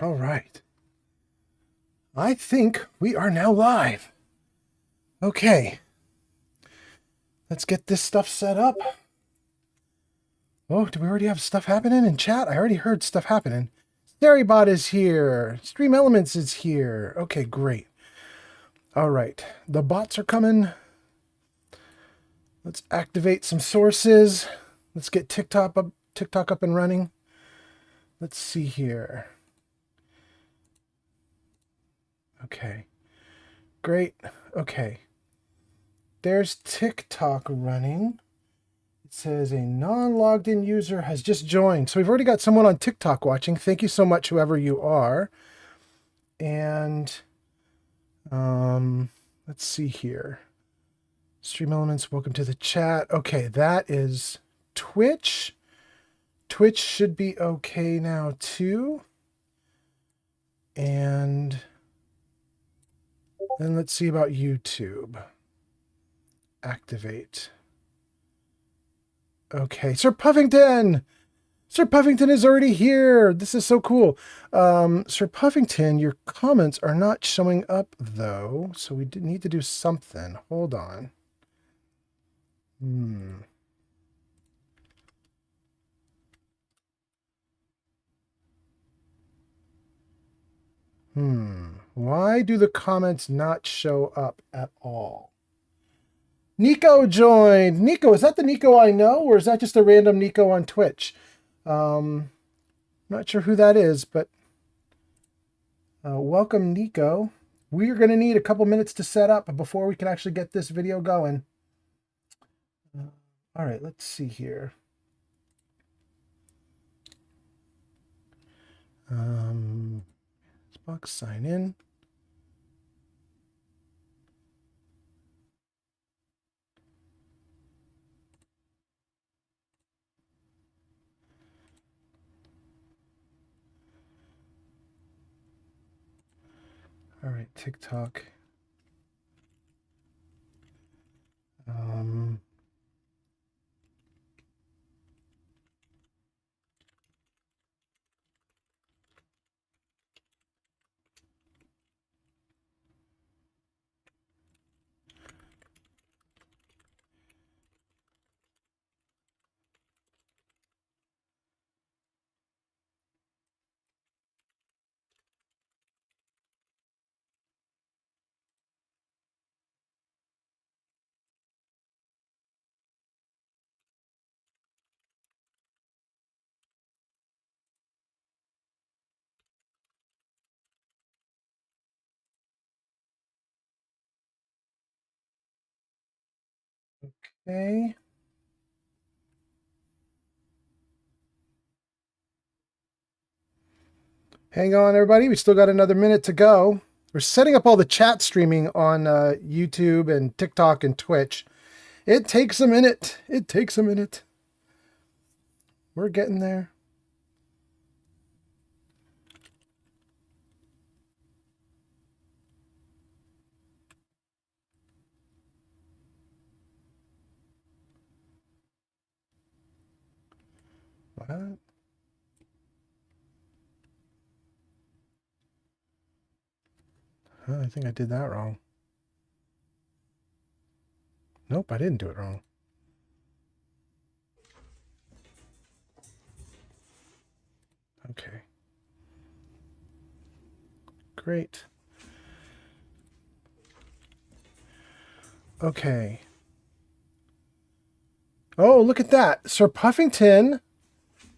All right. I think we are now live. Okay. Let's get this stuff set up. Oh, do we already have stuff happening in chat? I already heard stuff happening. Storybot is here. Stream Elements is here. Okay, great. All right. The bots are coming. Let's activate some sources. Let's get TikTok up and running. Let's see here. Okay. Great. Okay. There's TikTok running. It says a non-logged in user has just joined. So we've already got someone on TikTok watching. Thank you so much, whoever you are. And let's see here. Stream Elements, welcome to the chat. Okay, that is Twitch. Twitch should be okay now too. And then let's see about YouTube. Activate. Okay, Sir Puffington! Sir Puffington is already here. This is so cool. Sir Puffington, your comments are not showing up though, so we need to do something. Hold on. Why do the comments not show up at all? Nico joined. Nico, is that the Nico I know, or is that just a random Nico on Twitch? Not sure who that is, but welcome, Nico. We're going to need a couple minutes to set up before we can actually get this video going. All right, let's see here. Xbox sign in. All right, TikTok. Okay. Hang on, everybody. We still got another minute to go. We're setting up all the chat streaming on YouTube and TikTok and Twitch. It takes a minute. It takes a minute. We're getting there. What? I think I did that wrong. Nope, I didn't do it wrong. Okay. Great. Okay. Oh, look at that. Sir Puffington.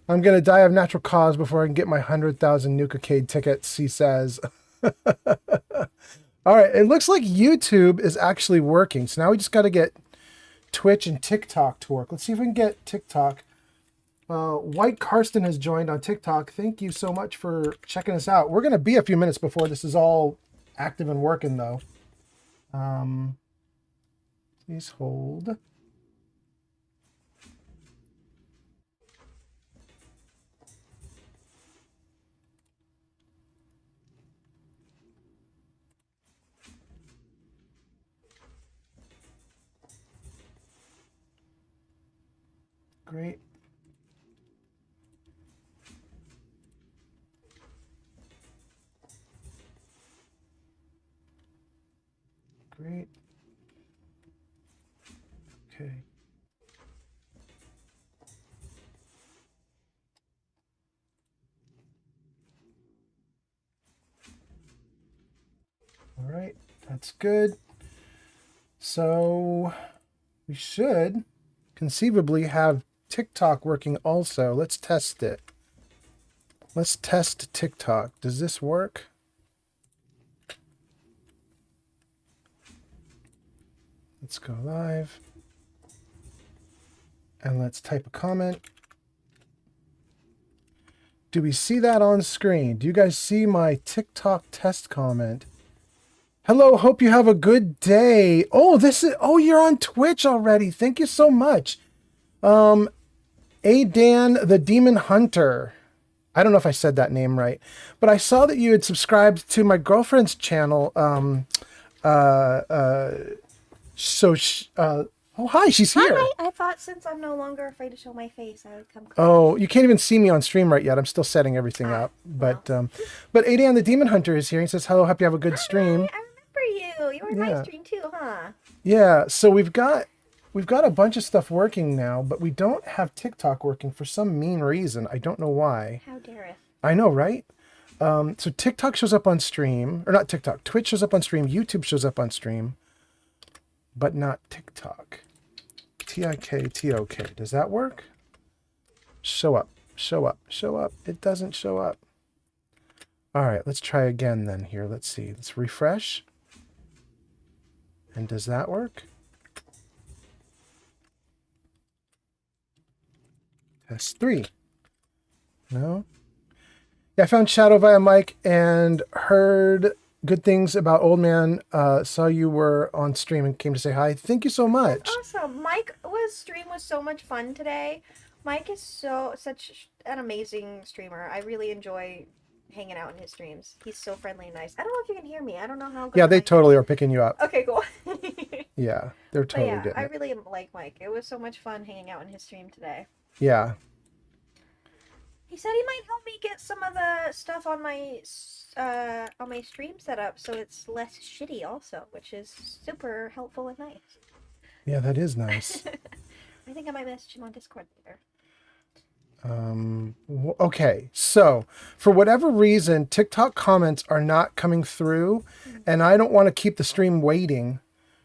I'm going to die of natural cause before I can get my 100,000 Nuka-Cade tickets, he says. All right. It looks like YouTube is actually working. So now we just got to get Twitch and TikTok to work. Let's see if we can get TikTok. White Karsten has joined on TikTok. Thank you so much for checking us out. We're going to be a few minutes before this is all active and working, though. Please hold. Great. great. Okay. All right, that's good. So we should conceivably have TikTok working also. Let's test it. Let's test TikTok. Does this work? Let's go live. And let's type a comment. Do we see that on screen? Do you guys see my TikTok test comment? Hello, hope you have a good day. Oh, you're on Twitch already. Thank you so much. Dan the Demon Hunter. I don't know if I said that name right, but I saw that you had subscribed to my girlfriend's channel. Oh, hi, she's here. Hi, I thought since I'm no longer afraid to show my face, I would come close. Oh, you can't even see me on stream right yet. I'm still setting everything up. But Adan the Demon Hunter is here. He says, hello, hope you have a good stream. I remember you. You were in my stream too, huh? Yeah, so we've got a bunch of stuff working now, but we don't have TikTok working for some mean reason. I don't know why. How dareth. I know, right? So TikTok shows up on stream, or not TikTok, Twitch shows up on stream, YouTube shows up on stream, but not TikTok. TIKTOK. Does that work? Show up, show up, show up. It doesn't show up. All right, let's try again then here. Let's see. Let's refresh. And does that work? Test 3. No? Yeah, I found Shadow via mic and heard good things about Old Man. Saw you were on stream and came to say hi. Thank you so much. That's awesome. Stream was so much fun today. Mike is such an amazing streamer. I really enjoy hanging out in his streams. He's so friendly and nice. I don't know if you can hear me. I don't know how good. Yeah, they totally are picking you up. Okay, cool. Yeah, they're totally getting it. I really like Mike. It was so much fun hanging out in his stream today. Yeah. He said he might help me get some of the stuff on my stream set up so it's less shitty also, which is super helpful and nice. Yeah, that is nice. I think I might message him on Discord later. Okay, so for whatever reason, TikTok comments are not coming through, and I don't want to keep the stream waiting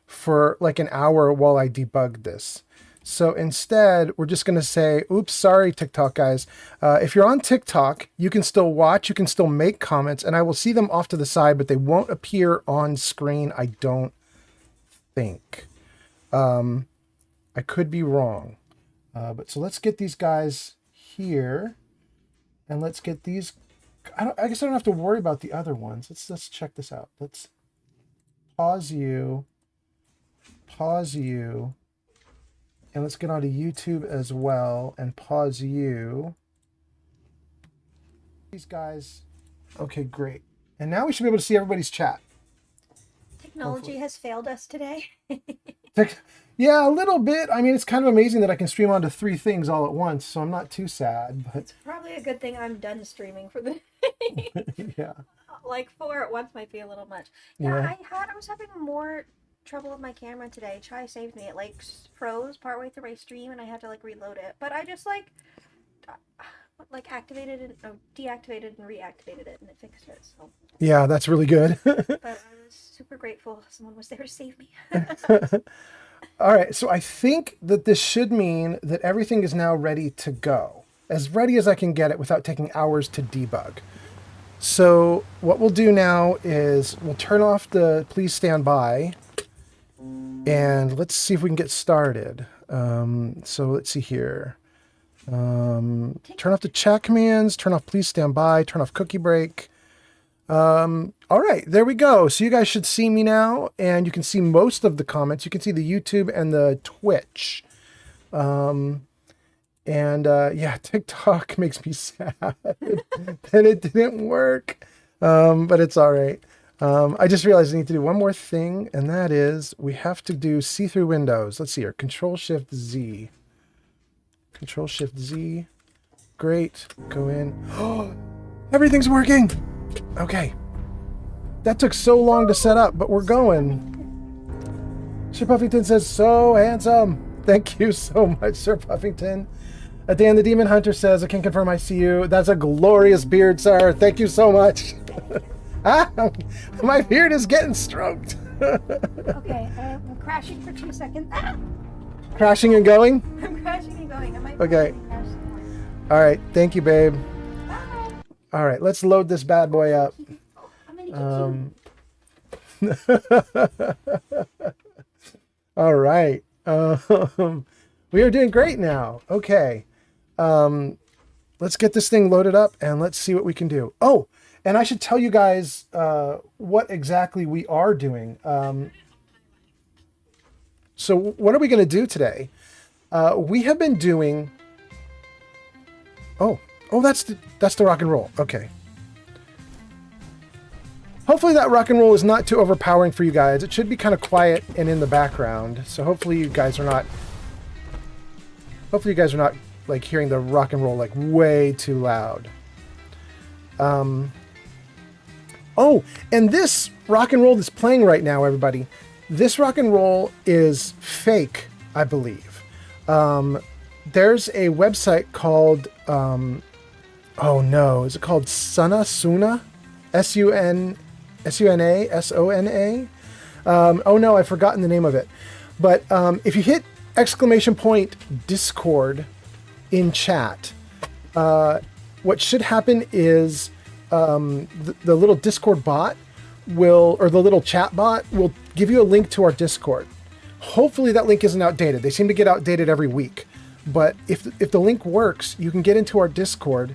for like an hour while I debug this. So instead, we're just going to say, oops, sorry, TikTok guys. If you're on TikTok, you can still watch, you can still make comments, and I will see them off to the side, but they won't appear on screen, I don't think. I could be wrong. But so let's get these guys here, and let's get these. I guess I don't have to worry about the other ones. Let's check this out. Let's pause you, and let's get onto YouTube as well and pause you. These guys. Okay, great. And now we should be able to see everybody's chat. Technology has failed us today. Yeah, a little bit. I mean, it's kind of amazing that I can stream onto 3 things all at once, so I'm not too sad. But it's probably a good thing I'm done streaming for the day. Yeah. Like 4 at once might be a little much. Yeah. I was having more trouble with my camera today. Chai saved me. It like froze partway through my stream and I had to like reload it. But I just like activated and deactivated and reactivated it and it fixed it. So yeah, that's really good. But I was super grateful someone was there to save me. All right, so I think that this should mean that everything is now ready to go. As ready as I can get it without taking hours to debug. So what we'll do now is we'll turn off the please stand by and let's see if we can get started. So let's see here. Turn off the chat commands, turn off please stand by, turn off cookie break. All right, there we go. So you guys should see me now, and you can see most of the comments. You can see the YouTube and the Twitch. Yeah, TikTok makes me sad that it didn't work, but it's all right. I just realized I need to do one more thing, and that is we have to do see-through windows. Let's see here, Control-Shift-Z. Control-Shift-Z. Great, go in. Oh, everything's working. Okay. That took so long to set up, but we're going. Sir Puffington says, so handsome. Thank you so much, Sir Puffington. Dan the Demon Hunter says, I can confirm I see you. That's a glorious beard, sir. Thank you so much. Ah, my beard is getting stroked. Okay, I'm crashing for 2 seconds. Ah! Crashing and going? I'm crashing and going. I might Okay. crash some more. All right. Thank you, babe. Bye. All right. Let's load this bad boy up. I'm gonna get you. All right. We are doing great now. Okay. Let's get this thing loaded up and let's see what we can do. Oh, and I should tell you guys what exactly we are doing. So what are we going to do today? We have been doing... Oh, that's the rock and roll. Okay. Hopefully that rock and roll is not too overpowering for you guys. It should be kind of quiet and in the background. So hopefully you guys are not like hearing the rock and roll like way too loud. Oh, and this rock and roll that's playing right now, everybody, this rock and roll is fake, I believe. There's a website called, oh no, is it called Suna? S-U-N-A-S-O-N-A? Oh no, I've forgotten the name of it. But if you hit !Discord in chat, what should happen is the little Discord bot or the little chat bot will give you a link to our Discord. Hopefully that link isn't outdated. They seem to get outdated every week. But if the link works, you can get into our Discord.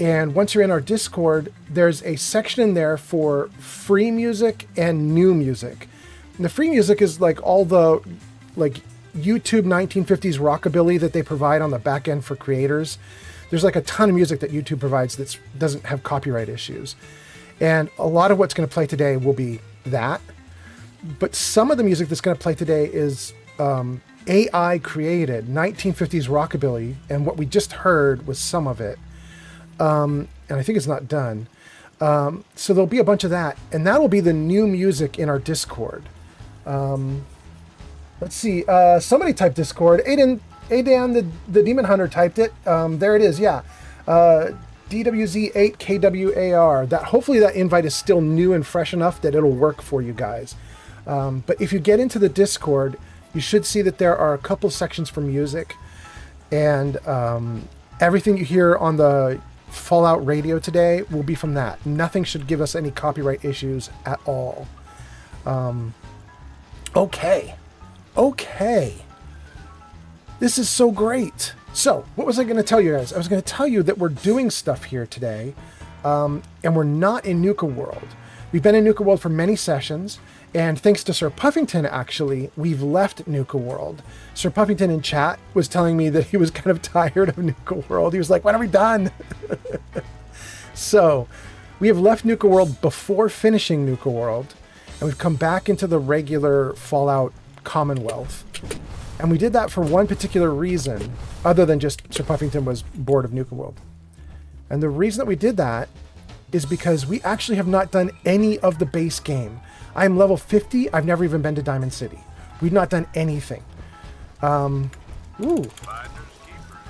And once you're in our Discord, there's a section in there for free music and new music. And the free music is like all the like YouTube 1950s rockabilly that they provide on the back end for creators. There's like a ton of music that YouTube provides that doesn't have copyright issues. And a lot of what's going to play today will be that. But some of the music that's going to play today is AI created 1950s rockabilly. And what we just heard was some of it. And I think it's not done. So there'll be a bunch of that. And that will be the new music in our Discord. Let's see. Somebody typed Discord. Adan the Demon Hunter typed it. There it is. Yeah. DWZ8KWAR. Hopefully that invite is still new and fresh enough that it'll work for you guys. But if you get into the Discord, you should see that there are a couple sections for music. And everything you hear on the Fallout radio today will be from that. Nothing should give us any copyright issues at all. Okay. This is so great. So, what was I going to tell you guys? I was going to tell you that we're doing stuff here today, and we're not in Nuka World. We've been in Nuka World for many sessions, and thanks to Sir Puffington, actually, we've left Nuka World. Sir Puffington in chat was telling me that he was kind of tired of Nuka World. He was like, when are we done? So, we have left Nuka World before finishing Nuka World, and we've come back into the regular Fallout Commonwealth. And we did that for one particular reason, other than just Sir Puffington was bored of Nuka World. And the reason that we did that is because we actually have not done any of the base game. I am level 50. I've never even been to Diamond City. We've not done anything. Ooh. Finders keepers,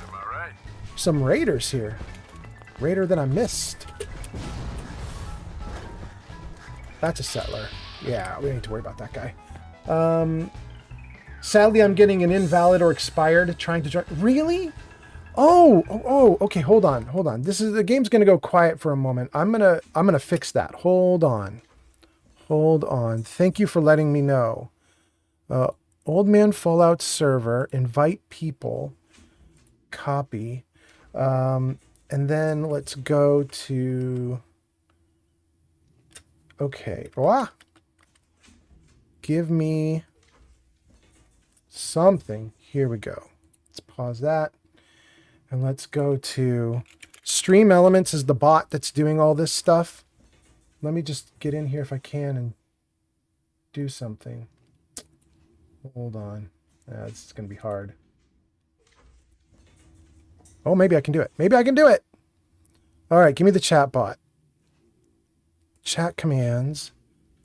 am I right? Some raiders here. Raider that I missed. That's a settler. Yeah, we don't need to worry about that guy. Sadly, I'm getting an invalid or expired trying to join. Really? Oh, okay, hold on. The game's gonna go quiet for a moment. I'm gonna fix that. Hold on. Thank you for letting me know. Old Man Fallout server, invite people, copy. And then let's go to, okay. Give me something. Here we go. Let's pause that. And let's go to Stream Elements is the bot that's doing all this stuff. Let me just get in here if I can and do something. Hold on. This is going to be hard. Oh, maybe I can do it. All right, give me the chat bot. Chat commands,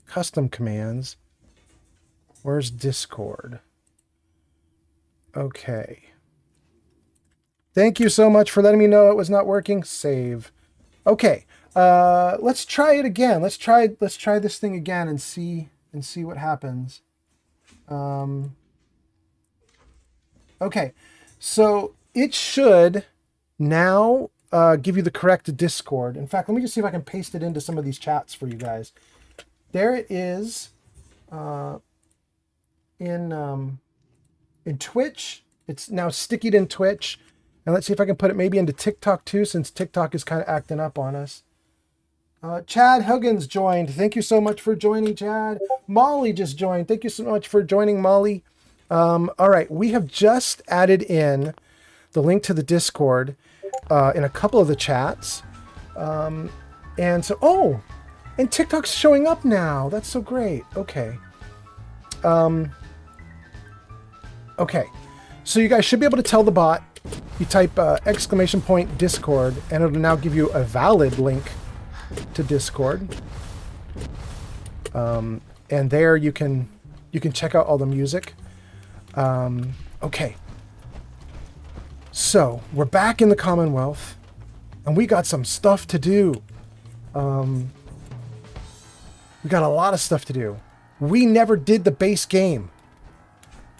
custom commands. Where's Discord? Okay. Thank you so much for letting me know it was not working. Save. Okay. Let's try it again. Let's try this thing again and see what happens. Okay. So it should now give you the correct Discord. In fact, let me just see if I can paste it into some of these chats for you guys. There it is in Twitch. It's now stickied in Twitch. And let's see if I can put it maybe into TikTok too, since TikTok is kind of acting up on us. Chad Huggins joined. Thank you so much for joining, Chad. Molly just joined. Thank you so much for joining, Molly. All right, we have just added in the link to the Discord in a couple of the chats. And so, and TikTok's showing up now. That's so great. Okay. Okay. So you guys should be able to tell the bot. You type ! Discord, and it'll now give you a valid link to Discord. And there you can check out all the music. Okay. So we're back in the Commonwealth, and we got some stuff to do. We got a lot of stuff to do. We never did the base game.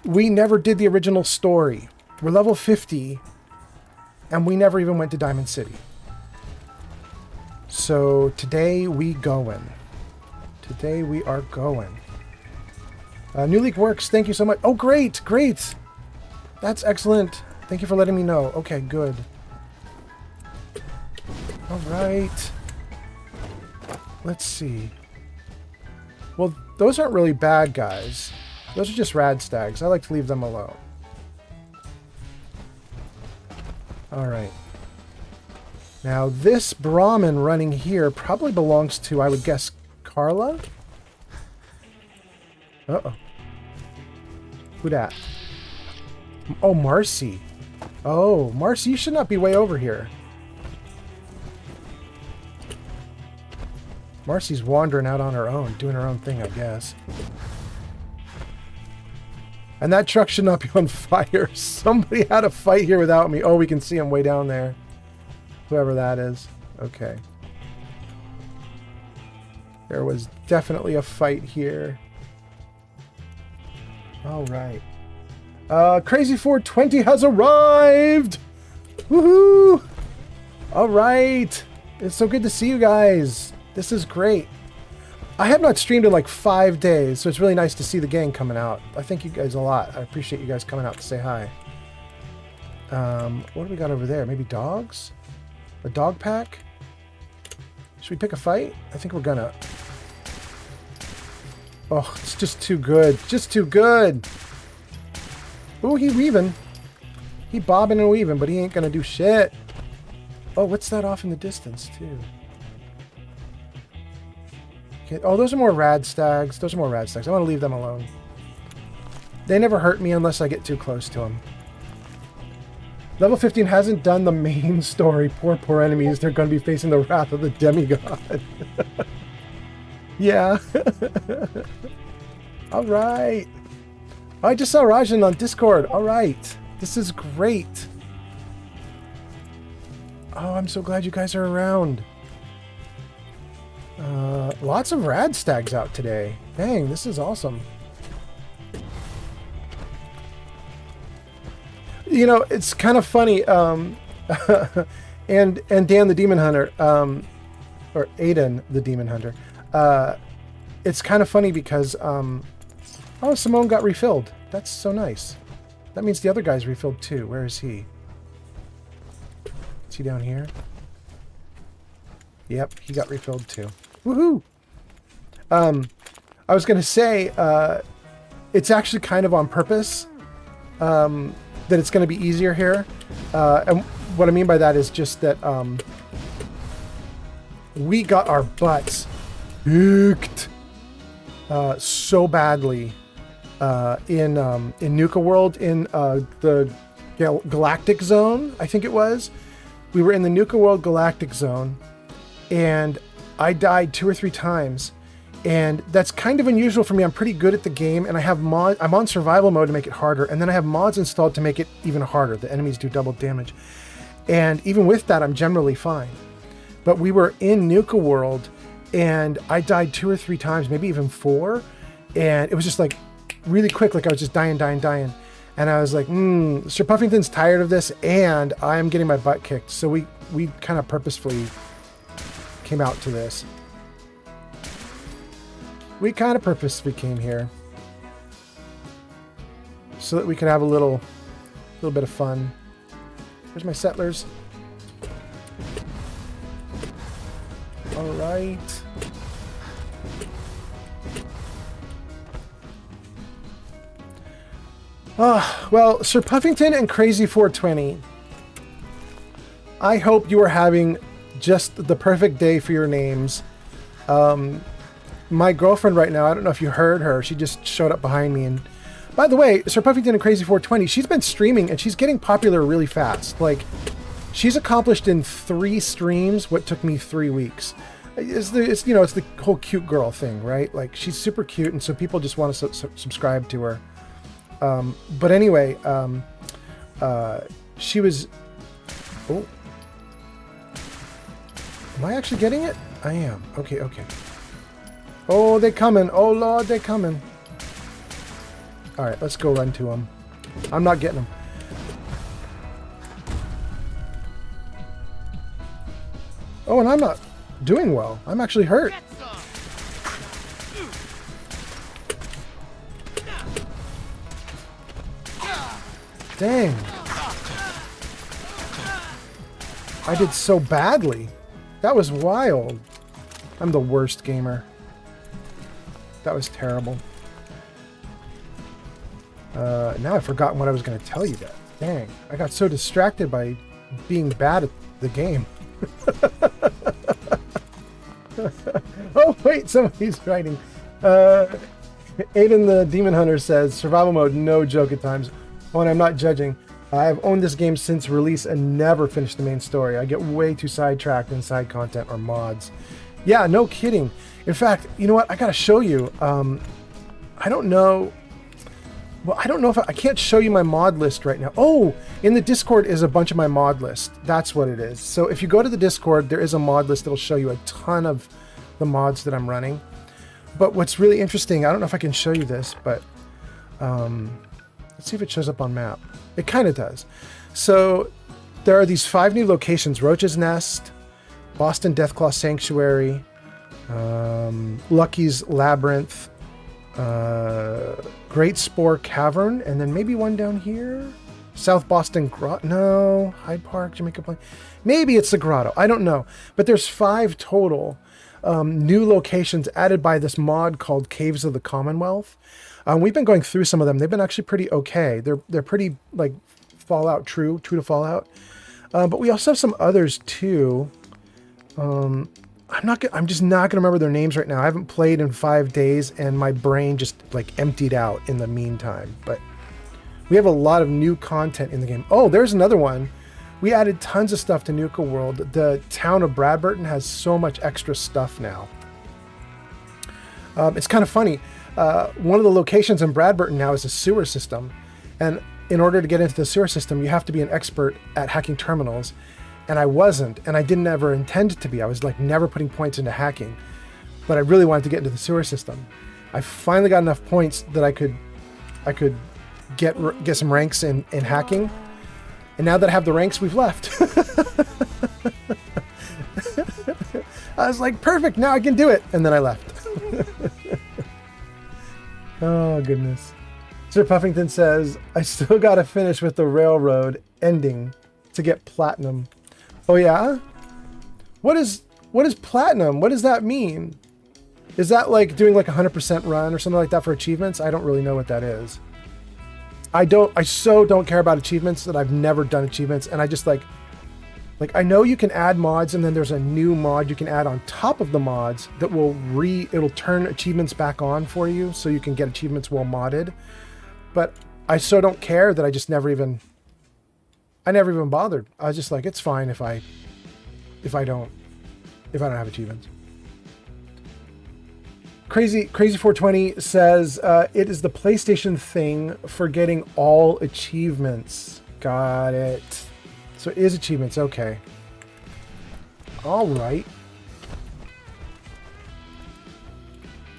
We never did the original story. We're level 50, and we never even went to Diamond City. So today we going. Today we are going. New League works. Thank you so much. Oh, great, great. That's excellent. Thank you for letting me know. Okay, good. All right. Let's see. Well, those aren't really bad guys. Those are just rad stags. I like to leave them alone. All right. Now, this Brahmin running here probably belongs to, I would guess, Carla? Uh-oh. Who dat? Oh, Marcy. Oh, Marcy, you should not be way over here. Marcy's wandering out on her own, doing her own thing, I guess. And that truck should not be on fire. Somebody had a fight here without me. Oh, we can see him way down there. Whoever that is. Okay. There was definitely a fight here. All right. Crazy 420 has arrived! Woohoo! All right. It's so good to see you guys. This is great. I have not streamed in like 5 days, so it's really nice to see the gang coming out. I thank you guys a lot. I appreciate you guys coming out to say hi. What do we got over there? Maybe dogs? A dog pack? Should we pick a fight? I think we're gonna. Oh, it's just too good. Just too good. Ooh, he weaving. He bobbing and weaving, but he ain't gonna do shit. Oh, what's that off in the distance, too? Okay. Oh, those are more rad stags. Those are more rad stags. I want to leave them alone. They never hurt me unless I get too close to them. Level 15 hasn't done the main story. Poor enemies. They're going to be facing the wrath of the demigod. Yeah. All right. I just saw Rajan on Discord. All right. This is great. Oh, I'm so glad you guys are around. Lots of rad stags out today. Dang, this is awesome. You know, it's kind of funny. And Dan the Demon Hunter, or Aiden the Demon Hunter. It's kind of funny because oh, Simone got refilled. That's so nice. That means the other guy's refilled too. Where is he? Is he down here? Yep, he got refilled too. Woohoo! I was gonna say it's actually kind of on purpose that it's gonna be easier here. And what I mean by that is just that we got our butts kicked so badly in Nuka World in the Galactic Zone, I think it was. We were in the Nuka World Galactic Zone, and I died 2 or 3 times, And that's kind of unusual for me. I'm pretty good at the game, and I have I'm on survival mode to make it harder, and then I have mods installed to make it even harder. The enemies do double damage. And even with that, I'm generally fine. But we were in Nuka World, and I died 2 or 3 times, maybe even 4. And it was just like really quick, like I was just dying. And I was like, Sir Puffington's tired of this, and I'm getting my butt kicked. So we kind of purposefully came out to this. We kind of purposely came here so that we could have a little bit of fun. Where's my settlers? All right. Well, Sir Puffington and Crazy 420, I hope you are having just the perfect day for your names. My girlfriend right now, I don't know if you heard her, she just showed up behind me. And by the way, Sir Puffington and Crazy 420, she's been streaming and she's getting popular really fast. Like, she's accomplished in 3 streams what took me 3 weeks. It's the whole cute girl thing, right? Like, she's super cute, and so people just want to subscribe to her. But anyway, she was... Oh. Am I actually getting it? I am. Okay. Oh, they're coming. Oh, Lord, they're coming. All right, let's go run to them. I'm not getting them. Oh, and I'm not doing well. I'm actually hurt. Dang. I did so badly. That was wild. I'm the worst gamer. That was terrible. Now I've forgotten what I was going to tell you guys. Dang. I got so distracted by being bad at the game. Oh, wait. Somebody's writing. Aiden the Demon Hunter says, survival mode, no joke at times. Oh, and I'm not judging. I've owned this game since release and never finished the main story. I get way too sidetracked in side content or mods. Yeah, no kidding. In fact, you know what? I gotta show you. I don't know. Well, I don't know if I can't show you my mod list right now. Oh, in the Discord is a bunch of my mod list. That's what it is. So if you go to the Discord, there is a mod list that'll show you a ton of the mods that I'm running. But what's really interesting, I don't know if I can show you this, but let's see if it shows up on map. It kind of does. So there are these 5 new locations: Roach's Nest, Boston Deathclaw Sanctuary, Lucky's Labyrinth, Great Spore Cavern, and then maybe one down here? South Boston Grotto? No. Hyde Park, Jamaica Plain? Maybe it's the Grotto. I don't know. But there's 5 total new locations added by this mod called Caves of the Commonwealth. We've been going through some of them. They've been actually pretty okay. They're pretty, like, Fallout true to Fallout. But we also have some others too. I'm just not gonna remember their names right now. I haven't played in 5 days, and my brain just like emptied out in the meantime. But we have a lot of new content in the game. Oh, there's another one. We added tons of stuff to Nuka World. The town of Bradburton has so much extra stuff now. It's kind of funny. One of the locations in Bradburton now is a sewer system, and in order to get into the sewer system, you have to be an expert at hacking terminals. And I wasn't, and I didn't ever intend to be. I was like never putting points into hacking, but I really wanted to get into the sewer system. I finally got enough points that I could get some ranks in hacking, and now that I have the ranks, we've left. I was like, perfect, now I can do it, and then I left. Oh goodness. Sir Puffington says, I still gotta finish with the railroad ending to get platinum. Oh yeah? What is platinum? What does that mean? Is that like doing like 100% run or something like that for achievements? I don't really know what that is. I so don't care about achievements that I've never done achievements, and I just like I know you can add mods, and then there's a new mod you can add on top of the mods that will it'll turn achievements back on for you so you can get achievements well modded. But I so don't care that I never even bothered. I was just like, it's fine if I don't have achievements. Crazy 420 says it is the PlayStation thing for getting all achievements. Got it. So it is achievements. Okay. All right.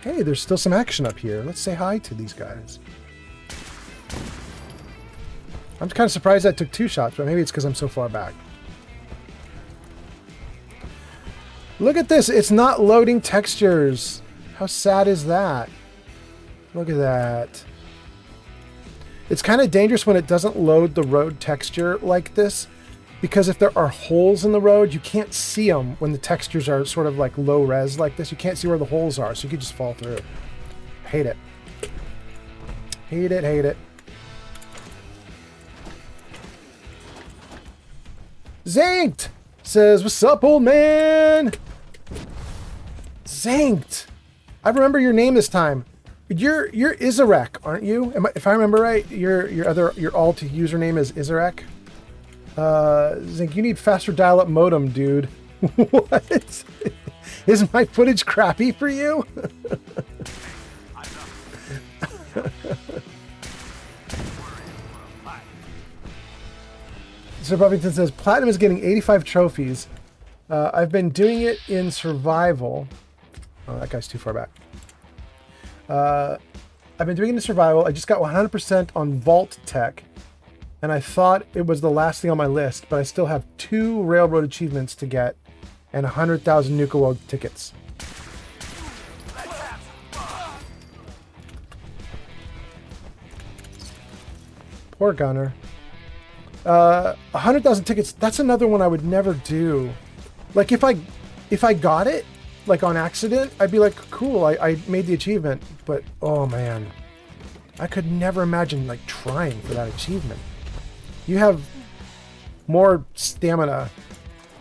Hey, there's still some action up here. Let's say hi to these guys. I'm kind of surprised that took 2 shots, but maybe it's because I'm so far back. Look at this. It's not loading textures. How sad is that? Look at that. It's kind of dangerous when it doesn't load the road texture like this, because if there are holes in the road, you can't see them when the textures are sort of like low res like this. You can't see where the holes are, so you could just fall through. Hate it. Hate it, hate it. Zanked says, "What's up, old man?" Zanked. I remember your name this time. You're Izarek, aren't you? If I remember right, your alt username is Izarek. Zink, you need faster dial-up modem, dude. What? Is my footage crappy for you? Sir Buffington says, Platinum is getting 85 trophies. I've been doing it in survival. Oh, that guy's too far back. I've been doing it in survival. I just got 100% on Vault Tech, and I thought it was the last thing on my list, but I still have 2 Railroad achievements to get and 100,000 Nuka World tickets. Poor Gunner. 100,000 tickets, that's another one I would never do. Like, if I got it, like on accident, I'd be like, cool, I made the achievement, but oh man, I could never imagine like trying for that achievement. You have more stamina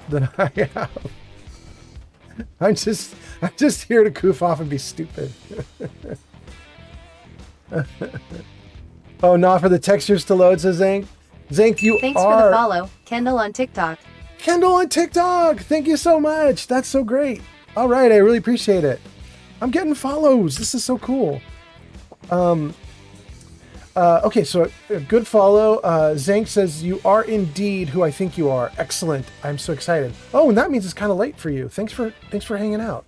than I have. I'm just here to goof off and be stupid. Oh, not for the textures to load, says Zank. Zank, Thanks for the follow. Kendall on TikTok. Kendall on TikTok! Thank you so much. That's so great. All right, I really appreciate it. I'm getting follows. This is so cool. Okay, so a good follow. Zank says, you are indeed who I think you are. Excellent. I'm so excited. Oh, and that means it's kind of late for you. Thanks for hanging out.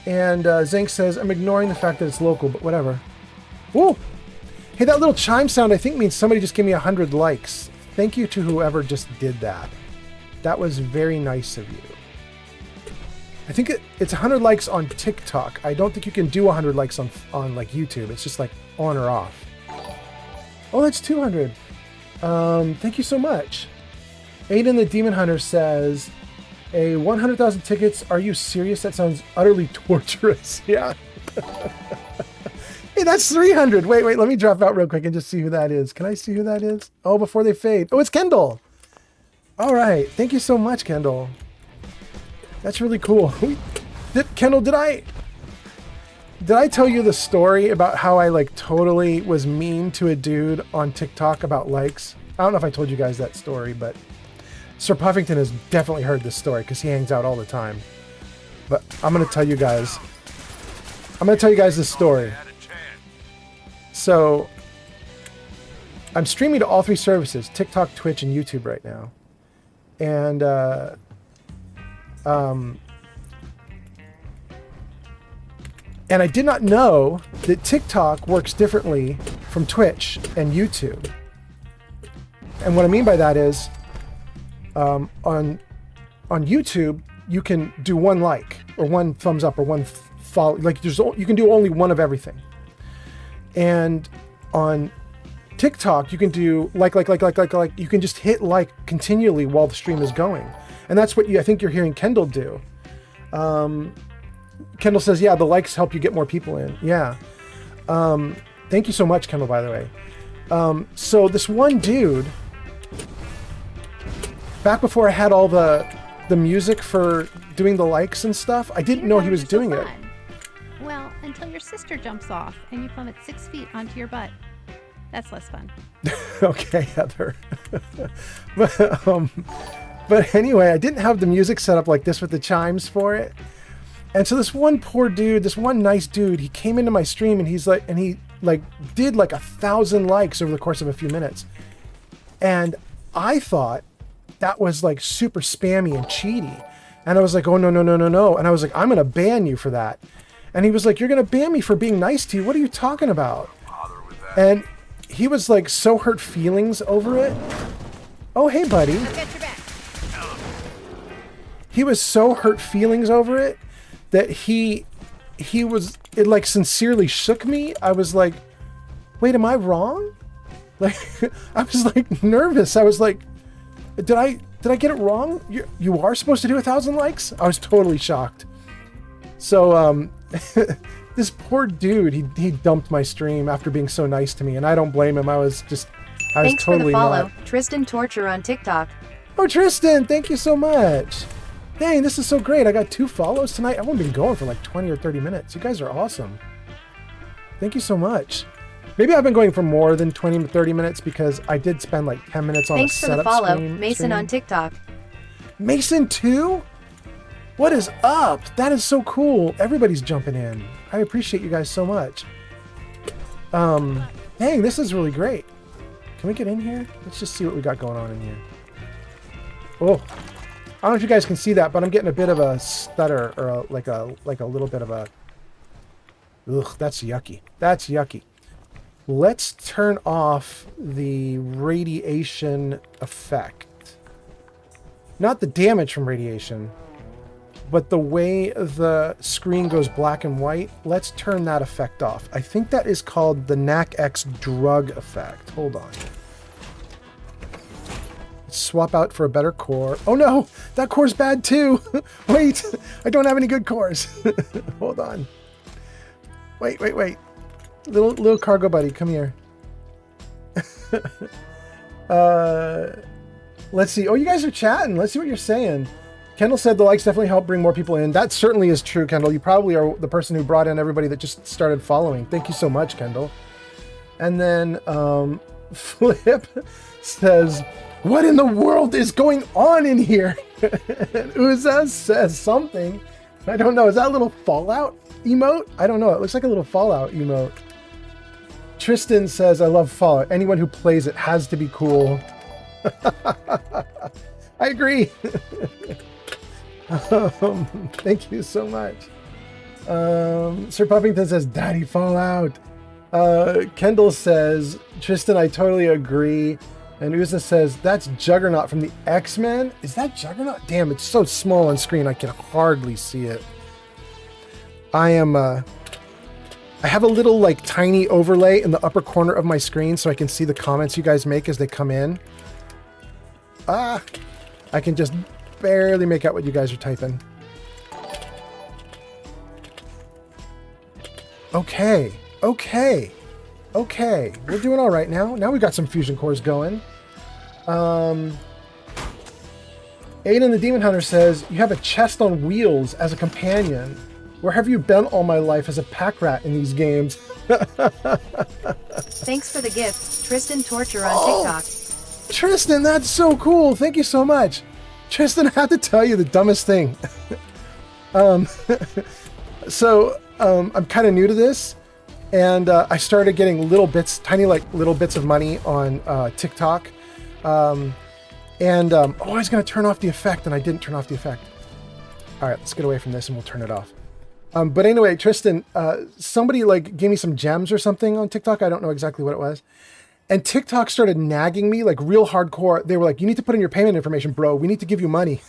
And Zank says, I'm ignoring the fact that it's local, but whatever. Woo! Hey, that little chime sound I think means somebody just gave me 100 likes. Thank you to whoever just did that. That was very nice of you. I think it's 100 likes on TikTok. I don't think you can do 100 likes on like YouTube. It's just like on or off. Oh, that's 200. Thank you so much. Aiden the Demon Hunter says, a 100,000 tickets. Are you serious? That sounds utterly torturous. Yeah. Hey, that's 300. Wait, let me drop out real quick and just see who that is. Can I see who that is? Oh, before they fade. Oh, it's Kendall. All right. Thank you so much, Kendall. That's really cool. Kendall, did I tell you the story about how I like totally was mean to a dude on TikTok about likes? I don't know if I told you guys that story, but Sir Puffington has definitely heard this story because he hangs out all the time. But I'm going to tell you guys. This story. So, I'm streaming to all 3 services, TikTok, Twitch, and YouTube right now. And, and I did not know that TikTok works differently from Twitch and YouTube. And what I mean by that is, on YouTube, you can do 1 like, or 1 thumbs up, or 1 follow. Like, you can do only 1 of everything. And on TikTok, you can do like. You can just hit like continually while the stream is going. And that's what I think you're hearing Kendall do. Kendall says, yeah, the likes help you get more people in. Yeah. Thank you so much, Kendall, by the way. So this one dude, back before I had all the music for doing the likes and stuff, I didn't know he was doing it. Well, until your sister jumps off and you plummet 6 feet onto your butt. That's less fun. Okay, Heather. But anyway, I didn't have the music set up like this with the chimes for it. And so this one poor dude, this one nice dude, he came into my stream and he did like 1,000 likes over the course of a few minutes. And I thought that was like super spammy and cheaty. And I was like, oh, no, no, no, no, no. And I was like, I'm going to ban you for that. And he was like, you're going to ban me for being nice to you. What are you talking about? And he was like so hurt feelings over it. Oh, hey, buddy. I've got your back. He was so hurt feelings over it that it like sincerely shook me. I was like, wait, am I wrong? Like, I was like nervous. I was like, did I get it wrong? You are supposed to do 1,000 likes? I was totally shocked. So, this poor dude, he dumped my stream after being so nice to me, and I don't blame him. I was Thanks for the totally follow, not. Tristan Torture on TikTok. Oh, Tristan, thank you so much. Dang, this is so great. I got 2 follows tonight. I've only been going for like 20 or 30 minutes. You guys are awesome. Thank you so much. Maybe I've been going for more than 20 to 30 minutes because I did spend like 10 minutes on Thanks a for the setup follow, stream. Mason on TikTok. Mason too? What is up? That is so cool. Everybody's jumping in. I appreciate you guys so much. Dang, this is really great. Can we get in here? Let's just see what we got going on in here. Oh, I don't know if you guys can see that, but I'm getting a bit of a stutter or like a little bit of a. Ugh, that's yucky. That's yucky. Let's turn off the radiation effect. Not the damage from radiation, but the way the screen goes black and white. Let's turn that effect off. I think that is called the NAC-X drug effect. Hold on. Swap out for a better core. Oh no, that core's bad too. Wait, I don't have any good cores. Hold on. Wait. Little cargo buddy, come here. Let's see. Oh, you guys are chatting. Let's see what you're saying. Kendall said the likes definitely help bring more people in. That certainly is true, Kendall. You probably are the person who brought in everybody that just started following. Thank you so much, Kendall. And then Flip says, what in the world is going on in here? And Uza says something. I don't know. Is that a little Fallout emote? I don't know. It looks like a little Fallout emote. Tristan says, I love Fallout. Anyone who plays it has to be cool. I agree. Thank you so much. Sir Puffington says, Daddy Fallout. Kendall says, Tristan, I totally agree. And Uza says, that's Juggernaut from the X-Men? Is that Juggernaut? Damn, it's so small on screen, I can hardly see it. I have a little, like, tiny overlay in the upper corner of my screen so I can see the comments you guys make as they come in. I can just barely make out what you guys are typing. Okay. We're doing all right now. Now we've got some fusion cores going. Aiden the Demon Hunter says, you have a chest on wheels as a companion. Where have you been all my life as a pack rat in these games? Thanks for the gift, Tristan Torture on TikTok. Tristan, that's so cool. Thank you so much. Tristan, I have to tell you the dumbest thing. I'm kind of new to this. And I started getting little bits, tiny little bits of money on TikTok. I was going to turn off the effect, and I didn't turn off the effect. All right, let's get away from this, and we'll turn it off. But anyway, Tristan, somebody like gave me some gems or something on TikTok. I don't know exactly what it was. And TikTok started nagging me like real hardcore. They were like, you need to put in your payment information, bro. We need to give you money.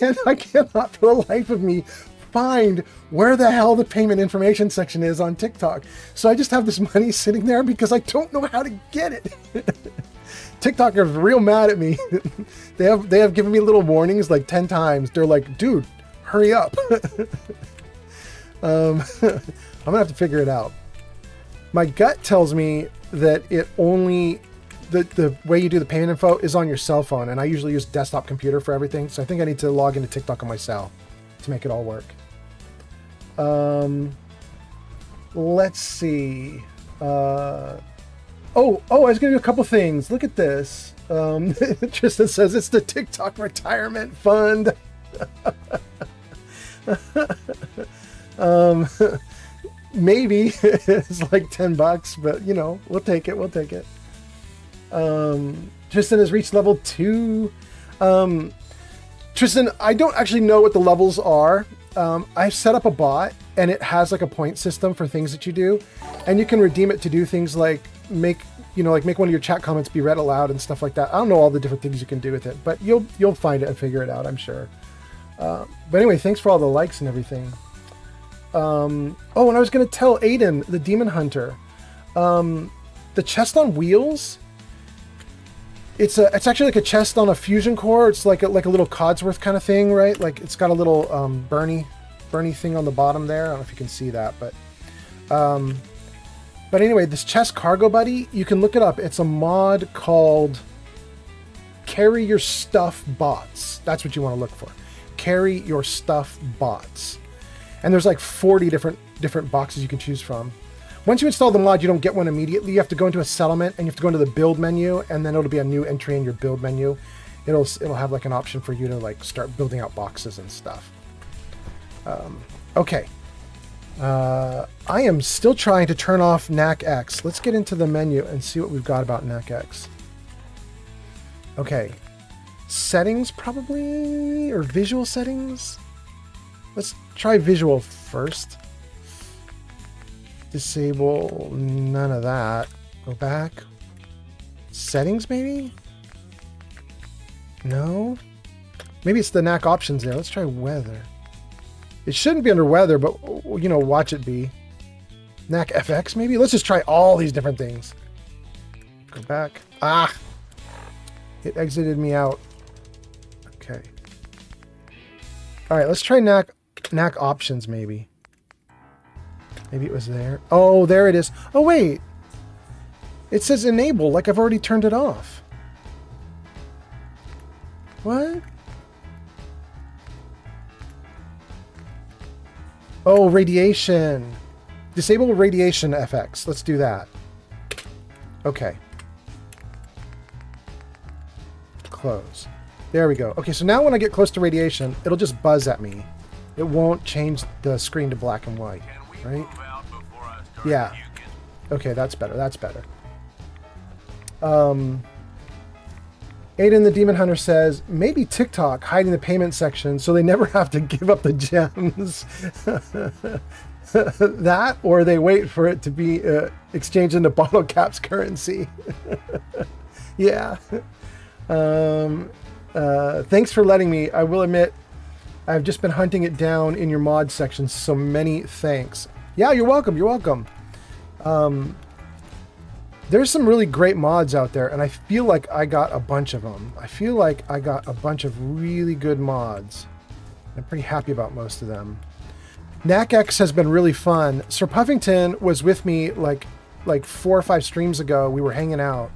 And I cannot for the life of me find where the hell the payment information section is on TikTok. So I just have this money sitting there because I don't know how to get it. TikTok are real mad at me. They have given me little warnings like 10 times. They're like, dude, hurry up. I'm gonna have to figure it out. My gut tells me that it only the way you do the payment info is on your cell phone, and I usually use desktop computer for everything. So I think I need to log into TikTok on my cell to make it all work. Let's see. I was gonna do a couple things. Look at this. Tristan says it's the TikTok retirement fund. um, maybe it's like $10, but you know, we'll take it. We'll take it. Tristan has reached level 2. Tristan, I don't actually know what the levels are. I've set up a bot and it has like a point system for things that you do, and you can redeem it to do things like make one of your chat comments be read aloud and stuff like that. I don't know all the different things you can do with it, but you'll find it and figure it out, I'm sure. But anyway, thanks for all the likes and everything. And I was going to tell Aiden, the Demon Hunter, the chest on wheels. It's actually like a chest on a fusion core. It's like a little Codsworth kind of thing, right? Like it's got a little Bernie thing on the bottom there. I don't know if you can see that, but anyway, this chest cargo buddy, you can look it up. It's a mod called Carry Your Stuff Bots. That's what you want to look for. Carry Your Stuff Bots. And there's like 40 different boxes you can choose from. Once you install the mod, you don't get one immediately. You have to go into a settlement and you have to go into the build menu, and then it'll be a new entry in your build menu. It'll have like an option for you to like start building out boxes and stuff. Okay. I am still trying to turn off NAC X. Let's get into the menu and see what we've got about NAC X. Okay. Settings probably, or visual settings. Let's try visual first. Disable none of that. Go back. Settings maybe? No? Maybe it's the NAC options there. Let's try weather. It shouldn't be under weather, but you know, watch it be. NAC FX maybe? Let's just try all these different things. Go back. Ah! It exited me out. Okay. Alright, let's try NAC options maybe. Maybe it was there. Oh, there it is. Oh, wait. It says enable, like I've already turned it off. What? Oh, radiation. Disable radiation FX. Let's do that. Okay. Close. There we go. Okay, so now when I get close to radiation, it'll just buzz at me. It won't change the screen to black and white. Right? Yeah. Okay, that's better. That's better. Aiden the Demon Hunter says, maybe TikTok hiding the payment section so they never have to give up the gems. That, or they wait for it to be exchanged into bottle caps currency. Yeah. Thanks for letting me. I will admit, I've just been hunting it down in your mod section, so many thanks. Yeah, you're welcome. You're welcome. There's some really great mods out there, and I feel like I got a bunch of them. I feel like I got a bunch of really good mods. I'm pretty happy about most of them. NACX has been really fun. Sir Puffington was with me like 4 or 5 streams ago. We were hanging out,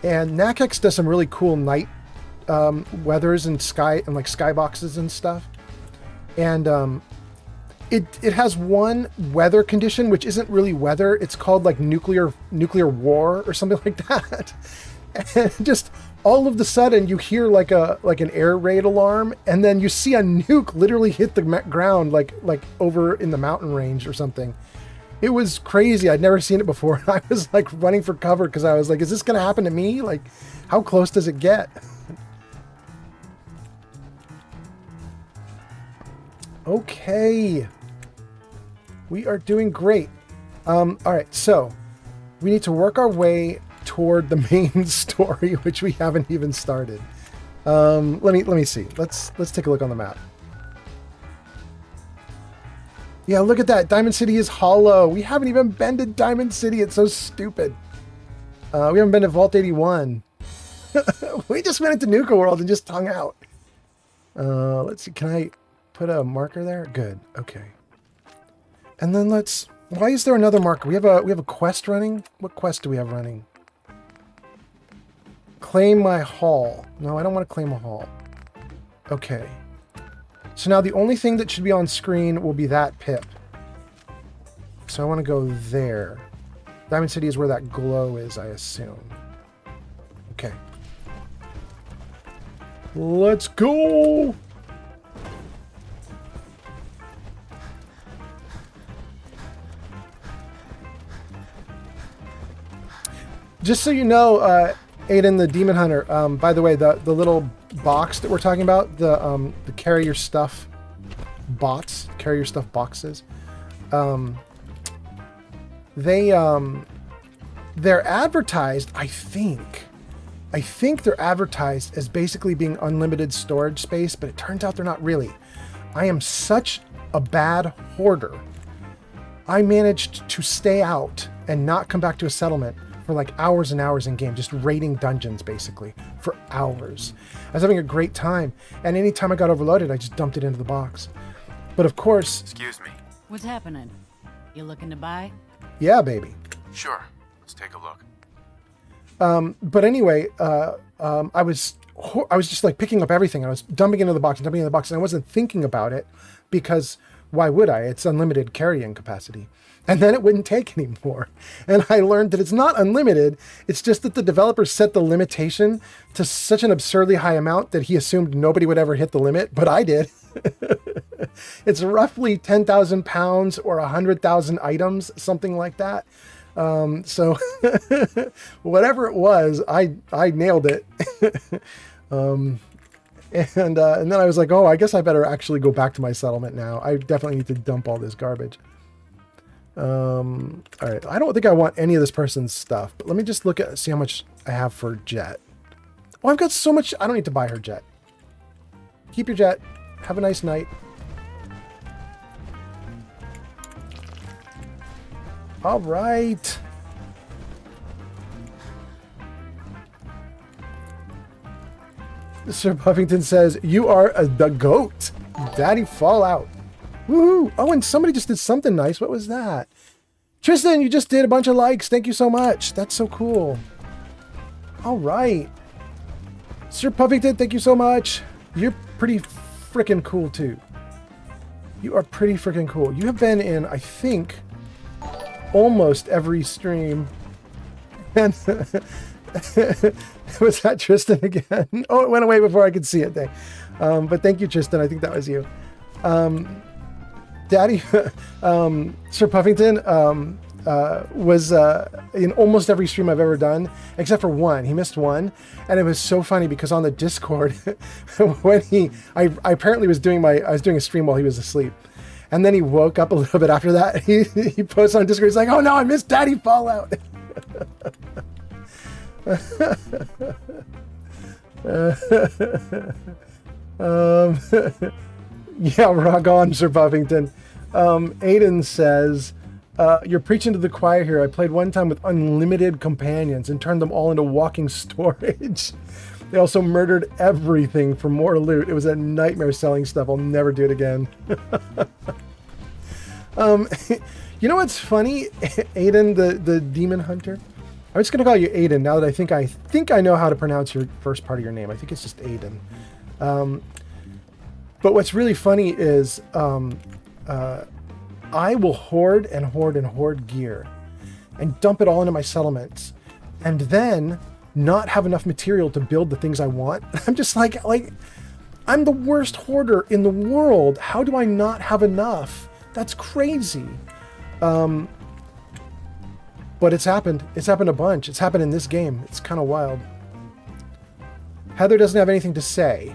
and NACX does some really cool night weathers and skyboxes and stuff. And it has one weather condition which isn't really weather. It's called like nuclear war or something like that. And just all of the sudden you hear like an air raid alarm, and then you see a nuke literally hit the ground like over in the mountain range or something. It was crazy. I'd never seen it before. I was like running for cover because I was like, is this going to happen to me? Like, how close does it get? Okay. We are doing great. All right, so we need to work our way toward the main story, which we haven't even started. Let me see. Let's take a look on the map. Yeah, look at that. Diamond City is hollow. We haven't even been to Diamond City. It's so stupid. We haven't been to Vault 81. We just went into Nuka World and just hung out. Let's see. Can I put a marker there? Good. Okay. And then why is there another marker? We have a quest running. What quest do we have running? Claim my hall. No, I don't want to claim a hall. Okay. So now the only thing that should be on screen will be that pip. So I want to go there. Diamond City is where that glow is, I assume. Okay. Let's go! Just so you know, Aiden the Demon Hunter. By the way, the little box that we're talking about, the carry your stuff bots, carry your stuff boxes. They're advertised. I think they're advertised as basically being unlimited storage space, but it turns out they're not really. I am such a bad hoarder. I managed to stay out and not come back to a settlement for like hours and hours in game, just raiding dungeons basically for hours. I was having a great time, and anytime I got overloaded, I just dumped it into the box. But of course... Excuse me. What's happening? You looking to buy? Yeah, baby. Sure. Let's take a look. But anyway, I was just like picking up everything. I was dumping into the box and dumping into the box, and I wasn't thinking about it because why would I? It's unlimited carrying capacity. And then it wouldn't take anymore. And I learned that it's not unlimited. It's just that the developers set the limitation to such an absurdly high amount that he assumed nobody would ever hit the limit, but I did. It's roughly 10,000 pounds or 100,000 items, something like that. So whatever it was, I nailed it. And then I was like, oh, I guess I better actually go back to my settlement now. I definitely need to dump all this garbage. All right. I don't think I want any of this person's stuff, but let me just see how much I have for Jet. Oh, I've got so much. I don't need to buy her Jet. Keep your Jet. Have a nice night. All right. Sir Puffington says, you are the goat. Daddy Fallout. Woohoo. Oh, and somebody just did something nice. What was that? Tristan, you just did a bunch of likes. Thank you so much. That's so cool. All right. Sir Puffington, thank you so much. You're pretty freaking cool, too. You are pretty freaking cool. You have been in, I think, almost every stream. And was that Tristan again? Oh, it went away before I could see it. But thank you, Tristan. I think that was you. Daddy, Sir Puffington was in almost every stream I've ever done, except for one. He missed one, and it was so funny because on the Discord, when I apparently was doing a stream while he was asleep, and then he woke up a little bit after that. He posted on Discord. He's like, "Oh no, I missed Daddy Fallout." Yeah, rock on, Sir Buffington. Aiden says, you're preaching to the choir here. I played one time with unlimited companions and turned them all into walking storage. They also murdered everything for more loot. It was a nightmare selling stuff. I'll never do it again. You know what's funny? Aiden, the demon hunter. I'm just gonna call you Aiden now that I think I know how to pronounce your first part of your name. I think it's just Aiden. But what's really funny is I will hoard and hoard and hoard gear and dump it all into my settlements and then not have enough material to build the things I want. I'm just like I'm the worst hoarder in the world. How do I not have enough? That's crazy. But it's happened. It's happened a bunch. It's happened in this game. It's kind of wild. Heather doesn't have anything to say.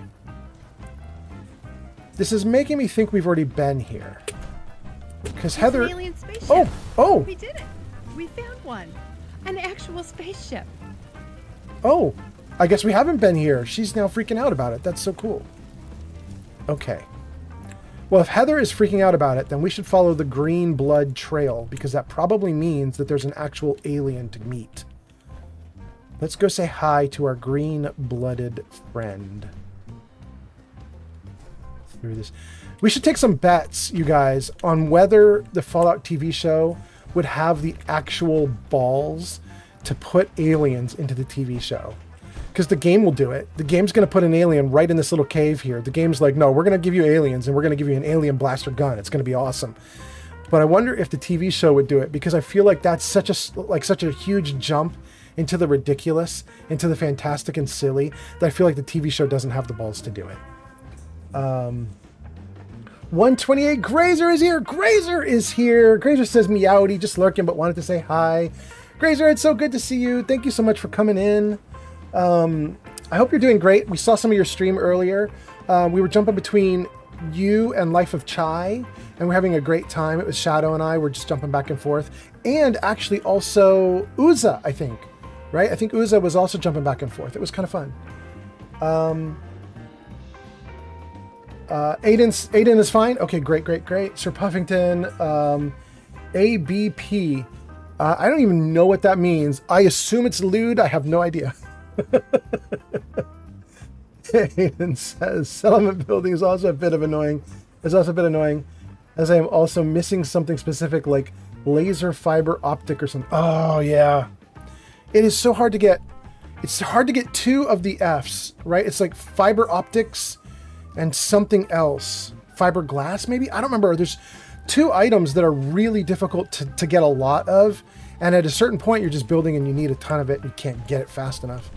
This is making me think we've already been here. Because Heather... An alien spaceship. Oh! We did it. We found one. An actual spaceship. Oh! I guess we haven't been here. She's now freaking out about it. That's so cool. Okay. Well, if Heather is freaking out about it, then we should follow the green blood trail, because that probably means that there's an actual alien to meet. Let's go say hi to our green-blooded friend. Through this. We should take some bets, you guys, on whether the Fallout TV show would have the actual balls to put aliens into the TV show. Because the game will do it. The game's going to put an alien right in this little cave here. The game's like, no, we're going to give you aliens, and we're going to give you an alien blaster gun. It's going to be awesome. But I wonder if the TV show would do it, because I feel like that's such a huge jump into the ridiculous, into the fantastic and silly, that I feel like the TV show doesn't have the balls to do it. 128 Grazer is here. Grazer is here. Grazer says meowdy, just lurking, but wanted to say hi. Grazer, it's so good to see you. Thank you so much for coming in. I hope you're doing great. We saw some of your stream earlier. We were jumping between you and Life of Chai, and we're having a great time. It was Shadow and I were just jumping back and forth. And actually also Uza, I think. Right? I think Uza was also jumping back and forth. It was kind of fun. Aiden is fine. Okay, great. Sir Puffington, ABP. I don't even know what that means. I assume it's lewd. I have no idea. Aiden says settlement building is also a bit annoying, as I am also missing something specific like laser fiber optic or something. Oh yeah. It is so hard to get. It's hard to get two of the F's, right? It's like fiber optics and something else. Fiberglass, maybe? I don't remember. There's two items that are really difficult to get a lot of. And at a certain point, you're just building and you need a ton of it. You can't get it fast enough.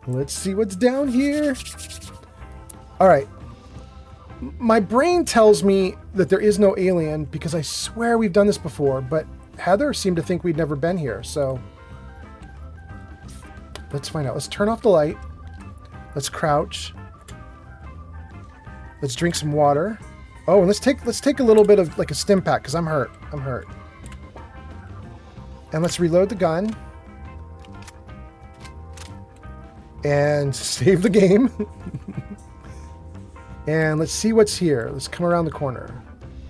Let's see what's down here. All right. My brain tells me that there is no alien because I swear we've done this before, but Heather seemed to think we'd never been here, so let's find out. Let's turn off the light. Let's crouch. Let's drink some water. Oh, and let's take a little bit of like a stim pack because I'm hurt. And let's reload the gun. And save the game. And let's see what's here. Let's come around the corner.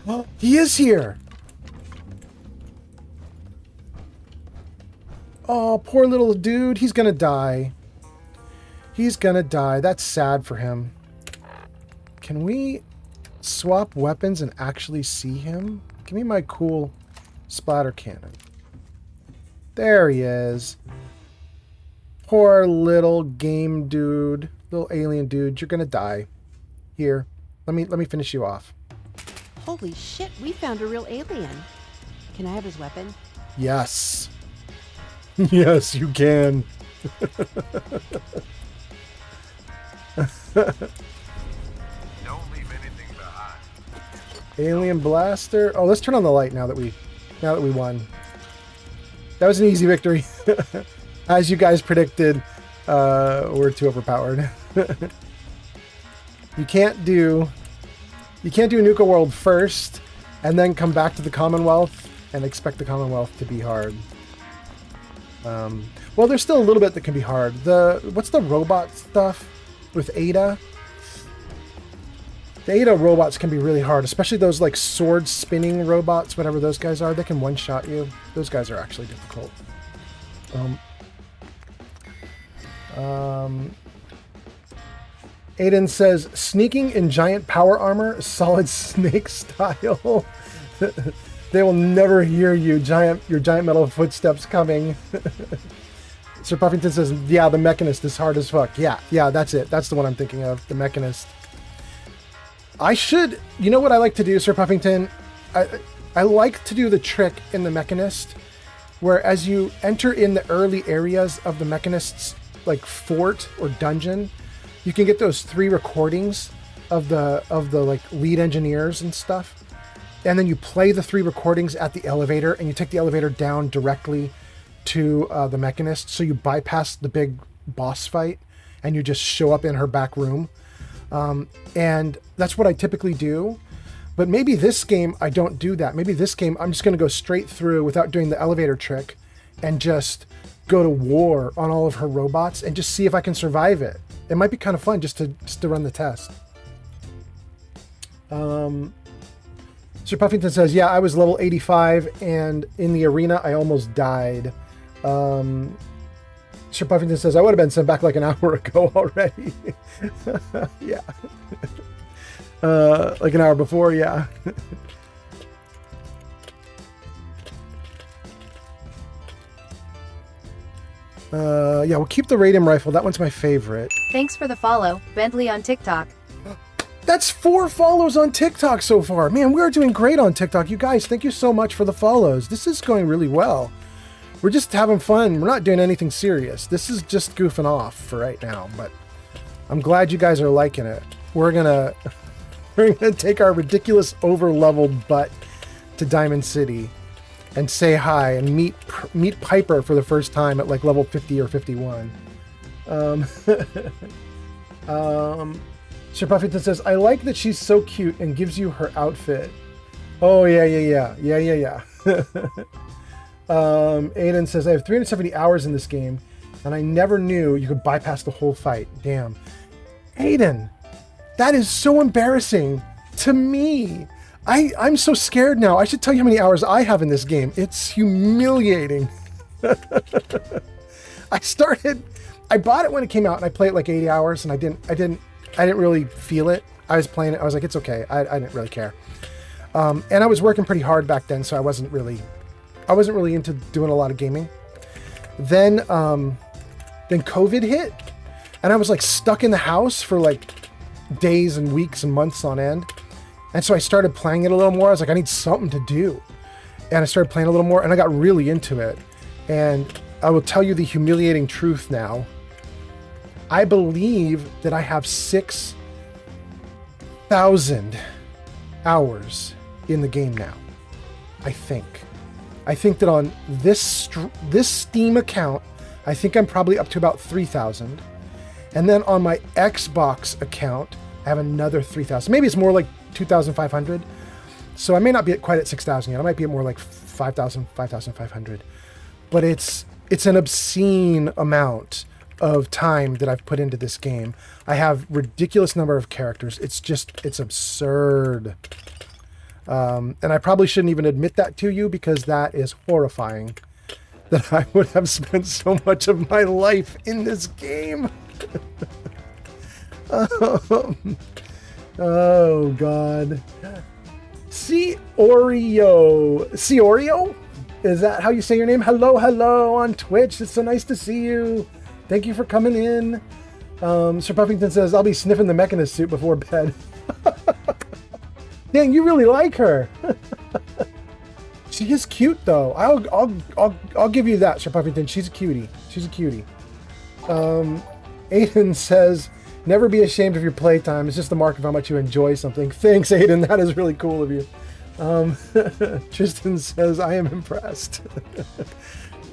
Oh, he is here. Oh, poor little dude. He's gonna die. That's sad for him. Can we swap weapons and actually see him? Give me my cool splatter cannon. There he is. Poor little game dude. Little alien dude. You're gonna die. Here. Let me finish you off. Holy shit, we found a real alien. Can I have his weapon? Yes. Yes, you can. Don't leave anything behind. Alien blaster. Oh, let's turn on the light now that we won. That was an easy victory. As you guys predicted, we're too overpowered. You can't do Nuka World first and then come back to the Commonwealth and expect the Commonwealth to be hard. Well, there's still a little bit that can be hard. What's the robot stuff with Ada? The Ada robots can be really hard, especially those like sword spinning robots, whatever those guys are. They can one-shot you. Those guys are actually difficult. Aiden says, sneaking in giant power armor, Solid Snake style. They will never hear your giant metal footsteps coming. Sir Puffington says, yeah, the Mechanist is hard as fuck. Yeah, that's it. That's the one I'm thinking of, the Mechanist. You know what I like to do, Sir Puffington? I like to do the trick in the Mechanist, where as you enter in the early areas of the Mechanist's like fort or dungeon, you can get those 3 recordings of the like lead engineers and stuff. And then you play the 3 recordings at the elevator, and you take the elevator down directly to the Mechanist. So you bypass the big boss fight, and you just show up in her back room. And that's what I typically do. But maybe this game, I don't do that. Maybe this game, I'm just going to go straight through without doing the elevator trick and just go to war on all of her robots and just see if I can survive it. It might be kind of fun just to run the test. Sir Puffington says, yeah, I was level 85 and in the arena I almost died. Sir Puffington says, I would have been sent back like an hour ago already. Yeah. Like an hour before, yeah. Yeah, we'll keep the radium rifle. That one's my favorite. Thanks for the follow, Bentley on TikTok. That's 4 follows on TikTok so far. Man, we are doing great on TikTok. You guys, thank you so much for the follows. This is going really well. We're just having fun. We're not doing anything serious. This is just goofing off for right now, but I'm glad you guys are liking it. We're gonna take our ridiculous over-leveled butt to Diamond City. and say hi and meet Piper for the first time at like level 50 or 51. Sir Buffington says, I like that she's so cute and gives you her outfit. Oh, yeah. Aiden says, I have 370 hours in this game, and I never knew you could bypass the whole fight. Damn. Aiden, that is so embarrassing to me. I'm so scared now. I should tell you how many hours I have in this game. It's humiliating. I bought it when it came out, and I played it like 80 hours, and I didn't really feel it. I was playing it. I was like, it's okay. I didn't really care. And I was working pretty hard back then, so I wasn't really into doing a lot of gaming. Then COVID hit, and I was like stuck in the house for like days and weeks and months on end. And so I started playing it a little more. I was like, I need something to do. And I started playing a little more, and I got really into it. And I will tell you the humiliating truth now. I believe that I have 6,000 hours in the game now. I think that on this Steam account, I think I'm probably up to about 3,000. And then on my Xbox account, I have another 3,000. Maybe it's more like 2,500. So I may not be quite at 6,000 yet. I might be at more like 5,000, 5,500. But it's an obscene amount of time that I've put into this game. I have ridiculous number of characters. It's absurd. And I probably shouldn't even admit that to you, because that is horrifying, that I would have spent so much of my life in this game. Oh God. Oreo? Is that how you say your name? Hello on Twitch. It's so nice to see you. Thank you for coming in. Sir Puffington says, I'll be sniffing the Mechanist suit before bed. Dang, you really like her. She is cute though. I'll give you that, Sir Puffington. She's a cutie. Aiden says, never be ashamed of your playtime. It's just the mark of how much you enjoy something. Thanks, Aiden. That is really cool of you. Tristan says, I am impressed.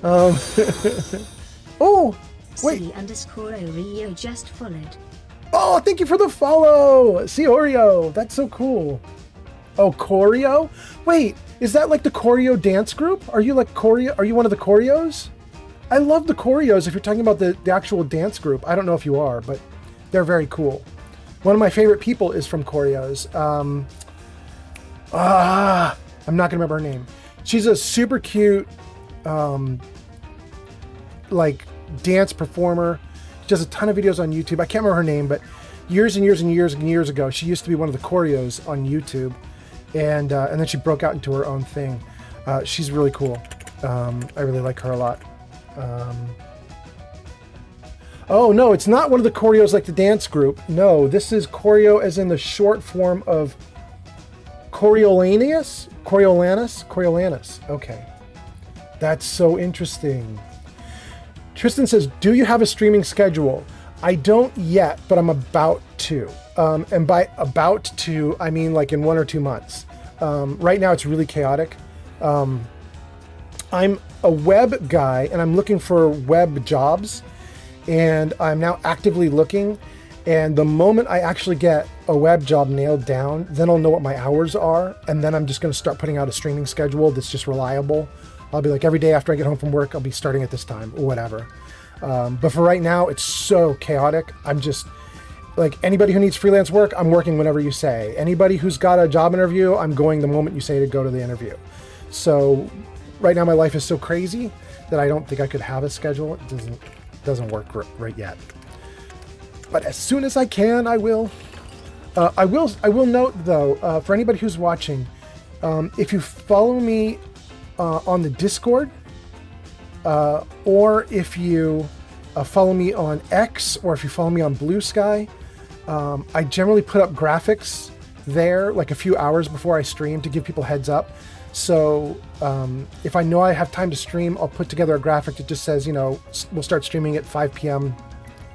Oh, wait. _Oreo just followed. Oh, thank you for the follow. See Oreo. That's so cool. Oh, choreo? Wait, is that like the choreo dance group? Are you like choreo? Are you one of the choreos? I love the choreos if you're talking about the actual dance group. I don't know if you are, but they're very cool. One of my favorite people is from choreos. I'm not gonna remember her name. She's a super cute, like dance performer. She does a ton of videos on YouTube. I can't remember her name, but years ago, she used to be one of the choreos on YouTube, and then she broke out into her own thing. She's really cool. I really like her a lot. Oh no, it's not one of the choreos like the dance group. No, this is choreo as in the short form of Coriolanus. Okay, that's so interesting. Tristan says, do you have a streaming schedule? I don't yet, but I'm about to. And by about to, I mean like in 1 or 2 months. Right now it's really chaotic. I'm a web guy and I'm looking for web jobs, and I'm now actively looking. And the moment I actually get a web job nailed down, then I'll know what my hours are. And then I'm just going to start putting out a streaming schedule that's just reliable. I'll be like, every day after I get home from work, I'll be starting at this time or whatever. But for right now, it's so chaotic. I'm just like, anybody who needs freelance work, I'm working whenever you say. Anybody who's got a job interview, I'm going the moment you say to go to the interview. So right now my life is so crazy that I don't think I could have a schedule. It doesn't work right yet. But as soon as I can, I will. I will note though, for anybody who's watching, if you follow me on the Discord, or if you follow me on X, or if you follow me on Blue Sky, I generally put up graphics there like a few hours before I stream to give people heads up. So if I know I have time to stream, I'll put together a graphic that just says, we'll start streaming at 5 p.m.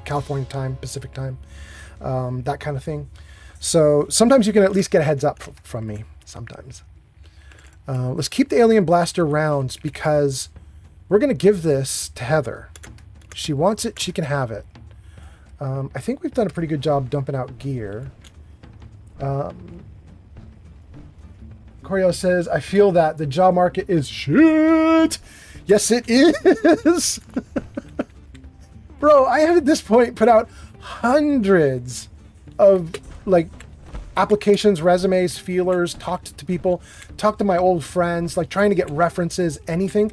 California time, Pacific time, that kind of thing. So sometimes you can at least get a heads up from me sometimes. Let's keep the alien blaster rounds because we're going to give this to Heather. She wants it, she can have it. I think we've done a pretty good job dumping out gear. Corio says, I feel that the job market is shit. Yes, it is. Bro, I have at this point put out hundreds of like applications, resumes, feelers, talked to people, talked to my old friends, like trying to get references, anything.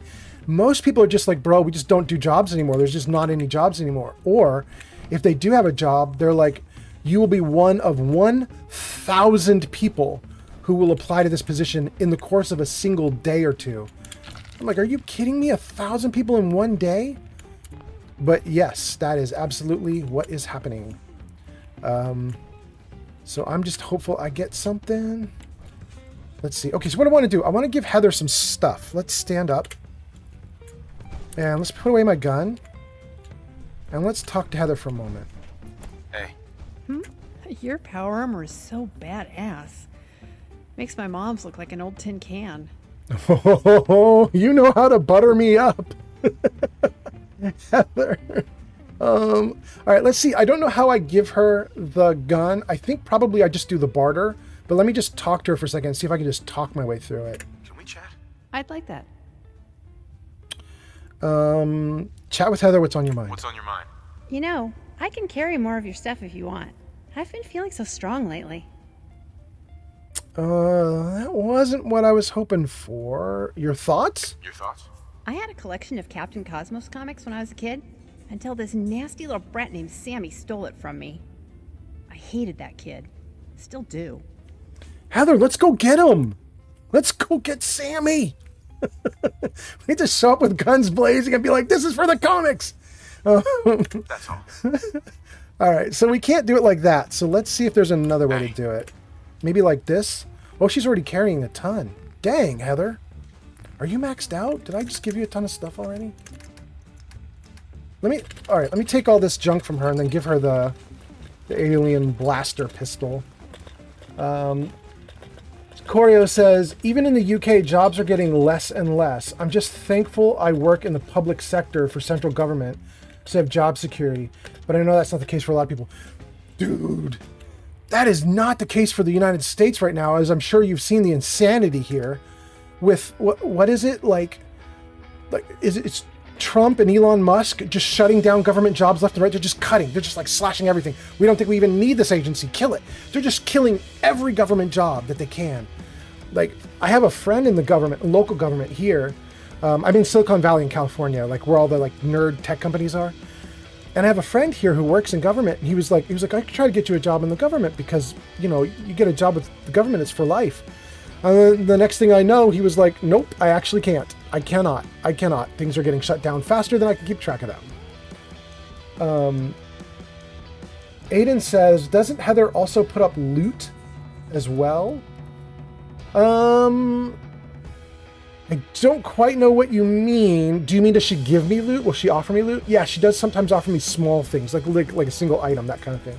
Most people are just like, bro, we just don't do jobs anymore. There's just not any jobs anymore. Or if they do have a job, they're like, you will be one of 1,000 people who will apply to this position in the course of a single day or two. I'm like, are you kidding me? 1,000 people in one day? But yes, that is absolutely what is happening. So I'm just hopeful I get something. Let's see. Okay, so what I want to do, I want to give Heather some stuff. Let's stand up. And let's put away my gun. And let's talk to Heather for a moment. Hey, Your power armor is so badass. Makes my mom's look like an old tin can. Oh, you know how to butter me up. Heather. All right, let's see. I don't know how I give her the gun. I think probably I just do the barter. But let me just talk to her for a second and see if I can just talk my way through it. can we chat? I'd like that. Chat with Heather. What's on your mind? What's on your mind? You know, I can carry more of your stuff if you want. I've been feeling so strong lately. That wasn't what I was hoping for. Your thoughts? Your thoughts? I had a collection of Captain Cosmos comics when I was a kid, until this nasty little brat named Sammy stole it from me. I hated that kid. Still do. Heather, let's go get him. Let's go get Sammy. We need to show up with guns blazing and be like, this is for the comics. That's all. All right, so we can't do it like that. So let's see if there's another way to do it. Maybe like this. Oh, she's already carrying a ton. Dang, Heather. Are you maxed out? Did I just give you a ton of stuff already? All right, let me take all this junk from her and then give her the alien blaster pistol. Corio says, even in the UK, jobs are getting less and less. I'm just thankful I work in the public sector for central government, so I have job security. But I know that's not the case for a lot of people. Dude, that is not the case for the United States right now, as I'm sure you've seen the insanity here with, what is it? It's Trump and Elon Musk just shutting down government jobs left and right. They're just cutting. They're just like slashing everything. We don't think we even need this agency. Kill it. They're just killing every government job that they can. Like, I have a friend in the government, local government here. I'm in Silicon Valley in California, like where all the like nerd tech companies are. And I have a friend here who works in government. And he was like, I could try to get you a job in the government because, you know, you get a job with the government, it's for life. The next thing I know, he was like, nope, I actually can't. I cannot. Things are getting shut down faster than I can keep track of them. Aiden says, doesn't Heather also put up loot as well? I don't quite know what you mean. Do you mean, does she give me loot? Will she offer me loot? Yeah, she does sometimes offer me small things, like a single item, that kind of thing.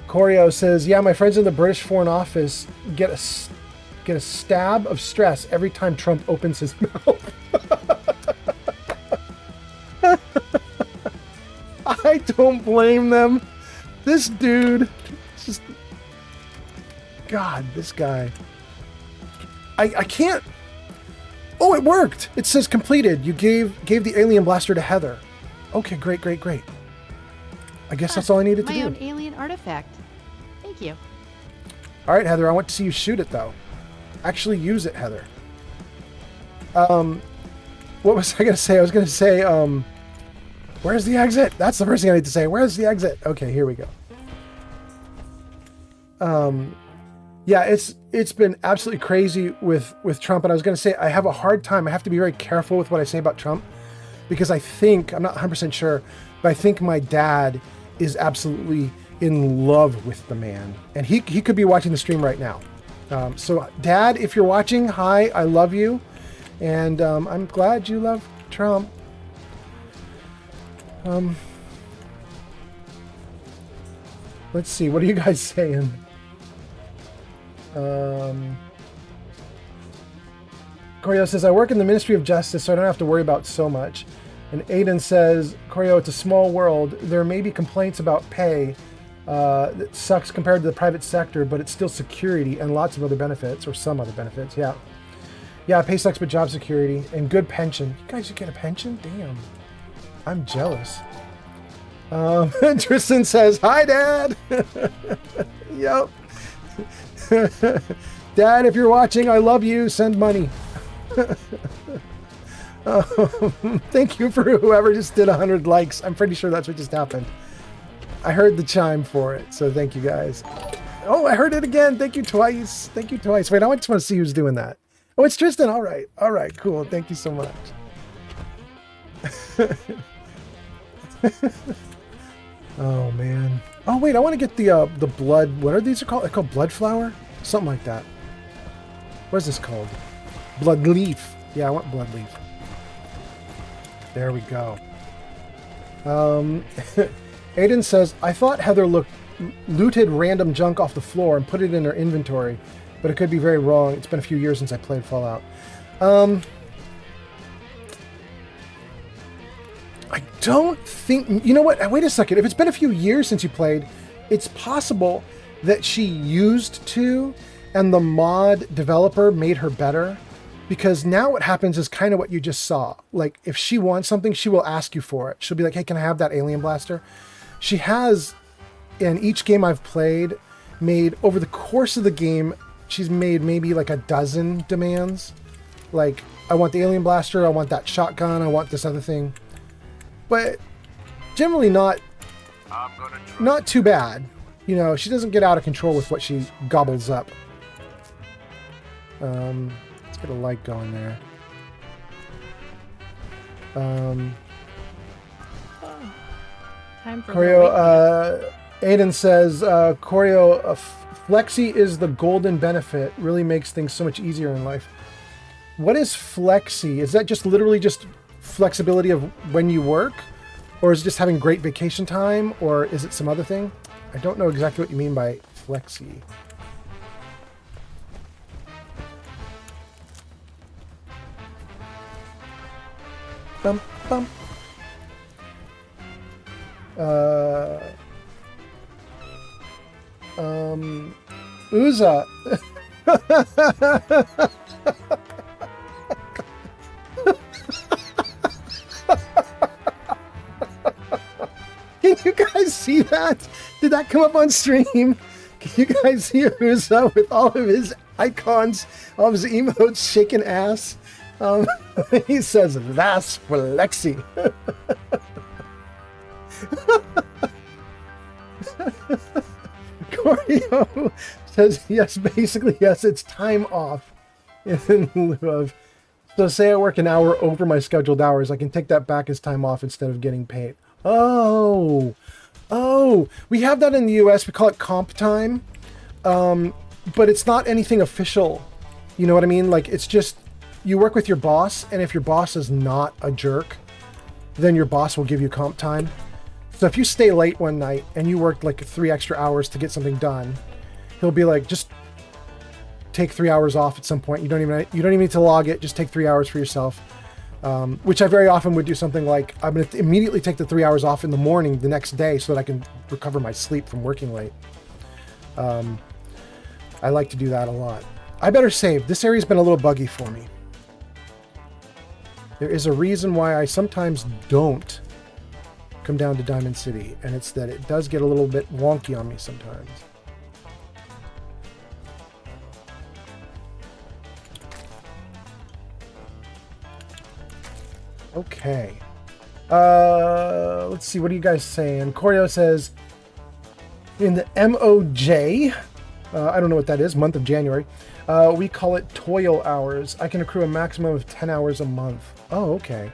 Corio says, yeah, my friends in the British Foreign Office get a stab of stress every time Trump opens his mouth. I don't blame them. This dude, just... God, this guy. I can't... Oh, it worked! It says completed. You gave the alien blaster to Heather. Okay, great. I guess that's all I needed to My do. own alien artifact. Thank you. All right, Heather, I want to see you shoot it, though. Actually use it, Heather. What was I going to say? I was going to say, where's the exit? That's the first thing I need to say. Where's the exit? Okay, here we go. Yeah, it's been absolutely crazy with Trump, and I was going to say, I have a hard time. I have to be very careful with what I say about Trump, because I think, I'm not 100% sure, but I think my dad is absolutely in love with the man, and he could be watching the stream right now. So Dad, if you're watching, hi, I love you, and I'm glad you love Trump. Let's see, what are you guys saying? Corio says, I work in the Ministry of Justice, so I don't have to worry about so much. And Aiden says, Corio, it's a small world. There may be complaints about pay that sucks compared to the private sector, but it's still security and lots of other benefits, or some other benefits. Yeah. Yeah, pay sucks, but job security and good pension. You guys get a pension? Damn. I'm jealous. Tristan says, hi, Dad. Yep. Dad, if you're watching, I love you. Send money. Thank you for whoever just did 100 likes. I'm pretty sure that's what just happened. I heard the chime for it, so thank you guys. Oh, I heard it again. Thank you twice. Thank you twice. Wait, I just want to see who's doing that. Oh, it's Tristan. All right. All right, cool. Thank you so much. Oh, man. Oh, wait, I want to get the blood. What are these called? They're called blood flower? Something like that. What is this called? Blood leaf. Yeah, I want blood leaf. There we go. Aiden says, I thought Heather looted random junk off the floor and put it in her inventory, but it could be very wrong. It's been a few years since I played Fallout. I don't think... You know what? Wait a second. If it's been a few years since you played, it's possible that she used to, and the mod developer made her better. Because now what happens is kind of what you just saw. Like, if she wants something, she will ask you for it. She'll be like, hey, can I have that alien blaster? She has, in each game I've played, made, over the course of the game, she's made maybe like a dozen demands. Like, I want the alien blaster, I want that shotgun, I want this other thing. But generally not too bad. You know, she doesn't get out of control with what she gobbles up. Let's get a light going there. Time for Corio, Aiden says, Corio, Flexi is the golden benefit. Really makes things so much easier in life. What is Flexi? Is that just literally just flexibility of when you work? Or is it just having great vacation time? Or is it some other thing? I don't know exactly what you mean by Flexi. Bum, bum. Uza. Can you guys see that? Did that come up on stream? Can you guys see Uza with all of his icons, all of his emotes shaking ass? He says, that's Flexi. Corio says, yes, basically, yes, it's time off. In lieu of, so say I work an hour over my scheduled hours, I can take that back as time off instead of getting paid. Oh, we have that in the US. We call it comp time. But it's not anything official. You know what I mean? Like, it's just, you work with your boss, and if your boss is not a jerk, then your boss will give you comp time. So if you stay late one night and you worked like 3 extra hours to get something done, he'll be like, just take 3 hours off at some point. You don't even need to log it. Just take 3 hours for yourself. Which I very often would do something like, I'm going to immediately take the 3 hours off in the morning the next day so that I can recover my sleep from working late. I like to do that a lot. I better save. This area's been a little buggy for me. There is a reason why I sometimes don't come down to Diamond City, and it's that it does get a little bit wonky on me sometimes. Okay. Let's see. What are you guys saying? Corio says, in the MOJ, I don't know what that is, month of January, we call it toil hours. I can accrue a maximum of 10 hours a month. Oh, okay.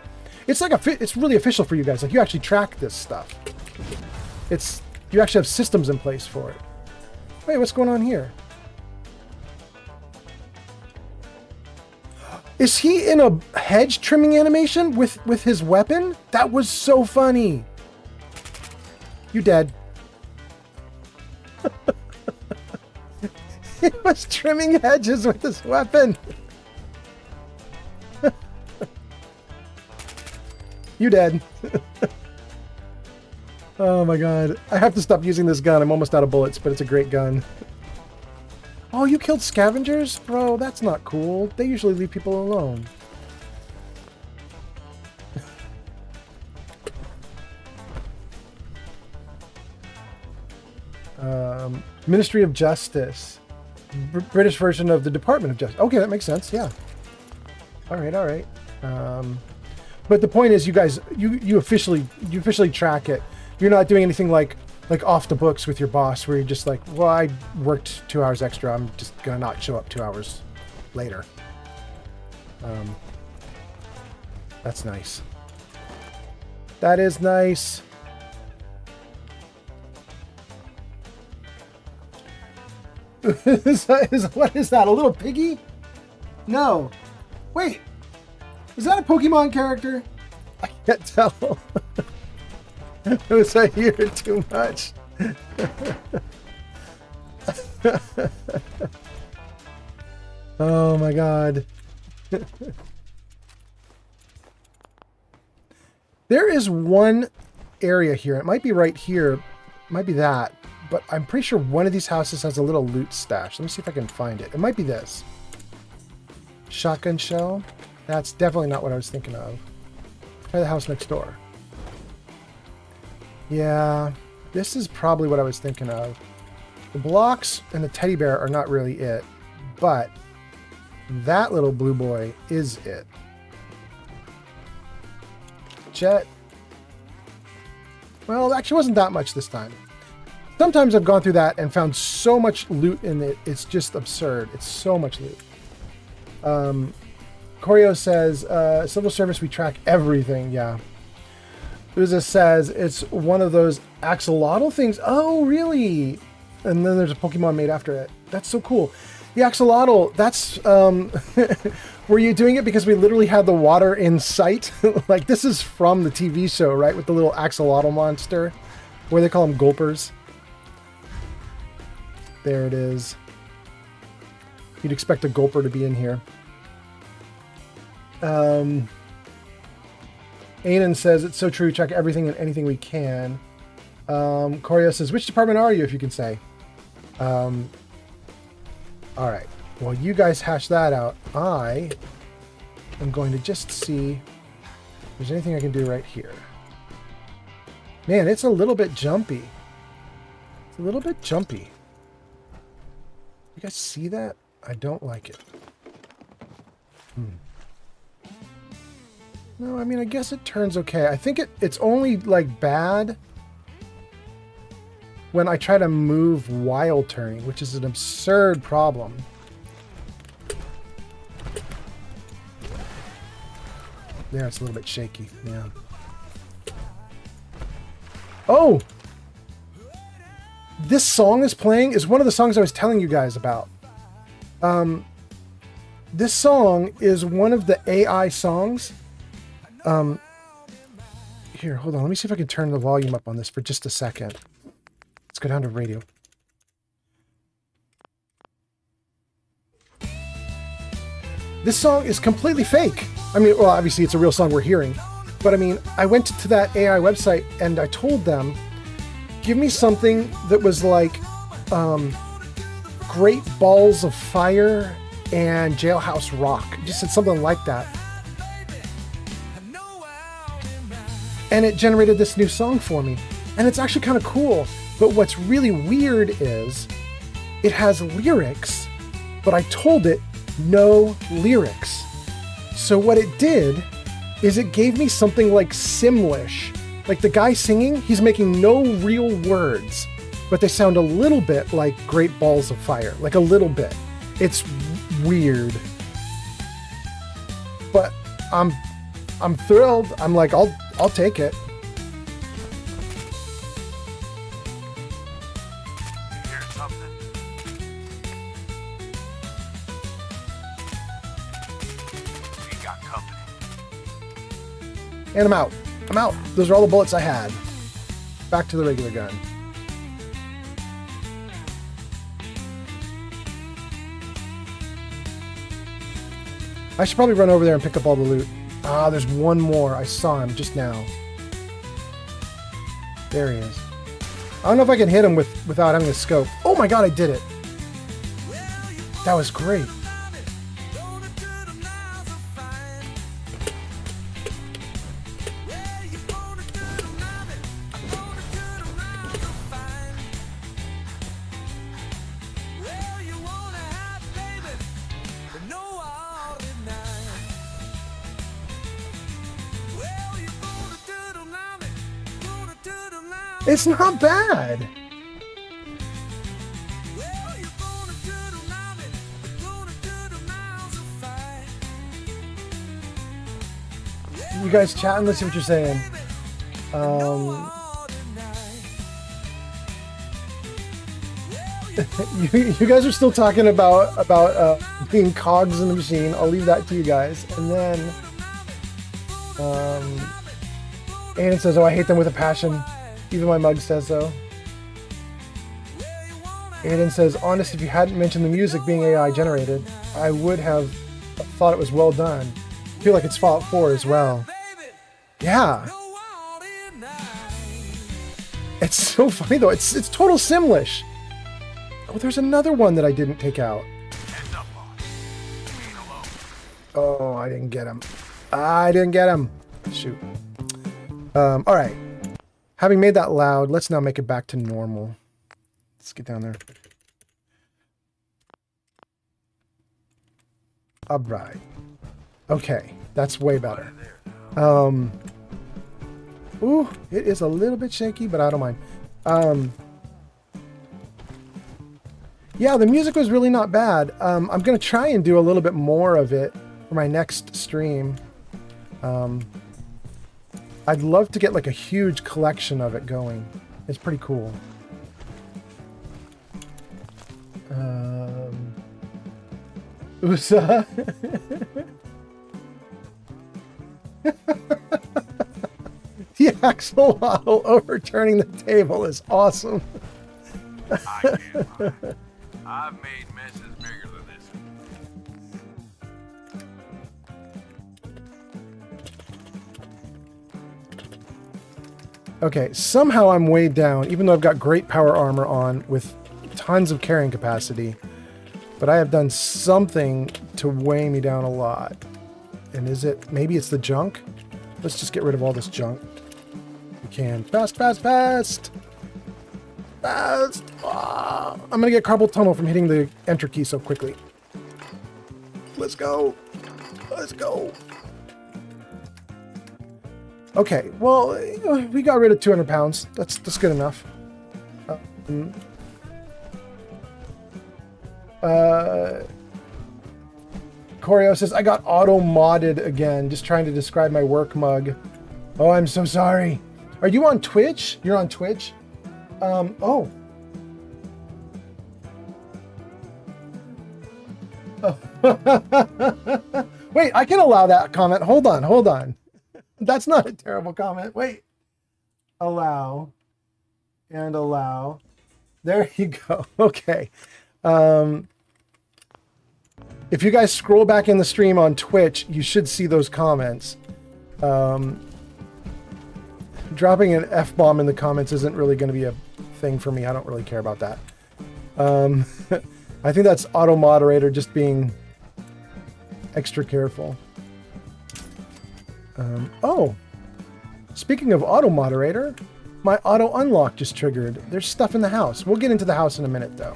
It's like it's really official for you guys. Like, you actually track this stuff. You actually have systems in place for it. Wait, what's going on here? Is he in a hedge trimming animation with his weapon? That was so funny. You dead. He was trimming hedges with his weapon. You dead. Oh my god. I have to stop using this gun. I'm almost out of bullets, but it's a great gun. Oh, you killed scavengers? Bro, that's not cool. They usually leave people alone. Ministry of Justice. British version of the Department of Justice. Okay, that makes sense. Yeah. All right, all right. But the point is, you guys, you officially track it. You're not doing anything like off the books with your boss, where you're just like, well, I worked 2 hours extra. I'm just gonna not show up 2 hours later. That's nice. That is nice. What is that? A little piggy? No. Wait. Is that a Pokemon character? I can't tell. Was I hear it too much? Oh my god. There is one area here. It might be right here. It might be that. But I'm pretty sure one of these houses has a little loot stash. Let me see if I can find it. It might be this. Shotgun shell? That's definitely not what I was thinking of. Try the house next door. Yeah, this is probably what I was thinking of. The blocks and the teddy bear are not really it, but that little blue boy is it. Jet. Well, it actually wasn't that much this time. Sometimes I've gone through that and found so much loot in it, it's just absurd. It's so much loot. Corio says, civil service, we track everything. Yeah. Uza says, it's one of those axolotl things. Oh, really? And then there's a Pokemon made after it. That's so cool. The axolotl, that's, were you doing it because we literally had the water in sight? Like, this is from the TV show, right? With the little axolotl monster, where they call them gulpers. There it is. You'd expect a gulper to be in here. Aiden says, it's so true, check everything and anything we can. Corio says, which department are you, if you can say? Alright. Well, you guys hash that out. I am going to just see if there's anything I can do right here. Man, it's a little bit jumpy. It's a little bit jumpy. You guys see that? I don't like it. No, I mean, I guess it turns okay. I think it's only, like, bad when I try to move while turning, which is an absurd problem. There, it's a little bit shaky. Yeah. Oh! This song is playing is one of the songs I was telling you guys about. This song is one of the AI songs. Here, hold on. Let me see if I can turn the volume up on this for just a second. Let's go down to radio. This song is completely fake. I mean, well, obviously it's a real song we're hearing. But I mean, I went to that AI website and I told them, give me something that was like Great Balls of Fire and Jailhouse Rock. Just said something like that. And it generated this new song for me. And it's actually kind of cool. But what's really weird is it has lyrics, but I told it no lyrics. So what it did is it gave me something like Simlish. Like the guy singing, he's making no real words, but they sound a little bit like Great Balls of Fire. Like a little bit. It's weird. But I'm thrilled. I'm like, I'll take it. You hear something? We got company. And I'm out. I'm out. Those are all the bullets I had. Back to the regular gun. I should probably run over there and pick up all the loot. Ah, there's one more. I saw him just now. There he is. I don't know if I can hit him without having a scope. Oh my god, I did it. That was great. It's not bad. You guys chatting? Let's see what you're saying. You guys are still talking about being cogs in the machine. I'll leave that to you guys. And then Aiden says, "Oh, I hate them with a passion. Even my mug says so." Aiden says, "Honest, if you hadn't mentioned the music being AI generated, I would have thought it was well done. I feel like it's Fallout 4 as well." Yeah. It's so funny though. It's total Simlish. Oh, there's another one that I didn't take out. Heads up, boss. You ain't alone. Oh, I didn't get him. I didn't get him. Shoot. All right. Having made that loud, let's now make it back to normal. Let's get down there. All right. Okay, that's way better. Ooh, it is a little bit shaky, but I don't mind. Yeah, the music was really not bad. I'm going to try and do a little bit more of it for my next stream. I'd love to get like a huge collection of it going. It's pretty cool. USA. The axolotl overturning the table is awesome. I can't lie. I've made messes bigger than this one. Okay, somehow I'm weighed down, even though I've got great power armor on with tons of carrying capacity. But I have done something to weigh me down a lot. And is it, maybe it's the junk? Let's just get rid of all this junk. We can. Fast, fast, fast! Fast! Ah, I'm gonna get carpal tunnel from hitting the enter key so quickly. Let's go. Let's go. Okay, well, we got rid of 200 pounds. That's good enough. Choreo says, I got auto-modded again, just trying to describe my work mug. Oh, I'm so sorry. Are you on Twitch? You're on Twitch? Oh. Wait, I can allow that comment. Hold on, hold on. That's not a terrible comment. Wait. Allow. And allow. There you go. Okay. If you guys scroll back in the stream on Twitch, you should see those comments. Dropping an F-bomb in the comments isn't really going to be a thing for me. I don't really care about that. I think that's auto-moderator just being extra careful. Oh, speaking of auto-moderator, my auto-unlock just triggered. There's stuff in the house. We'll get into the house in a minute, though.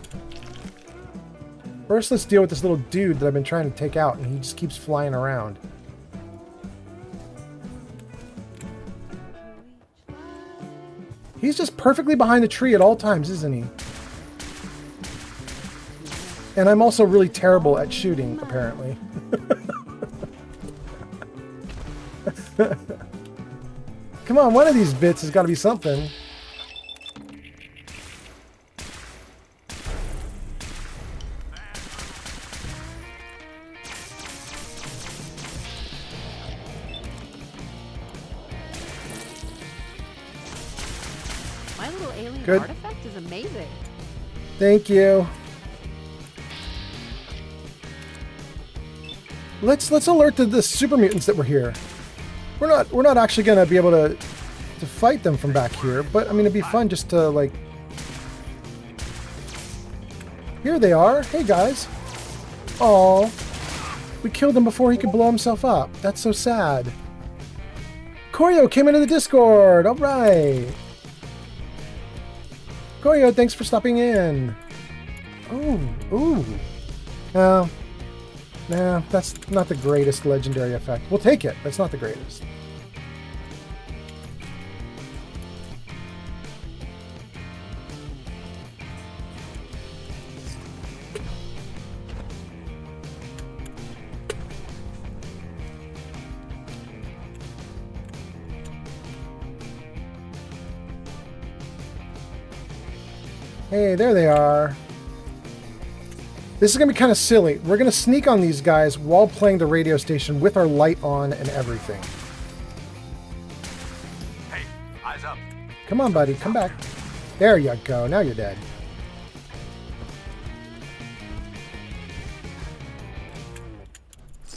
First, let's deal with this little dude that I've been trying to take out, and he just keeps flying around. He's just perfectly behind the tree at all times, isn't he? And I'm also really terrible at shooting, apparently. Come on, one of these bits has got to be something. My little alien Good. artifact is amazing. Thank you. Let's alert the super mutants that were here. We're not actually gonna be able to fight them from back here, but I mean it'd be fun just to like. Here they are. Hey guys. Oh, we killed him before he could blow himself up. That's so sad. Koryo came into the Discord. All right. Koryo, thanks for stopping in. Ooh. Nah, that's not the greatest legendary effect. We'll take it. That's not the greatest. Hey, there they are. This is going to be kind of silly. We're going to sneak on these guys while playing the radio station with our light on and everything. Hey, eyes up. Come on, buddy. Come back. There you go. Now you're dead.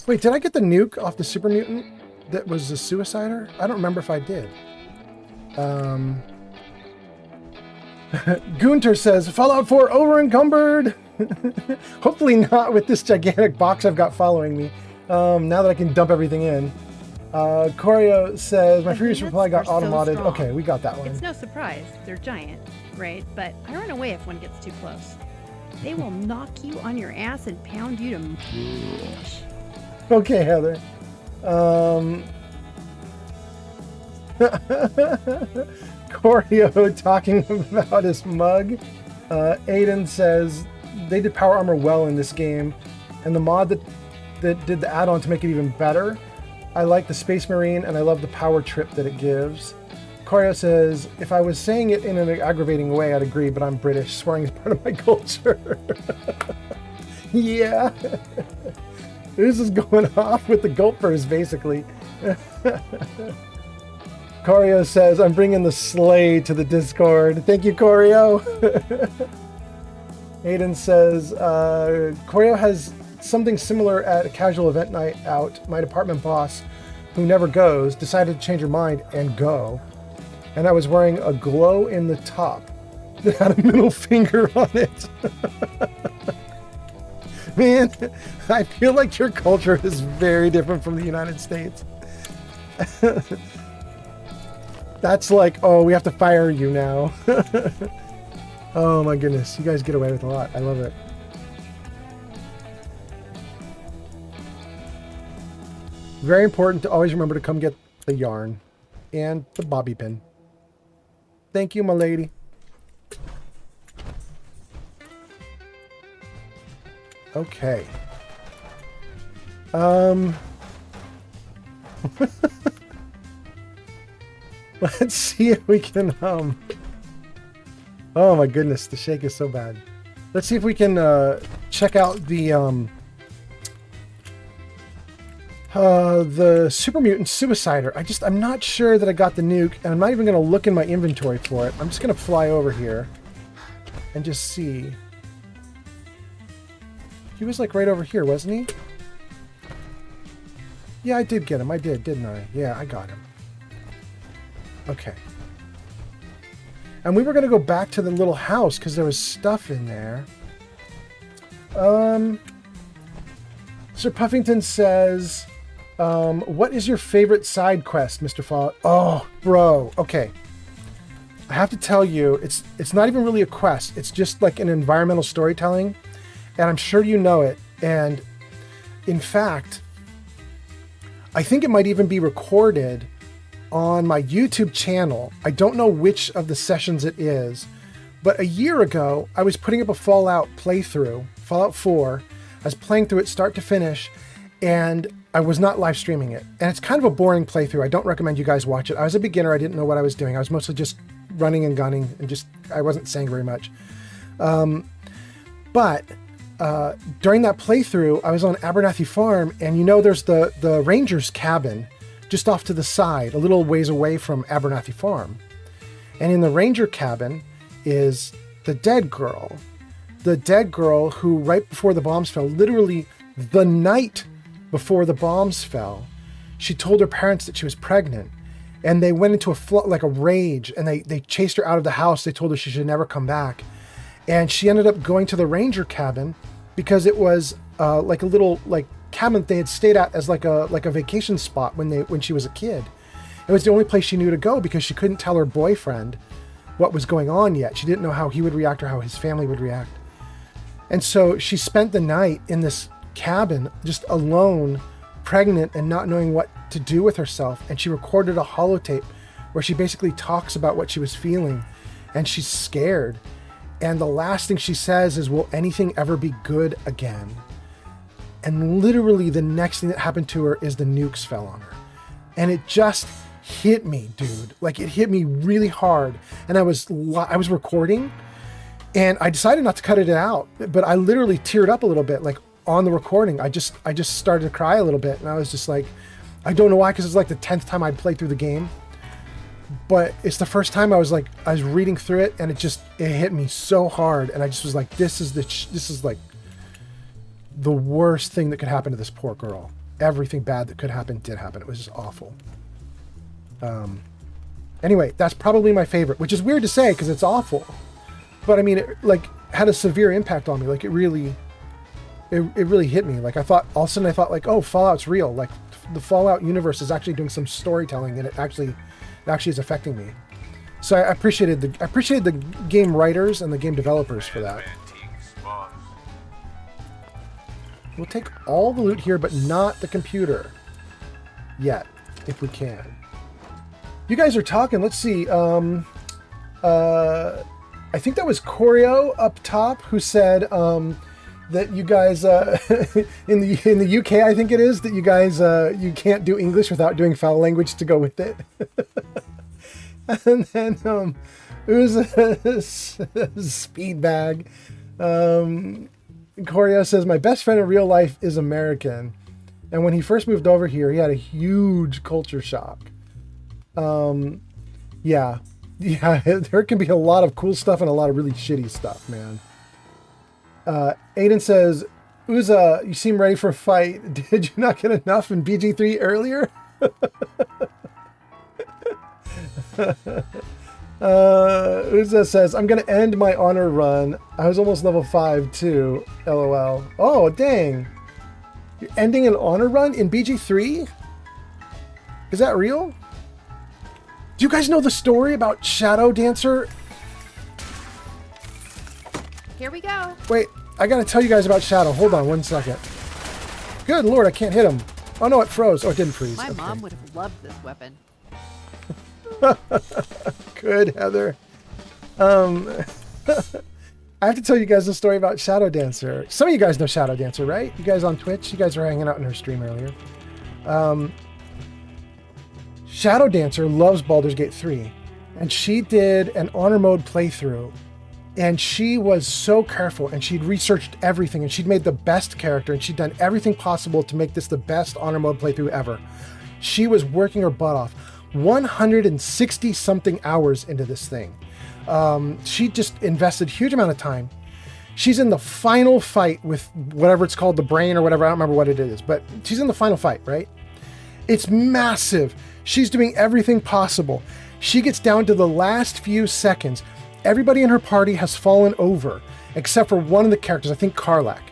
Wait, did I get the nuke off the super mutant that was a suicider? I don't remember if I did. Gunter says, Fallout 4 over-encumbered! Hopefully not with this gigantic box I've got following me. Now that I can dump everything in. Koryo says, my previous reply got automated. So okay, we got that one. It's no surprise. They're giant, right? But I run away if one gets too close. They will knock you on your ass and pound you to mush. Okay, Heather. Koryo talking about his mug. Aiden says they did power armor well in this game, and the mod that did the add-on to make it even better. I like the Space Marine, and I love the power trip that it gives. Koryo says, if I was saying it in an aggravating way, I'd agree, but I'm British. Swearing is part of my culture. Yeah. This is going off with the gulpers, basically. Koryo says, I'm bringing the sleigh to the Discord. Thank you, Koryo. Aiden says, Koryo has something similar at a casual event night out. My department boss, who never goes, decided to change her mind and go. And I was wearing a glow in the top that had a middle finger on it. Man, I feel like your culture is very different from the United States. That's like, oh, we have to fire you now. Oh my goodness, you guys get away with a lot. I love it. Very important to always remember to come get the yarn and the bobby pin. Thank you, my lady. Okay. Let's see if we can, oh my goodness, the shake is so bad. Let's see if we can, check out the Super Mutant Suicider. I'm not sure that I got the nuke, and I'm not even going to look in my inventory for it. I'm just going to fly over here and just see. He was like right over here, wasn't he? Yeah, I did get him. I did, didn't I? Yeah, I got him. Okay. And we were going to go back to the little house because there was stuff in there. Sir Puffington says, what is your favorite side quest, Mr. Fallout? Oh, bro. Okay. I have to tell you, it's not even really a quest. It's just like an environmental storytelling. And I'm sure you know it. And in fact, I think it might even be recorded on my YouTube channel. I don't know which of the sessions it is, but a year ago, I was putting up a Fallout playthrough, Fallout 4. I was playing through it start to finish, and I was not live streaming it. And it's kind of a boring playthrough. I don't recommend you guys watch it. I was a beginner. I didn't know what I was doing. I was mostly just running and gunning, and I wasn't saying very much. But during that playthrough, I was on Abernathy Farm, and you know there's the ranger's cabin just off to the side, a little ways away from Abernathy Farm. And in the ranger cabin is the dead girl. The dead girl who, right before the bombs fell, literally the night before the bombs fell, she told her parents that she was pregnant, and they went into a rage, and they chased her out of the house. They told her she should never come back, and she ended up going to the ranger cabin because it was like a little like cabin that they had stayed at as like a vacation spot when she was a kid. It was the only place she knew to go because she couldn't tell her boyfriend what was going on yet. She didn't know how he would react or how his family would react. And so she spent the night in this cabin just alone, pregnant and not knowing what to do with herself. And she recorded a holotape where she basically talks about what she was feeling, and she's scared. And the last thing she says is, will anything ever be good again? And literally the next thing that happened to her is the nukes fell on her. And it just hit me, dude. Like, it hit me really hard. And I was recording, and I decided not to cut it out, but I literally teared up a little bit, like on the recording. I just started to cry a little bit, and I was just like, I don't know why, because it's like the 10th time I'd played through the game, but it's the first time I was reading through it, and it hit me so hard, and I just was like, this is like the worst thing that could happen to this poor girl. Everything bad that could happen did happen. It was just awful. Anyway, that's probably my favorite, which is weird to say because it's awful. But I mean, it like had a severe impact on me. Like it really hit me. Like all of a sudden I thought like, oh, Fallout's real. Like the Fallout universe is actually doing some storytelling, and it actually is affecting me. So I appreciated the game writers and the game developers for that. We'll take all the loot here, but not the computer yet, if we can. You guys are talking. Let's see. I think that was Choreo up top who said that you guys in the UK, I think it is, that you guys you can't do English without doing foul language to go with it. And then it was a speed bag. Choreo says, my best friend in real life is American, and when he first moved over here, he had a huge culture shock. Yeah, there can be a lot of cool stuff and a lot of really shitty stuff, man. Aiden says, Uza, you seem ready for a fight. Did you not get enough in BG3 earlier? Uza says, I'm gonna end my honor run. I was almost level 5 too. LOL. Oh, dang. You're ending an honor run in BG3? Is that real? Do you guys know the story about Shadow Dancer? Here we go. Wait, I gotta tell you guys about Shadow. Hold on 1 second. Good Lord, I can't hit him. Oh no, it froze. Oh, it didn't freeze. My Okay. mom would have loved this weapon. Good, Heather. I have to tell you guys a story about Shadow Dancer. Some of you guys know Shadow Dancer, right? You guys on Twitch? You guys were hanging out in her stream earlier. Shadow Dancer loves Baldur's Gate 3, and she did an honor mode playthrough, and she was so careful, and she'd researched everything, and she'd made the best character, and she'd done everything possible to make this the best honor mode playthrough ever. She was working her butt off. 160 something hours into this thing. She just invested a huge amount of time. She's in the final fight with whatever it's called, the brain or whatever. I don't remember what it is, but she's in the final fight, right? It's massive. She's doing everything possible. She gets down to the last few seconds. Everybody in her party has fallen over, except for one of the characters, I think Karlak.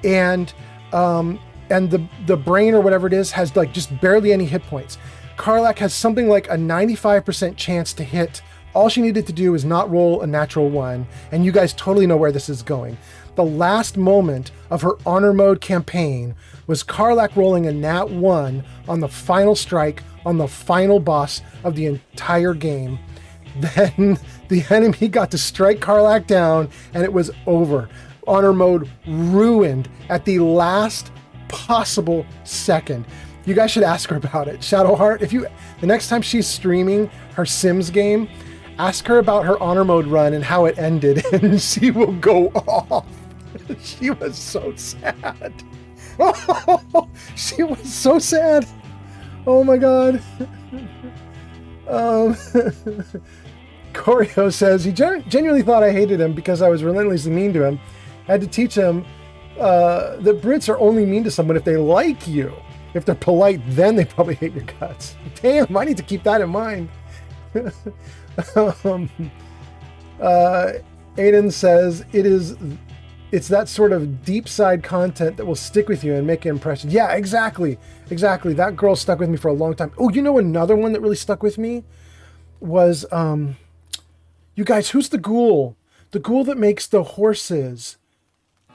And the brain or whatever it is has like just barely any hit points. Karlak has something like a 95% chance to hit. All she needed to do is not roll a natural 1, and you guys totally know where this is going. The last moment of her honor mode campaign was Karlak rolling a nat 1 on the final strike on the final boss of the entire game. Then the enemy got to strike Karlak down, and it was over. Honor mode ruined at the last possible second. You guys should ask her about it. Shadowheart, the next time she's streaming her Sims game, ask her about her honor mode run and how it ended, and she will go off. She was so sad. She was so sad. Oh my god. Choreo says, he genuinely thought I hated him because I was relentlessly mean to him. I had to teach him that Brits are only mean to someone if they like you. If they're polite, then they probably hate your guts. Damn, I need to keep that in mind. Aiden says it's that sort of deep side content that will stick with you and make an impression. Yeah, exactly. That girl stuck with me for a long time. Oh, you know, another one that really stuck with me was, you guys, who's the ghoul? The ghoul that makes the horses.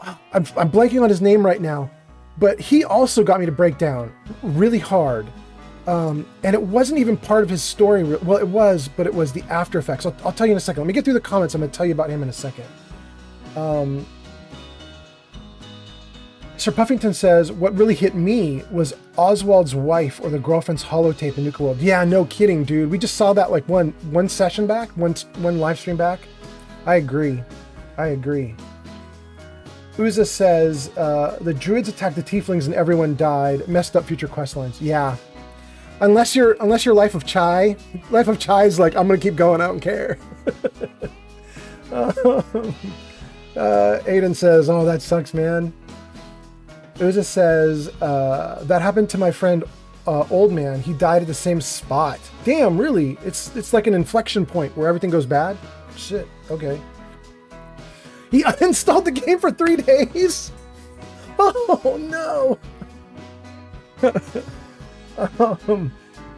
I'm blanking on his name right now, but he also got me to break down really hard. And it wasn't even part of his story. Well, it was, but it was the after effects. I'll tell you in a second. Let me get through the comments. I'm going to tell you about him in a second. Sir Puffington says, what really hit me was Oswald's wife or the girlfriend's holotape in Nuka World. Yeah, no kidding, dude. We just saw that like one session back, one live stream back. I agree. Uza says, the druids attacked the tieflings and everyone died. Messed up future quest lines. Yeah. Unless you're Life of Chai is like, I'm going to keep going, I don't care. Aiden says, oh, that sucks, man. Uza says, that happened to my friend, Old Man. He died at the same spot. Damn, really? It's like an inflection point where everything goes bad? Shit, okay. He uninstalled the game for 3 days? Oh, no.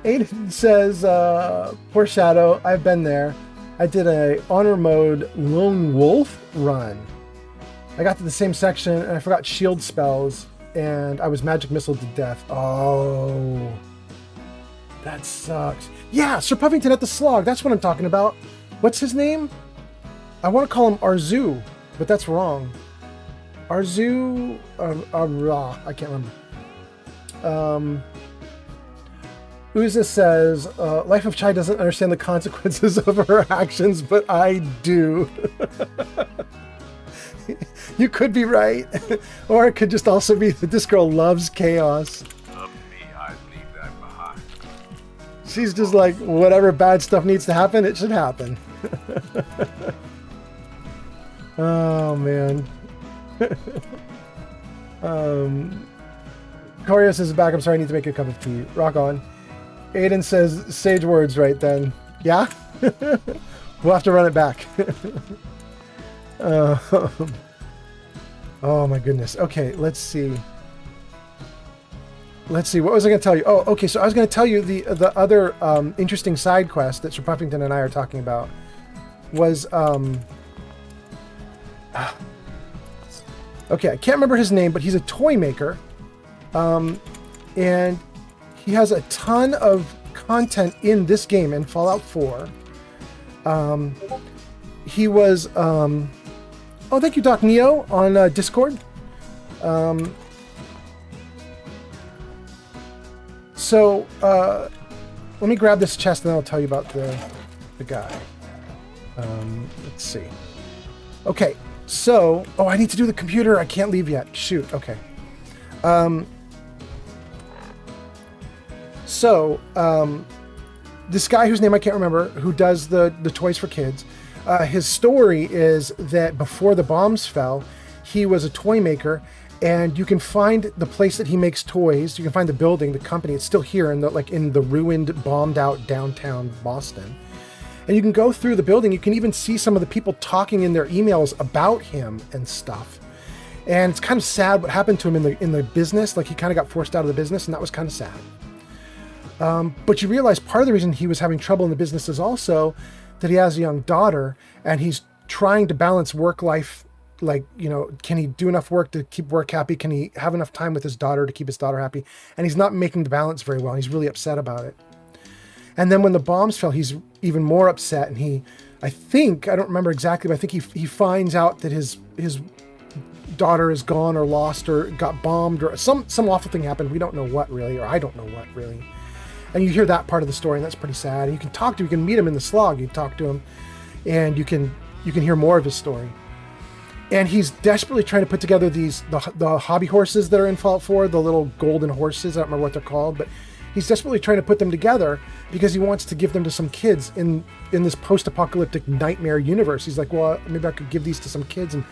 Aiden says, poor Shadow, I've been there. I did a honor mode lone wolf run. I got to the same section and I forgot shield spells and I was magic missile to death. Oh, that sucks. Yeah, Sir Puffington at the Slog. That's what I'm talking about. What's his name? I want to call him Arzu, but that's wrong. Arzu, I can't remember. Uza says, Life of Chai doesn't understand the consequences of her actions, but I do. You could be right. Or it could just also be that this girl loves chaos. Of me, I'd leave that behind. She's just like, whatever bad stuff needs to happen, it should happen. Oh, man. Corio says back, I'm sorry, I need to make a cup of tea. Rock on. Aiden says, sage words right then. Yeah? We'll have to run it back. Oh my goodness. Okay, let's see. What was I going to tell you? Oh, okay, so I was going to tell you the other interesting side quest that Sir Puffington and I are talking about was... okay, I can't remember his name, but he's a toy maker. And he has a ton of content in this game, in Fallout 4. He was... oh, thank you, Doc Neo, on Discord. So, let me grab this chest and then I'll tell you about the guy. Let's see. Okay, so... Oh, I need to do the computer. I can't leave yet. Shoot, okay. This guy whose name I can't remember, who does the toys for kids, his story is that before the bombs fell, he was a toy maker, and you can find the place that he makes toys. You can find the building, the company. It's still here in the ruined, bombed out downtown Boston. And you can go through the building. You can even see some of the people talking in their emails about him and stuff. And it's kind of sad what happened to him in the business. Like, he kind of got forced out of the business, and that was kind of sad. But you realize part of the reason he was having trouble in the business is also that he has a young daughter, and he's trying to balance work life. Like, you know, can he do enough work to keep work happy? Can he have enough time with his daughter to keep his daughter happy? And he's not making the balance very well. And he's really upset about it. And then when the bombs fell, he's even more upset. And I don't remember exactly, but I think he finds out that his daughter is gone or lost or got bombed or some awful thing happened. We don't know what really, or I don't know what really. And you hear that part of the story, and that's pretty sad. And you can meet him in the Slog. You talk to him, and you can hear more of his story. And he's desperately trying to put together the hobby horses that are in Fallout 4, the little golden horses. I don't remember what they're called, but he's desperately trying to put them together because he wants to give them to some kids in this post-apocalyptic nightmare universe. He's like, well, maybe I could give these to some kids and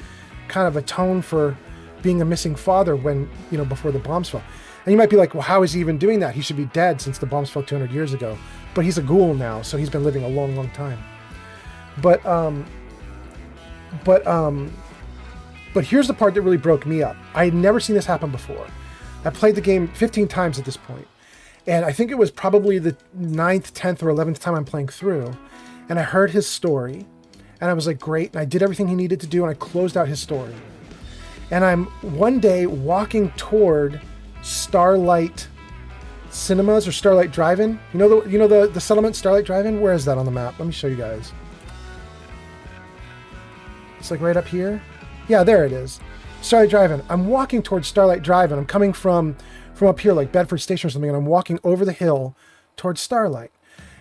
kind of atone for being a missing father when, before the bombs fell. And you might be like, well, how is he even doing that? He should be dead since the bombs fell 200 years ago. But he's a ghoul now, so he's been living a long, long time. But here's the part that really broke me up. I had never seen this happen before. I played the game 15 times at this point, and I think it was probably the 9th, 10th, or 11th time I'm playing through, and I heard his story, and I was like, great, and I did everything he needed to do, and I closed out his story. And I'm one day walking toward Starlight Cinemas or Starlight Drive-In. You know the settlement Starlight Drive-In? Where is that on the map? Let me show you guys. It's like right up here. Yeah, there it is. Starlight Drive-In. I'm walking towards Starlight Drive-In. I'm coming from up here, like Bedford Station or something, and I'm walking over the hill towards Starlight.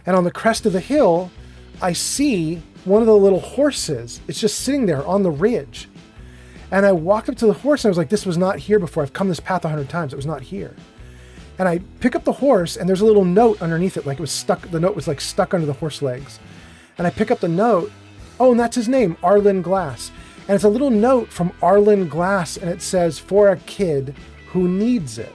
And on the crest of the hill, I see one of the little horses. It's just sitting there on the ridge. And I walked up to the horse and I was like, this was not here before. I've come this path 100 times. It was not here. And I pick up the horse and there's a little note underneath it. Like it was stuck. The note was like stuck under the horse legs. And I pick up the note. Oh, and that's his name, Arlen Glass. And it's a little note from Arlen Glass, and it says, for a kid who needs it.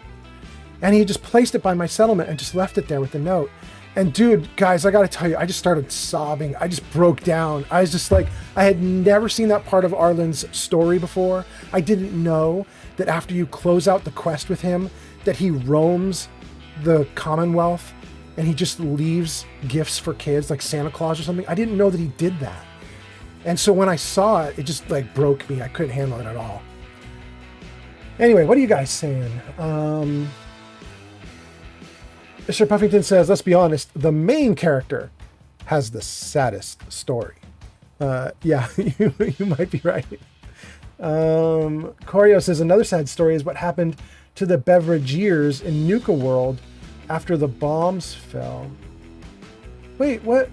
And he just placed it by my settlement and just left it there with the note. And dude, guys, I gotta tell you, I just started sobbing. I just broke down. I was just like, I had never seen that part of Arlen's story before. I didn't know that after you close out the quest with him, that he roams the Commonwealth and he just leaves gifts for kids like Santa Claus or something. I didn't know that he did that. And so when I saw it, it just like broke me. I couldn't handle it at all. Anyway, what are you guys saying? Mr. Puffington says, let's be honest, the main character has the saddest story. Yeah, you might be right. Corio says, another sad story is what happened to the Beveragiers in Nuka World after the bombs fell. Wait, what?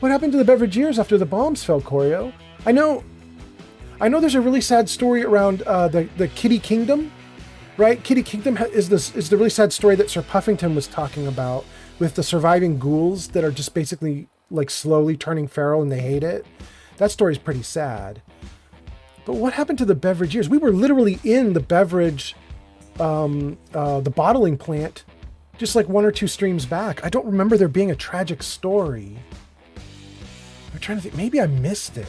What happened to the Beveragiers after the bombs fell, Corio? I know there's a really sad story around the Kitty Kingdom, right? Kitty Kingdom is the really sad story that Sir Puffington was talking about with the surviving ghouls that are just basically like slowly turning feral and they hate it. That story's pretty sad. But what happened to the Beveragiers? We were literally in the beverage, the bottling plant, just like 1 or 2 streams back. I don't remember there being a tragic story. I'm trying to think. Maybe I missed it.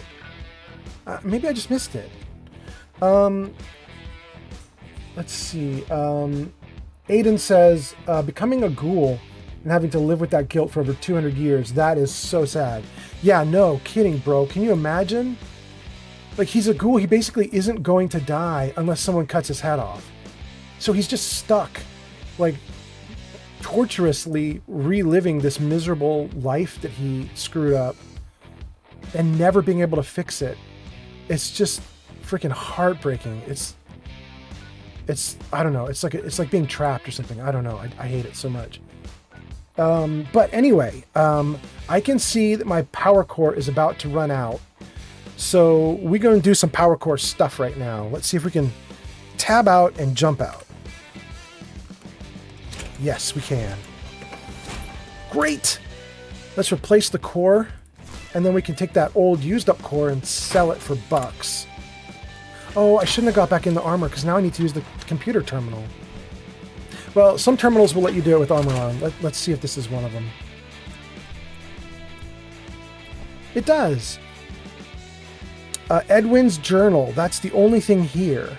Maybe I just missed it. Let's see. Aiden says, becoming a ghoul and having to live with that guilt for over 200 years. That is so sad. Yeah, no kidding, bro. Can you imagine? Like, he's a ghoul. He basically isn't going to die unless someone cuts his head off. So he's just stuck, like, torturously reliving this miserable life that he screwed up and never being able to fix it. It's just freaking heartbreaking. It's I don't know. It's like being trapped or something. I don't know. I hate it so much. But anyway, I can see that my power core is about to run out. So we're going to do some power core stuff right now. Let's see if we can tab out and jump out. Yes, we can. Great. Let's replace the core. And then we can take that old used up core and sell it for bucks. Oh, I shouldn't have got back in the armor because now I need to use the computer terminal. Well, some terminals will let you do it with armor on. Let's see if this is one of them. It does. Edwin's journal. That's the only thing here.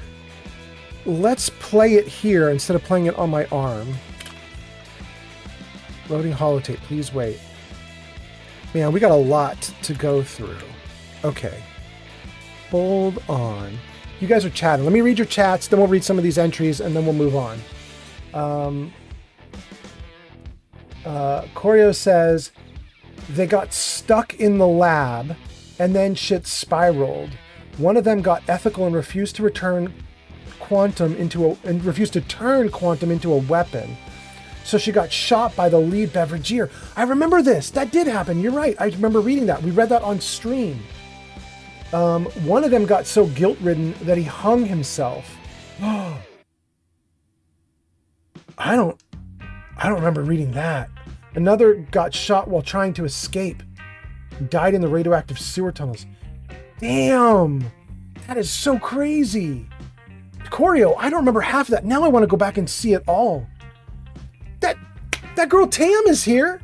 Let's play it here instead of playing it on my arm. Loading holotape. Please wait. Man, we got a lot to go through. Okay. Hold on. You guys are chatting. Let me read your chats, then we'll read some of these entries, and then we'll move on. Corio says, they got stuck in the lab, and then shit spiraled. One of them got ethical and refused to turn quantum into a weapon. So she got shot by the lead beveragier. I remember this. That did happen. You're right. I remember reading that. We read that on stream. One of them got so guilt-ridden that he hung himself. I don't remember reading that. Another got shot while trying to escape. Died in the radioactive sewer tunnels. Damn! That is so crazy. Choreo, I don't remember half of that. Now I want to go back and see it all. That girl Tam is here.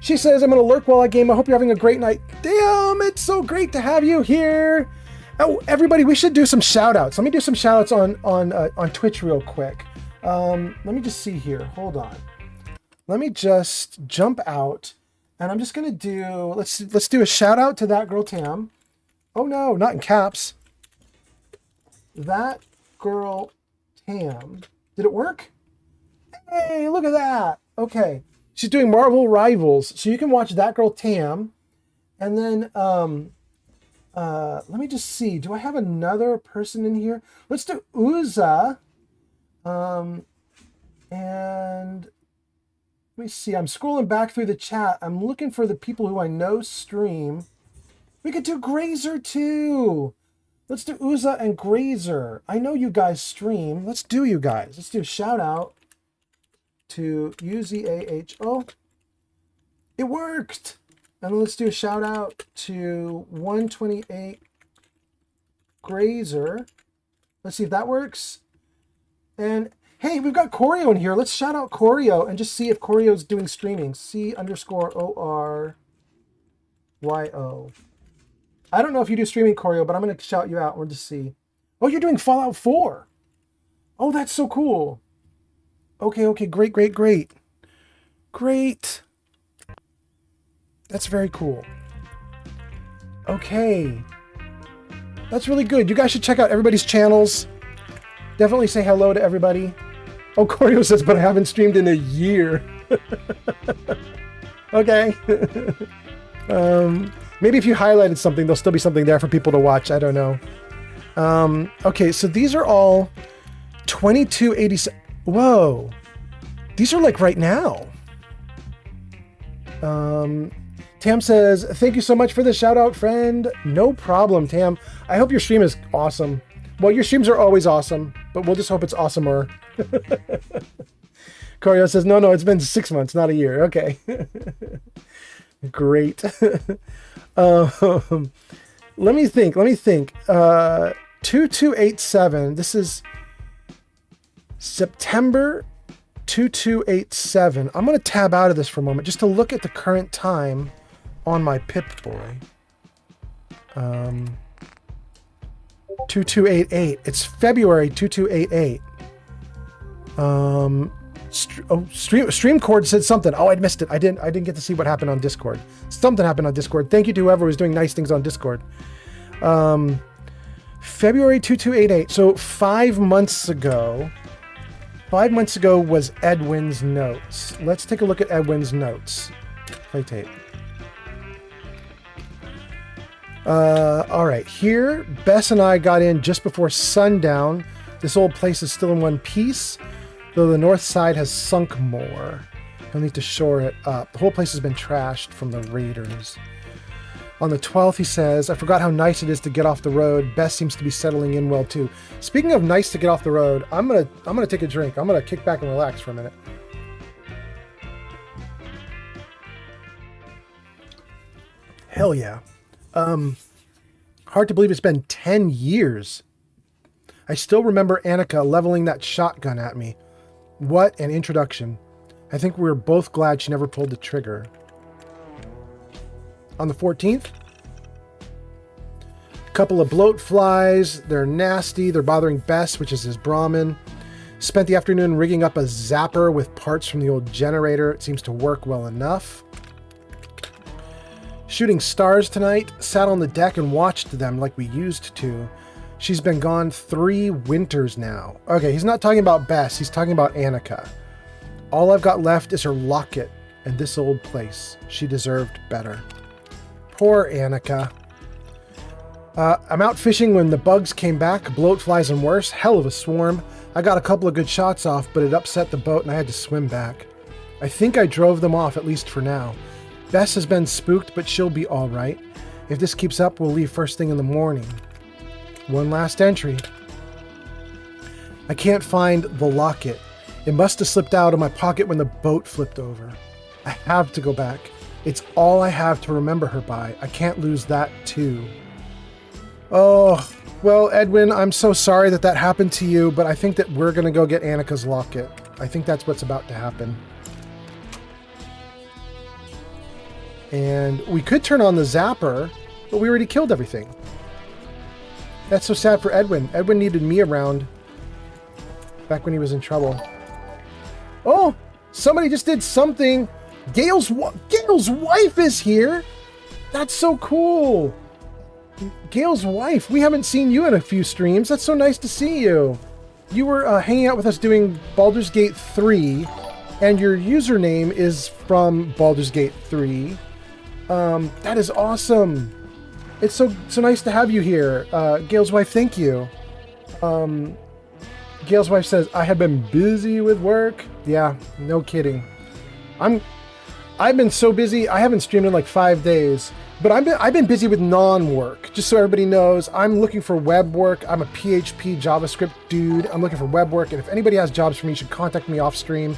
She says, I'm going to lurk while I game. I hope you're having a great night. Damn, it's so great to have you here. Oh, everybody, we should do some shout outs. Let me do some shout outs on Twitch real quick. Let me just see here. Hold on. Let me just jump out and I'm just going to do, let's do a shout out to that girl Tam. Oh no, not in caps. That girl Tam. Did it work? Hey, look at that. Okay. She's doing Marvel Rivals. So you can watch that girl Tam. And then let me just see. Do I have another person in here? Let's do Uza. And let me see. I'm scrolling back through the chat. I'm looking for the people who I know stream. We could do Grazer too. Let's do Uza and Grazer. I know you guys stream. Let's do you guys. Let's do a shout out to UZAHO. It worked. And then let's do a shout out to 128 Grazer. Let's see if that works. And hey, we've got Choreo in here. Let's shout out Choreo and just see if Choreo's doing streaming. C_ORYO. I don't know if you do streaming, Choreo, but I'm going to shout you out. We'll just see. Oh, you're doing Fallout 4. Oh, that's so cool. Okay, great. Great. That's very cool. Okay. That's really good. You guys should check out everybody's channels. Definitely say hello to everybody. Oh, Choreo says, but I haven't streamed in a year. Okay. Maybe if you highlighted something, there'll still be something there for people to watch. I don't know. Okay, so these are all 2287. Whoa. These are like right now. Tam says, thank you so much for the shout out, friend. No problem, Tam. I hope your stream is awesome. Well, your streams are always awesome, but we'll just hope it's awesomer. Choreo says, no, it's been 6 months, not a year. Okay. Great. Let me think. 2287. This is September 2287. I'm going to tab out of this for a moment just to look at the current time on my Pip-Boy. 2288. It's February 2288. Streamcord said something. Oh, I missed it. I didn't get to see what happened on Discord. Something happened on Discord. Thank you to whoever was doing nice things on Discord. February 2288. So 5 months ago. 5 months ago was Edwin's notes. Let's take a look at Edwin's notes. Play tape. All right. Here, Bess and I got in just before sundown. This old place is still in one piece, though the north side has sunk more. He'll need to shore it up. The whole place has been trashed from the raiders. On the 12th, he says, I forgot how nice it is to get off the road. Bess seems to be settling in well, too. Speaking of nice to get off the road, I'm gonna take a drink. I'm gonna kick back and relax for a minute. Hell yeah. Hard to believe it's been 10 years. I still remember Annika leveling that shotgun at me. What an introduction. I think we were both glad she never pulled the trigger. On the 14th, a couple of bloat flies. They're nasty. They're bothering Bess, which is his Brahmin. Spent the afternoon rigging up a zapper with parts from the old generator. It seems to work well enough. Shooting stars tonight. Sat on the deck and watched them like we used to. She's been gone 3 winters now. Okay, he's not talking about Bess. He's talking about Annika. All I've got left is her locket and this old place. She deserved better. Poor Annika. I'm out fishing when the bugs came back. Bloat flies and worse. Hell of a swarm. I got a couple of good shots off, but it upset the boat and I had to swim back. I think I drove them off, at least for now. Bess has been spooked, but she'll be all right. If this keeps up, we'll leave first thing in the morning. One last entry. I can't find the locket. It must have slipped out of my pocket when the boat flipped over. I have to go back. It's all I have to remember her by. I can't lose that too. Oh, well, Edwin, I'm so sorry that that happened to you, but I think that we're going to go get Annika's locket. I think that's what's about to happen. And we could turn on the zapper, but we already killed everything. That's so sad for Edwin. Edwin needed me around back when he was in trouble. Oh, somebody just did something. Gail's wife is here. That's so cool. Gail's wife. We haven't seen you in a few streams. That's so nice to see you. You were hanging out with us doing Baldur's Gate 3, and your username is from Baldur's Gate 3. That is awesome. It's so nice to have you here. Gail's wife, thank you. Gail's wife says, I have been busy with work. Yeah, no kidding. I've been so busy, I haven't streamed in like 5 days. But I've been busy with non-work. Just so everybody knows, I'm looking for web work. I'm a PHP JavaScript dude. I'm looking for web work, and if anybody has jobs for me, you should contact me off stream.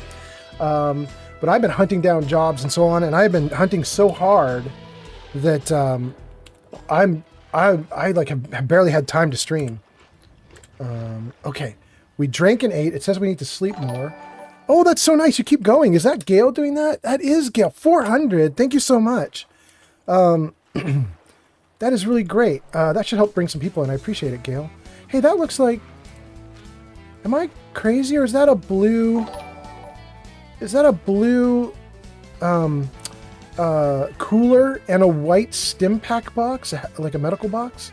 But I've been hunting down jobs and so on, and I've been hunting so hard that I like have barely had time to stream. Okay, we drank and ate. It says we need to sleep more. Oh, that's so nice. You keep going. Is that Gail doing that? That is Gail. 400. Thank you so much. That is really great. That should help bring some people in. I appreciate it, Gail. Hey, that looks like... Am I crazy, or is that a blue... Is that a blue cooler and a white stim pack box, like a medical box?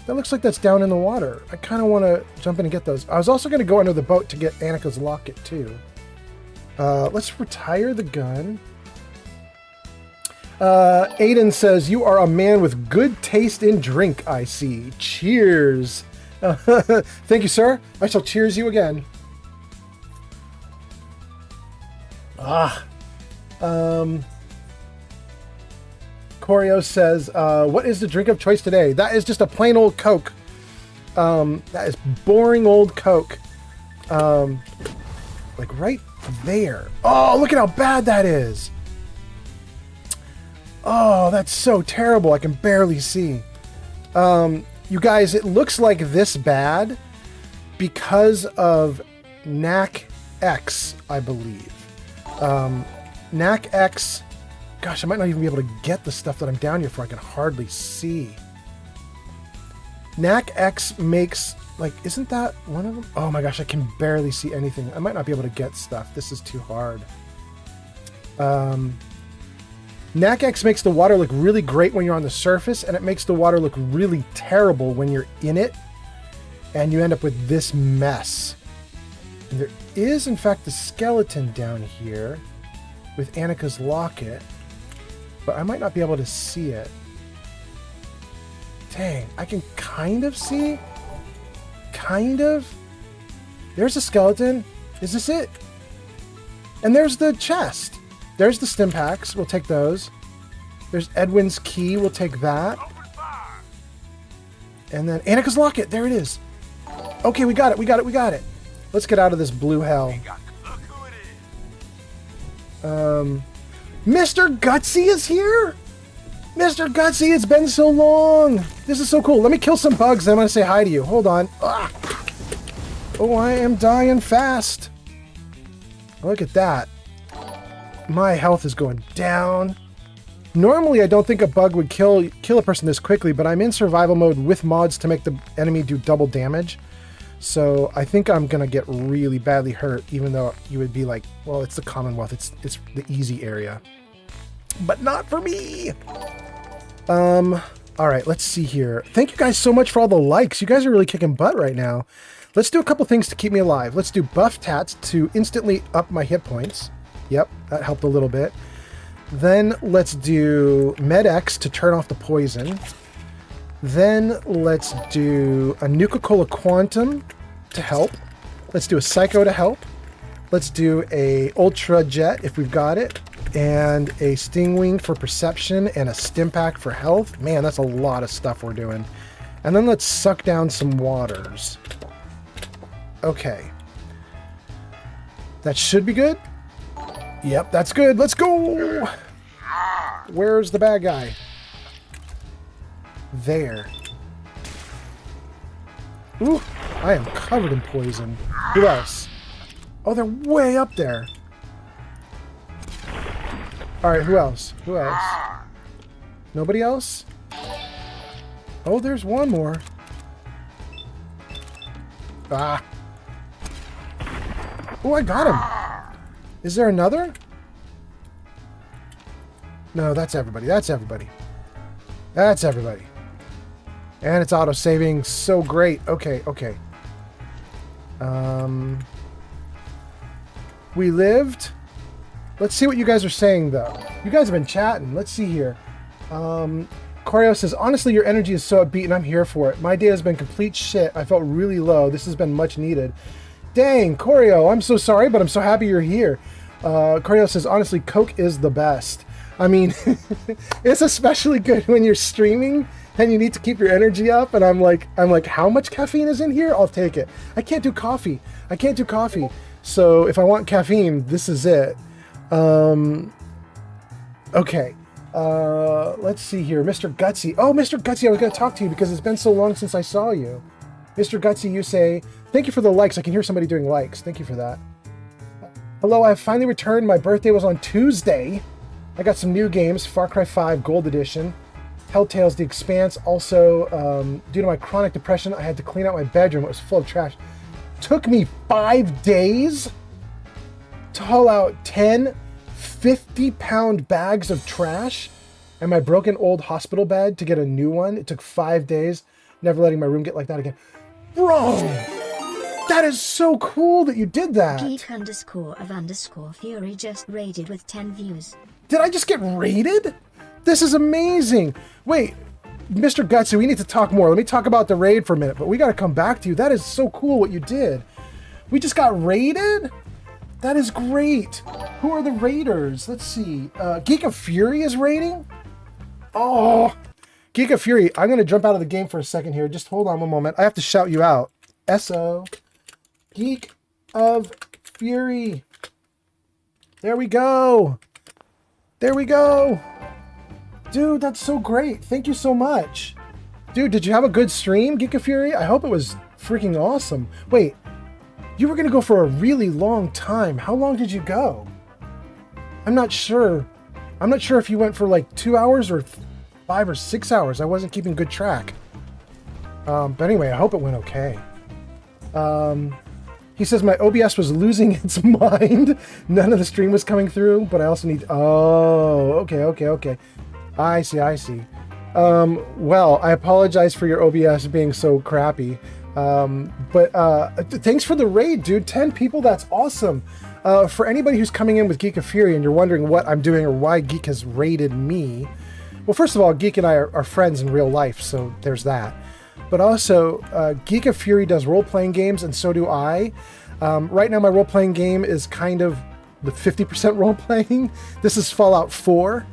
That looks like that's down in the water. I kind of want to jump in and get those. I was also going to go under the boat to get Annika's locket too. Let's retire the gun. Aiden says, you are a man with good taste in drink, I see. Cheers. Thank you, sir. I shall cheers you again. Corio says, what is the drink of choice today? That is just a plain old Coke. That is boring old Coke. Like right there. Oh, look at how bad that is. Oh, that's so terrible. I can barely see. You guys, it looks like this bad because of NAC X, I believe. NAC X, gosh, I might not even be able to get the stuff that I'm down here for. I can hardly see. NAC X makes, like, isn't that one of them? Oh my gosh, I can barely see anything. I might not be able to get stuff. This is too hard. NAC X makes the water look really great when you're on the surface, and it makes the water look really terrible when you're in it, and you end up with this mess. And there is, in fact, a skeleton down here with Annika's locket, but I might not be able to see it. Dang, I can kind of see. Kind of. There's a skeleton. Is this it? And there's the chest. There's the stim packs. We'll take those. There's Edwin's key. We'll take that. And then Annika's locket. There it is. Okay, we got it. We got it. We got it. Let's get out of this blue hell. Mr. Gutsy is here? Mr. Gutsy, it's been so long. This is so cool. Let me kill some bugs, then I'm going to say hi to you. Hold on. Ah. Oh, I am dying fast. Look at that. My health is going down. Normally, I don't think a bug would kill a person this quickly, but I'm in survival mode with mods to make the enemy do double damage. So I think I'm going to get really badly hurt, even though you would be like, well, it's the Commonwealth. It's the easy area. But not for me. All right, let's see here. Thank you guys so much for all the likes. You guys are really kicking butt right now. Let's do a couple things to keep me alive. Let's do buff tats to instantly up my hit points. Yep, that helped a little bit. Then let's do Med-X to turn off the poison. Then let's do a Nuka-Cola Quantum to help. Let's do a Psycho to help. Let's do a Ultra Jet if we've got it. And a Stingwing for perception and a Stim Pack for health. Man, that's a lot of stuff we're doing. And then let's suck down some waters. Okay. That should be good. Yep, that's good. Let's go! Where's the bad guy? There. Ooh, I am covered in poison. Who else? Oh, they're way up there. Alright, who else? Who else? Nobody else? Oh, there's one more. Ah. Oh, I got him. Is there another? No, that's everybody. That's everybody. That's everybody. And it's auto-saving. So great. Okay, okay. We lived. Let's see what you guys are saying, though. You guys have been chatting. Let's see here. Corio says, honestly, your energy is so upbeat and I'm here for it. My day has been complete shit. I felt really low. This has been much needed. Dang, Corio, I'm so sorry, but I'm so happy you're here. Corio says, honestly, Coke is the best. I mean, it's especially good when you're streaming and you need to keep your energy up. And I'm like, how much caffeine is in here? I'll take it. I can't do coffee. I can't do coffee. So if I want caffeine, this is it. Okay. Let's see here. Mr. Gutsy. Oh, Mr. Gutsy, I was going to talk to you because it's been so long since I saw you. Mr. Gutsy, you say, thank you for the likes. I can hear somebody doing likes. Thank you for that. Hello, I've finally returned. My birthday was on Tuesday. I got some new games. Far Cry 5 Gold Edition. Helltales The Expanse. Also, due to my chronic depression, I had to clean out my bedroom. It was full of trash. Took me 5 days to haul out 10 50-pound bags of trash and my broken old hospital bed to get a new one. It took 5 days. Never letting my room get like that again. Bro, that is so cool that you did that. Geek_of_Fury just raided with 10 views. Did I just get raided? This is amazing. Wait, Mr. Gutsy, we need to talk more. Let me talk about the raid for a minute, but we got to come back to you. That is so cool what you did. We just got raided? That is great. Who are the raiders? Let's see. Geek of Fury is raiding? Oh, Geek of Fury. I'm going to jump out of the game for a second here. Just hold on one moment. I have to shout you out. SO. Geek of Fury. There we go. There we go. Dude, that's so great. Thank you so much. Dude, did you have a good stream, Geek of Fury? I hope it was freaking awesome. Wait, you were going to go for a really long time. How long did you go? I'm not sure. I'm not sure if you went for like 2 hours or 5 or 6 hours. I wasn't keeping good track. But anyway, I hope it went okay. He says my OBS was losing its mind. None of the stream was coming through, but I also need... Oh, okay. I see. Well, I apologize for your OBS being so crappy. But thanks for the raid, dude. 10 people, that's awesome. For anybody who's coming in with Geek of Fury and you're wondering what I'm doing or why Geek has raided me, well, first of all, Geek and I are friends in real life, so there's that. But also, Geek of Fury does role-playing games, and so do I. Right now, my role-playing game is kind of the 50% role-playing. This is Fallout 4,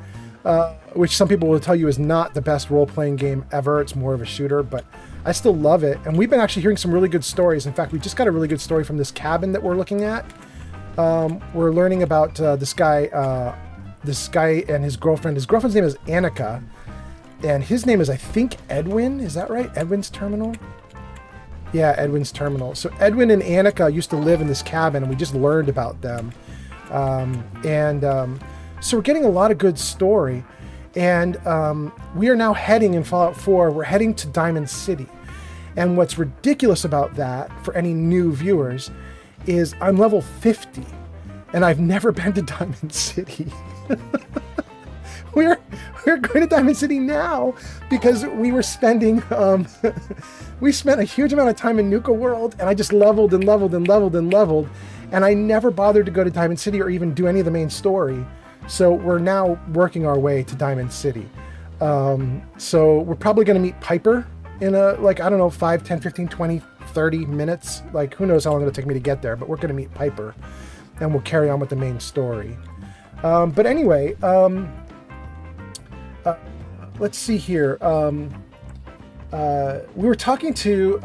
which some people will tell you is not the best role-playing game ever. It's more of a shooter, but I still love it. And we've been actually hearing some really good stories. In fact, we just got a really good story from this cabin that we're looking at. We're learning about this guy and his girlfriend. His girlfriend's name is Annika. And his name is, I think, Edwin. Is that right? Edwin's Terminal? Yeah, Edwin's Terminal. So Edwin and Annika used to live in this cabin, and we just learned about them. So we're getting a lot of good story. And we are now heading in Fallout 4, we're heading to Diamond City. And what's ridiculous about that, for any new viewers, is I'm level 50, and I've never been to Diamond City. We're going to Diamond City now because we were spending, we spent a huge amount of time in Nuka World, and I just leveled, and I never bothered to go to Diamond City or even do any of the main story. So we're now working our way to Diamond City. So we're probably going to meet Piper in I don't know, 5, 10, 15, 20, 30 minutes. Like, who knows how long it'll take me to get there, but we're going to meet Piper, and we'll carry on with the main story. But anyway, let's see here. We were talking to,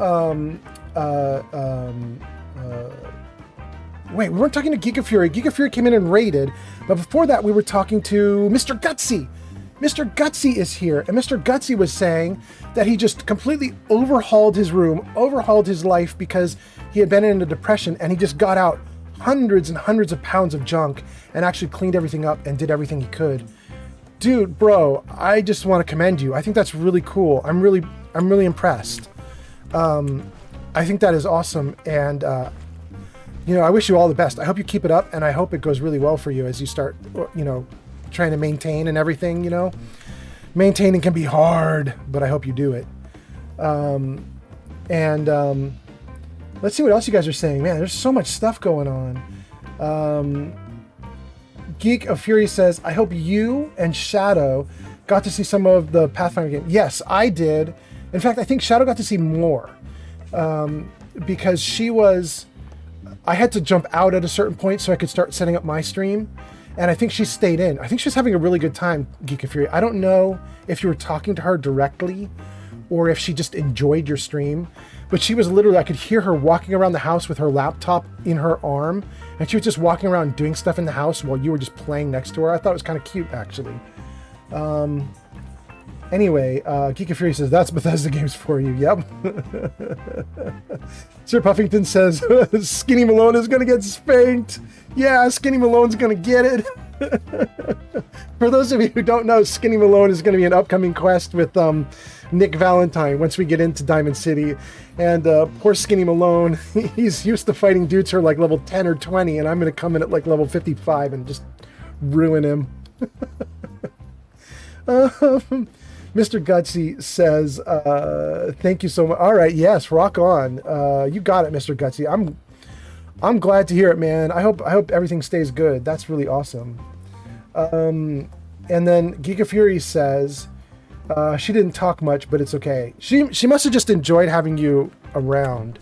wait, we weren't talking to Geek of Fury. Geek of Fury came in and raided, but before that we were talking to Mr. Gutsy. Mr. Gutsy is here. And Mr. Gutsy was saying that he just completely overhauled his room, overhauled his life because he had been in a depression, and he just got out hundreds and hundreds of pounds of junk and actually cleaned everything up and did everything he could. Dude, bro, I just want to commend you. I think that's really cool. I'm really impressed. I think that is awesome. And, I wish you all the best. I hope you keep it up, and I hope it goes really well for you as you start, trying to maintain and everything, Maintaining can be hard, but I hope you do it. Let's see what else you guys are saying. Man, there's so much stuff going on. Geek of Fury says, I hope you and Shadow got to see some of the Pathfinder game. Yes, I did. In fact, I think Shadow got to see more. Because I had to jump out at a certain point so I could start setting up my stream. And I think she stayed in. I think she's having a really good time, Geek of Fury. I don't know if you were talking to her directly or if she just enjoyed your stream. But she was literally, I could hear her walking around the house with her laptop in her arm. And she was just walking around doing stuff in the house while you were just playing next to her. I thought it was kind of cute, actually. Anyway, Geek of Fury says, that's Bethesda games for you. Yep. Sir Puffington says, Skinny Malone is going to get spanked. Yeah, Skinny Malone's going to get it. For those of you who don't know, Skinny Malone is going to be an upcoming quest with Nick Valentine once we get into Diamond City. And poor Skinny Malone, he's used to fighting dudes who are like level 10 or 20, and I'm going to come in at like level 55 and just ruin him. Mr. Gutsy says, thank you so much. All right, yes, rock on. You got it, Mr. Gutsy. I'm glad to hear it, man. I hope everything stays good. That's really awesome. And then Geek of Fury says, she didn't talk much, but it's okay. She must have just enjoyed having you around.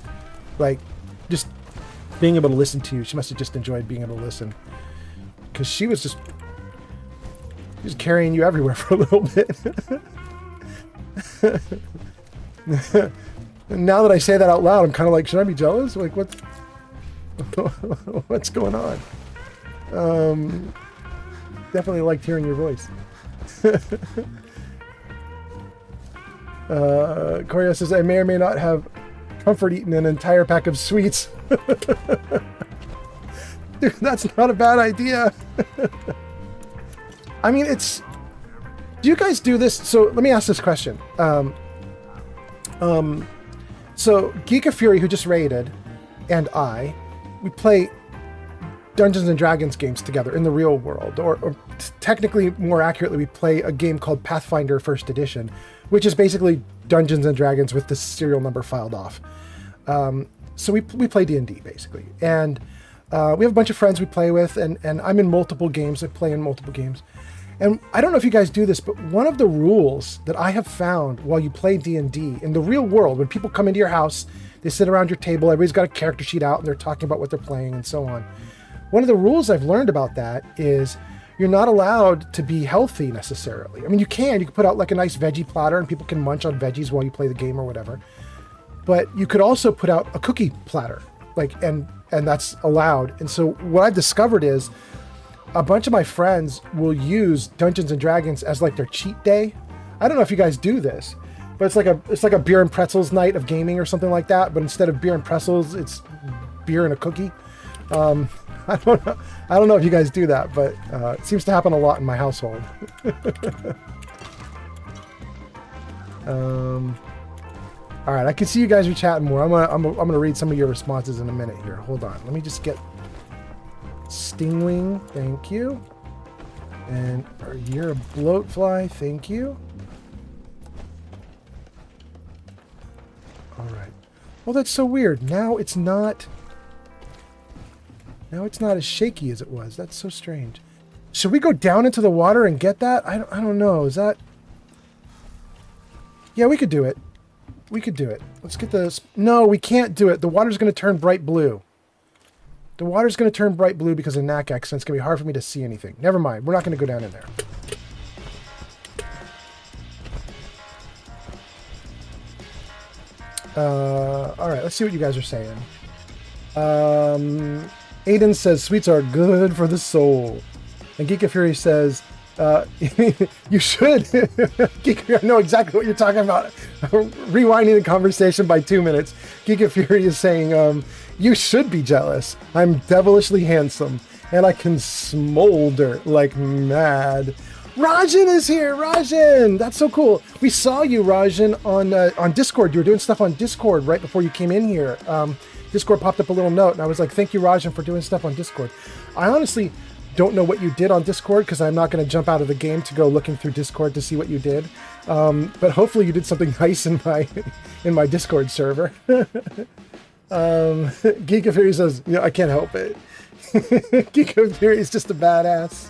Like, just being able to listen to you. She must have just enjoyed being able to listen. Because she was carrying you everywhere for a little bit. Now that I say that out loud, I'm kind of like, should I be jealous? Like, what's going on? Definitely liked hearing your voice. Corio says, I may or may not have comfort eaten an entire pack of sweets. Dude, that's not a bad idea. I mean, do you guys do this? So let me ask this question. So Geek of Fury, who just raided, and we play Dungeons and Dragons games together in the real world, or technically, more accurately, we play a game called Pathfinder First Edition, which is basically Dungeons and Dragons with the serial number filed off. So we play D&D basically, and we have a bunch of friends we play with, and I'm in multiple games. I play in multiple games. And I don't know if you guys do this, but one of the rules that I have found while you play D&D in the real world, when people come into your house, they sit around your table, everybody's got a character sheet out, and they're talking about what they're playing and so on. One of the rules I've learned about that is you're not allowed to be healthy necessarily. I mean, you can put out like a nice veggie platter and people can munch on veggies while you play the game or whatever. But you could also put out a cookie platter, and that's allowed. And so what I've discovered is a bunch of my friends will use Dungeons and Dragons as like their cheat day. I don't know if you guys do this, but it's like a beer and pretzels night of gaming or something like that. But instead of beer and pretzels, it's beer and a cookie. I don't know if you guys do that, but it seems to happen a lot in my household. All right, I can see you guys are chatting more. I'm gonna read some of your responses in a minute here. Hold on, let me just get Stingwing, thank you. And you're a bloatfly, thank you. All right. Well, that's so weird. Now it's not as shaky as it was. That's so strange. Should we go down into the water and get that? I don't know. Is that? Yeah, we could do it. We could do it. Let's get this. No, we can't do it. The water's going to turn bright blue. The water's going to turn bright blue because of Knack X, and it's going to be hard for me to see anything. Never mind. We're not going to go down in there. All right, let's see what you guys are saying. Aiden says, sweets are good for the soul. And Geek of Fury says, You should. I know exactly what you're talking about. Rewinding the conversation by 2 minutes. Giga Fury is saying, you should be jealous. I'm devilishly handsome, and I can smolder like mad. Rajan is here. Rajan, that's so cool. We saw you, Rajan, on Discord. You were doing stuff on Discord right before you came in here. Discord popped up a little note, and I was like, thank you, Rajan, for doing stuff on Discord. I honestly don't know what you did on Discord, because I'm not going to jump out of the game to go looking through Discord to see what you did. But hopefully you did something nice in my Discord server. Geek of Fury says, I can't help it. Geek of Fury is just a badass.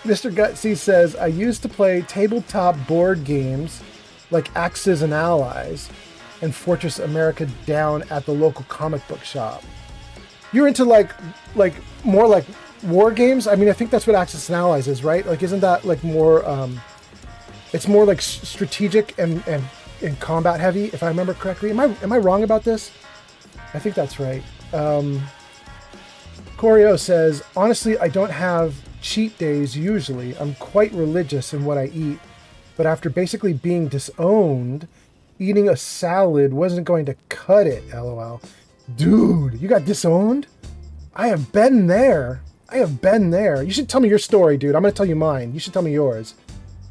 Mr. Gutsy says, I used to play tabletop board games like Axes and Allies and Fortress America Down at the local comic book shop. You're into like more like war games? I mean, I think that's what Axis and Allies is, right? Like, isn't that like more, it's more like strategic and combat heavy, if I remember correctly. Am I wrong about this? I think that's right. Corio says, honestly, I don't have cheat days usually. I'm quite religious in what I eat, but after basically being disowned, eating a salad wasn't going to cut it, LOL. Dude, you got disowned? I have been there. You should tell me your story, dude. I'm going to tell you mine. You should tell me yours.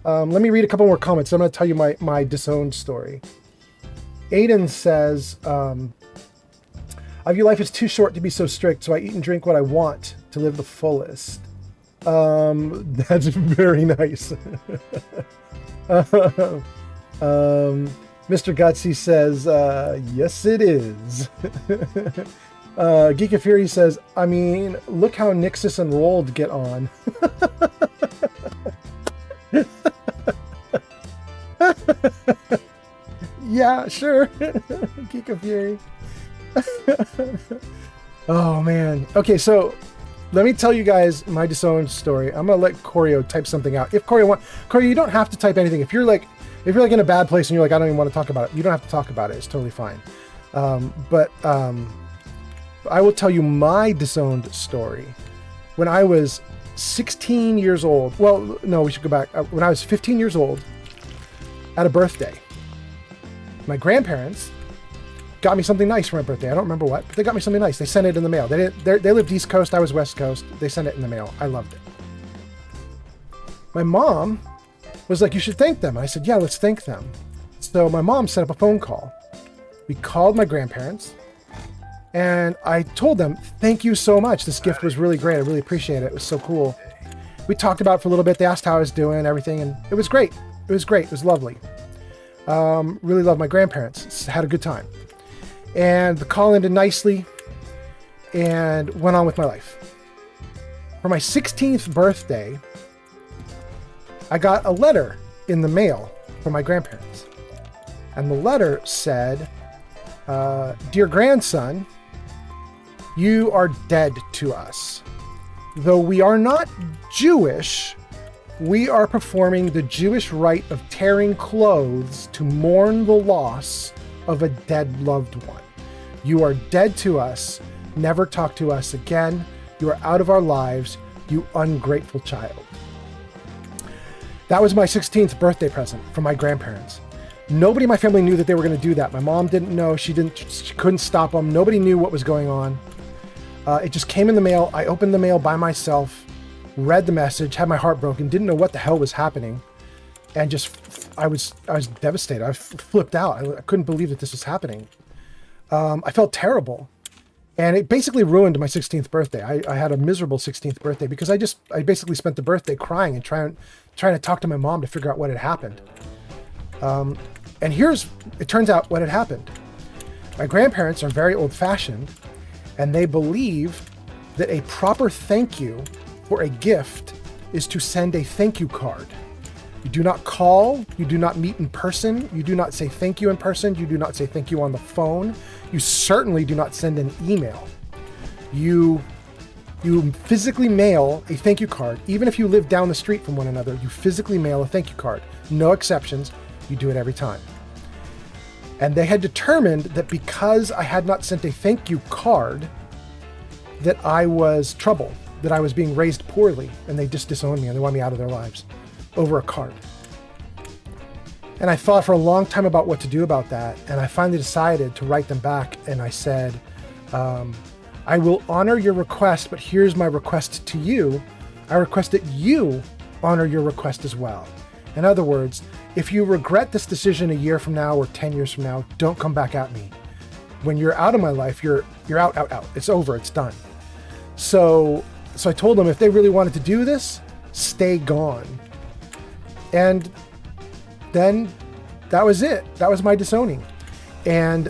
Let me read a couple more comments. I'm going to tell you my disowned story. Aiden says, I view life as too short to be so strict, so I eat and drink what I want to live the fullest. That's very nice. Mr. Gutsy says, yes, it is. Geek of Fury says, I mean, look how Nixus and Rolled get on. Yeah, sure. Geek of Fury. Oh, man. Okay, so let me tell you guys my disowned story. I'm going to let Corio type something out. If Corio you don't have to type anything. If you're like in a bad place and you're like, I don't even want to talk about it, you don't have to talk about it. It's totally fine. But I will tell you my disowned story. When I was 16 years old, well, no, we should go back. When I was 15 years old, at a birthday, my grandparents got me something nice for my birthday. I don't remember what, but they got me something nice. They sent it in the mail. They lived East Coast. I was West Coast. They sent it in the mail. I loved it. My mom was like, you should thank them. I said, yeah, let's thank them. So my mom set up a phone call. We called my grandparents and I told them, thank you so much. This gift was really great. I really appreciate it. It was so cool. We talked about it for a little bit. They asked how I was doing and everything. And it was great. It was great. It was lovely. Really loved my grandparents. Had a good time. And the call ended nicely and went on with my life. For my 16th birthday, I got a letter in the mail from my grandparents. And the letter said, Dear grandson, you are dead to us. Though we are not Jewish, we are performing the Jewish rite of tearing clothes to mourn the loss of a dead loved one. You are dead to us. Never talk to us again. You are out of our lives, you ungrateful child. That was my 16th birthday present from my grandparents. Nobody in my family knew that they were going to do that. My mom didn't know. She couldn't stop them. Nobody knew what was going on. It just came in the mail. I opened the mail by myself, read the message, had my heart broken, didn't know what the hell was happening. And I was devastated. I flipped out. I couldn't believe that this was happening. I felt terrible. And it basically ruined my 16th birthday. I had a miserable 16th birthday because I basically spent the birthday crying and trying to talk to my mom to figure out what had happened. And it turns out what had happened. My grandparents are very old-fashioned, and they believe that a proper thank you for a gift is to send a thank you card. You do not call, you do not meet in person, you do not say thank you in person, you do not say thank you on the phone, you certainly do not send an email. You physically mail a thank you card. Even if you live down the street from one another, you physically mail a thank you card. No exceptions, you do it every time. And they had determined that because I had not sent a thank you card, that I was trouble. that I was being raised poorly, and they just disowned me and they want me out of their lives over a card. And I thought for a long time about what to do about that, and I finally decided to write them back, and I said, I will honor your request, but here's my request to you. I request that you honor your request as well. In other words, if you regret this decision a year from now or 10 years from now, don't come back at me. When you're out of my life, you're out. It's over, it's done. So I told them if they really wanted to do this, stay gone. And then that was it. That was my disowning. And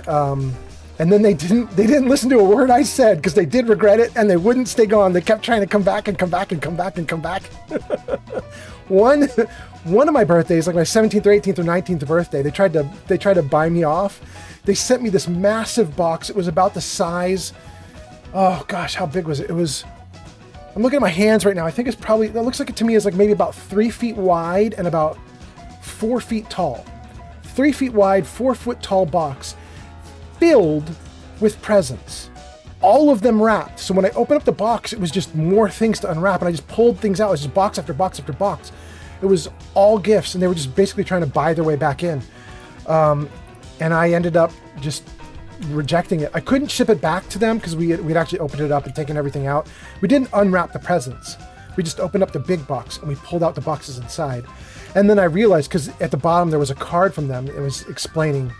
then they didn't listen to a word I said, because they did regret it, and they wouldn't stay gone. They kept trying to come back and come back and come back and come back. One of my birthdays, like my 17th or 18th or 19th birthday, they tried to buy me off. They sent me this massive box. It was about the size. Oh gosh, how big was it? I'm looking at my hands right now. I think it looks like it to me is like maybe about 3 feet wide and about 4 feet tall. 3 feet wide, 4 foot tall box filled with presents. All of them wrapped. So when I opened up the box, it was just more things to unwrap, and I just pulled things out. It was just box after box after box. It was all gifts, and they were just basically trying to buy their way back in. And I ended up just rejecting it. I couldn't ship it back to them because we'd actually opened it up and taken everything out. We didn't unwrap the presents. We just opened up the big box and we pulled out the boxes inside. And then I realized, because at the bottom there was a card from them. It was explaining,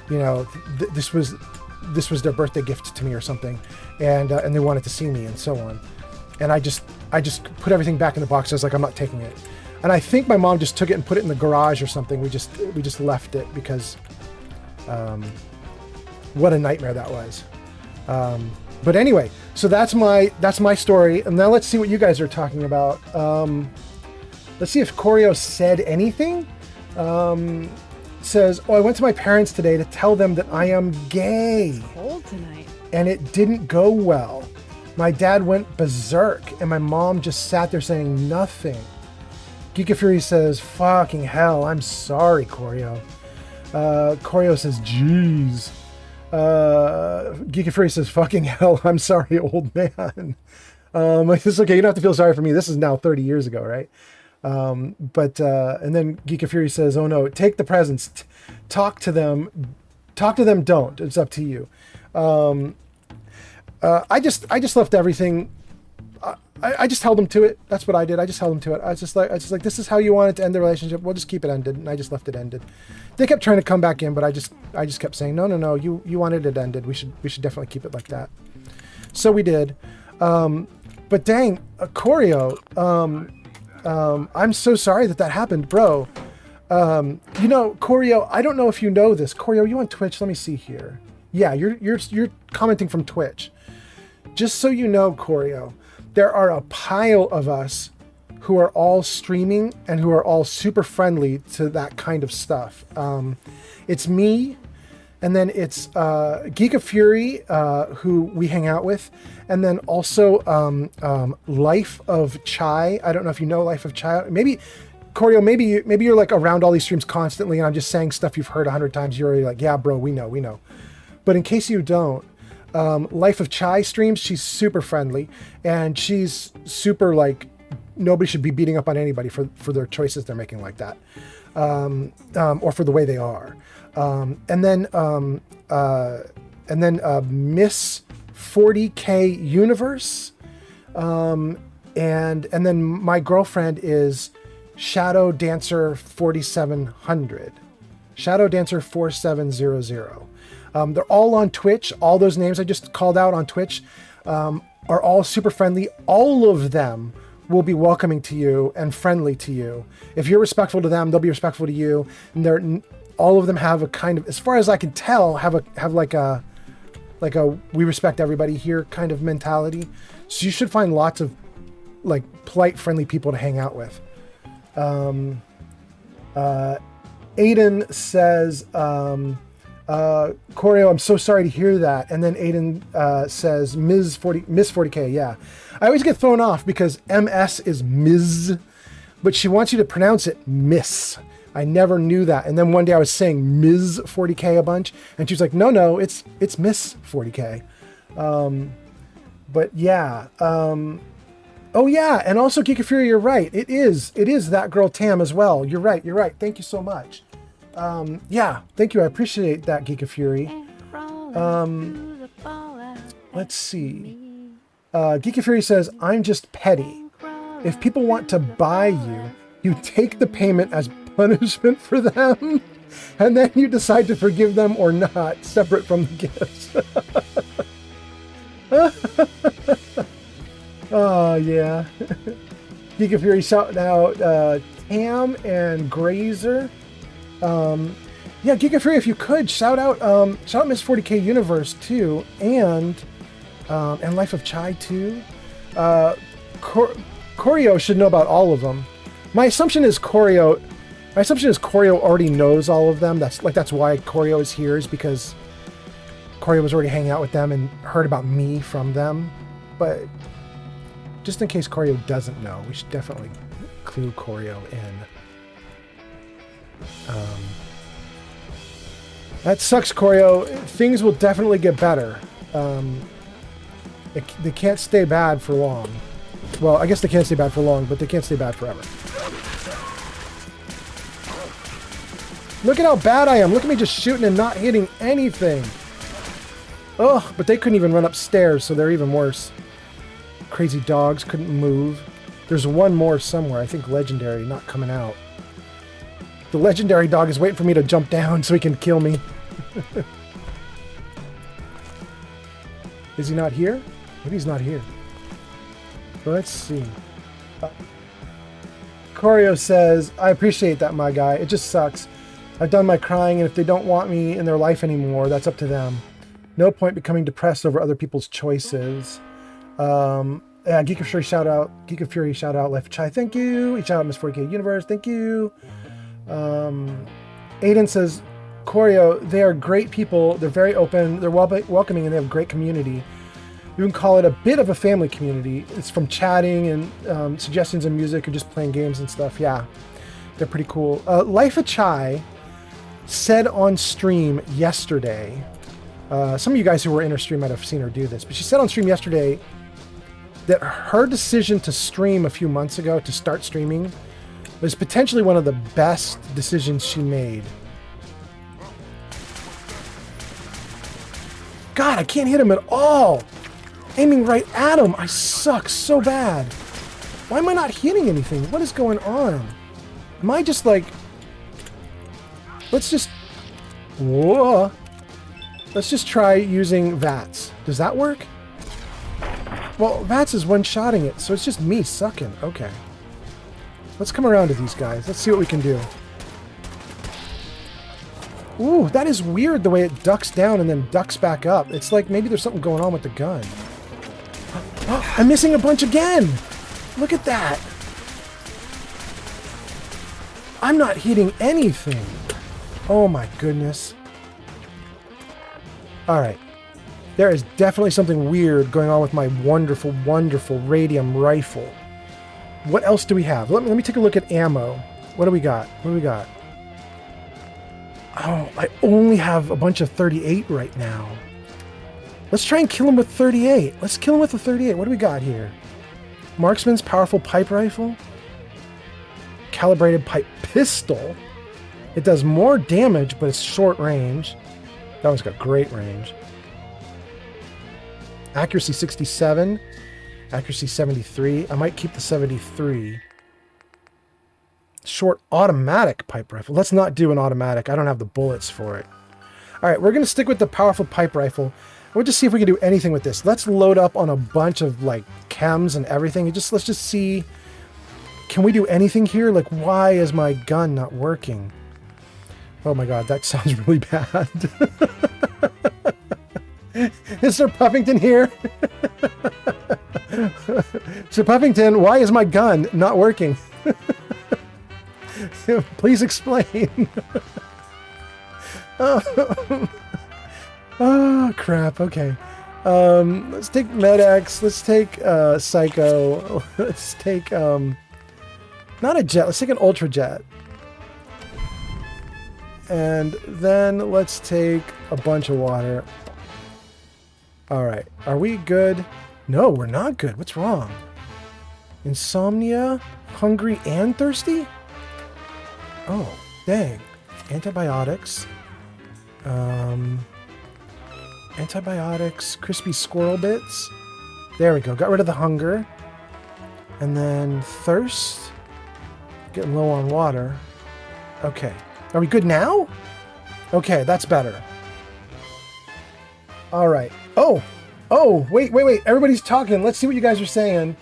this was their birthday gift to me or something, and they wanted to see me and so on. And I just put everything back in the box. I was like, I'm not taking it. And I think my mom just took it and put it in the garage or something. We just left it because, what a nightmare that was. But anyway, so that's my story. And now let's see what you guys are talking about. Let's see if Corio said anything. Says, I went to my parents today to tell them that I am gay. Cold tonight. And it didn't go well. My dad went berserk, and my mom just sat there saying nothing. Geeka Fury says, fucking hell, I'm sorry, Corio. Corio says, jeez. Geeka Fury says, fucking hell, I'm sorry, old man. It's okay, you don't have to feel sorry for me. This is now 30 years ago, right? And then Geeka Fury says, oh no, take the presents, talk to them, don't, it's up to you. I just left everything. I just held them to it. That's what I did. I just held them to it. I was just like, this is how you wanted to end the relationship. We'll just keep it ended. And I just left it ended. They kept trying to come back in, but I just kept saying, no, you wanted it ended. We should definitely keep it like that. So we did. But dang, Corio, I'm so sorry that happened, bro. Corio, I don't know if you know this. Corio, are you on Twitch? Let me see here. Yeah, you're commenting from Twitch. Just so you know, Corio, there are a pile of us who are all streaming and who are all super friendly to that kind of stuff. It's me, and then it's Geeka Fury, who we hang out with, and then also Life of Chai. I don't know if you know Life of Chai. Maybe, Corio, maybe you're like around all these streams constantly, and I'm just saying stuff you've heard 100 times. You're already like, yeah, bro, we know. But in case you don't, Life of Chai streams, she's super friendly, and she's super like, nobody should be beating up on anybody for their choices they're making like that, or for the way they are. And then Miss 40K Universe, and then my girlfriend is Shadow Dancer 4700, Shadow Dancer 4700. They're all on Twitch. All those names I just called out on Twitch are all super friendly. All of them will be welcoming to you and friendly to you. If you're respectful to them, they'll be respectful to you. And all of them have a kind of, as far as I can tell, have like a we respect everybody here kind of mentality. So you should find lots of like polite, friendly people to hang out with. Aiden says, Corio, I'm so sorry to hear that. And then Aiden says, Miss 40K, yeah. I always get thrown off because MS is Ms, but she wants you to pronounce it Miss. I never knew that. And then one day I was saying Ms 40K a bunch, and she was like, no, it's Miss 40K. But yeah, Oh yeah, and also Geek of Fury, you're right. It is that girl Tam as well. You're right. Thank you so much. Yeah, thank you. I appreciate that, Geek of Fury. Let's see. Geek of Fury says, I'm just petty. If people want to buy you, you take the payment as punishment for them, and then you decide to forgive them or not, separate from the gifts. Oh, yeah. Geek of Fury shouting out Tam and Grazer. Yeah, Geek of Fury, if you could, shout out Miss 40K Universe too, and Life of Chai too. Choreo should know about all of them. My assumption is Choreo already knows all of them. That's why Choreo is here, is because Choreo was already hanging out with them and heard about me from them. But just in case Choreo doesn't know, we should definitely clue Choreo in. That sucks, Choreo. Things will definitely get better. They can't stay bad for long. Well, I guess they can't stay bad for long, but they can't stay bad forever. Look at how bad I am. Look at me just shooting and not hitting anything. Ugh, but they couldn't even run upstairs, so they're even worse. Crazy dogs couldn't move. There's one more somewhere. I think legendary, not coming out. The legendary dog is waiting for me to jump down so he can kill me. Is he not here? Maybe he's not here. Let's see. Choreo says, I appreciate that, my guy. It just sucks. I've done my crying, and if they don't want me in their life anymore, that's up to them. No point becoming depressed over other people's choices. Yeah, Geek of Fury shout out. Life of Chai, thank you. Shout out Miss 40K Universe, thank you. Aiden says, Choreo, they are great people. They're very open. They're welcoming, and they have a great community. You can call it a bit of a family community. It's from chatting and suggestions of music or just playing games and stuff. Yeah, they're pretty cool. Life of Chai said on stream yesterday, some of you guys who were in her stream might have seen her do this, but she said on stream yesterday that her decision to stream a few months ago, to start streaming, was potentially one of the best decisions she made. God, I can't hit him at all. Aiming right at him. I suck so bad. Why am I not hitting anything? What is going on? Am I just like... Whoa. Let's just try using VATS. Does that work? Well, VATS is one-shotting it, so it's just me sucking. Okay. Let's come around to these guys. Let's see what we can do. Ooh, that is weird the way it ducks down and then ducks back up. It's like maybe there's something going on with the gun. Oh, I'm missing a bunch again! Look at that! I'm not hitting anything! Oh my goodness. Alright. There is definitely something weird going on with my wonderful, wonderful radium rifle. What else do we have? Let me take a look at ammo. What do we got? Oh, I only have a bunch of 38 right now. Let's try and kill him with 38. Let's kill him with a 38. What do we got here? Marksman's powerful pipe rifle. Calibrated pipe pistol. It does more damage, but it's short range. That one's got great range. Accuracy 67. Accuracy 73. I might keep the 73. Short automatic pipe rifle. Let's not do an automatic. I don't have the bullets for it. All right, we're going to stick with the powerful pipe rifle. We'll just see if we can do anything with this. Let's load up on a bunch of like chems and everything. Let's just see. Can we do anything here? Like, why is my gun not working? Oh my god, that sounds really bad. Is Sir Puffington here? Sir Puffington, why is my gun not working? Please explain. Oh, crap. Okay. Let's take Med-X. Let's take Psycho. Let's take not a jet. Let's take an Ultra Jet. And then let's take a bunch of water. All right. Are we good? No, we're not good. What's wrong? Insomnia, hungry, and thirsty? Oh, dang. Antibiotics. Antibiotics, crispy squirrel bits. There we go. Got rid of the hunger. And then thirst. Getting low on water. Okay. Are we good now? Okay, that's better. All right. Oh, wait. Everybody's talking. Let's see what you guys are saying.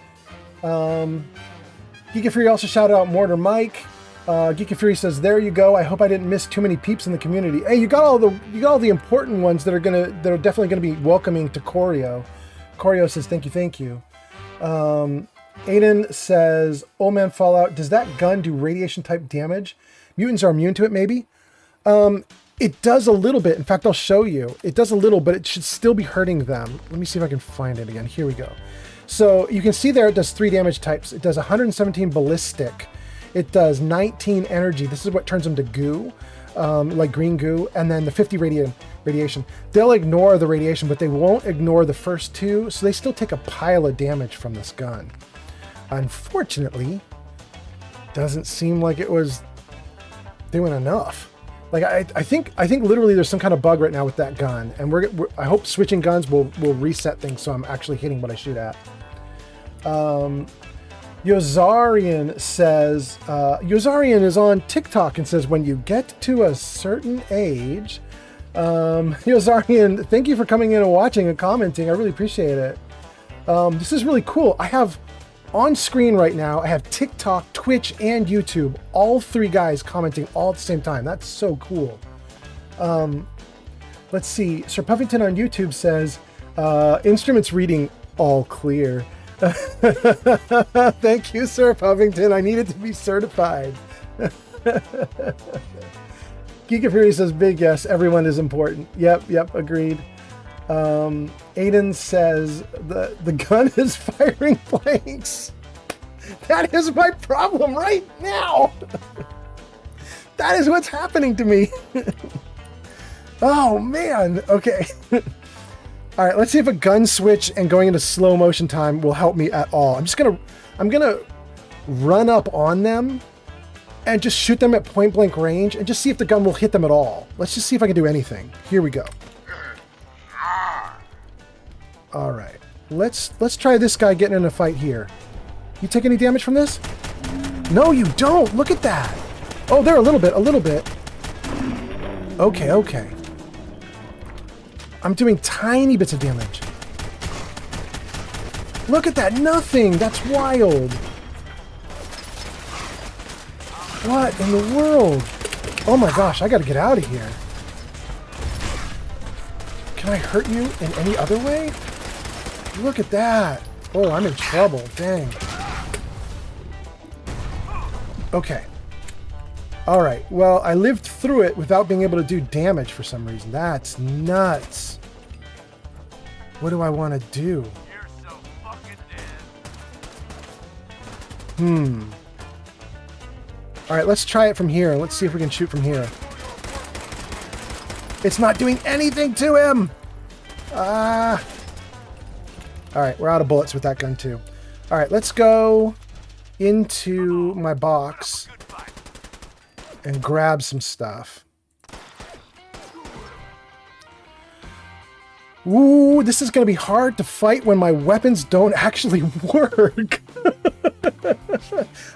Geek Fury also shouted out Mortar Mike. Geek Fury says, "There you go. I hope I didn't miss too many peeps in the community." Hey, you got all the important ones that are definitely gonna be welcoming to Choreo. Choreo says, "Thank you." Aiden says, "Old Man Fallout, does that gun do radiation type damage? Mutants are immune to it, maybe?" It does a little bit. In fact, I'll show you. It does a little, but it should still be hurting them. Let me see if I can find it again. Here we go. So you can see there it does 3 damage types. It does 117 ballistic. It does 19 energy. This is what turns them to goo, like green goo. And then the 50 radiation. They'll ignore the radiation, but they won't ignore the first 2. So they still take a pile of damage from this gun. Unfortunately, doesn't seem like it was doing enough. Like I think literally there's some kind of bug right now with that gun, and I hope switching guns will reset things so I'm actually hitting what I shoot at. Yozarian says Yozarian is on TikTok and says, when you get to a certain age, Yozarian, thank you for coming in and watching and commenting. I really appreciate it. This is really cool. I have on screen right now, I have TikTok, Twitch, and YouTube, all 3 guys commenting all at the same time. That's so cool. Let's see. Sir Puffington on YouTube says, instruments reading all clear. Thank you, Sir Puffington. I needed to be certified. Geek Fury says, big yes, everyone is important. Yep, agreed. Aiden says the gun is firing blanks. That is my problem right now. That is what's happening to me. Oh man. Okay. All right, let's see if a gun switch and going into slow motion time will help me at all. I'm gonna run up on them and just shoot them at point blank range and just see if the gun will hit them at all. Let's just see if I can do anything. Here we go. All right, let's try this guy getting in a fight here. You take any damage from this? No, you don't. Look at that. Oh, there a little bit. Okay. I'm doing tiny bits of damage. Look at that, nothing. That's wild. What in the world? Oh my gosh, I gotta get out of here. Can I hurt you in any other way? Look at that. Oh, I'm in trouble. Dang. Okay. All right. Well, I lived through it without being able to do damage for some reason. That's nuts. What do I want to do? You're so fucking dead. All right, let's try it from here. Let's see if we can shoot from here. It's not doing anything to him. All right, we're out of bullets with that gun too. All right, let's go into my box and grab some stuff. Ooh, this is going to be hard to fight when my weapons don't actually work.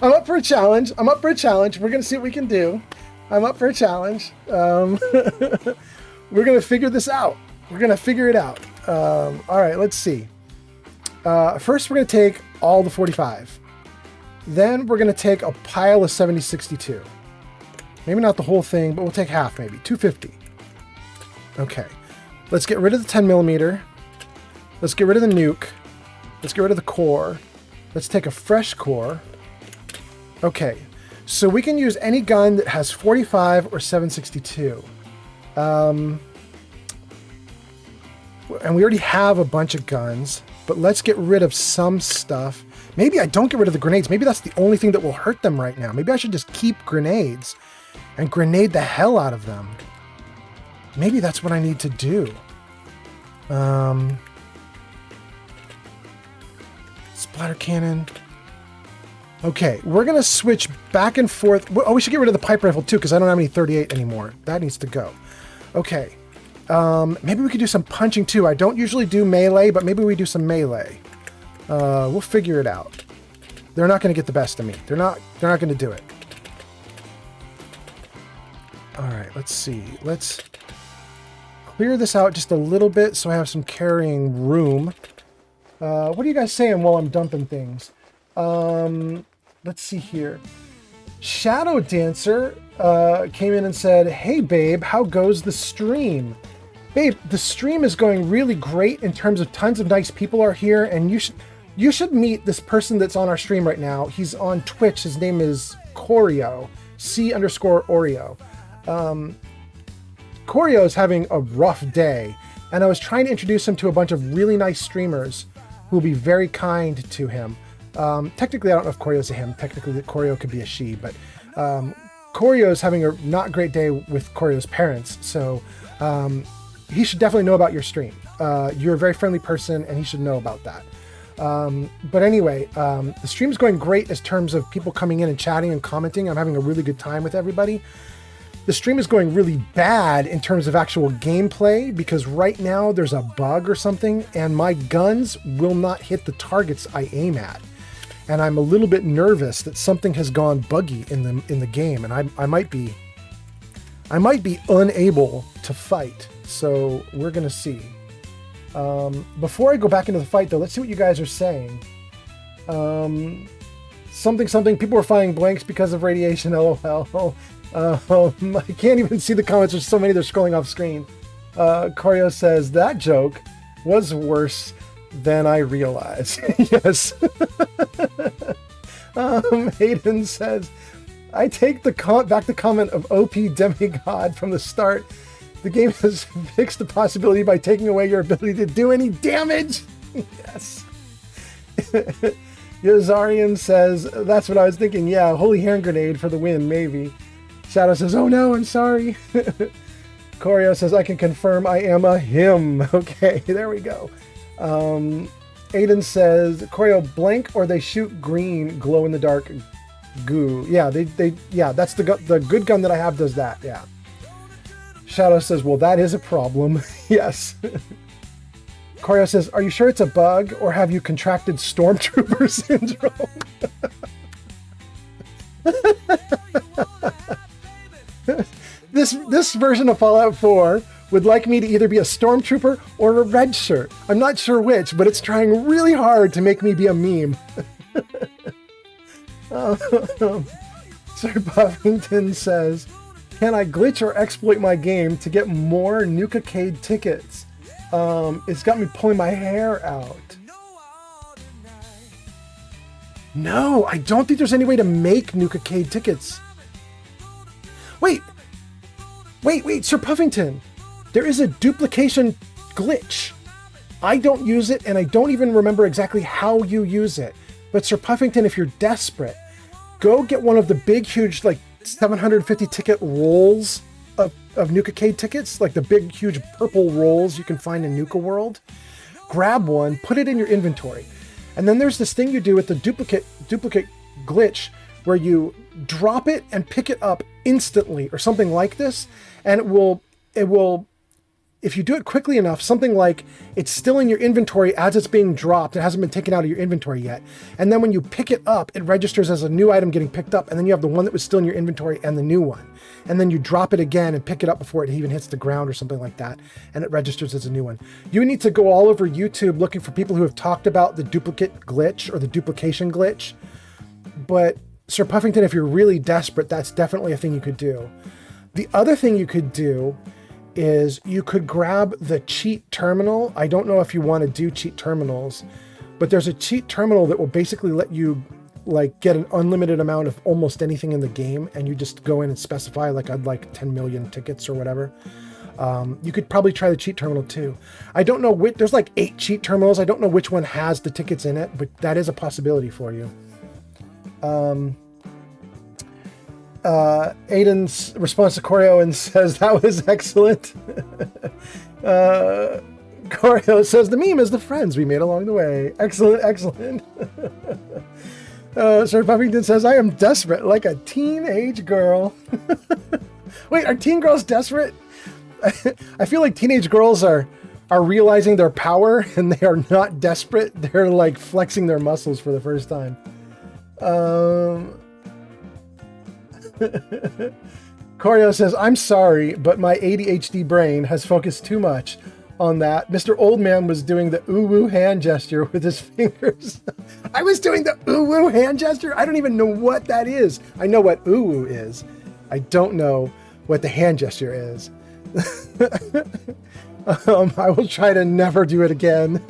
I'm up for a challenge. We're going to see what we can do. I'm up for a challenge. We're going to figure this out. We're going to figure it out. All right, let's see. First, we're going to take all the 45. Then we're going to take a pile of 7062. Maybe not the whole thing, but we'll take half maybe. 250. Okay. Let's get rid of the 10 millimeter. Let's get rid of the nuke. Let's get rid of the core. Let's take a fresh core. Okay. So we can use any gun that has 45 or 762. And we already have a bunch of guns, but let's get rid of some stuff. Maybe I don't get rid of the grenades. Maybe that's the only thing that will hurt them right now. Maybe I should just keep grenades and grenade the hell out of them. Maybe that's what I need to do. Splatter cannon. Okay, we're going to switch back and forth. Oh, we should get rid of the pipe rifle too, because I don't have any 38 anymore. That needs to go. Okay. Maybe we could do some punching too. I don't usually do melee, but maybe we do some melee. We'll figure it out. They're not going to get the best of me. They're not going to do it. All right, let's see. Let's clear this out just a little bit so I have some carrying room. What are you guys saying while I'm dumping things? Let's see here. Shadow Dancer came in and said, "Hey babe, how goes the stream?" Babe, the stream is going really great in terms of tons of nice people are here, and you should meet this person that's on our stream right now. He's on Twitch. His name is Choreo, C_Oreo. Choreo is having a rough day, and I was trying to introduce him to a bunch of really nice streamers who will be very kind to him. Technically, I don't know if Choreo's a him. Technically, Choreo could be a she, but Choreo is having a not great day with Choreo's parents, so he should definitely know about your stream. You're a very friendly person, and he should know about that. But anyway, the stream's going great in terms of people coming in and chatting and commenting. I'm having a really good time with everybody. The stream is going really bad in terms of actual gameplay because right now there's a bug or something, and my guns will not hit the targets I aim at. And I'm a little bit nervous that something has gone buggy in the game, and I might be unable to fight. So we're gonna see. Before I go back into the fight, though, let's see what you guys are saying. Something. People were finding blanks because of radiation. LOL. I can't even see the comments. There's so many. They're scrolling off screen. Choreo says that joke was worse than I realized. Yes. Hayden says, I take the back the comment of OP demigod from the start. The game has fixed the possibility by taking away your ability to do any damage. Yes. Yazarian says, that's what I was thinking. Yeah, holy hand grenade for the win, maybe. Shadow says, oh no, I'm sorry. Choreo says, I can confirm I am a him. Okay, there we go. Aiden says, Choreo, blank or they shoot green glow in the dark goo. Yeah, yeah, that's the good gun that I have does that. Yeah. Shadow says, well, that is a problem. Yes. Choreo says, are you sure it's a bug or have you contracted Stormtrooper syndrome? This version of Fallout 4 would like me to either be a stormtrooper or a red shirt. I'm not sure which, but it's trying really hard to make me be a meme. Sir Buffington says, can I glitch or exploit my game to get more Nuka-Cade tickets? It's got me pulling my hair out. No, I don't think there's any way to make Nuka-Cade tickets. Wait, Sir Puffington. There is a duplication glitch. I don't use it, and I don't even remember exactly how you use it. But Sir Puffington, if you're desperate, go get one of the big, huge, like 750 ticket rolls of Nuka-Cade tickets, like the big, huge purple rolls you can find in Nuka World. Grab one, put it in your inventory. And then there's this thing you do with the duplicate glitch where you drop it and pick it up instantly or something like this. And it will, if you do it quickly enough, something like it's still in your inventory as it's being dropped. It hasn't been taken out of your inventory yet. And then when you pick it up, it registers as a new item getting picked up. And then you have the one that was still in your inventory and the new one. And then you drop it again and pick it up before it even hits the ground or something like that. And it registers as a new one. You need to go all over YouTube looking for people who have talked about the duplicate glitch or the duplication glitch. But Sir Puffington, if you're really desperate, that's definitely a thing you could do. The other thing you could do is you could grab the cheat terminal. I don't know if you want to do cheat terminals, but there's a cheat terminal that will basically let you like get an unlimited amount of almost anything in the game, and you just go in and specify like I'd like 10 million tickets or whatever. You could probably try the cheat terminal too. I don't know which, there's like 8 cheat terminals. I don't know which one has the tickets in it, but that is a possibility for you. Aiden's response to Choreo and says, that was excellent. Choreo says, the meme is the friends we made along the way. Excellent, excellent. Sir Puffington says, I am desperate like a teenage girl. Wait, are teen girls desperate? I feel like teenage girls are realizing their power and they are not desperate. They're like flexing their muscles for the first time. Corio says, I'm sorry, but my ADHD brain has focused too much on that. Mr. Oldman was doing the ooh-woo hand gesture with his fingers. I was doing the ooh-woo hand gesture? I don't even know what that is. I know what ooh-woo is. I don't know what the hand gesture is. I will try to never do it again.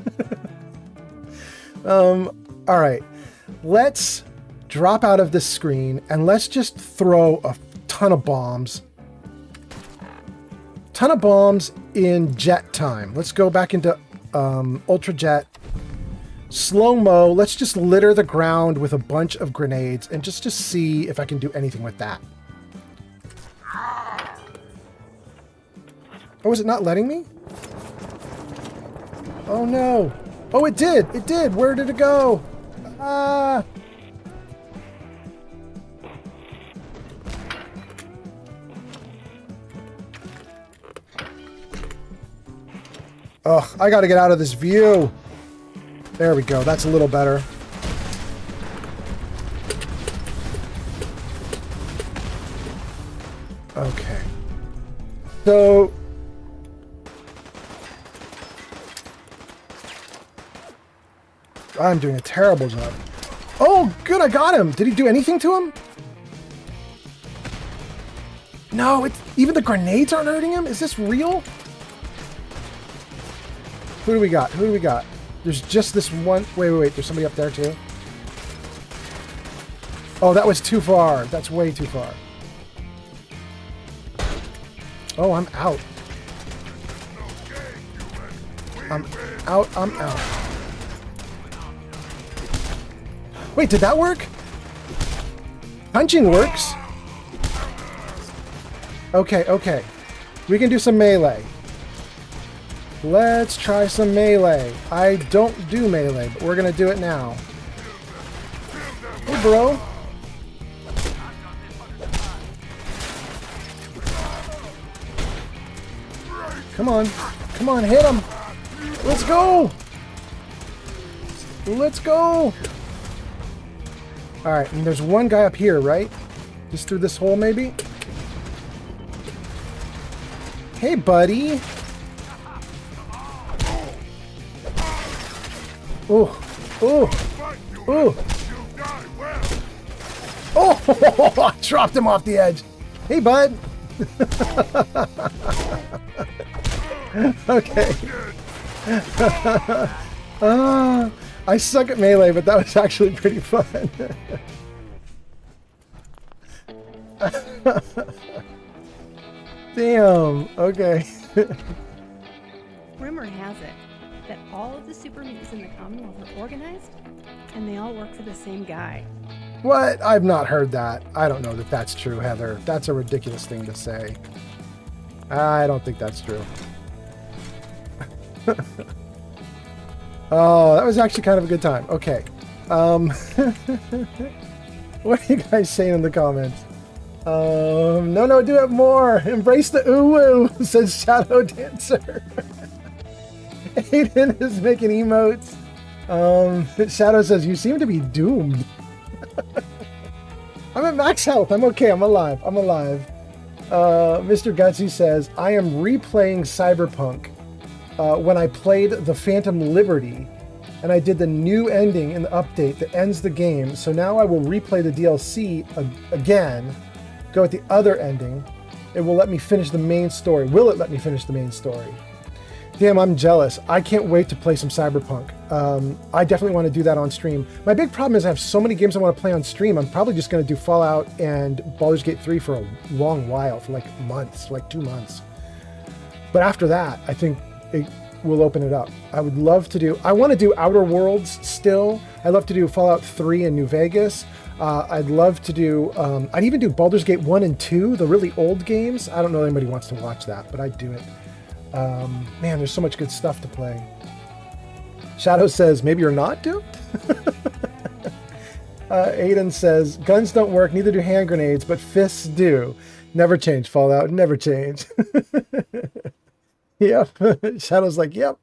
All right. Let's drop out of this screen and let's just throw a ton of bombs. Ton of bombs in jet time. Let's go back into ultra jet. Slow-mo. Let's just litter the ground with a bunch of grenades and just to see if I can do anything with that. Oh, is it not letting me? Oh no. Oh, it did. It did. Where did it go? Ah. Ugh, I gotta get out of this view. There we go. That's a little better. Okay. So... I'm doing a terrible job. Oh, good, I got him. Did he do anything to him? No, even the grenades aren't hurting him? Is this real? Who do we got? Who do we got? There's just this one. Wait. There's somebody up there too. Oh, that was too far. That's way too far. Oh, I'm out. I'm out. Wait, did that work? Punching works. Okay. We can do some melee. Let's try some melee. I don't do melee, but we're gonna do it now. Hey, bro. Come on, hit him. Let's go. All right, and there's one guy up here, right? Just through this hole, maybe? Hey, buddy. Oh, I dropped him off the edge. Hey, bud. Okay. I suck at melee, but that was actually pretty fun. Damn. Okay. Rumor has it that all of the super mutants in the Commonwealth are organized, and they all work for the same guy. What? I've not heard that. I don't know that that's true, Heather. That's a ridiculous thing to say. I don't think that's true. Oh, that was actually kind of a good time. Okay. What are you guys saying in the comments? No, do it more. Embrace the ooh-woo, says Shadow Dancer. Aiden is making emotes. Shadow says, you seem to be doomed. I'm at max health. I'm okay. I'm alive. Mr. Gutsy says, I am replaying Cyberpunk when I played the Phantom Liberty and I did the new ending in the update that ends the game. So now I will replay the DLC again, go with the other ending. It will let me finish the main story. Will it let me finish the main story? Damn, I'm jealous. I can't wait to play some Cyberpunk. I definitely want to do that on stream. My big problem is I have so many games I want to play on stream. I'm probably just going to do Fallout and Baldur's Gate 3 for a long while, for like months, like 2 months. But after that, I think it will open it up. I would love to do, I want to do Outer Worlds still. I'd love to do Fallout 3 in New Vegas. I'd love to do, I'd even do Baldur's Gate 1 and 2, the really old games. I don't know if anybody wants to watch that, but I'd do it. Man, there's so much good stuff to play. Shadow says, maybe you're not doomed? Aiden says, guns don't work, neither do hand grenades, but fists do. Never change, Fallout. Never change. Yep. Shadow's like, yep.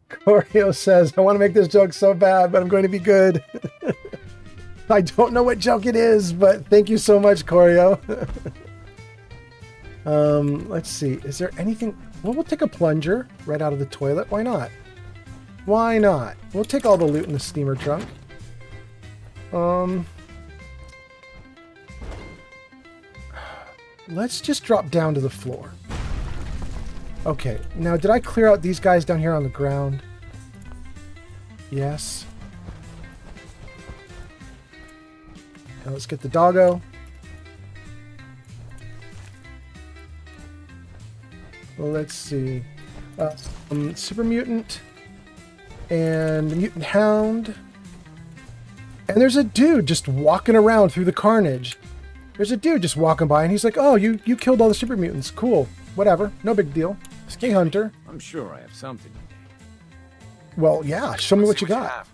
Corio says, I want to make this joke so bad, but I'm going to be good. I don't know what joke it is, but thank you so much, Corio. Let's see. Is there anything? Well, we'll take a plunger right out of the toilet. Why not? Why not? We'll take all the loot in the steamer trunk. Let's just drop down to the floor. Okay, now did I clear out these guys down here on the ground? Yes. Now let's get the doggo. Well, let's see. Super Mutant and the Mutant Hound. And there's a dude just walking around through the carnage. There's a dude just walking by and he's like, oh, you killed all the Super Mutants. Cool. Whatever. No big deal. Ski Hunter. I'm sure I have something. Well, yeah. Show me what you got.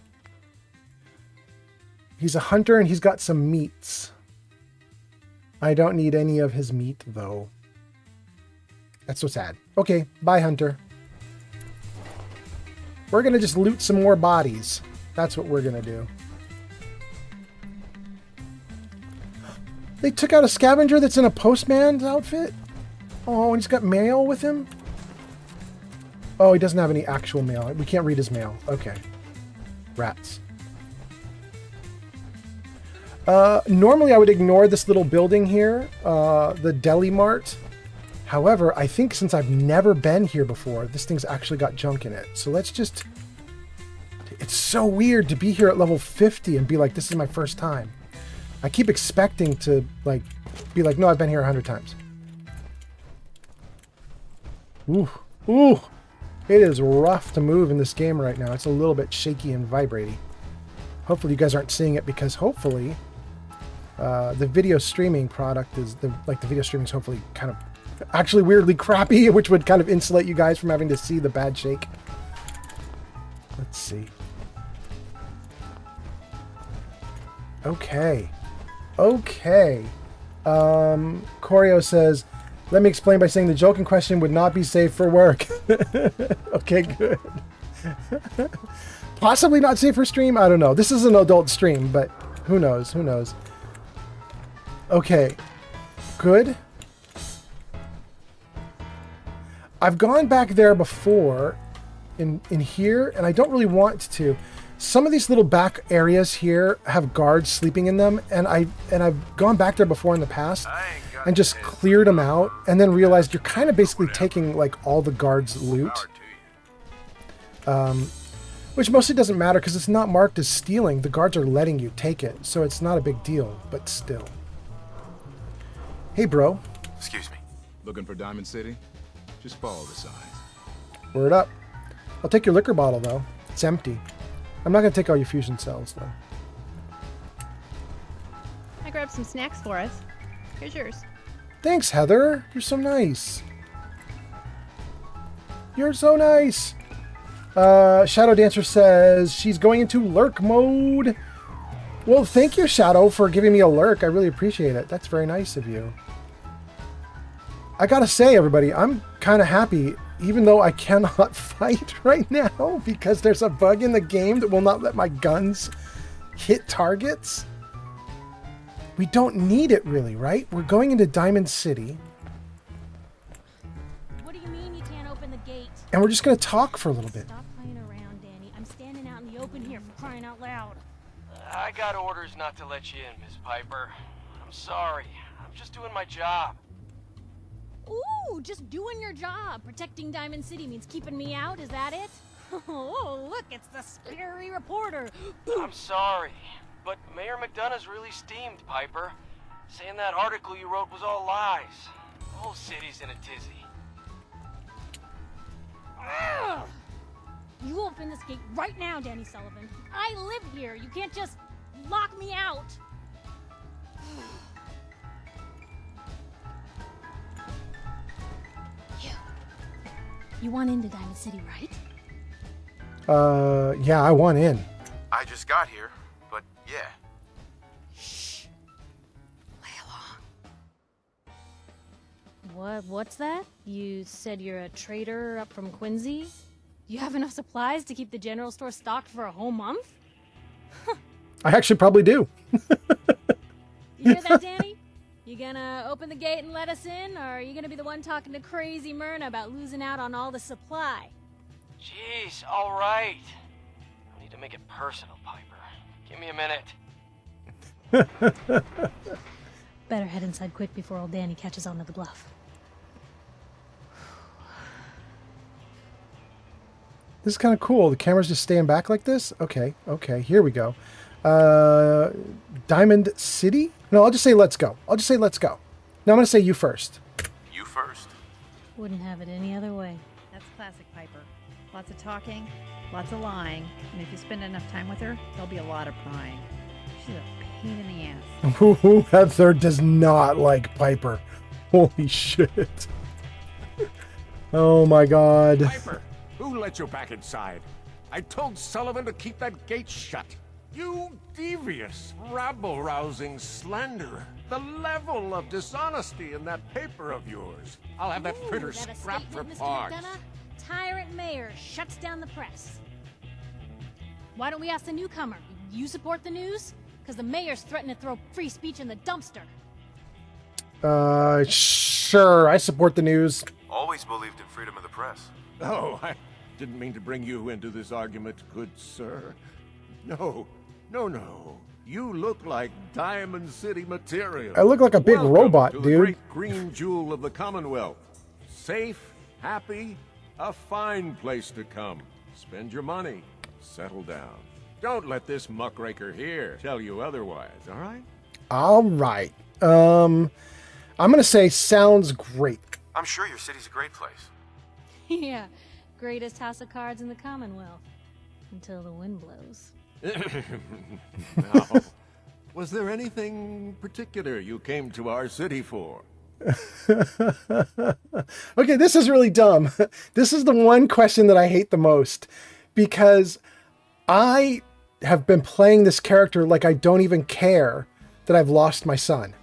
He's a hunter and he's got some meats. I don't need any of his meat, though. That's so sad. Okay, bye, Hunter. We're going to just loot some more bodies. That's what we're going to do. They took out a scavenger that's in a postman's outfit? Oh, and he's got mail with him? Oh, he doesn't have any actual mail. We can't read his mail. Okay. Rats. Normally I would ignore this little building here, the Deli Mart. However, I think since I've never been here before, this thing's actually got junk in it. So let's just... It's so weird to be here at level 50 and be like, this is my first time. I keep expecting to, like, be like, no, I've been here 100 times. Ooh. Ooh. It is rough to move in this game right now. It's a little bit shaky and vibrating. Hopefully you guys aren't seeing it because hopefully the video streaming product is, the video streaming is hopefully kind of actually weirdly crappy, which would kind of insulate you guys from having to see the bad shake. Let's see. Okay. Okay. Corio says, let me explain by saying the joke in question would not be safe for work. Okay, good. Possibly not safe for stream? I don't know. This is an adult stream, but who knows? Who knows? Okay. Good. I've gone back there before in here, and I don't really want to. Some of these little back areas here have guards sleeping in them, and I've gone back there before in the past and just cleared them out, and then realized you're kind of basically taking like all the guards' loot. Which mostly doesn't matter because it's not marked as stealing. The guards are letting you take it, so it's not a big deal, but still. Hey, bro. Excuse me. Looking for Diamond City? Just follow the signs. Word up. I'll take your liquor bottle, though. It's empty. I'm not going to take all your fusion cells, though. I grabbed some snacks for us. Here's yours. Thanks, Heather. You're so nice. You're so nice. Shadow Dancer says she's going into lurk mode. Well, thank you, Shadow, for giving me a lurk. I really appreciate it. That's very nice of you. I gotta say, everybody, I'm kind of happy, even though I cannot fight right now because there's a bug in the game that will not let my guns hit targets. We don't need it really, right? We're going into Diamond City. What do you mean you can't open the gate? And we're just gonna talk for a little bit. Stop playing around, Danny. I'm standing out in the open here for crying out loud. I got orders not to let you in, Miss Piper. I'm sorry. I'm just doing my job. Ooh, just doing your job. Protecting Diamond City means keeping me out, is that it? Oh, look, it's the scary reporter. I'm sorry, but Mayor McDonough's really steamed, Piper. Saying that article you wrote was all lies. The whole city's in a tizzy. Ugh. You open this gate right now, Danny Sullivan. I live here. You can't just lock me out. You want into Diamond City, right? Yeah, I want in. I just got here. What's that? You said you're a trader up from Quincy? You have enough supplies to keep the general store stocked for a whole month? I actually probably do. You hear that, Danny? You gonna open the gate and let us in, or are you gonna be the one talking to crazy Myrna about losing out on all the supply? Jeez, all right. I need to make it personal, Piper. Give me a minute. Better head inside quick before old Danny catches on to the bluff. This is kind of cool. The camera's just staying back like this? Okay, here we go. Diamond City? No, I'll just say let's go. Now I'm going to say you first. You first. Wouldn't have it any other way. That's classic Piper. Lots of talking, lots of lying, and if you spend enough time with her, there'll be a lot of prying. She's a pain in the ass. Ooh, Heather does not like Piper. Holy shit. Oh my god. Piper, who let you back inside? I told Sullivan to keep that gate shut. You devious, rabble-rousing slanderer. The level of dishonesty in that paper of yours. I'll have that printer Is that a scrapped for statement, Mr. parts. McDonough? Tyrant mayor shuts down the press. Why don't we ask the newcomer? You support the news? Because the mayor's threatening to throw free speech in the dumpster. Sure, I support the news. Always believed in freedom of the press. Oh, I didn't mean to bring you into this argument, good sir. No. You look like Diamond City material. I look like a big Welcome robot, to dude. The great green jewel of the Commonwealth. Safe, happy, a fine place to come. Spend your money, settle down. Don't let this muckraker here tell you otherwise, all right? All right. I'm going to say sounds great. I'm sure your city's a great place. Yeah, greatest house of cards in the Commonwealth. Until the wind blows. Now, was there anything particular you came to our city for? Okay, this is really dumb. This is the one question that I hate the most because I have been playing this character like I don't even care that I've lost my son.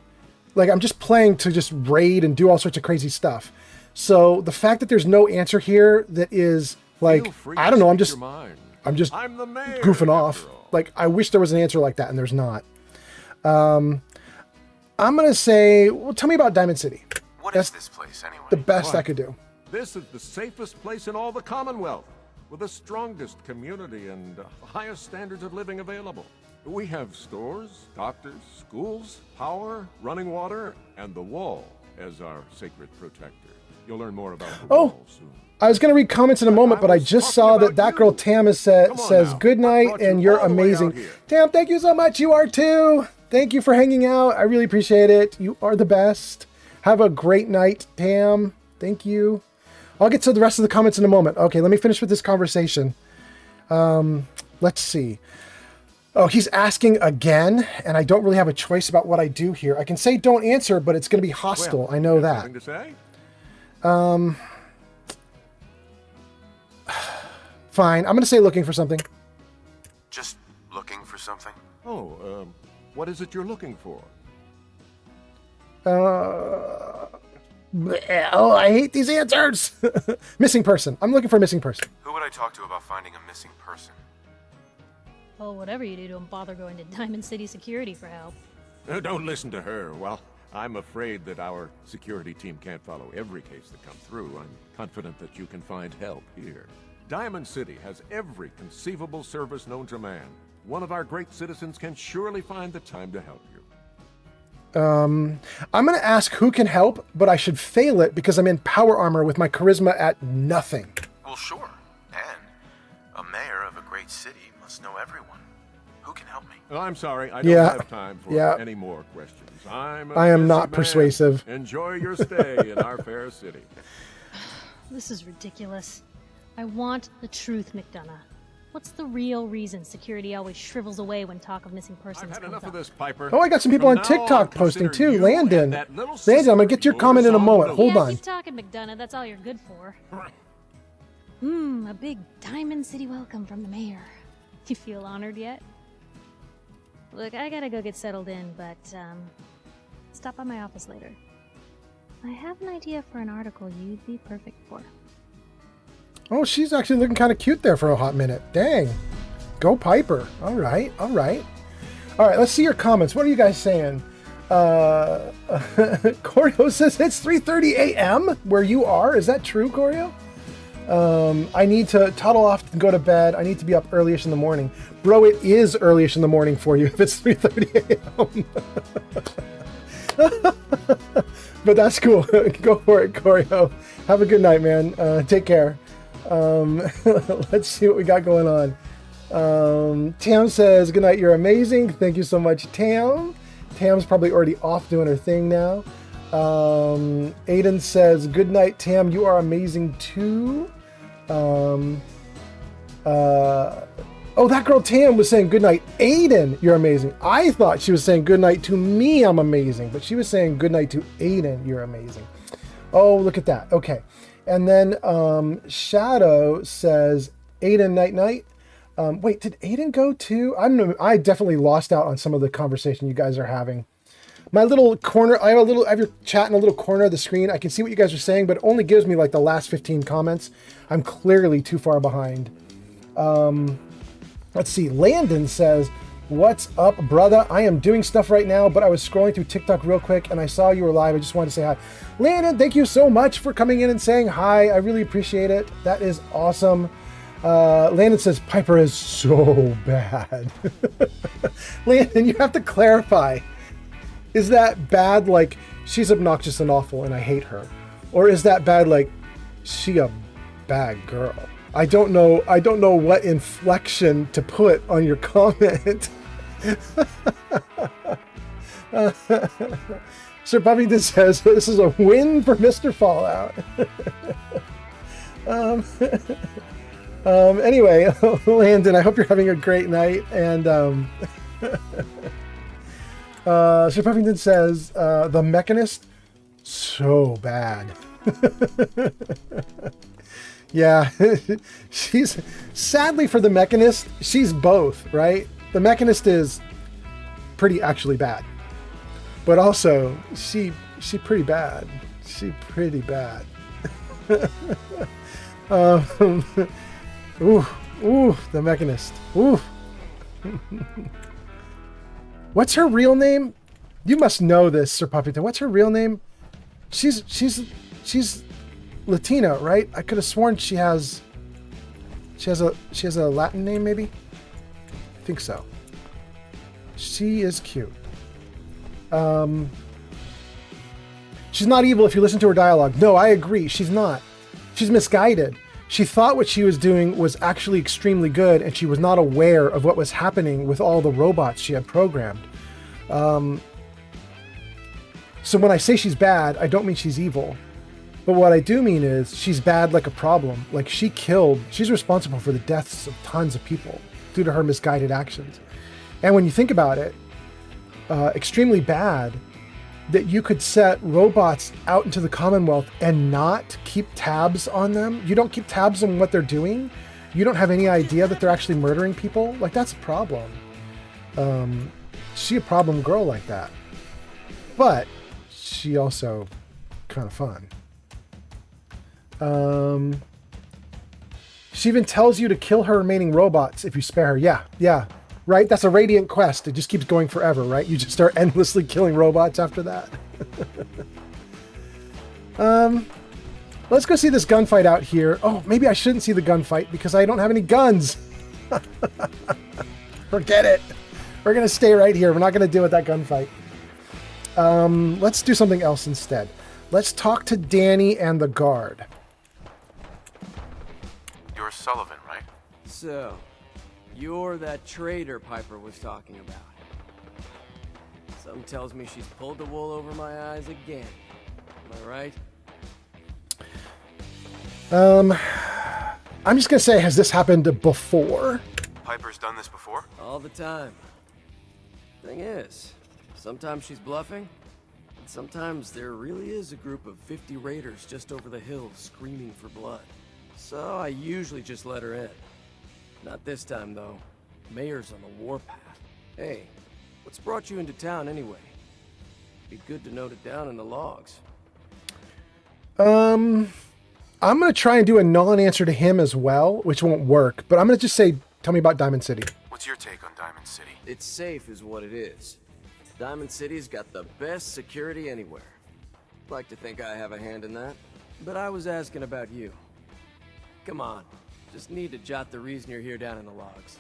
Like I'm just playing to just raid and do all sorts of crazy stuff. So the fact that there's no answer here that is like, I don't know, I'm just I'm the mayor, goofing off. Like I wish there was an answer like that and there's not. I'm going to say, well, tell me about Diamond City. What is this place anyway? The best I could do. This is the safest place in all the Commonwealth, with the strongest community and highest standards of living available. We have stores, doctors, schools, power, running water, and the wall as our sacred protector. You'll learn more about the wall soon. I was going to read comments in a moment, but I just saw that girl Tam says good night and you're amazing. Tam, thank you so much. You are too. Thank you for hanging out. I really appreciate it. You are the best. Have a great night, Tam. Thank you. I'll get to the rest of the comments in a moment. Okay, let me finish with this conversation. Let's see. Oh, he's asking again, and I don't really have a choice about what I do here. I can say don't answer, but it's going to be hostile. I know that. Nothing to say? Fine. I'm going to say looking for something. Just looking for something? Oh, what is it you're looking for? I hate these answers. Missing person. I'm looking for a missing person. Who would I talk to about finding a missing person? Oh, whatever you do, don't bother going to Diamond City Security for help. Don't listen to her. Well, I'm afraid that our security team can't follow every case that comes through. I'm confident that you can find help here. Diamond City has every conceivable service known to man. One of our great citizens can surely find the time to help you. I'm going to ask who can help, but I should fail it because I'm in power armor with my charisma at nothing. Well, sure. And a mayor of a great city must know everyone. Who can help me? Oh, I'm sorry, I don't have time for any more questions. I am not persuasive. Enjoy your stay in our fair city. This is ridiculous. I want the truth, McDonough. What's the real reason security always shrivels away when talk of missing persons I've had comes enough up? of this, Piper. Oh, I got some people on TikTok posting too. Landon. Landon, I'm going to get your comment in a moment. Hold on. Keep talking, McDonough. That's all you're good for. A big Diamond City welcome from the mayor. You feel honored yet? Look, I gotta go get settled in, but stop by my office later. I have an idea for an article you'd be perfect for. Oh, she's actually looking kind of cute there for a hot minute. Dang. Go Piper. All right. All right. All right, let's see your comments. What are you guys saying? Corio says it's 3:30 a.m. where you are. Is that true, Corio? I need to toddle off and go to bed. I need to be up early-ish in the morning. Bro, it is early-ish in the morning for you if it's 3:30 a.m. But that's cool. Go for it, Corio. Have a good night, man. Take care. Let's see what we got going on. Tam says, good night, you're amazing. Thank you so much, Tam. Tam's probably already off doing her thing now. Aiden says, good night, Tam, you are amazing too. Oh, that girl Tam was saying good night, Aiden, you're amazing. I thought she was saying good night to me, I'm amazing, but she was saying good night to Aiden, you're amazing. Oh, look at that. Okay. And then Shadow says, Aiden, night night. Wait, did Aiden go too? I definitely lost out on some of the conversation you guys are having. My little corner, I have your chat in a little corner of the screen. I can see what you guys are saying, but it only gives me like the last 15 comments. I'm clearly too far behind. Let's see. Landon says, what's up, brother? I am doing stuff right now, but I was scrolling through TikTok real quick and I saw you were live. I just wanted to say hi. Landon, thank you so much for coming in and saying hi. I really appreciate it. That is awesome. Landon says, Piper is so bad. Landon, you have to clarify. Is that bad like she's obnoxious and awful and I hate her? Or is that bad like she a bad girl? I don't know what inflection to put on your comment. Sir Buffington says, this is a win for Mr. Fallout. Anyway, Landon, I hope you're having a great night. And Sir Puffington says, the Mechanist, so bad. Yeah, she's, sadly for the Mechanist, she's both, right? The Mechanist is pretty actually bad. But also, she pretty bad. She pretty bad. Ooh, the Mechanist. Ooh. What's her real name? You must know this, Sir Puffington. What's her real name? She's Latina, right? I could have sworn she has a Latin name, maybe? I think so. She is cute. She's not evil if you listen to her dialogue. No, I agree. She's not. She's misguided. She thought what she was doing was actually extremely good, and she was not aware of what was happening with all the robots she had programmed. So when I say she's bad, I don't mean she's evil. But what I do mean is she's bad like a problem. Like she's responsible for the deaths of tons of people due to her misguided actions. And when you think about it, extremely bad that you could set robots out into the Commonwealth and not keep tabs on them. You don't keep tabs on what they're doing. You don't have any idea that they're actually murdering people. Like, that's a problem. She a problem girl like that. But she also kind of fun. She even tells you to kill her remaining robots if you spare her. Yeah. Right? That's a radiant quest. It just keeps going forever, right? You just start endlessly killing robots after that. Let's go see this gunfight out here. Oh, maybe I shouldn't see the gunfight because I don't have any guns. Forget it. We're going to stay right here. We're not going to deal with that gunfight. Let's do something else instead. Let's talk to Danny and the guard. You're Sullivan, right? So, you're that traitor Piper was talking about. Something tells me she's pulled the wool over my eyes again. Am I right? I'm just going to say, has this happened before? Piper's done this before? All the time. Thing is, sometimes she's bluffing, and sometimes there really is a group of 50 raiders just over the hills screaming for blood. So I usually just let her in. Not this time, though. Mayor's on the warpath. Hey, what's brought you into town anyway? Be good to note it down in the logs. I'm going to try and do a non-answer to him as well, which won't work. But I'm going to just say, tell me about Diamond City. What's your take on Diamond City? It's safe is what it is. Diamond City's got the best security anywhere. Like to think I have a hand in that, but I was asking about you. Come on, just need to jot the reason you're here down in the logs.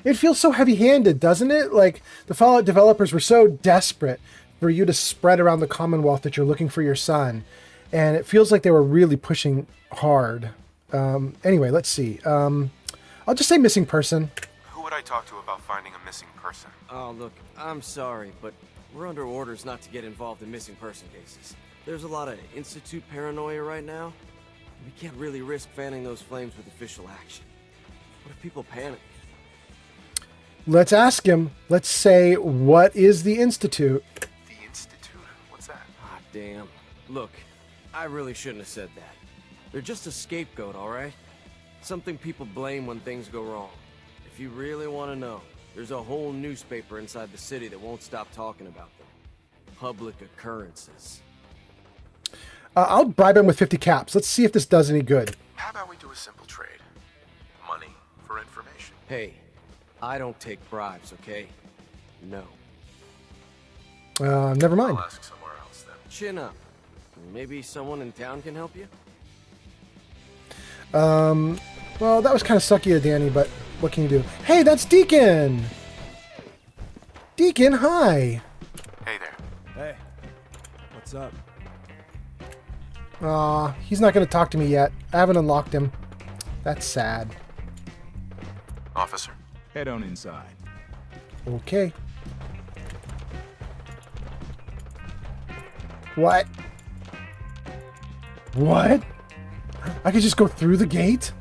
It feels so heavy-handed, doesn't it? Like, the Fallout developers were so desperate for you to spread around the Commonwealth that you're looking for your son. And it feels like they were really pushing hard. Anyway, let's see. I'll just say missing person. Who would I talk to about finding a missing person? Oh, look, I'm sorry, but we're under orders not to get involved in missing person cases. There's a lot of Institute paranoia right now. We can't really risk fanning those flames with official action. What if people panic? Let's ask him. Let's say, what is the Institute? The Institute? What's that? Ah, damn. Look, I really shouldn't have said that. They're just a scapegoat, all right? Something people blame when things go wrong. If you really want to know, there's a whole newspaper inside the city that won't stop talking about them. Public occurrences. I'll bribe him with 50 caps. Let's see if this does any good. How about we do a simple trade? Money for information. Hey, I don't take bribes, okay? No. Never mind. I'll ask somewhere else then. Chin up. Maybe someone in town can help you? Well, that was kind of sucky of Danny, but what can you do? Hey, that's Deacon! Deacon, hi! Hey there. Hey, what's up? He's not going to talk to me yet. I haven't unlocked him. That's sad. Officer. Head on inside. Okay. What? What? I could just go through the gate?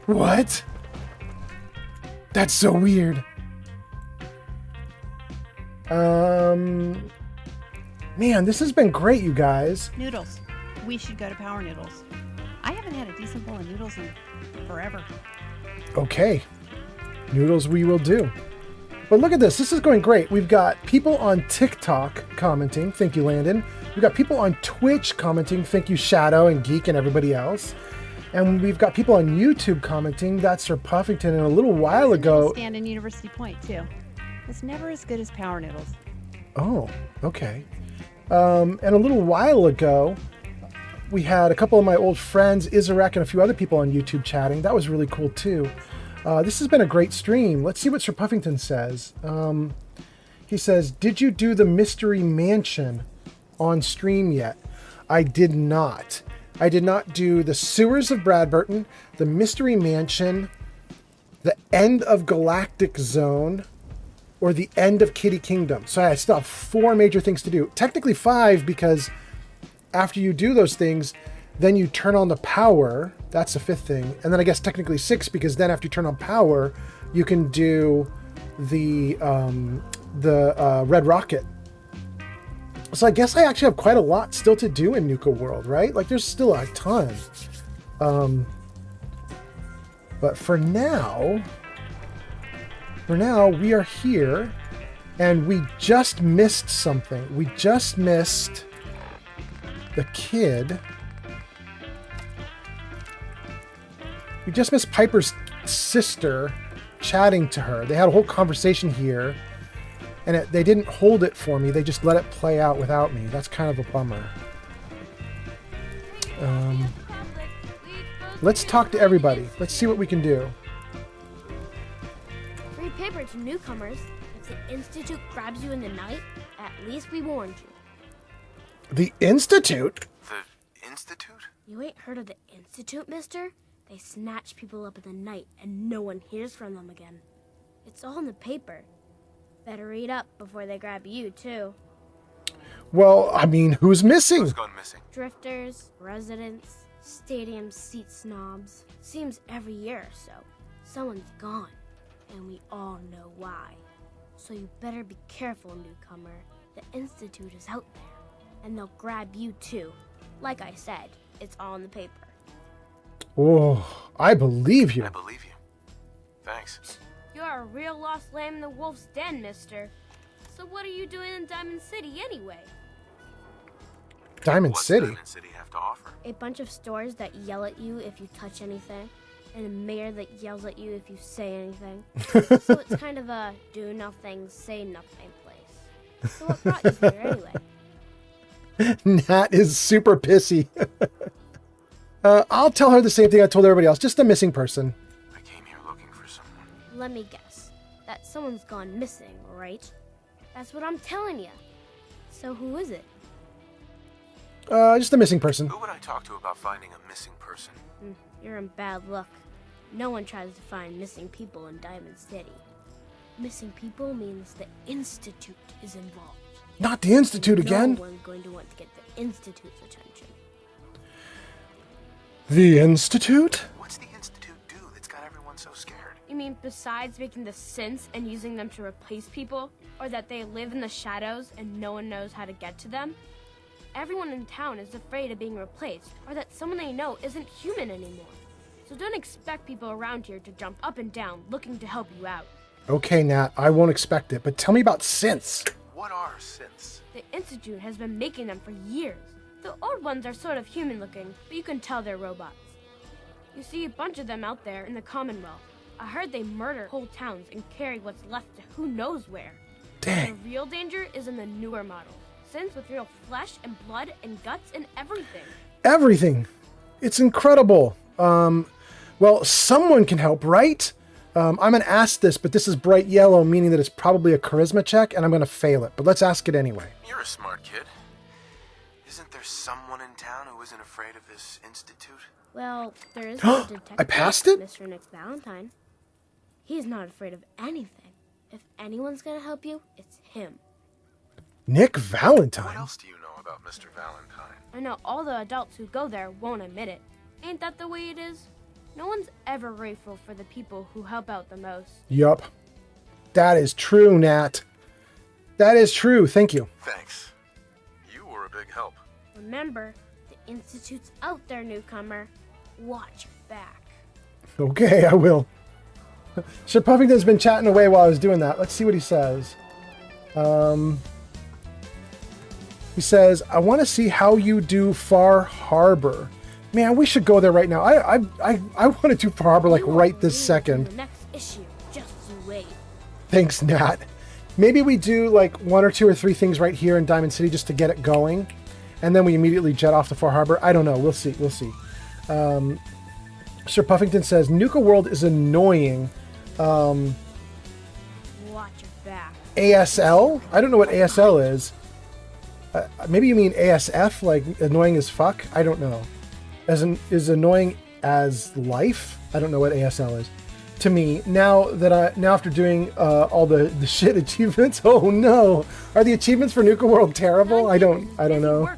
What? That's so weird. Man, this has been great, you guys. Noodles. We should go to Power Noodles. I haven't had a decent bowl of noodles in forever. Okay. Noodles we will do. But look at this. This is going great. We've got people on TikTok commenting. Thank you, Landon. We've got people on Twitch commenting. Thank you, Shadow and Geek and everybody else. And we've got people on YouTube commenting. That's Sir Puffington. And a little while ago... Stand in University Point, too. It's never as good as Power Noodles. Oh, okay. And a little while ago, we had a couple of my old friends, Isarek, and a few other people on YouTube chatting. That was really cool, too. This has been a great stream. Let's see what Sir Puffington says. He says, did you do the Mystery Mansion on stream yet? I did not. I did not do the Sewers of Bradburton, the Mystery Mansion, the End of Galactic Zone, or the End of Kitty Kingdom. So I still have 4 major things to do. Technically 5, because after you do those things, then you turn on the power. That's the 5th thing. And then I guess technically 6, because then after you turn on power, you can do the Red Rocket. So I guess I actually have quite a lot still to do in Nuka World, right? Like, there's still a ton. But for now, we are here, and we just missed something. We just missed the kid. We just missed Piper's sister chatting to her. They had a whole conversation here, and they didn't hold it for me. They just let it play out without me. That's kind of a bummer. Let's talk to everybody. Let's see what we can do. Free paper to newcomers. If the Institute grabs you in the night, at least we warned you. The Institute? The Institute? You ain't heard of the Institute, mister? They snatch people up in the night and no one hears from them again. It's all in the paper. Better read up before they grab you, too. Well, I mean, who's missing? Who's gone missing? Drifters, residents, stadium seat snobs. Seems every year or so, someone's gone. And we all know why. So you better be careful, newcomer. The Institute is out there. And they'll grab you, too. Like I said, it's all in the paper. Oh, I believe you. I believe you. Thanks. You're a real lost lamb in the wolf's den, mister. So what are you doing in Diamond City anyway? Diamond What's City? Diamond City have to offer? A bunch of stores that yell at you if you touch anything, and a mayor that yells at you if you say anything. So it's kind of a do nothing, say nothing place. So what brought you here anyway? Nat is super pissy. I'll tell her the same thing I told everybody else. Just a missing person. I came here looking for someone. Let me guess. That someone's gone missing, right? That's what I'm telling you. So who is it? Just a missing person. Who would I talk to about finding a missing person? You're in bad luck. No one tries to find missing people in Diamond City. Missing people means the Institute is involved. Not the Institute again. No one's going to want to get the Institute's attention. The Institute? What's the Institute do that's got everyone so scared? You mean besides making the synths and using them to replace people? Or that they live in the shadows and no one knows how to get to them? Everyone in town is afraid of being replaced, or that someone they know isn't human anymore. So don't expect people around here to jump up and down looking to help you out. Okay, Nat, I won't expect it, but tell me about synths. What are synths? The Institute has been making them for years. The old ones are sort of human looking, but you can tell they're robots. You see a bunch of them out there in the Commonwealth. I heard they murder whole towns and carry what's left to who knows where. Dang. The real danger is in the newer models. Synths with real flesh and blood and guts and everything. Everything. It's incredible. Well, someone can help, right? I'm going to ask this, but this is bright yellow, meaning that it's probably a charisma check, and I'm going to fail it. But let's ask it anyway. You're a smart kid. Isn't there someone in town who isn't afraid of this institute? Well, there is a detective, I passed it? Mr. Nick Valentine. He's not afraid of anything. If anyone's gonna help you, it's him. Nick Valentine? What else do you know about Mr. Valentine? I know all the adults who go there won't admit it. Ain't that the way it is? No one's ever grateful for the people who help out the most. Yup. That is true, Nat. That is true. Thank you. Thanks. You were a big help. Remember, the Institute's out there, newcomer. Watch your back. Okay, I will. Sir Puffington's been chatting away while I was doing that. Let's see what he says. He says, I want to see how you do Far Harbor. Man, we should go there right now. I want to do Far Harbor like right this second. The next issue, just you wait. Thanks, Nat. Maybe we do like 1 or 2 or 3 things right here in Diamond City just to get it going. And then we immediately jet off to Far Harbor. I don't know. We'll see. We'll see. Sir Puffington says, Nuka World is annoying. Watch your back. ASL? I don't know what ASL is. Maybe you mean ASF, like annoying as fuck? I don't know. Is annoying as life? I don't know what ASL is. To me, now after doing all the shit achievements, oh no, are the achievements for Nuka World terrible? I don't know.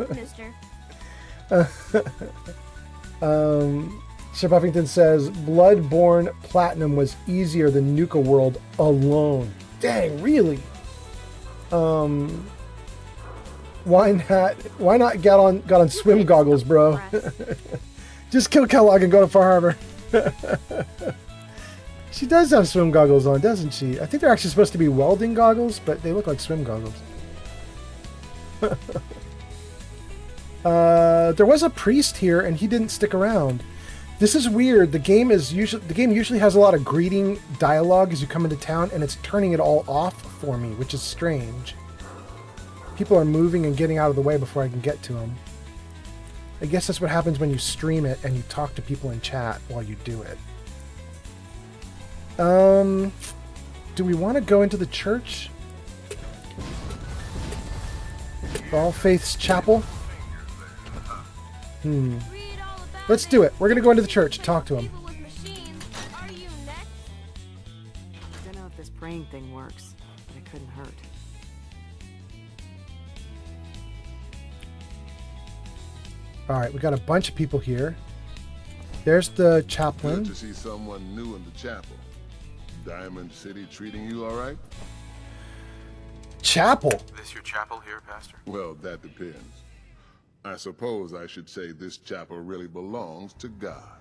Sir Puffington says Bloodborne Platinum was easier than Nuka World alone. Dang, really? Why not get on swim goggles, bro? Just kill Kellogg and go to Far Harbor. She does have swim goggles on, doesn't she? I think they're actually supposed to be welding goggles, but they look like swim goggles. There was a priest here, and he didn't stick around. This is weird. The game usually has a lot of greeting dialogue as you come into town, and it's turning it all off for me, which is strange. People are moving and getting out of the way before I can get to them. I guess that's what happens when you stream it and you talk to people in chat while you do it. Do we want to go into the church? All Faiths Chapel? Let's do it. We're going to go into the church and talk to him. I don't know if this praying thing works, but it couldn't hurt. Alright, we got a bunch of people here. There's the chaplain. Good to see someone new in the chapel. Diamond City treating you all right? Chapel? This your chapel here, Pastor? Well, that depends. I suppose I should say this chapel really belongs to God.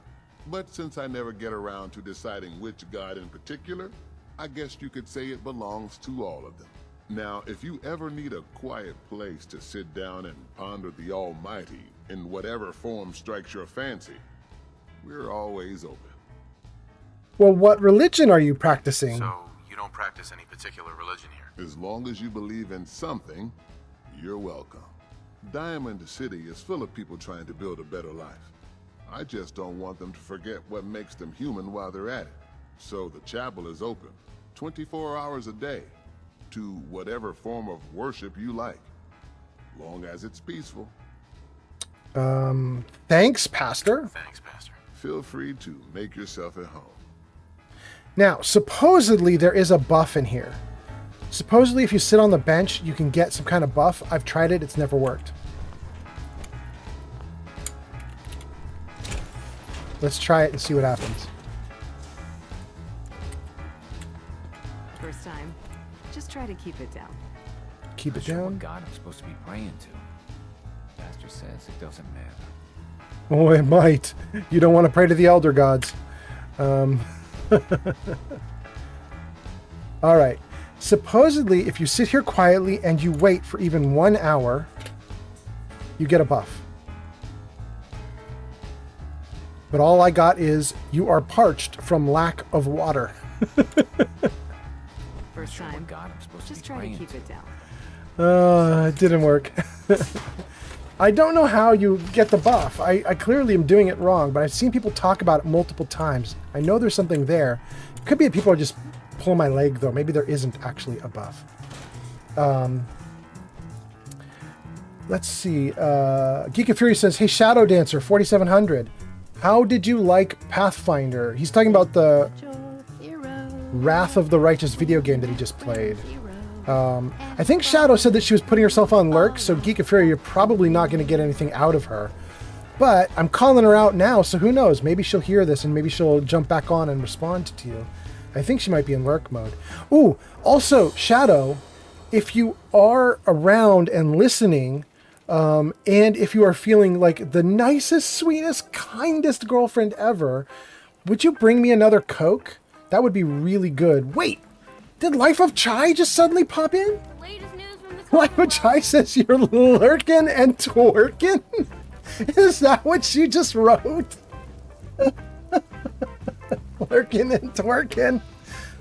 But since I never get around to deciding which God in particular, I guess you could say it belongs to all of them. Now, if you ever need a quiet place to sit down and ponder the Almighty in whatever form strikes your fancy, we're always open. Well, what religion are you practicing? So, you don't practice any particular religion here? As long as you believe in something, you're welcome. Diamond City is full of people trying to build a better life. I just don't want them to forget what makes them human while they're at it. So the chapel is open 24 hours a day to whatever form of worship you like, long as it's peaceful. Thanks, Pastor. Thanks, Pastor. Feel free to make yourself at home. Now, supposedly there is a buff in here. Supposedly if you sit on the bench, you can get some kind of buff. I've tried it, it's never worked. Let's try it and see what happens. First time. Just try to keep it down. Keep it Sure down. what God I'm supposed to be praying to. Pastor says it doesn't matter. Oh, it might. You don't want to pray to the elder gods. All right. Supposedly, if you sit here quietly and you wait for even 1 hour, you get a buff. But all I got is, you are parched from lack of water. First time. God I'm supposed Just to be try to praying keep it down. It didn't work. I don't know how you get the buff. I clearly am doing it wrong, but I've seen people talk about it multiple times. I know there's something there. It could be that people are just pulling my leg, though. Maybe there isn't actually a buff. Let's see. Geek of Fury says, hey, Shadow Dancer, 4700. How did you like Pathfinder? He's talking about the Wrath of the Righteous video game that he just played. I think Shadow said that she was putting herself on lurk, so Geek of Fury, you're probably not going to get anything out of her. But I'm calling her out now, so who knows? Maybe she'll hear this and maybe she'll jump back on and respond to you. I think she might be in lurk mode. Ooh, also, Shadow, if you are around and listening, and if you are feeling like the nicest, sweetest, kindest girlfriend ever, would you bring me another Coke? That would be really good. Wait, did Life of Chai just suddenly pop in? Life of Chai says you're lurking and twerking? Is that what you just wrote? Lurking and twerking.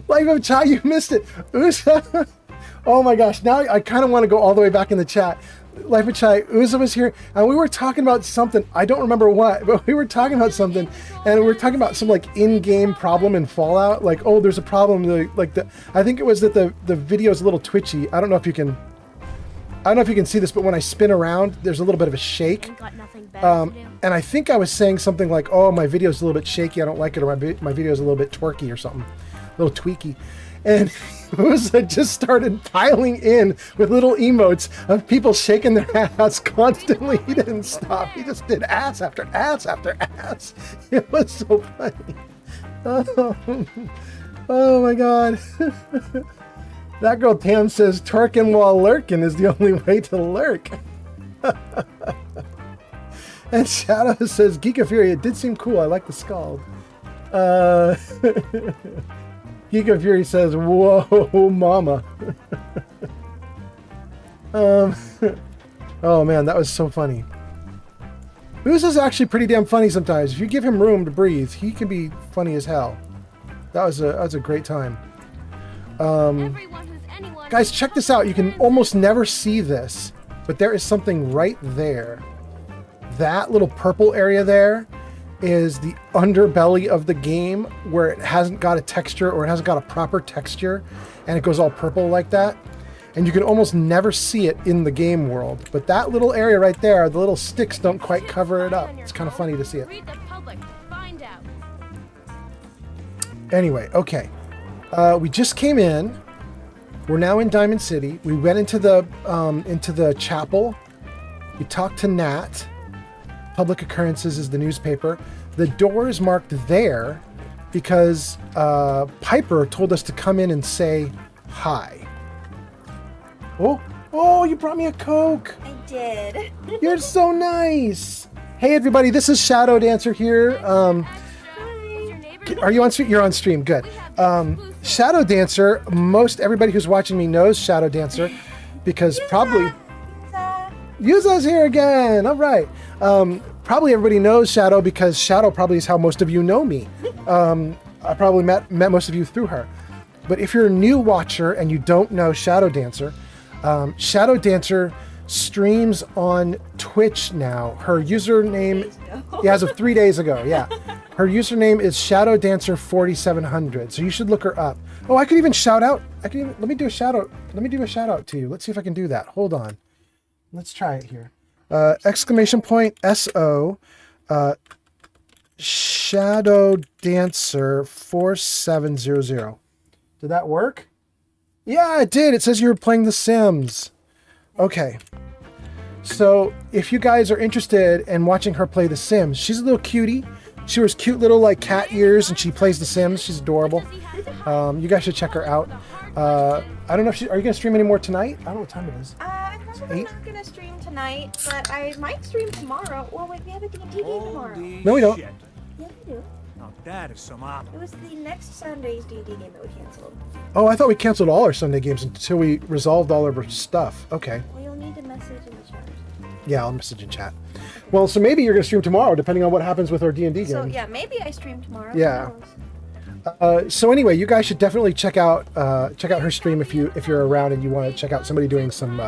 Life of Chai, you missed it. Usa. Oh my gosh, now I kind of want to go all the way back in the chat. Life of Chai, Uza was here, and we were talking about something. I don't remember what, but we were talking about something, and we were talking about some like in-game problem in Fallout. Like, oh, there's a problem. I think it was that the video is a little twitchy. I don't know if you can see this, but when I spin around, there's a little bit of a shake. And I think I was saying something like, oh, my video's a little bit shaky. I don't like it, or my video's a little bit twerky or something, a little tweaky. And Uza just started piling in with little emotes of people shaking their ass constantly. He didn't stop. He just did ass after ass after ass. It was so funny. Oh my God. That girl Tam says twerking while lurking is the only way to lurk. And Shadow says, Geek of Fury, it did seem cool. I like the scald. Geek of Fury says, whoa, mama. Oh man, that was so funny. Uza's actually pretty damn funny sometimes. If you give him room to breathe, he can be funny as hell. That was a great time. Guys, check this out. You can almost never see this, but there is something right there. That little purple area there is the underbelly of the game, where it hasn't got a texture, or it hasn't got a proper texture, and it goes all purple like that. And you can almost never see it in the game world. But that little area right there, the little sticks don't quite cover it up. It's kind of funny to see it. Anyway, okay. We just came in. We're now in Diamond City. We went into the chapel. We talked to Nat. Public Occurrences is the newspaper. The door is marked there because Piper told us to come in and say hi. Oh, you brought me a Coke. I did. You're so nice. Hey everybody, this is Shadow Dancer here. Are you on stream? You're on stream. Good. Shadow Dancer. Most everybody who's watching me knows Shadow Dancer because probably Yuza's here again. All right. Probably everybody knows Shadow because Shadow probably is how most of you know me. I probably met most of you through her. But if you're a new watcher and you don't know Shadow Dancer, Shadow Dancer streams on Twitch now. Her username, as of 3 days ago, yeah. Her username is Shadow Dancer 4700. So you should look her up. Oh, I could even shout out. Let me do a shout out. Let me do a shout out to you. Let's see if I can do that. Hold on. Let's try it here. Exclamation point SO Shadow Dancer 4700. Did that work? Yeah, it did. It says you were playing The Sims. Okay. So if you guys are interested in watching her play The Sims, she's a little cutie. She wears cute little like cat ears and she plays The Sims. She's adorable. You guys should check her out. I don't know if are you gonna stream any more tonight? I don't know what time it is. I'm probably not gonna stream tonight, but I might stream tomorrow. Well, wait, we have a D&D game tomorrow. No, we don't. Yeah, we do. Now that is some opera. It was the next Sunday's D&D game that we canceled. Oh, I thought we canceled all our Sunday games until we resolved all of our stuff. Okay. Well, you'll need to message in the chat. Yeah, I'll message in chat. Well, so maybe you're gonna stream tomorrow, depending on what happens with our D&D game. So yeah, maybe I stream tomorrow. Yeah. So anyway, you guys should definitely check out her stream if you're around and you want to check out somebody doing some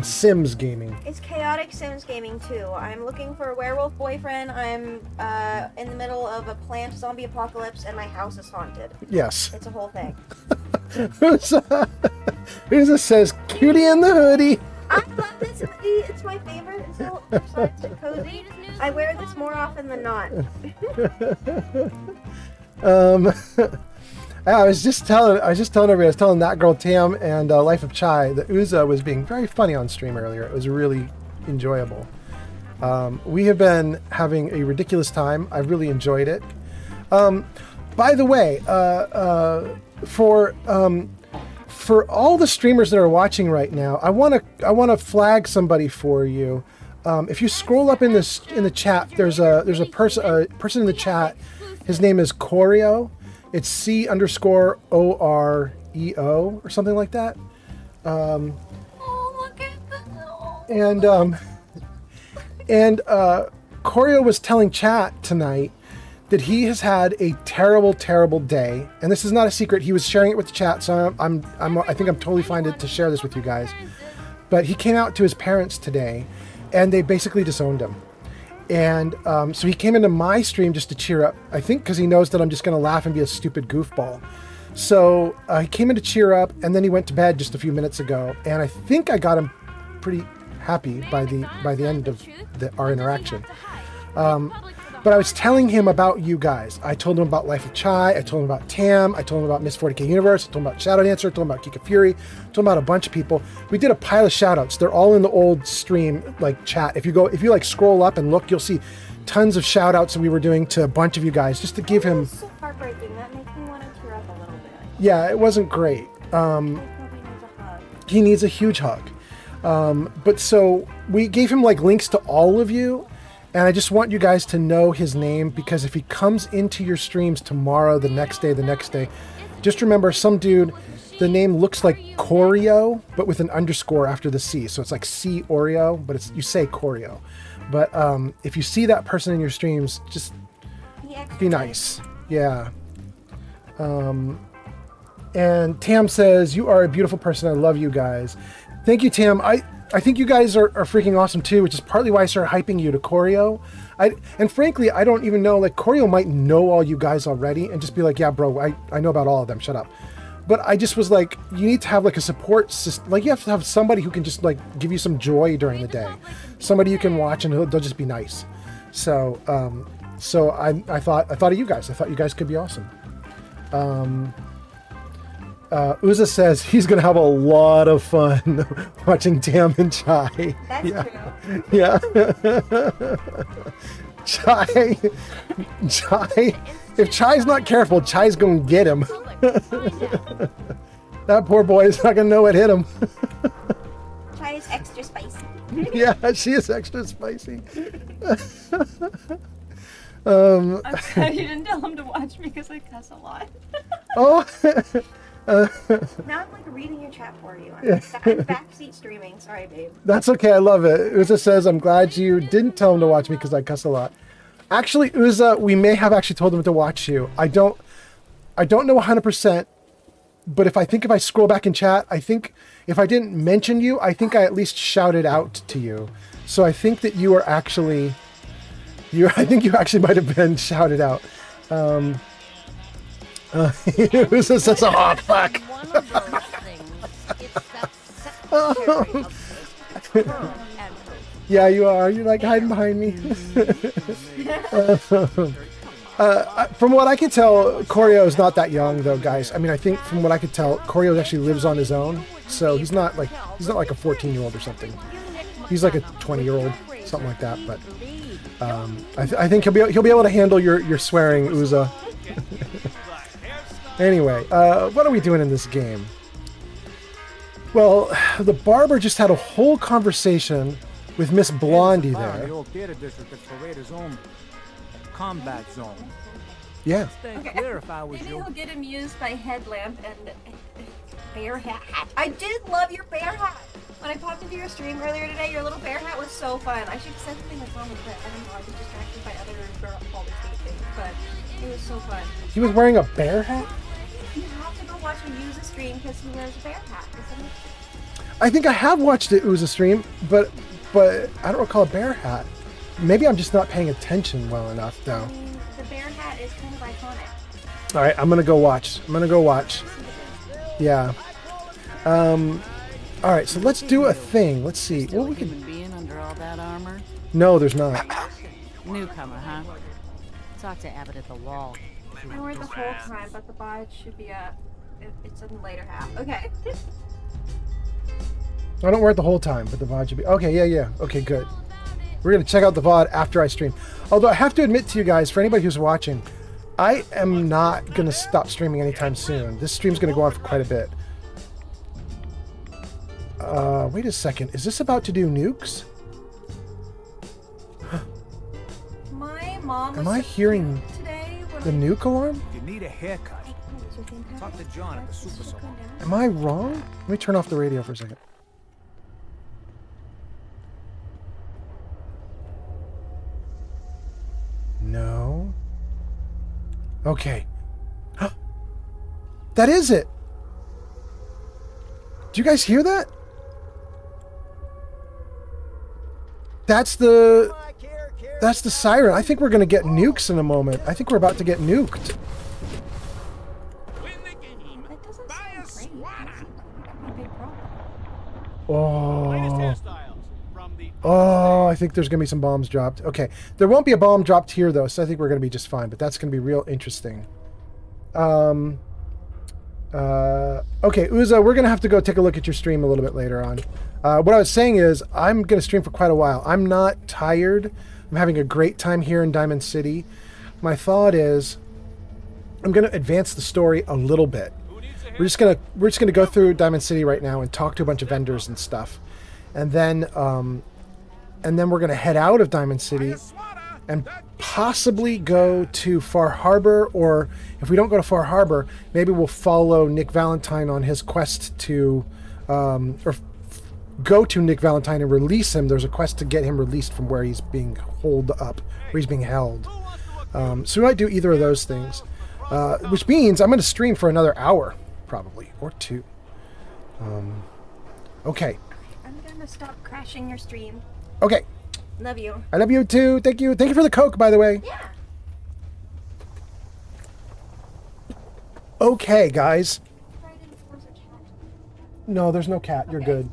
Sims gaming. It's chaotic Sims gaming too. I'm looking for a werewolf boyfriend. I'm in the middle of a plant zombie apocalypse and my house is haunted. Yes. It's a whole thing. Uza says, "Cutie in the hoodie." I love this hoodie. It's my favorite. It's so cozy. I wear this more often than not. I was just telling everybody, I was telling that girl Tam and Life of Chai that Uza was being very funny on stream earlier. It was really enjoyable. We have been having a ridiculous time. I really enjoyed it. By the way, for all the streamers that are watching right now, I want to flag somebody for you. If you scroll up in the chat, there's a person in the chat. His name is Coreo. It's C_OREO or something like that. And Coreo was telling chat tonight that he has had a terrible, terrible day. And this is not a secret. He was sharing it with the chat, so I think I'm totally fine to share this with you guys. But he came out to his parents today, and they basically disowned him. And so he came into my stream just to cheer up, I think because he knows that I'm just going to laugh and be a stupid goofball. So he came in to cheer up, and then he went to bed just a few minutes ago. And I think I got him pretty happy by the end of our interaction. But I was telling him about you guys. I told him about Life of Chai. I told him about Tam. I told him about Miss 40K Universe. I told him about Shadow Dancer. I told him about Kika Fury. I told him about a bunch of people. We did a pile of shout-outs. They're all in the old stream chat. If you scroll up and look, you'll see tons of shout-outs that we were doing to a bunch of you guys just to give him. So heartbreaking. That makes me want to tear up a little bit. Yeah, it wasn't great. He needs a huge hug. But so we gave him links to all of you. And I just want you guys to know his name, because if he comes into your streams tomorrow, the next day, just remember some dude, the name looks like Coreo, but with an underscore after the C. So it's like C Oreo, but you say Coreo. But if you see that person in your streams, just be nice. Yeah. And Tam says, "You are a beautiful person. I love you guys." Thank you, Tam. I think you guys are freaking awesome too, which is partly why I started hyping you to Coreo. And frankly, I don't even know, Coreo might know all you guys already and just be like, "Yeah, bro, I know about all of them, shut up." But I just was like, you need to have a support system. You have to have somebody who can just give you some joy during the day. Somebody you can watch and they'll just be nice. So I thought of you guys. I thought you guys could be awesome. Uza says he's going to have a lot of fun watching Tam and Chai. That's true. Yeah. Chai. If Chai's not careful, Chai's going to get him. That poor boy is not going to know what hit him. Chai is extra spicy. Yeah, she is extra spicy. I'm glad you didn't tell him to watch me because I cuss a lot. Oh. Now I'm like reading your chat for you. I'm, Yeah. I'm backseat streaming. Sorry, babe. That's okay. I love it. Uza says, I'm glad you didn't tell him to watch me because I cuss a lot. Actually, Uza, we may have actually told him to watch you. I don't know 100%, but if I scroll back in chat, I think if I didn't mention you, I think I at least shouted out to you. So I think that you are actually, I think you actually might have been shouted out. Uza says, oh, fuck. Yeah, you are. You're like hiding behind me. From what I can tell, Koryo is not that young, though, guys. I mean, I think from what I could tell, Koryo actually lives on his own, so he's not like a 14-year-old or something. He's like a 20-year-old, something like that. But I think he'll be able to handle your swearing, Uza. Anyway, what are we doing in this game? Well, the barber just had a whole conversation with Miss Blondie there. The old theater district is for raiders only. Combat zone. Yeah. Stay clear if I was Maybe you. he'll get amused by headlamp and bear hat. I did love your bear hat. When I popped into your stream earlier today, your little bear hat was so fun. I should have said something like wrong with it. I don't know. I was distracted by other Baldur's Gate things, but it was so fun. He was wearing a bear hat? You have to go watch him use a stream because he wears a bear hat. Isn't it? I think I have watched it Uza stream, but I don't recall a bear hat. Maybe I'm just not paying attention well enough, though. I mean, the bear hat is kind of iconic. All right, I'm gonna go watch. Yeah. All right, so let's do a thing. Let's see. Still What a we can. human being under all that armor? No, there's not. Newcomer, huh? Talk to Abbott at the wall. I wear it the whole time, but the bod should be up. It's in the later half. Okay. I don't wear it the whole time, but the VOD should be. Okay, yeah. Okay, good. We're gonna check out the VOD after I stream. Although I have to admit to you guys, for anybody who's watching, I am not gonna stop streaming anytime soon. This stream's gonna go on for quite a bit. Wait a second. Is this about to do nukes? My mom. Am I hearing today when the nuke alarm? You need a haircut. Talk to John at the super salon. Am I wrong? Let me turn off the radio for a second. No. Okay. That is it. Do you guys hear that? That's the siren. I think we're going to get nukes in a moment. I think we're about to get nuked. That doesn't sound great. That's a big problem. Oh, I think there's going to be some bombs dropped. Okay. There won't be a bomb dropped here, though, so I think we're going to be just fine. But that's going to be real interesting. Okay, Uza, we're going to have to go take a look at your stream a little bit later on. What I was saying is, I'm going to stream for quite a while. I'm not tired. I'm having a great time here in Diamond City. My thought is, I'm going to advance the story a little bit. We're just gonna go through Diamond City right now and talk to a bunch of vendors and stuff, and then we're gonna head out of Diamond City and possibly go to Far Harbor, or if we don't go to Far Harbor, maybe we'll follow Nick Valentine on his quest to, go to Nick Valentine and release him. There's a quest to get him released from where he's being holed up, where he's being held. So we might do either of those things, which means I'm going to stream for another hour, probably, or two. Okay. I'm gonna stop crashing your stream. Okay. Love you. I love you too. Thank you. Thank you for the Coke, by the way. Yeah. Okay, guys. No, there's no cat. You're good.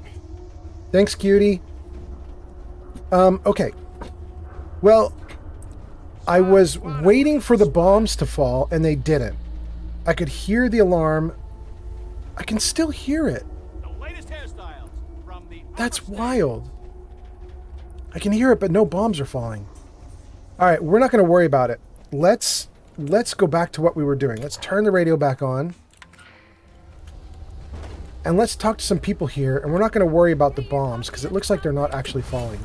Thanks, cutie. Okay. Well, I was waiting for the bombs to fall, and they didn't. I could hear the alarm. I can still hear it. That's wild. I can hear it, but no bombs are falling. All right, we're not going to worry about it. Let's go back to what we were doing. Let's turn the radio back on. And let's talk to some people here, and we're not going to worry about the bombs, because it looks like they're not actually falling.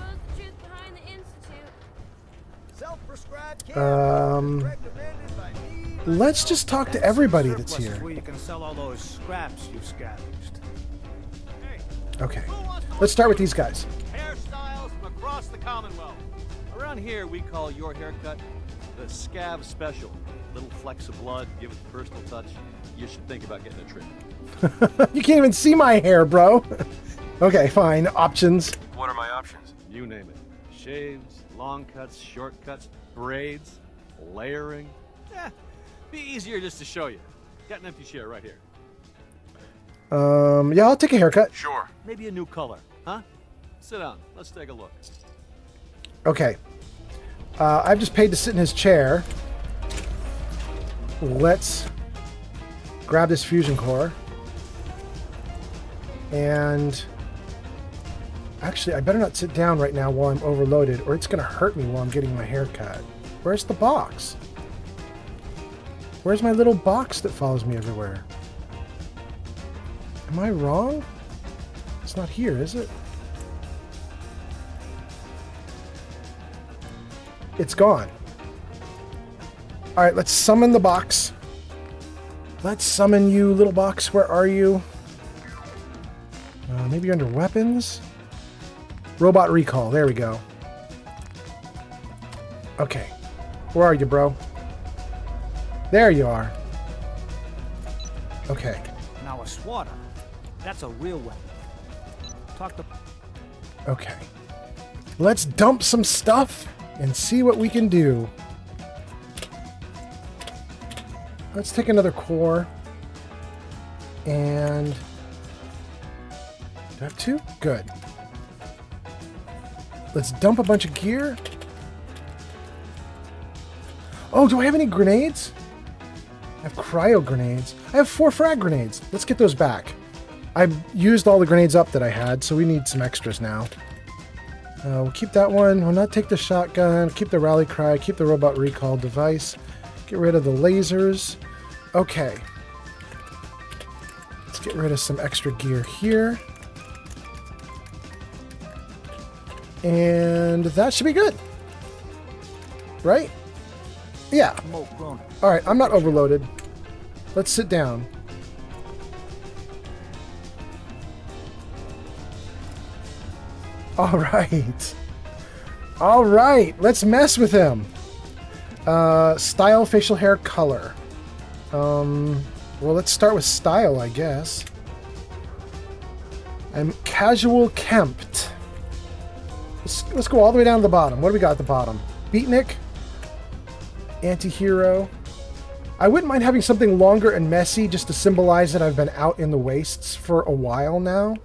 Let's just talk to everybody that's here. Where you can sell all those scraps you scavenged. Okay. Let's start with these guys. Hairstyles from across the Commonwealth. Around here, we call your haircut the Scav Special. Little flecks of blood, give it the personal touch. You should think about getting a trim. You can't even see my hair, bro. Okay, fine. Options. What are my options? You name it. Shaves, long cuts, short cuts, braids, layering. Be easier just to show you. Got an empty chair right here. Yeah, I'll take a haircut. Sure. Maybe a new color, huh? Sit down. Let's take a look. Okay. I've just paid to sit in his chair. Let's grab this fusion core. And actually, I better not sit down right now while I'm overloaded, or it's going to hurt me while I'm getting my hair cut. Where's the box? Where's my little box that follows me everywhere? Am I wrong? It's not here, is it? It's gone. Alright, let's summon the box. Let's summon you, little box. Where are you? Maybe under weapons? Robot recall. There we go. Okay. Where are you, bro? There you are. Okay. Now a swatter. That's a real weapon. Talk to... Okay. Let's dump some stuff and see what we can do. Let's take another core. And... do I have two? Good. Let's dump a bunch of gear. Oh, do I have any grenades? I have cryo grenades. I have 4 frag grenades. Let's get those back. I've used all the grenades up that I had, so we need some extras now. We'll keep that one. We'll not take the shotgun. Keep the rally cry. Keep the robot recall device. Get rid of the lasers. Okay. Let's get rid of some extra gear here. And that should be good. Right? Yeah. Alright, I'm not overloaded. Let's sit down. Alright. Alright, let's mess with him. Style, facial hair, color. Well, let's start with style, I guess. I'm casual kempt. Let's go all the way down to the bottom. What do we got at the bottom? Beatnik. Anti-hero. I wouldn't mind having something longer and messy just to symbolize that I've been out in the wastes for a while now.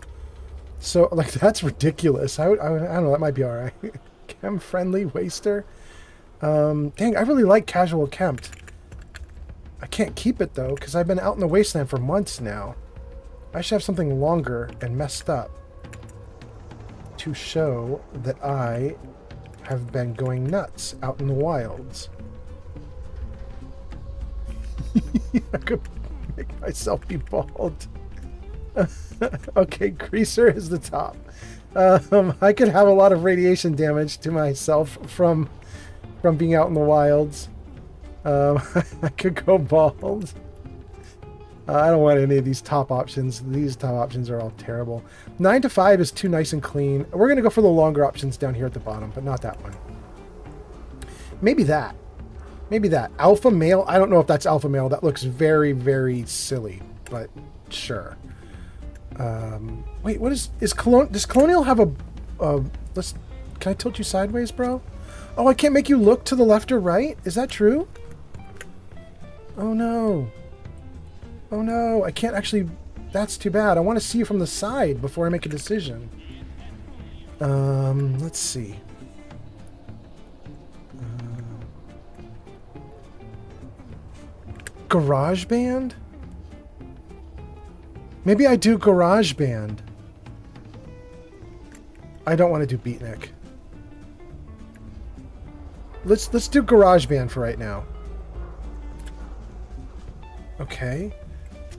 So, like, that's ridiculous. I don't know, that might be alright. Chem-friendly waster. Dang, I really like casual kempt. I can't keep it, though, because I've been out in the wasteland for months now. I should have something longer and messed up to show that I have been going nuts out in the wilds. I could make myself be bald. Okay, Greaser is the top. I could have a lot of radiation damage to myself from being out in the wilds. I could go bald. I don't want any of these top options. These top options are all terrible. 9 to 5 is too nice and clean. We're going to go for the longer options down here at the bottom, but not that one. Maybe that. Maybe that. Alpha male. I don't know if that's alpha male. That looks very, very silly, but sure. Wait, what is Colonial? Does Colonial have a can I tilt you sideways, bro? Oh, I can't make you look to the left or right? Is that true? Oh no. Oh no, I can't actually... That's too bad. I want to see you from the side before I make a decision. Let's see. GarageBand? Maybe I do GarageBand. I don't want to do Beatnik. Let's do GarageBand for right now. Okay.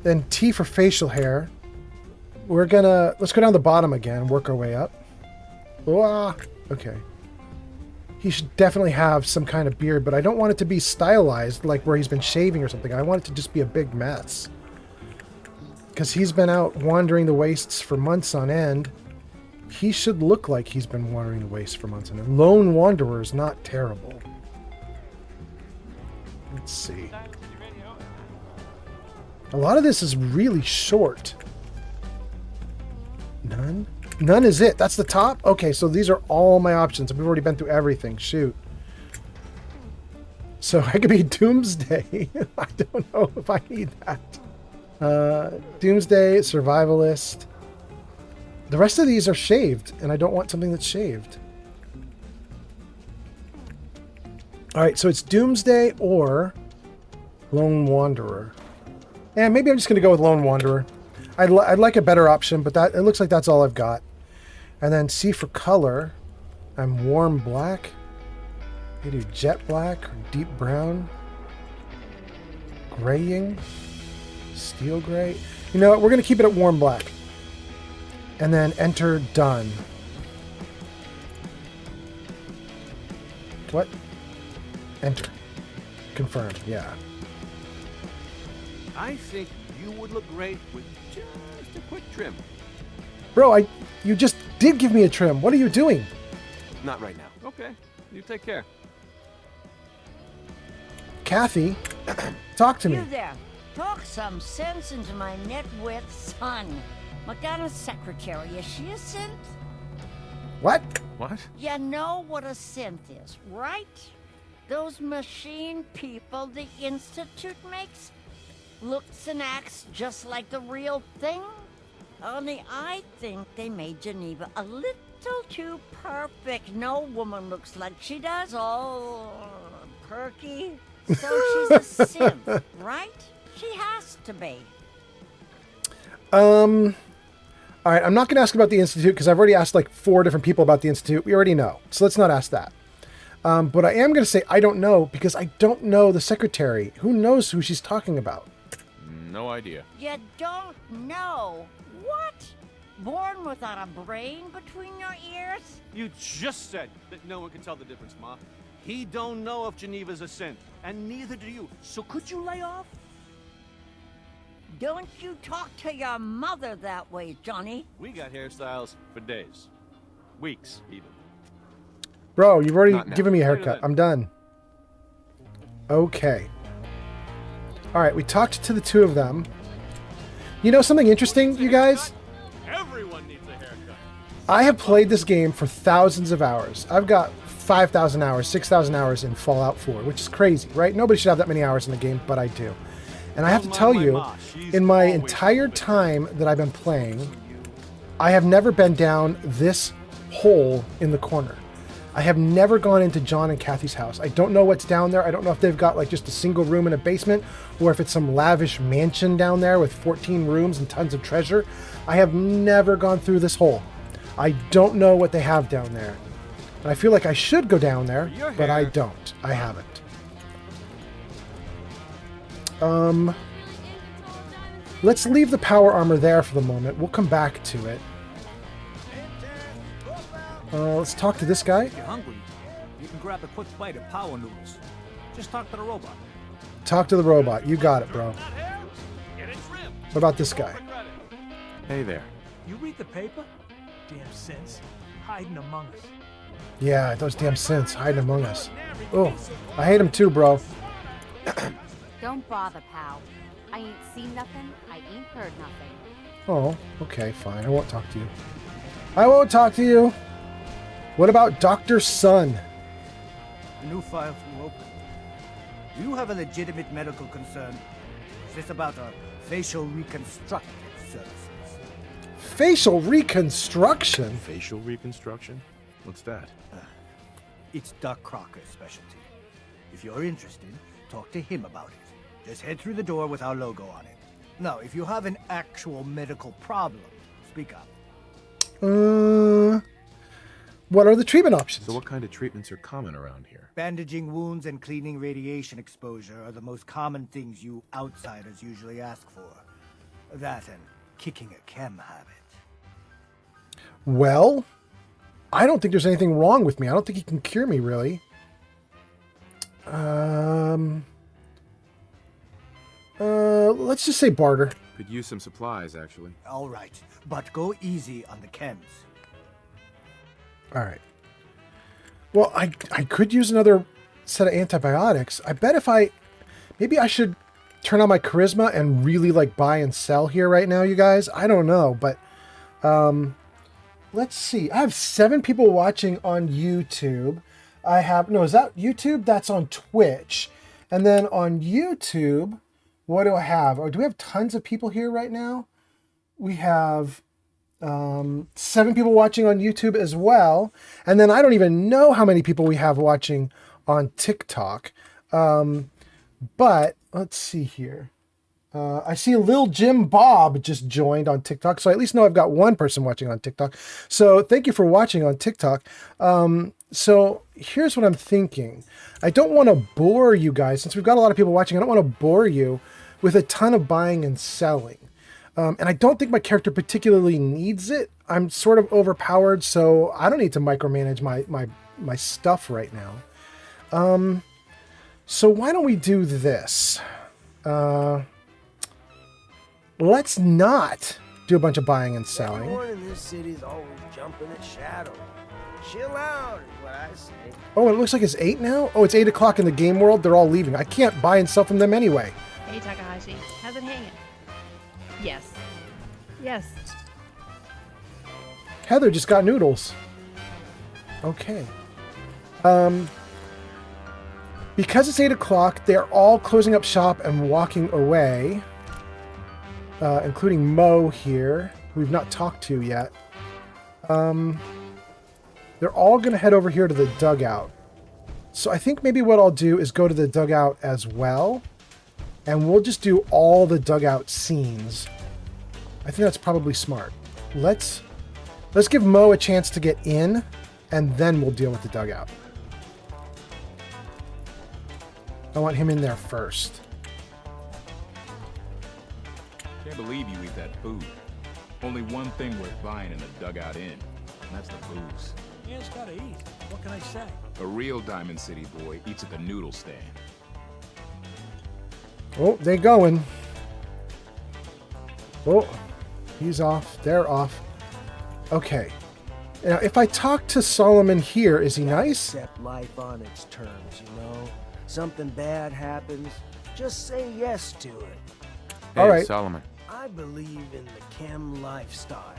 Then T for facial hair. Let's go down the bottom again, work our way up. Ah, okay. he should definitely have some kind of beard, but I don't want it to be stylized like where he's been shaving or something. I want it to just be a big mess. Because he's been out wandering the wastes for months on end. He should look like he's been wandering the wastes for months on end. Lone Wanderer is not terrible. Let's see. A lot of this is really short. None? None is it. That's the top? Okay, so these are all my options. We've already been through everything. Shoot. So I could be Doomsday. I don't know if I need that. Doomsday, Survivalist. The rest of these are shaved, and I don't want something that's shaved. Alright, so it's Doomsday or Lone Wanderer. And maybe I'm just going to go with Lone Wanderer. I'd like a better option, but that it looks like that's all I've got. And then C for color, I'm warm black. I do jet black or deep brown. Graying. Steel gray. You know what? We're going to keep it at warm black. And then enter done. What? Enter. Confirm. Yeah. I think you would look great with just a quick trim. Bro, you just did give me a trim. What are you doing? Not right now. Okay, you take care. Kathy, talk to me. You there. Talk some sense into my nitwit son. Madonna's secretary, is she a synth? What? What? You know what a synth is, right? Those machine people the Institute makes? Looks and acts just like the real thing? Only I think they made Geneva a little too perfect. No woman looks like she does, all perky. So she's a synth, right? She has to be. All right, I'm not going to ask about the Institute because I've already asked like 4 different people about the Institute. We already know, so let's not ask that. But I am going to say I don't know because I don't know the secretary. Who knows who she's talking about? No idea. You don't know? What? Born without a brain between your ears? You just said that no one can tell the difference, Ma. He don't know if Geneva's a synth, and neither do you. So could you lay off? Don't you talk to your mother that way, Johnny. We got hairstyles for days. Weeks, even. Bro, you've already Not now. given me a Later haircut. then. I'm done. Okay. All right, we talked to the 2 of them. You know something interesting, you guys? Everyone needs a haircut. I have played this game for thousands of hours. I've got 5,000 hours, 6,000 hours in Fallout 4, which is crazy, right? Nobody should have that many hours in the game, but I do. And I have to tell you, in my entire time that I've been playing, I have never been down this hole in the corner. I have never gone into John and Kathy's house. I don't know what's down there. I don't know if they've got like just a single room in a basement or if it's some lavish mansion down there with 14 rooms and tons of treasure. I have never gone through this hole. I don't know what they have down there. And I feel like I should go down there, but I don't. I haven't. Let's leave the power armor there for the moment. We'll come back to it. Let's talk to this guy. If you're hungry, you can grab a quick bite of power noodles. Just talk to the robot. Talk to the robot. You got it, bro. What about this guy? Hey there. You read the paper? Damn synths hiding among us. Yeah, those damn synths hiding among us. Oh, I hate them too, bro. Don't bother, pal. I ain't seen nothing. I ain't heard nothing. Oh, okay, fine. I won't talk to you. I won't talk to you. What about Dr. Sun? The new files will open. Do you have a legitimate medical concern? Is this about a facial reconstructive services? Facial reconstruction? Facial reconstruction? What's that? It's Doc Crocker's specialty. If you're interested, talk to him about it. Just head through the door with our logo on it. Now, if you have an actual medical problem, speak up. What are the treatment options? So what kind of treatments are common around here? Bandaging wounds and cleaning radiation exposure are the most common things you outsiders usually ask for. That and kicking a chem habit. Well, I don't think there's anything wrong with me. I don't think he can cure me, really. Let's just say barter. Could use some supplies, actually. All right, but go easy on the chems. All right. Well, I could use another set of antibiotics. I bet maybe I should turn on my charisma and really like buy and sell here right now, you guys. I don't know, but let's see. I have 7 people watching on YouTube. Is that YouTube? That's on Twitch. And then on YouTube, what do I have? Or do we have tons of people here right now? We have 7 people watching on YouTube as well. And then I don't even know how many people we have watching on TikTok. But let's see here. I see Lil Jim Bob just joined on TikTok. So I at least know I've got 1 person watching on TikTok. So thank you for watching on TikTok. So here's what I'm thinking. I don't want to bore you guys. Since we've got a lot of people watching, I don't want to bore you with a ton of buying and selling. And I don't think my character particularly needs it. I'm sort of overpowered, so I don't need to micromanage my stuff right now. So why don't we do this? Let's not do a bunch of buying and selling. Everyone in this city's always jumping at Shadow. Chill out is what I say. Oh, it looks like it's 8 now? Oh, it's 8 o'clock in the game world. They're all leaving. I can't buy and sell from them anyway. Hey, Takahashi. How's it hanging? Yes. Yes. Heather just got noodles. Okay. Because it's 8 o'clock, they're all closing up shop and walking away. Including Mo here, who we've not talked to yet. They're all going to head over here to the dugout. So I think maybe what I'll do is go to the dugout as well. And we'll just do all the dugout scenes. I think that's probably smart. Let's give Mo a chance to get in, and then we'll deal with the dugout. I want him in there first. Can't believe you eat that food. Only one thing worth buying in the dugout inn, and that's the booze. Yeah, it's gotta eat. What can I say? A real Diamond City boy eats at the noodle stand. Oh, they going. Oh, he's off. They're off. Okay. Now, if I talk to Solomon here, is he nice? Accept life on its terms, you know? Something bad happens, just say yes to it. Hey, all right. Solomon. I believe in the chem lifestyle.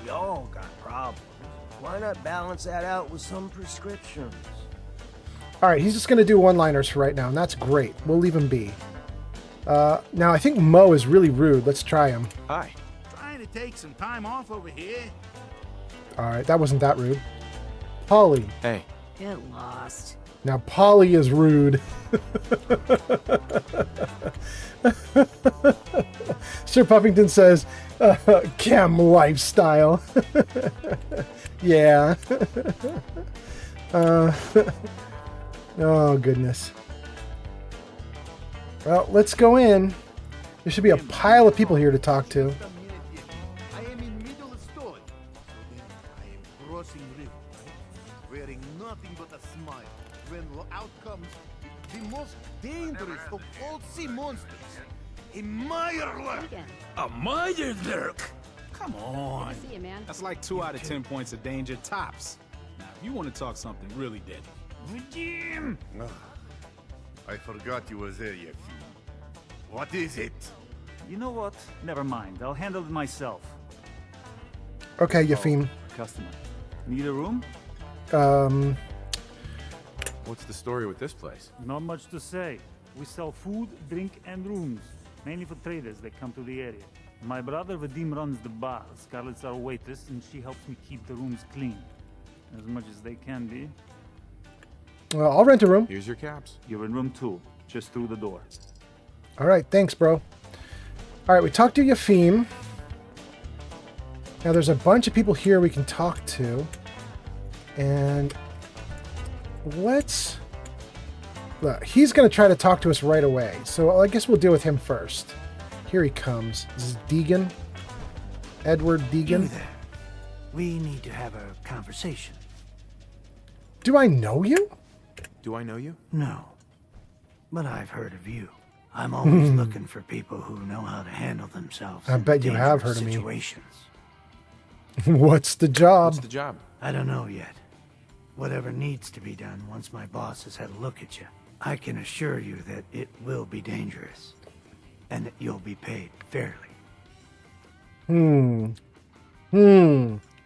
We all got problems. Why not balance that out with some prescriptions? All right, he's just going to do one-liners for right now, and that's great. We'll leave him be. Now, I think Mo is really rude. Let's try him. Hi. Trying to take some time off over here. All right, that wasn't that rude. Polly. Hey. Get lost. Now, Polly is rude. Sir Puffington says, chem lifestyle. Yeah. Oh, goodness. Well, let's go in. There should be a pile of people here to talk to. I am in middle of story. So then I am crossing river, right? Wearing nothing but a smile. When out comes the most dangerous of all sea monsters. A Meyerlurk. A Meyerlurk? Come on. See you, man. That's like 2 out of 10 points of danger tops. Now, if you want to talk something really deadly. Redeem! I forgot you were there, Yefim. What is it? You know what? Never mind. I'll handle it myself. Okay, Yefim. Customer. Need a room? What's the story with this place? Not much to say. We sell food, drink, and rooms. Mainly for traders that come to the area. My brother Vadim runs the bar. Scarlett's our waitress, and she helps me keep the rooms clean. As much as they can be. Well, I'll rent a room. Here's your caps. You're in room 2, just through the door. All right, thanks, bro. All right, we talked to Yefim. Now, there's a bunch of people here we can talk to. And let's... Look, he's going to try to talk to us right away. So I guess we'll deal with him first. Here he comes. This is Deegan. Edward Deegan. We need to have a conversation. Do I know you? Do I know you? No. But I've heard of you. I'm always looking for people who know how to handle themselves. I in bet you have dangerous heard of me. situations. What's the job? What's the job? I don't know yet. Whatever needs to be done once my boss has had a look at you. I can assure you that it will be dangerous. And that you'll be paid fairly.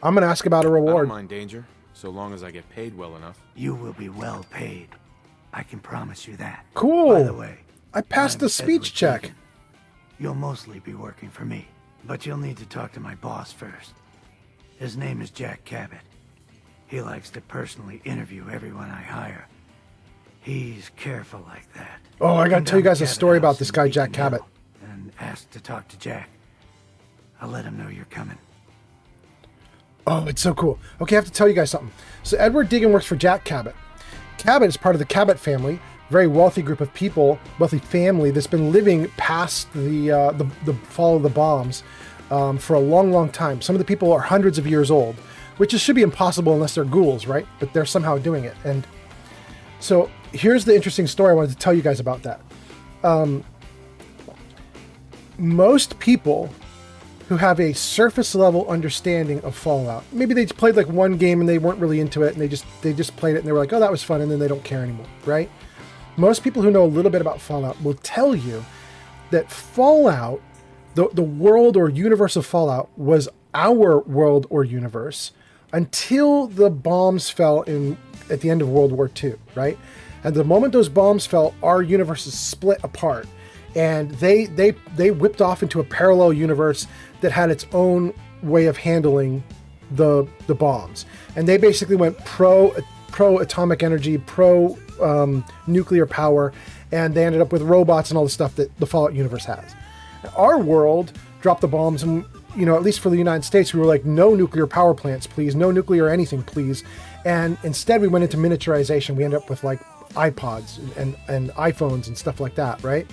I'm gonna ask about a I reward. don't mind danger, so long as I get paid well enough. You will be well paid. I can promise you that. Cool. By the way, I passed the I'm speech Edward check. Deacon. You'll mostly be working for me, but you'll need to talk to my boss first. His name is Jack Cabot. He likes to personally interview everyone I hire. He's careful like that. Oh, I gotta Come tell you down guys to a Cabot story about House this in guy, Jack Beacon Cabot. Hill And ask to talk to Jack. I'll let him know you're coming. Oh, it's so cool. Okay, I have to tell you guys something. So Edward Deacon works for Jack Cabot. Cabot is part of the Cabot family, very wealthy group of people, wealthy family that's been living past the fall of the bombs for a long, long time. Some of the people are hundreds of years old, which should be impossible unless they're ghouls, right? But they're somehow doing it. And so here's the interesting story I wanted to tell you guys about that. Most people who have a surface level understanding of Fallout, maybe they played like one game and they weren't really into it and they just played it and they were like, oh, that was fun, and then they don't care anymore, right? Most people who know a little bit about Fallout will tell you that Fallout, the world or universe of Fallout, was our world or universe until the bombs fell at the end of World War II, right? And the moment those bombs fell, our universes split apart, and they whipped off into a parallel universe that had its own way of handling the bombs. And they basically went pro atomic energy, pro nuclear power, and they ended up with robots and all the stuff that the Fallout universe has. Our world dropped the bombs, and at least for the United States, we were like, no nuclear power plants, please, no nuclear anything, please. And instead we went into miniaturization. We ended up with like iPods and iPhones and stuff like that, right?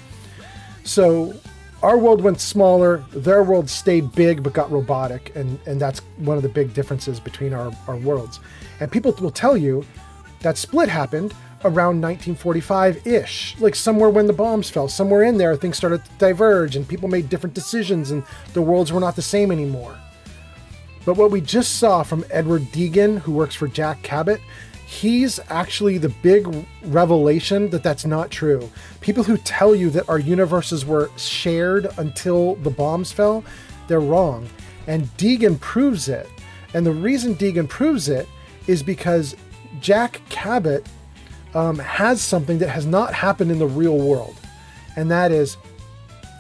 So our world went smaller, their world stayed big but got robotic, and that's one of the big differences between our worlds. And people will tell you that split happened around 1945-ish, like somewhere when the bombs fell, somewhere in there things started to diverge and people made different decisions and the worlds were not the same anymore. But what we just saw from Edward Deacon, who works for Jack Cabot, he's actually the big revelation that that's not true. People who tell you that our universes were shared until the bombs fell, they're wrong. And Deacon proves it. And the reason Deacon proves it is because Jack Cabot has something that has not happened in the real world. And that is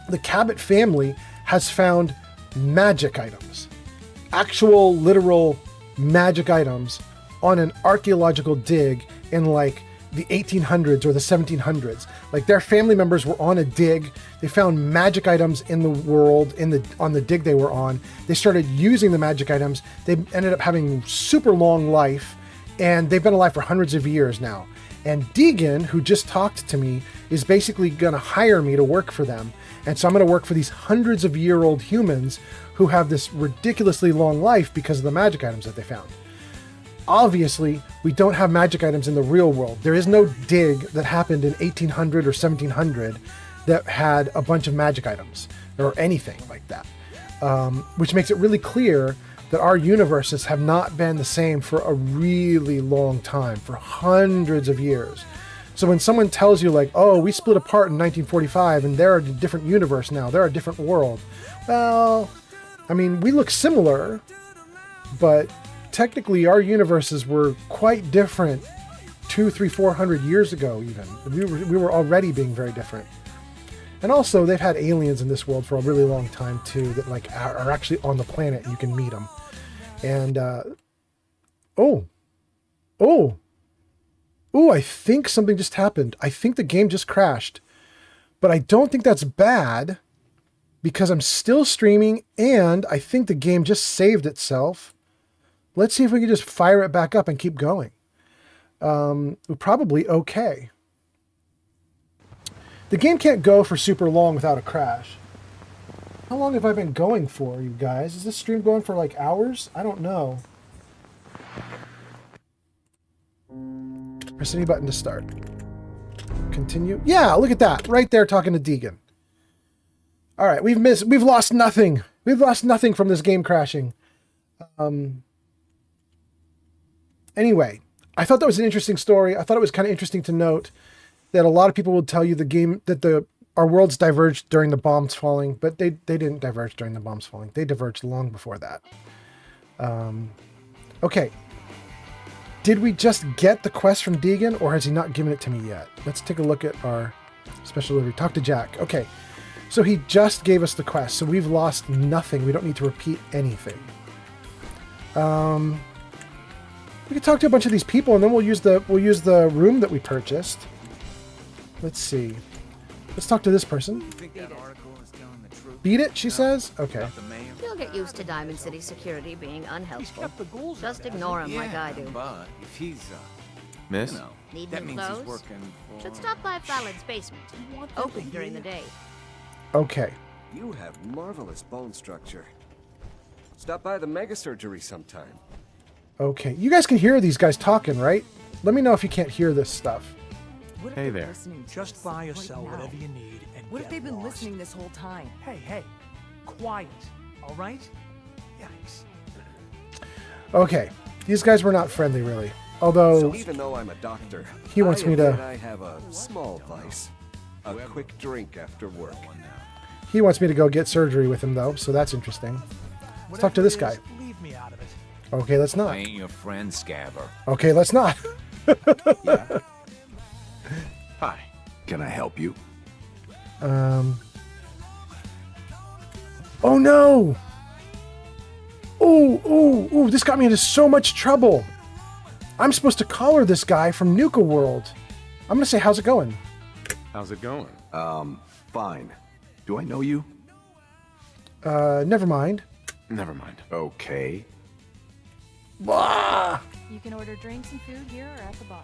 the Cabot family has found magic items. Actual, literal magic items on an archaeological dig in like the 1800s or the 1700s. Like their family members were on a dig. They found magic items in the world, on the dig they were on. They started using the magic items. They ended up having super long life, and they've been alive for hundreds of years now. And Deacon, who just talked to me, is basically going to hire me to work for them. And so I'm going to work for these hundreds of year old humans who have this ridiculously long life because of the magic items that they found. Obviously, we don't have magic items in the real world. There is no dig that happened in 1800 or 1700 that had a bunch of magic items or anything like that, which makes it really clear that our universes have not been the same for a really long time, for hundreds of years. So when someone tells you like, oh, we split apart in 1945 and they're a different universe now, they're a different world. Well, I mean, we look similar, but technically our universes were quite different 200, 300, 400 years ago even. We were already being very different. And also they've had aliens in this world for a really long time too that like are actually on the planet and you can meet them. And I think something just happened. I think the game just crashed. But I don't think that's bad because I'm still streaming and I think the game just saved itself. Let's see if we can just fire it back up and keep going. Probably okay. The game can't go for super long without a crash. How long have I been going for, you guys? Is this stream going for like hours? I don't know. Press any button to start. Continue. Yeah, look at that. Right there talking to Deegan. All right, we've lost nothing. We've lost nothing from this game crashing. Anyway, I thought that was an interesting story. I thought it was kind of interesting to note that a lot of people would tell you that our worlds diverged during the bombs falling, but they didn't diverge during the bombs falling. They diverged long before that. Okay. Did we just get the quest from Deegan, or has he not given it to me yet? Let's take a look at our special delivery. Talk to Jack. Okay. So he just gave us the quest, so we've lost nothing. We don't need to repeat anything. We could talk to a bunch of these people, and then we'll use the room that we purchased. Let's see. Let's talk to this person. Beat it, she says? Okay. You'll get used to Diamond City security being unhelpful. Just ignore him like I do. But if he's, Miss? Need that new means he's clothes? working for... Should stop by Fallon's basement. Open during the day. Okay. You have marvelous bone structure. Stop by the mega surgery sometime. Okay. You guys can hear these guys talking, right? Let me know if you can't hear this stuff. Hey there. Just buy or sell whatever you need and What if they've been listening this whole time? Hey, quiet, all right? Yikes. Okay. These guys were not friendly, really. Although... So even though I'm a doctor, he wants me to... I have a small vice. A quick drink after work. He wants me to go get surgery with him, though, so that's interesting. Let's talk to this guy. Leave me out of it. Okay, let's not. I ain't your friend, Scabber. Okay, let's not. Hi. Can I help you? Oh no! Ooh, this got me into so much trouble. I'm supposed to collar this guy from Nuka World. I'm gonna say, how's it going? How's it going? Fine. Do I know you? Never mind. Never mind. Okay. Blah! You can order drinks and food here or at the bar.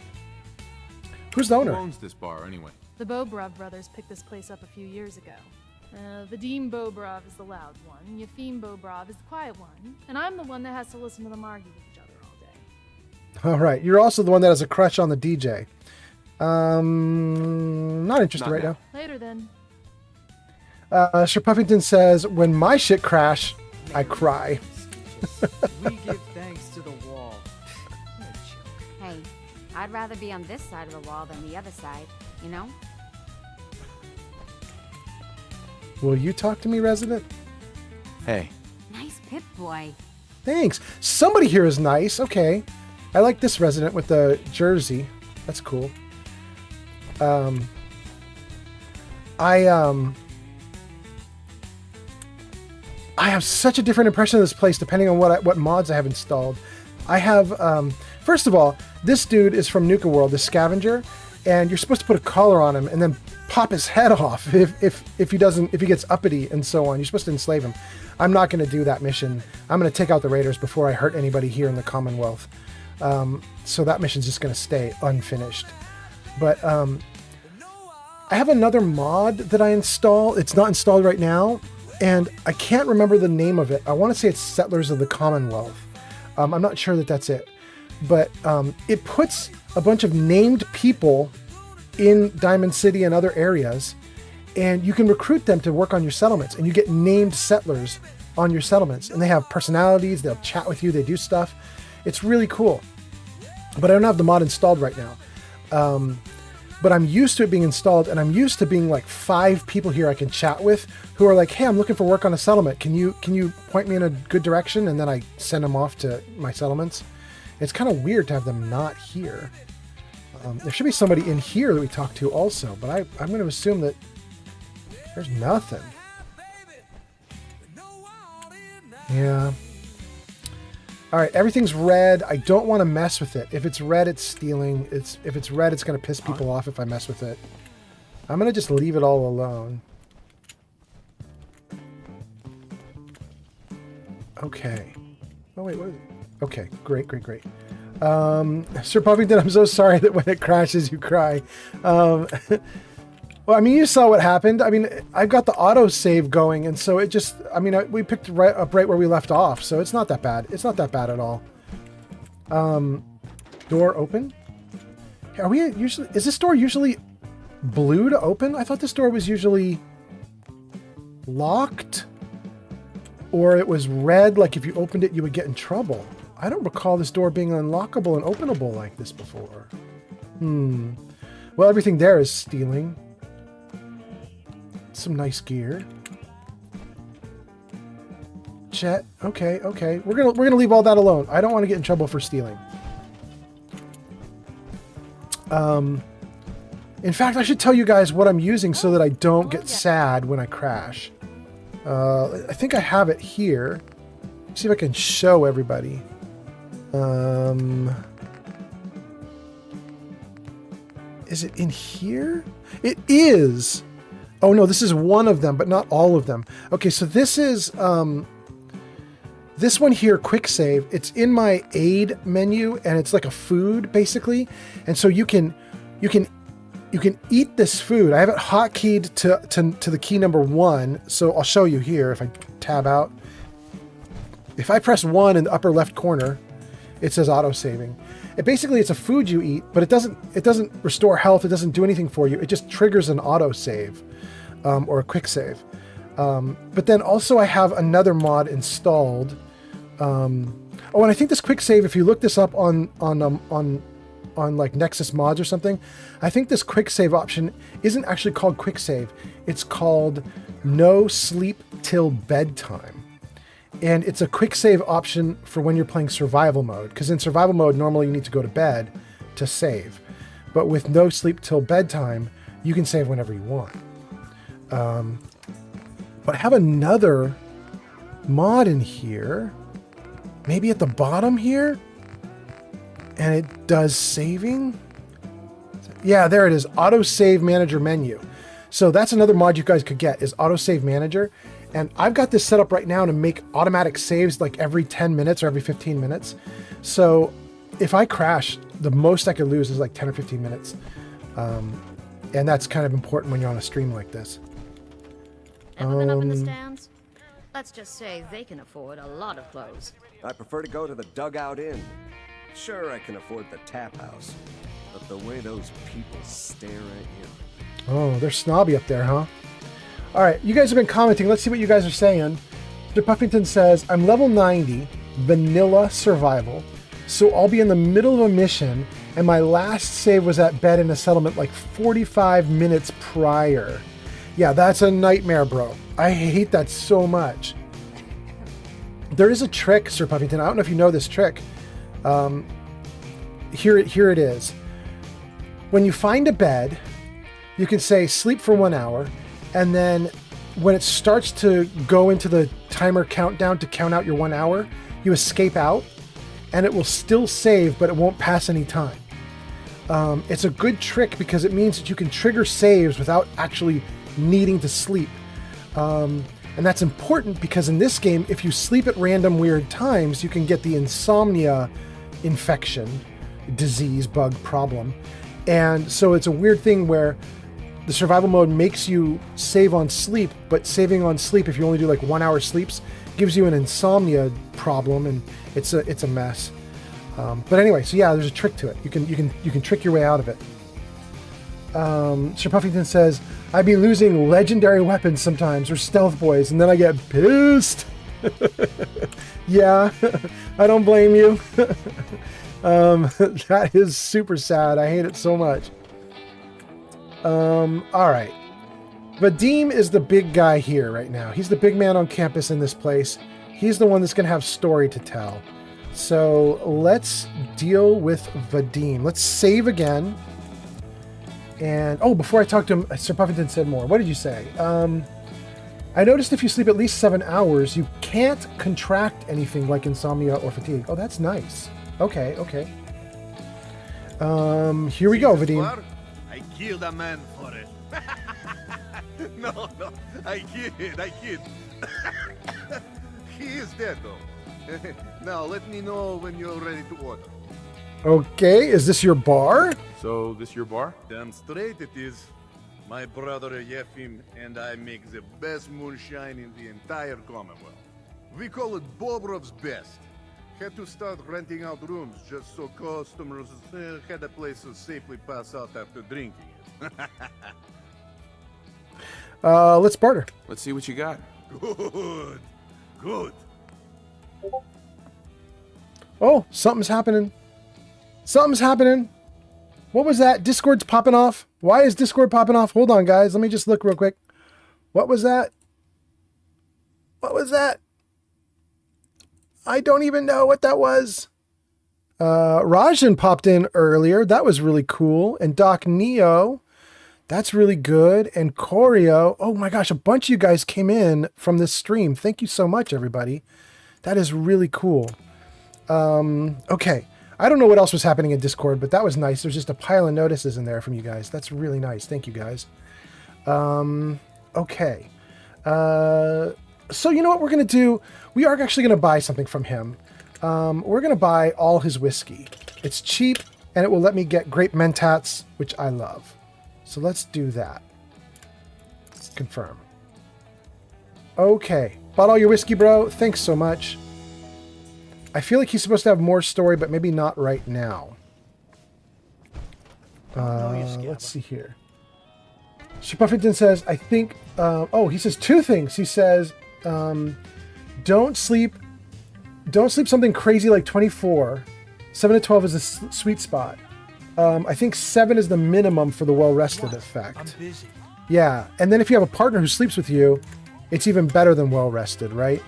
Who's the owner? Who owns this bar, anyway? The Bobrov brothers picked this place up a few years ago. Vadim Bobrov is the loud one, Yefim Bobrov is the quiet one, and I'm the one that has to listen to them argue with each other all day. All right, you're also the one that has a crush on the DJ. Not interested right now. Later then. Sir Puffington says, when my shit crash, I cry. We give thanks to the wall. Hey, I'd rather be on this side of the wall than the other side, you know? Will you talk to me, resident? Hey. Nice pip boy. Thanks. Somebody here is nice. Okay. I like this resident with the jersey. That's cool. I have such a different impression of this place depending on what mods I have installed. I have, first of all, this dude is from Nuka World, the scavenger, and you're supposed to put a collar on him and then pop his head off if he gets uppity and so on. You're supposed to enslave him. I'm not going to do that mission. I'm going to take out the raiders before I hurt anybody here in the Commonwealth. So that mission's just going to stay unfinished. But I have another mod that I install. It's not installed right now, and I can't remember the name of it. I want to say it's Settlers of the Commonwealth. I'm not sure that that's it. But it puts a bunch of named people in Diamond City and other areas, and you can recruit them to work on your settlements, and you get named settlers on your settlements, and they have personalities, they'll chat with you, they do stuff. It's really cool. But I don't have the mod installed right now. But I'm used to it being installed, and I'm used to being like 5 people here I can chat with who are like, hey, I'm looking for work on a settlement. Can you point me in a good direction? And then I send them off to my settlements. It's kind of weird to have them not here. There should be somebody in here that we talk to also, but I'm going to assume that there's nothing. Yeah. All right, everything's red. I don't want to mess with it. If it's red, it's stealing. If it's red, it's going to piss people off if I mess with it. I'm going to just leave it all alone. Okay. Oh, wait, what is it? Okay, great. Sir Puffington, I'm so sorry that when it crashes, you cry. Well, I mean, you saw what happened. I mean, I've got the auto save going, and so it just, I mean, we picked up right where we left off, so it's not that bad. It's not that bad at all. Door open? Are we usually, is this door usually blue to open? I thought this door was usually locked, or it was red, like if you opened it, you would get in trouble. I don't recall this door being unlockable and openable like this before. Well, everything there is stealing. Some nice gear. Chet. Okay. We're gonna leave all that alone. I don't want to get in trouble for stealing. In fact, I should tell you guys what I'm using so that I don't get sad when I crash. I think I have it here. Let's see if I can show everybody. Is it in here? It is. Oh no, this is one of them, but not all of them. Okay, so this is this one here, quick save. It's in my aid menu, and it's like a food basically. And so you can eat this food. I have it hotkeyed to the key number 1. So I'll show you here if I tab out. If I press 1 in the upper left corner, it says auto saving. Basically it's a food you eat, but it doesn't restore health. It doesn't do anything for you. It just triggers an auto save. Or a quick save. But then also I have another mod installed. Oh, and I think this quick save, if you look this up on like Nexus mods or something, I think this quick save option isn't actually called quick save. It's called no sleep till bedtime. And it's a quick save option for when you're playing survival mode, because in survival mode, normally you need to go to bed to save. But with no sleep till bedtime, you can save whenever you want. But I have another mod in here, maybe at the bottom here, and it does saving. Yeah, there it is, auto save manager menu. So that's another mod you guys could get, is auto save manager. And I've got this set up right now to make automatic saves like every 10 minutes or every 15 minutes. So if I crash, the most I could lose is like 10 or 15 minutes. And that's kind of important when you're on a stream like this. Ever been up in the stands? Let's just say they can afford a lot of clothes. I prefer to go to the Dugout Inn. Sure, I can afford the Tap House, but the way those people stare at you. Oh, they're snobby up there, huh? All right, you guys have been commenting. Let's see what you guys are saying. Mr. Puffington says, I'm level 90, vanilla survival, so I'll be in the middle of a mission, and my last save was at bed in a settlement like 45 minutes prior. Yeah, that's a nightmare, bro. I hate that so much. There is a trick, Sir Puffington. I don't know if you know this trick. Here it is. When you find a bed, you can say sleep for 1 hour, and then when it starts to go into the timer countdown to count out your 1 hour, you escape out, and it will still save, but it won't pass any time. It's a good trick because it means that you can trigger saves without actually needing to sleep. And that's important because in this game, if you sleep at random weird times, you can get the insomnia infection, disease, bug, problem. And so it's a weird thing where the survival mode makes you save on sleep, but saving on sleep, if you only do like 1 hour sleeps, gives you an insomnia problem, and it's a mess. But anyway, so yeah, there's a trick to it. You can trick your way out of it. Sir Puffington says, I'd be losing legendary weapons sometimes, or stealth boys, and then I get pissed. Yeah, I don't blame you. That is super sad. I hate it so much. All right. Vadim is the big guy here right now. He's the big man on campus in this place. He's the one that's going to have story to tell. So let's deal with Vadim. Let's save again. And, oh, before I talk to him, Sir Puffington said more. What did you say? I noticed if you sleep at least 7 hours, you can't contract anything like insomnia or fatigue. Oh, that's nice. Okay. Here we go, Vadim. I killed a man for it. No, I kid. He is dead, though. Now, let me know when you're ready to order. Okay, is this your bar? So, this your bar? Damn straight it is. My brother Yefim and I make the best moonshine in the entire Commonwealth. We call it Bobrov's Best. Had to start renting out rooms just so customers had a place to safely pass out after drinking it. Let's barter. Let's see what you got. Good. Good. Oh, something's happening. Something's happening. What was that? Discord's popping off. Why is Discord popping off? Hold on, guys. Let me just look real quick. What was that? What was that? I don't even know what that was. Rajan popped in earlier. That was really cool. And Doc Neo. That's really good. And Choreo. Oh my gosh, a bunch of you guys came in from this stream. Thank you so much, everybody. That is really cool. Okay. I don't know what else was happening in Discord, but that was nice. There's just a pile of notices in there from you guys. That's really nice. Thank you, guys. Okay. So you know what we're going to do? We are actually going to buy something from him. We're going to buy all his whiskey. It's cheap, and it will let me get grape mentats, which I love. So let's do that. Confirm. Okay. Bought all your whiskey, bro. Thanks so much. I feel like he's supposed to have more story, but maybe not right now. Let's see here. Sir Puffington says, I think... he says two things. He says, don't sleep something crazy like 24. 7 to 12 is the sweet spot. I think 7 is the minimum for the well-rested effect. I'm busy. Yeah, and then if you have a partner who sleeps with you, it's even better than well-rested, right?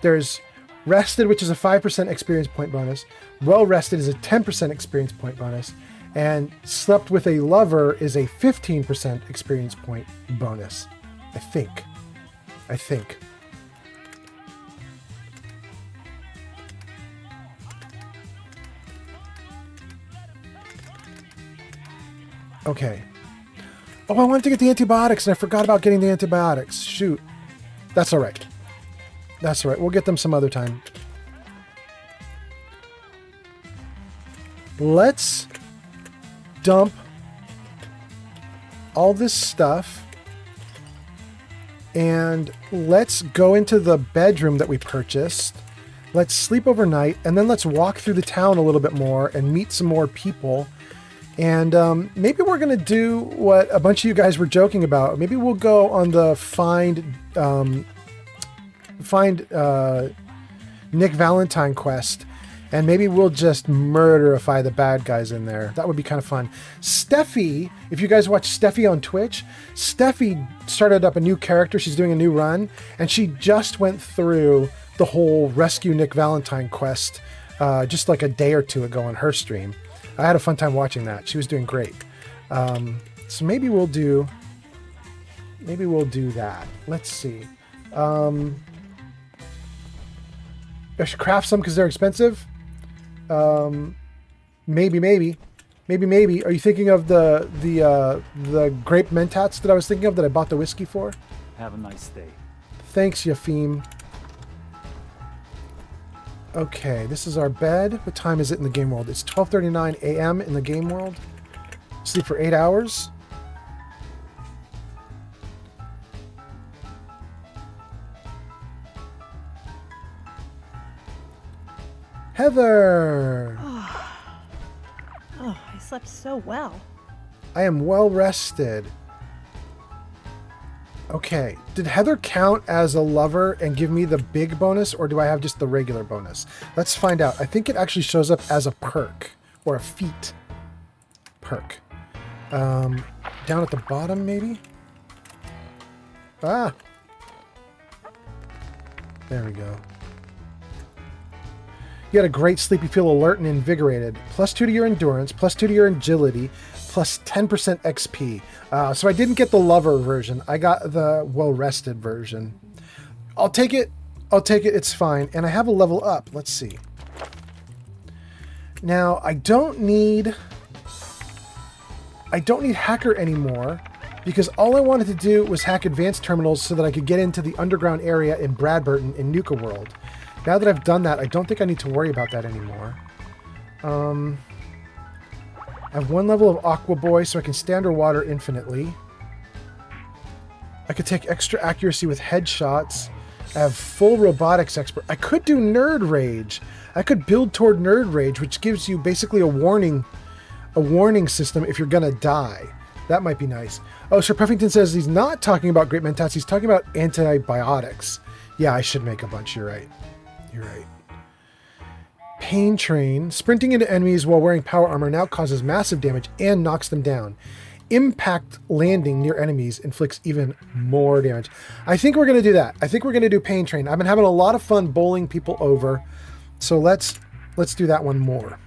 There's rested, which is a 5% experience point bonus. Well-rested is a 10% experience point bonus. And slept with a lover is a 15% experience point bonus. I think. Okay. Oh, I wanted to get the antibiotics and I forgot about getting the antibiotics. Shoot. That's all right. That's all right. We'll get them some other time. Let's dump all this stuff and let's go into the bedroom that we purchased. Let's sleep overnight and then let's walk through the town a little bit more and meet some more people. And maybe we're going to do what a bunch of you guys were joking about. Maybe we'll go on the find Nick Valentine quest. And maybe we'll just murderify the bad guys in there. That would be kind of fun. Steffi, if you guys watch Steffi on Twitch, Steffi started up a new character. She's doing a new run. And she just went through the whole Rescue Nick Valentine quest just like a day or two ago on her stream. I had a fun time watching that. She was doing great. So maybe we'll do that. Let's see. I should craft some because they're expensive. Maybe. Are you thinking of the grape mentats that I was thinking of that I bought the whiskey for? Have a nice day. Thanks, Yafim. Okay, this is our bed. What time is it in the game world? It's 12:39 a.m. in the game world. Sleep for 8 hours. Heather! Oh, I slept so well. I am well rested. Okay, did Heather count as a lover and give me the big bonus, or do I have just the regular bonus? Let's find out. I think it actually shows up as a perk, or a feat perk. Down at the bottom, maybe? Ah! There we go. You had a great sleep. You feel alert and invigorated. +2 to your endurance, +2 to your agility, plus 10% XP. So I didn't get the lover version. I got the well-rested version. I'll take it. It's fine. And I have a level up. Let's see. Now, I don't need hacker anymore because all I wanted to do was hack advanced terminals so that I could get into the underground area in Bradburton in Nuka World. Now that I've done that, I don't think I need to worry about that anymore. I have 1 level of Aqua Boy, so I can stay underwater infinitely. I could take extra accuracy with headshots. I have full robotics expert. I could do nerd rage. I could build toward nerd rage, which gives you basically a warning system if you're gonna die. That might be nice. Oh, Sir Puffington says he's not talking about great mentats. He's talking about antibiotics. Yeah, I should make a bunch. You're right. You're right. Pain Train. Sprinting into enemies while wearing power armor now causes massive damage and knocks them down. Impact landing near enemies inflicts even more damage. I think we're going to do that. I think we're going to do Pain Train. I've been having a lot of fun bowling people over. So let's do that one more.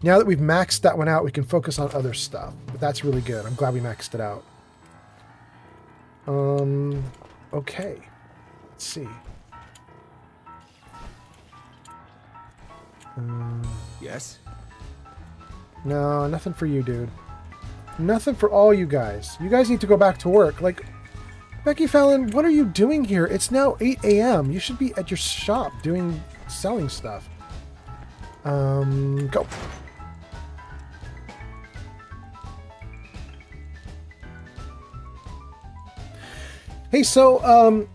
Now that we've maxed that one out, we can focus on other stuff. But that's really good. I'm glad we maxed it out. Okay. Let's see. Yes? No, nothing for you, dude. Nothing for all you guys. You guys need to go back to work. Like, Becky Fallon, what are you doing here? It's now 8 a.m. You should be at your shop selling stuff. Go. Hey, so,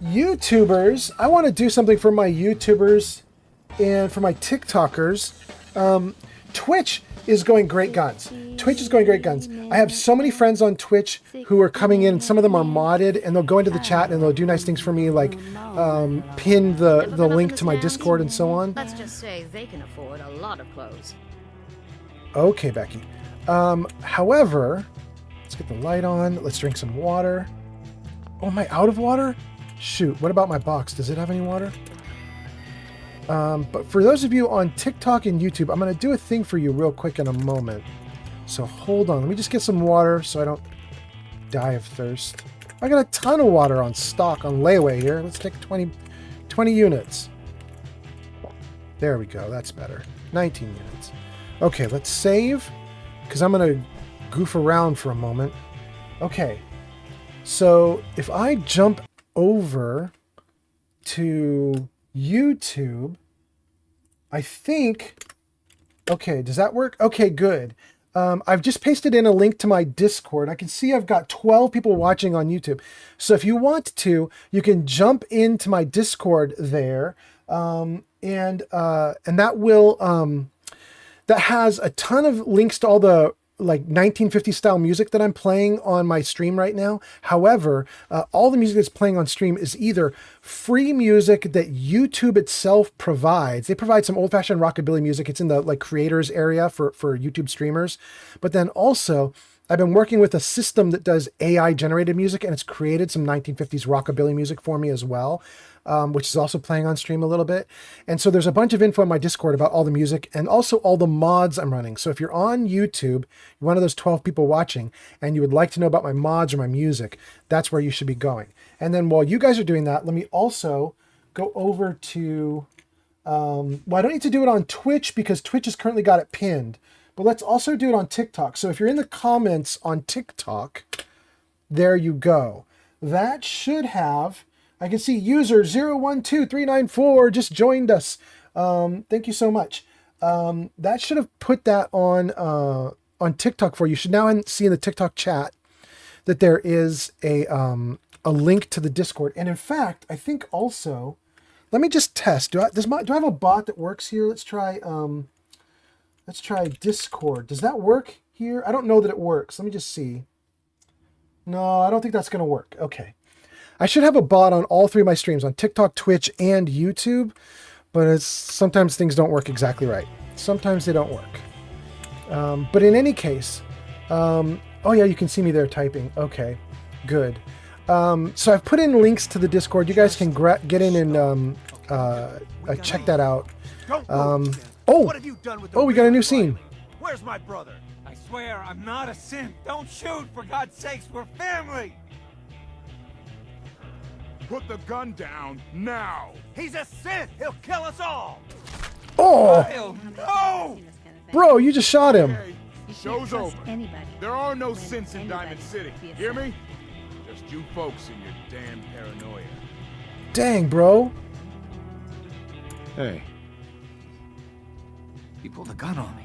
YouTubers, I want to do something for my YouTubers and for my TikTokers. Twitch is going great guns. Twitch is going great guns. I have so many friends on Twitch who are coming in. Some of them are modded, and they'll go into the chat and they'll do nice things for me, like pin the link to my Discord and so on. Let's just say they can afford a lot of clothes. Okay, Becky. However, let's get the light on. Let's drink some water. Oh, am I out of water? Shoot, what about my box? Does it have any water? But for those of you on TikTok and YouTube, I'm going to do a thing for you real quick in a moment. So hold on. Let me just get some water so I don't die of thirst. I got a ton of water on stock on layaway here. Let's take 20 units. There we go. That's better. 19 units. Okay, let's save because I'm going to goof around for a moment. Okay. So if I jump over to YouTube, I think, okay, does that work? Okay, good. I've just pasted in a link to my Discord. I can see I've got 12 people watching on YouTube. So if you want to, you can jump into my Discord there, and that will, that has a ton of links to all the like 1950 style music that I'm playing on my stream right now. However, all the music that's playing on stream is either free music that YouTube itself provides. They provide some old fashioned rockabilly music. It's in the like creators area for YouTube streamers. But then also I've been working with a system that does AI generated music, and it's created some 1950s rockabilly music for me as well, which is also playing on stream a little bit. And so there's a bunch of info in my Discord about all the music and also all the mods I'm running. So if you're on YouTube, you're one of those 12 people watching, and you would like to know about my mods or my music, that's where you should be going. And then while you guys are doing that, let me also go over to, well, I don't need to do it on Twitch because Twitch has currently got it pinned. But let's also do it on TikTok. So if you're in the comments on TikTok, there you go. That should have, I can see user 012394 just joined us. Thank you so much. That should have put that on TikTok for you. You should now see in the TikTok chat that there is a link to the Discord. And in fact, I think also, let me just test. Do I have a bot that works here? Let's try Discord. Does that work here? I don't know that it works. Let me just see. No, I don't think that's going to work. Okay. I should have a bot on all three of my streams, on TikTok, Twitch, and YouTube, but sometimes things don't work exactly right. Sometimes they don't work. But in any case, oh yeah, you can see me there typing. Okay, good. So I've put in links to the Discord. You guys can get in and check that out. Oh, we got a new scene. Where's my brother? I swear I'm not a synth. Don't shoot, for God's sakes. We're family. Put the gun down now. He's a Sith. He'll kill us all. Oh, no! Bro, you just shot him. Show's over. There are no Synths in Diamond City. Hear me? Just you folks and your damn paranoia. Dang, bro. Hey. He pulled a gun on me.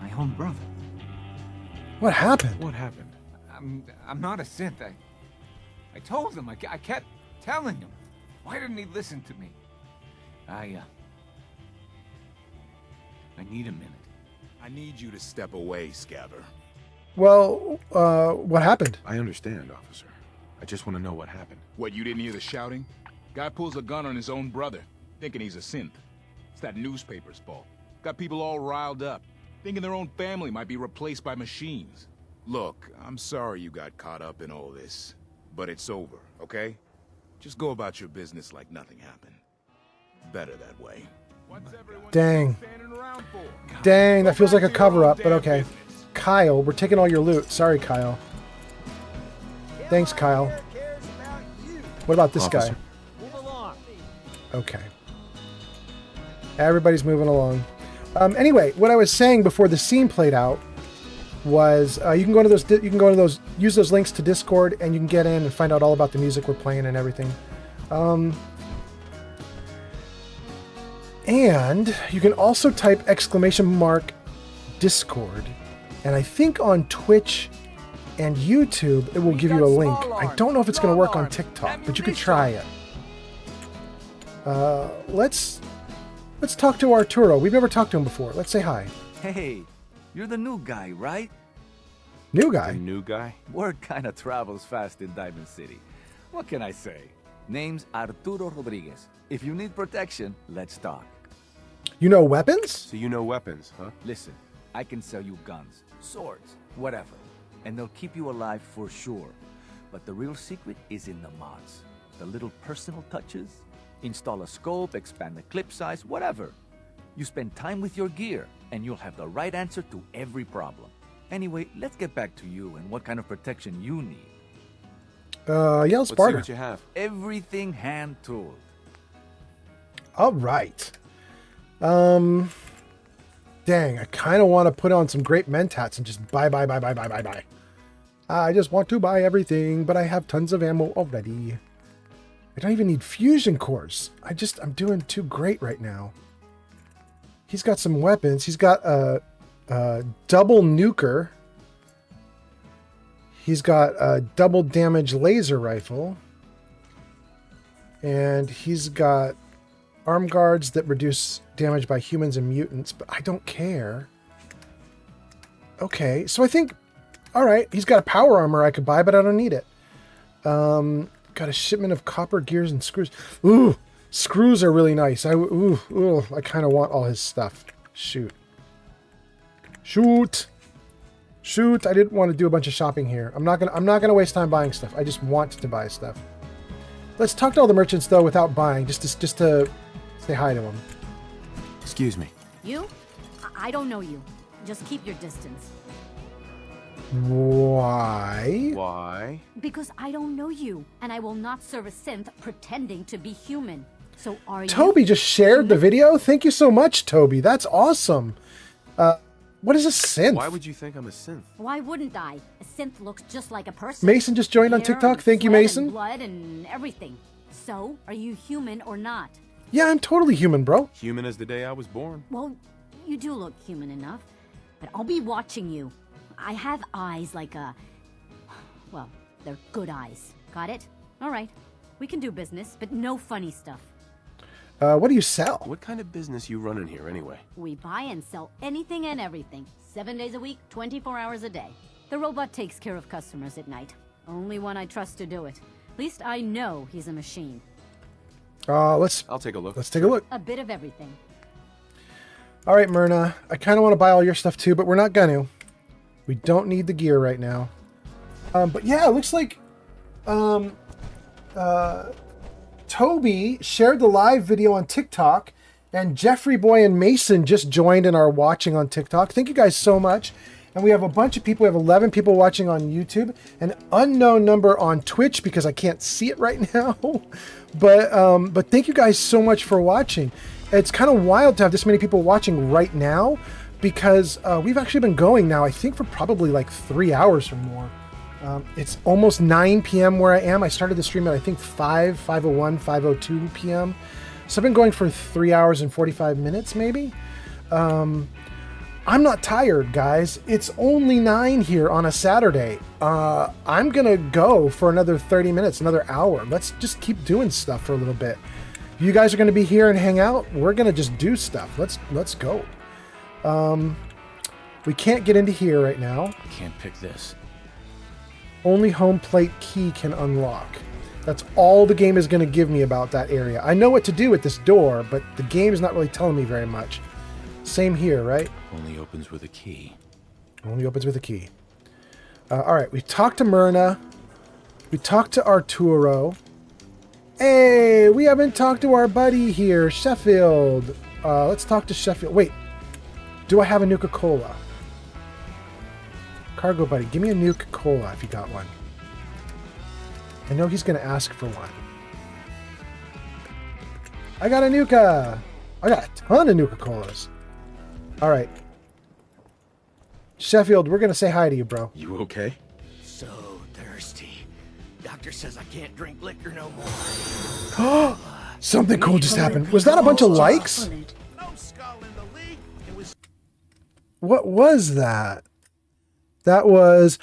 My own brother. What happened? What happened? I'm not a synth. I told him. I kept telling him. Why didn't he listen to me? I need a minute. I need you to step away, Scabber. Well, what happened? I understand, officer. I just want to know what happened. What, you didn't hear the shouting? Guy pulls a gun on his own brother, thinking he's a synth. It's that newspaper's fault. Got people all riled up, thinking their own family might be replaced by machines. Look, I'm sorry you got caught up in all this, but it's over, okay? Just go about your business like nothing happened. Better that way. Dang. Dang, that feels like a cover-up, but okay. Kyle, we're taking all your loot. Sorry, Kyle. Thanks, Kyle. What about this guy? Okay. Everybody's moving along. Anyway, what I was saying before the scene played out was you can go to those. You can go to those. Use those links to Discord, and you can get in and find out all about the music we're playing and everything. And you can also type !Discord, and I think on Twitch and YouTube it will give you a link. I don't know if it's going to work on TikTok, but you could try it. Let's talk to Arturo. We've never talked to him before. Let's say hi. Hey, you're the new guy, right? New guy? The new guy? Word kind of travels fast in Diamond City. What can I say? Name's Arturo Rodriguez. If you need protection, let's talk. You know weapons? So you know weapons, huh? Listen, I can sell you guns, swords, whatever. And they'll keep you alive for sure. But the real secret is in the mods. The little personal touches. Install a scope, expand the clip size, whatever. You spend time with your gear, and you'll have the right answer to every problem. Anyway, let's get back to you and what kind of protection you need. Yeah, let's see barter. what you have. Everything hand-tooled. All right. Dang, I kind of want to put on some great mentats and just buy. I just want to buy everything, but I have tons of ammo already. I don't even need fusion cores. I'm doing too great right now. He's got some weapons. He's got a double nuker. He's got a double damage laser rifle. And he's got arm guards that reduce damage by humans and mutants, but I don't care. Okay, so I think, all right, he's got a power armor I could buy, but I don't need it. Got a shipment of copper gears and screws. Ooh, screws are really nice. I kind of want all his stuff. Shoot. I didn't want to do a bunch of shopping here. I'm not gonna waste time buying stuff. I just want to buy stuff. Let's talk to all the merchants though without buying, just to say hi to them. Excuse me. You? I don't know you. Just keep your distance. Why? Why? Because I don't know you, and I will not serve a synth pretending to be human. So are you? Toby just shared the video. Thank you so much, Toby. That's awesome. What is a synth? Why would you think I'm a synth? Why wouldn't I? A synth looks just like a person. Mason just joined on Hair TikTok. and Thank you, sweat Mason. And blood and everything. So, are you human or not? Yeah, I'm totally human, bro. Human as the day I was born. Well, you do look human enough. But I'll be watching you. I have eyes like a... Well, they're good eyes. Got it? All right. We can do business, but no funny stuff. What do you sell? What kind of business you running here anyway? We buy and sell anything and everything. 7 days a week, 24 hours a day. The robot takes care of customers at night. Only one I trust to do it. At least I know he's a machine. I'll take a look. Let's take a look. A bit of everything. All right, Myrna. I kind of want to buy all your stuff too, but we're not gonna. We don't need the gear right now. But yeah, it looks like Toby shared the live video on TikTok, and Jeffrey Boy and Mason just joined and are watching on TikTok. Thank you guys so much. And we have a bunch of people. We have 11 people watching on YouTube, an unknown number on Twitch because I can't see it right now. But thank you guys so much for watching. It's kind of wild to have this many people watching right now because we've actually been going now, I think, for probably like 3 hours or more. It's almost 9 p.m. where I am. I started the stream at I think 5:01, 5:02 p.m. So I've been going for 3 hours and 45 minutes maybe. I'm not tired, guys. It's only 9 here on a Saturday. I'm gonna go for another 30 minutes, another hour. Let's just keep doing stuff for a little bit. You guys are gonna be here and hang out. We're gonna just do stuff. Let's go. We can't get into here right now. Can't pick this. Only home plate key can unlock. That's all the game is gonna give me about that area. I know what to do with this door, but the game is not really telling me very much. Same here, right? Only opens with a key. Only opens with a key. All right, we talked to Myrna. We talked to Arturo. Hey, we haven't talked to our buddy here, Sheffield. Let's talk to Sheffield. Wait, do I have a Nuka-Cola? Cargo buddy, give me a Nuka-Cola if you got one. I know he's going to ask for one. I got a Nuka. I got a ton of Nuka-Colas. All right. Sheffield, we're going to say hi to you, bro. You okay? So thirsty. Doctor says I can't drink liquor no more. Something cool just happened. Was that a bunch of likes? No skull in the leak. It was... What was that? That was...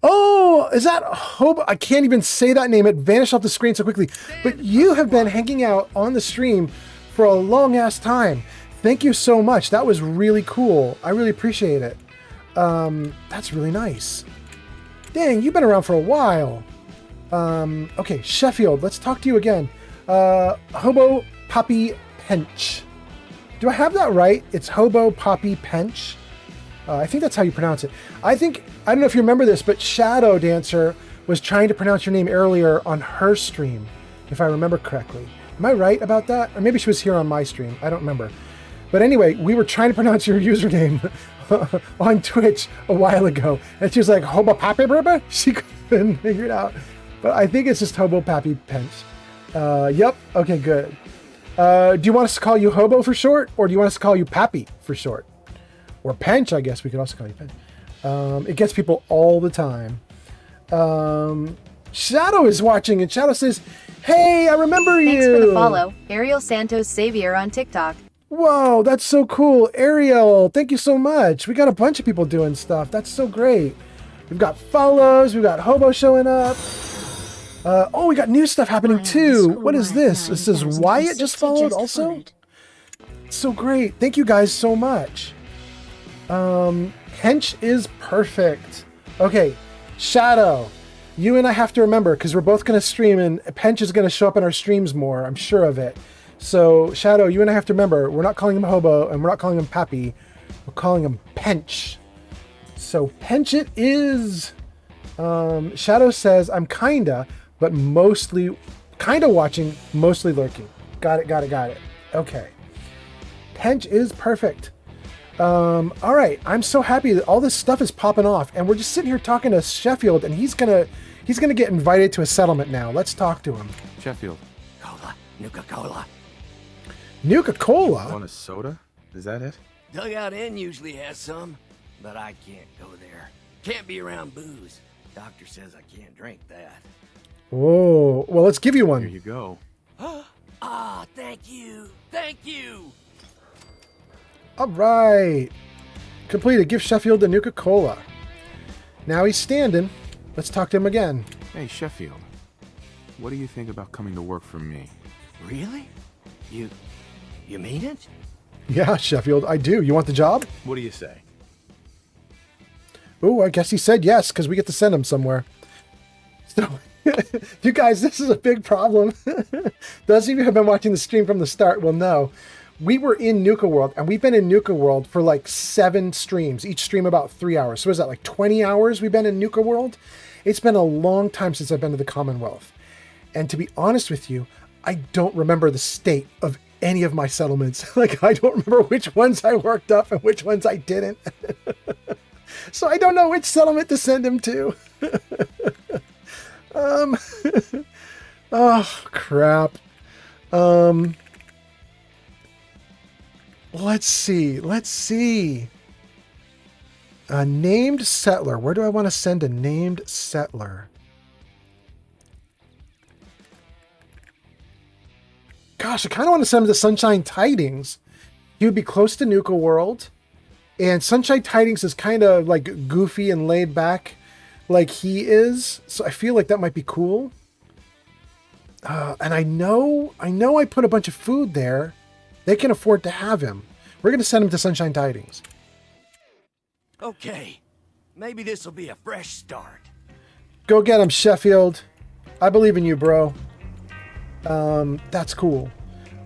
Oh, is that Hobo? I can't even say that name. It vanished off the screen so quickly. But you have been hanging out on the stream for a long-ass time. Thank you so much. That was really cool. I really appreciate it. That's really nice. Dang, you've been around for a while. Okay, Sheffield, let's talk to you again. Hobo Poppy Pench. Do I have that right? It's Hobo Poppy Pench. I think that's how you pronounce it. I don't know if you remember this, but Shadow Dancer was trying to pronounce your name earlier on her stream, if I remember correctly. Am I right about that? Or maybe she was here on my stream. I don't remember. But anyway, we were trying to pronounce your username on Twitch a while ago. And she was like, Hobo Pappy Bribba? She couldn't figure it out. But I think it's just Hobo Pappy Pench. Yep. Okay, good. Do you want us to call you Hobo for short? Or do you want us to call you Pappy for short? Or Pench, I guess we could also call you Pench. It gets people all the time. Shadow is watching, and Shadow says, hey, I remember you. Thanks for the follow. Ariel Santos Savior on TikTok. Whoa, that's so cool. Ariel, thank you so much. We got a bunch of people doing stuff. That's so great. We've got follows. We've got Hobo showing up. Oh, we got new stuff happening too. What is this? This is Wyatt just followed also? So great. Thank you guys so much. Hench is perfect. Okay, Shadow, you and I have to remember, because we're both going to stream, and Pench is going to show up in our streams more. I'm sure of it. So, Shadow, you and I have to remember, we're not calling him Hobo, and we're not calling him Pappy. We're calling him Pench. So, Pench it is. Shadow says, I'm kinda, but mostly, kinda watching, mostly lurking. Got it. Okay. Pench is perfect. All right. I'm so happy that all this stuff is popping off, and we're just sitting here talking to Sheffield, and he's gonna get invited to a settlement now. Let's talk to him. Sheffield. Cola. Nuka-Cola. Nuka-Cola? Want a soda? Is that it? Dugout Inn usually has some, but I can't go there. Can't be around booze. Doctor says I can't drink that. Oh, well, let's give you one. Here you go. Ah, thank you. Thank you. All right. Completed. Give Sheffield the Nuka-Cola. Now he's standing. Let's talk to him again. Hey, Sheffield. What do you think about coming to work for me? Really? You mean it? Yeah, Sheffield, I do. You want the job? What do you say? Oh, I guess he said yes, because we get to send him somewhere. So, you guys, this is a big problem. Those of you who have been watching the stream from the start will know. We were in Nuka World, and we've been in Nuka World for like 7 streams, each stream about 3 hours. So is that like 20 hours we've been in Nuka World? It's been a long time since I've been to the Commonwealth. And to be honest with you, I don't remember the state of any of my settlements. Like, I don't remember which ones I worked up and which ones I didn't. So I don't know which settlement to send him to. Oh, crap. Let's see. A named settler. Where do I want to send a named settler? Gosh, I kind of want to send him to Sunshine Tidings. He would be close to Nuka World, And Sunshine Tidings is kind of like goofy and laid back like he is. So I feel like that might be cool. And I know I put a bunch of food there. They can afford to have him. We're going to send him to Sunshine Tidings. Okay, maybe this will be a fresh start. Go get him, Sheffield. I believe in you, bro. That's cool.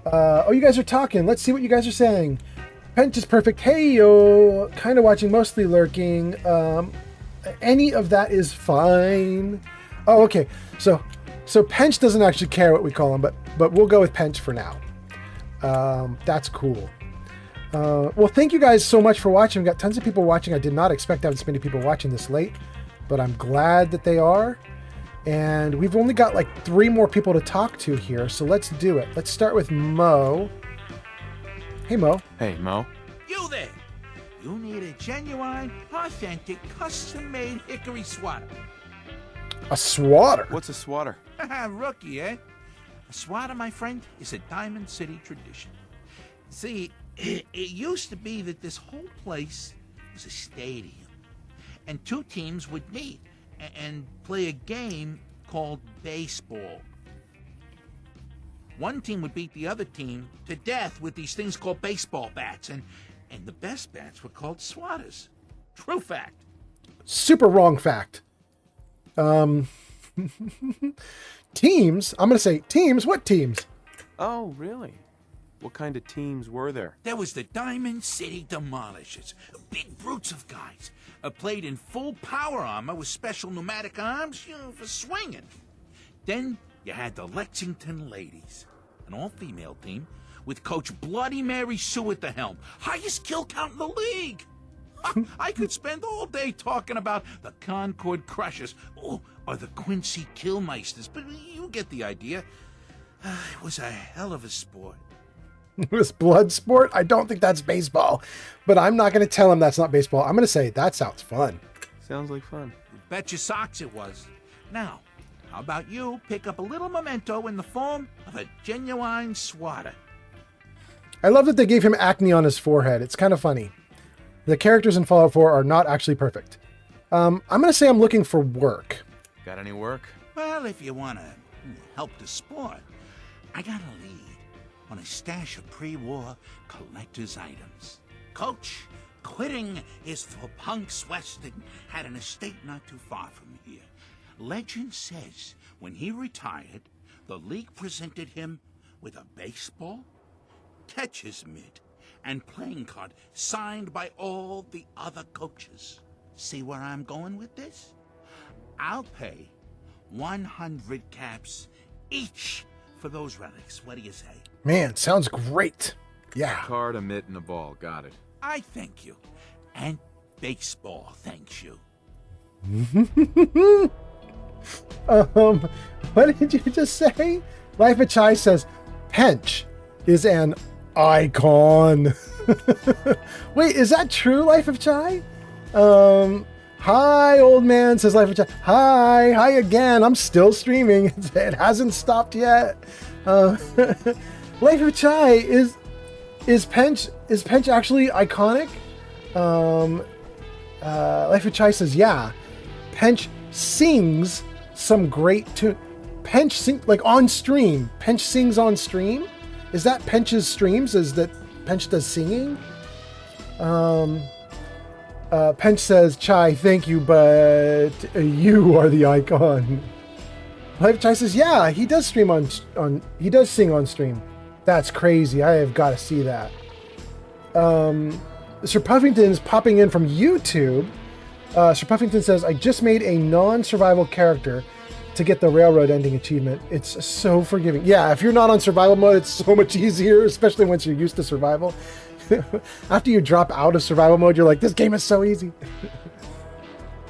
Oh, you guys are talking. Let's see what you guys are saying. Pench is perfect. Hey, yo. Kind of watching, mostly lurking. Any of that is fine. Oh, okay. So Pench doesn't actually care what we call him, but we'll go with Pench for now. That's cool. Well, thank you guys so much for watching. We've got tons of people watching. I did not expect to have this many people watching this late, but I'm glad that they are. And we've only got like 3 more people to talk to here, so let's do it. Let's start with Mo. Hey, Mo. Hey, Mo. You there! You need a genuine, authentic, custom-made hickory swatter. A swatter? What's a swatter? Rookie, eh? A swatter, my friend, is a Diamond City tradition. See, it used to be that this whole place was a stadium, and 2 teams would meet and play a game called baseball. One team would beat the other team to death with these things called baseball bats, and the best bats were called swatters. True fact. Super wrong fact. Teams? I'm going to say teams? What teams? Oh, really? What kind of teams were there? There was the Diamond City Demolishers. Big brutes of guys. Played in full power armor with special pneumatic arms, for swinging. Then you had the Lexington Ladies, an all-female team with Coach Bloody Mary Sue at the helm. Highest kill count in the league. I could spend all day talking about the Concord Crushers or the Quincy Killmeisters, but you get the idea. It was a hell of a sport. This blood sport? I don't think that's baseball, but I'm not going to tell him that's not baseball. I'm going to say that sounds fun. Sounds like fun. Bet your socks it was. Now, how about you pick up a little memento in the form of a genuine swatter? I love that they gave him acne on his forehead. It's kind of funny. The characters in Fallout 4 are not actually perfect. I'm going to say I'm looking for work. Got any work? Well, if you want to help the sport, I got a lead on a stash of pre-war collector's items. Coach, quitting is for punks west and had an estate not too far from here. Legend says when he retired, the league presented him with a baseball, catcher's mitt, and playing card signed by all the other coaches. See where I'm going with this? I'll pay 100 caps each for those relics. What do you say? Man, sounds great. Yeah. Card, a mitt, and a ball. Got it. I thank you. And baseball thanks you. What did you just say? Life of Chai says, Pench is an icon. Wait, is that true, Life of Chai? Hi, old man, says Life of Chai. Hi again. I'm still streaming. It hasn't stopped yet. Life of Chai, is Pench actually iconic? Life of Chai says, yeah. Pench sings some great tune. Pench sing like on stream. Pench sings on stream. Is that Pench's streams? Is that Pench does singing? Pench says, Chai, thank you, but you are the icon. Life of Chai says, yeah, he does stream he does sing on stream. That's crazy. I have got to see that. Sir Puffington is popping in from YouTube. Sir Puffington says, I just made a non-survival character to get the railroad ending achievement. It's so forgiving. Yeah, if you're not on survival mode, it's so much easier, especially once you're used to survival. After you drop out of survival mode, you're like, this game is so easy.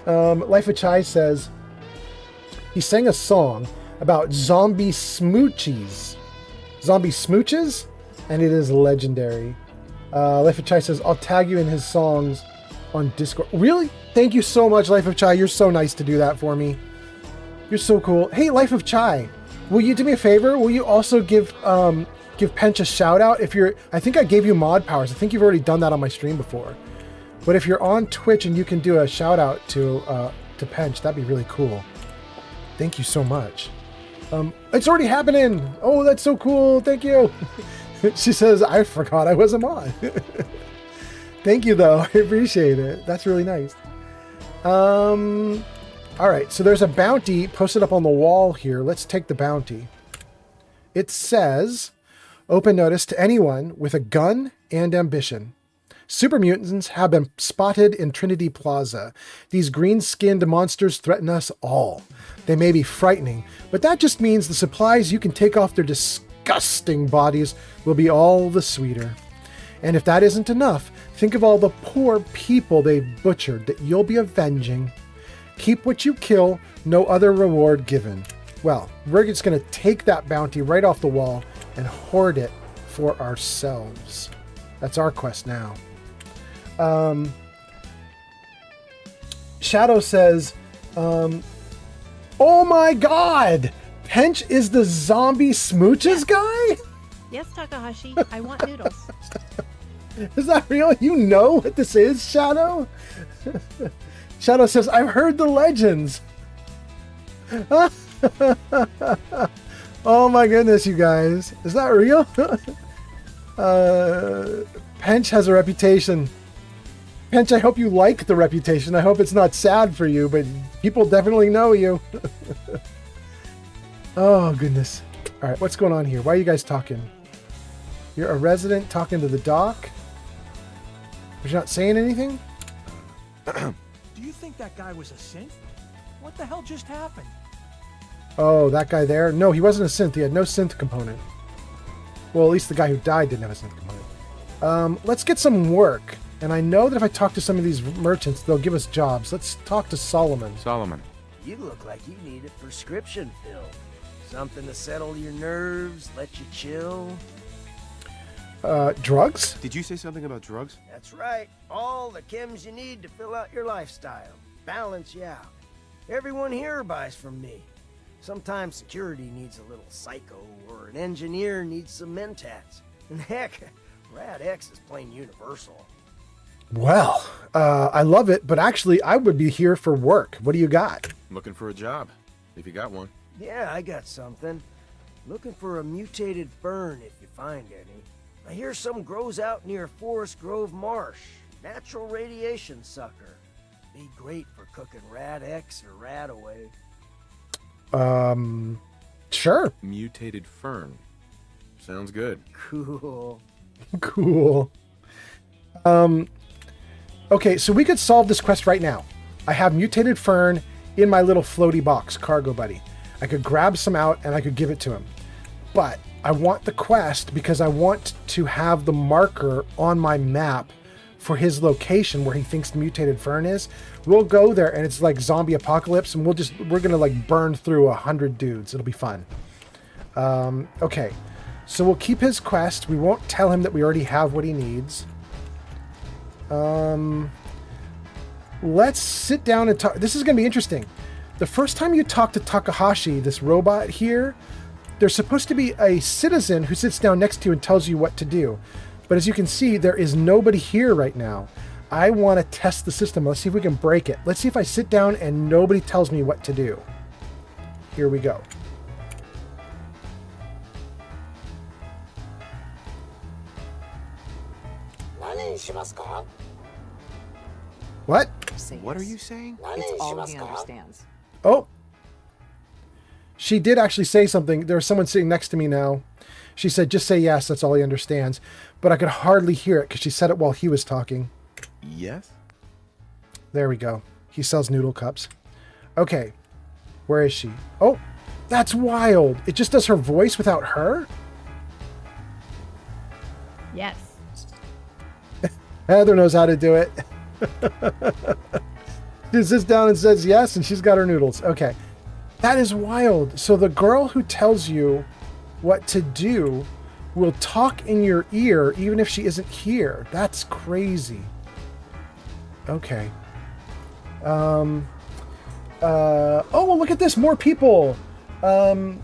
Life of Chai says, he sang a song about zombie smooches. Zombie smooches? And it is legendary. Life of Chai says, I'll tag you in his songs on Discord. Really? Thank you so much, Life of Chai. You're so nice to do that for me. You're so cool. Hey, Life of Chai, will you do me a favor? Will you also give Pench a shout out? I think I gave you mod powers. I think you've already done that on my stream before. But if you're on Twitch and you can do a shout out to Pench, that'd be really cool. Thank you so much. It's already happening. Oh, that's so cool. Thank you. She says, I forgot I was a mod. Thank you, though. I appreciate it. That's really nice. All right. So there's a bounty posted up on the wall here. Let's take the bounty. It says, open notice to anyone with a gun and ambition. Super mutants have been spotted in Trinity Plaza. These green-skinned monsters threaten us all. They may be frightening, but that just means the supplies you can take off their disgusting bodies will be all the sweeter. And if that isn't enough, think of all the poor people they've butchered that you'll be avenging. Keep what you kill, no other reward given. Well, we're just going to take that bounty right off the wall and hoard it for ourselves. That's our quest now. Shadow says, oh my god! Pench is the zombie smooches guy? Yes, Takahashi, I want noodles. Is that real? You know what this is, Shadow? Shadow says, I've heard the legends. Oh my goodness, you guys. Is that real? Pench has a reputation. Pench, I hope you like the reputation. I hope it's not sad for you, but people definitely know you. Oh, goodness. All right, what's going on here? Why are you guys talking? You're a resident talking to the doc? But you're not saying anything? Do you think that guy was a synth? What the hell just happened? Oh, that guy there? No, he wasn't a synth. He had no synth component. Well, at least the guy who died didn't have a synth component. Let's get some work. And I know that if I talk to some of these merchants, they'll give us jobs. Let's talk to Solomon. Solomon. You look like you need a prescription filled. Something to settle your nerves, let you chill. Drugs? Did you say something about drugs? That's right. All the chems you need to fill out your lifestyle. Balance you out. Everyone here buys from me. Sometimes security needs a little psycho, or an engineer needs some mentats. And heck, Rad X is plain universal. Well, I love it, but actually, I would be here for work. What do you got? Looking for a job, if you got one. Yeah, I got something. Looking for a mutated fern if you find any. I hear some grows out near Forest Grove Marsh. Natural radiation sucker. Be great for cooking Rad X or Rad Away. Sure. Mutated fern. Sounds good. Cool. Cool. Okay, so we could solve this quest right now. I have mutated fern in my little floaty box, cargo buddy. I could grab some out and I could give it to him. But I want the quest because I want to have the marker on my map for his location where he thinks the mutated fern is. We'll go there and it's like zombie apocalypse and we're gonna like burn through 100 dudes. It'll be fun. Okay, so we'll keep his quest. We won't tell him that we already have what he needs. Let's sit down and talk. This is gonna be interesting. The first time you talk to Takahashi, this robot here, there's supposed to be a citizen who sits down next to you and tells you what to do. But as you can see, there is nobody here right now. I want to test the system. Let's see if we can break it. Let's see if I sit down and nobody tells me what to do. Here we go. What? What are you saying? It's all he understands. Oh. She did actually say something. There's someone sitting next to me now. She said, just say yes, that's all he understands. But I could hardly hear it because she said it while he was talking. Yes? There we go. He sells noodle cups. Okay. Where is she? Oh, that's wild. It just does her voice without her? Yes. Heather knows how to do it. She sits down and says yes, and she's got her noodles. Okay. That is wild. So the girl who tells you what to do will talk in your ear even if she isn't here. That's crazy. Okay. Oh, well, look at this. More people. Shadow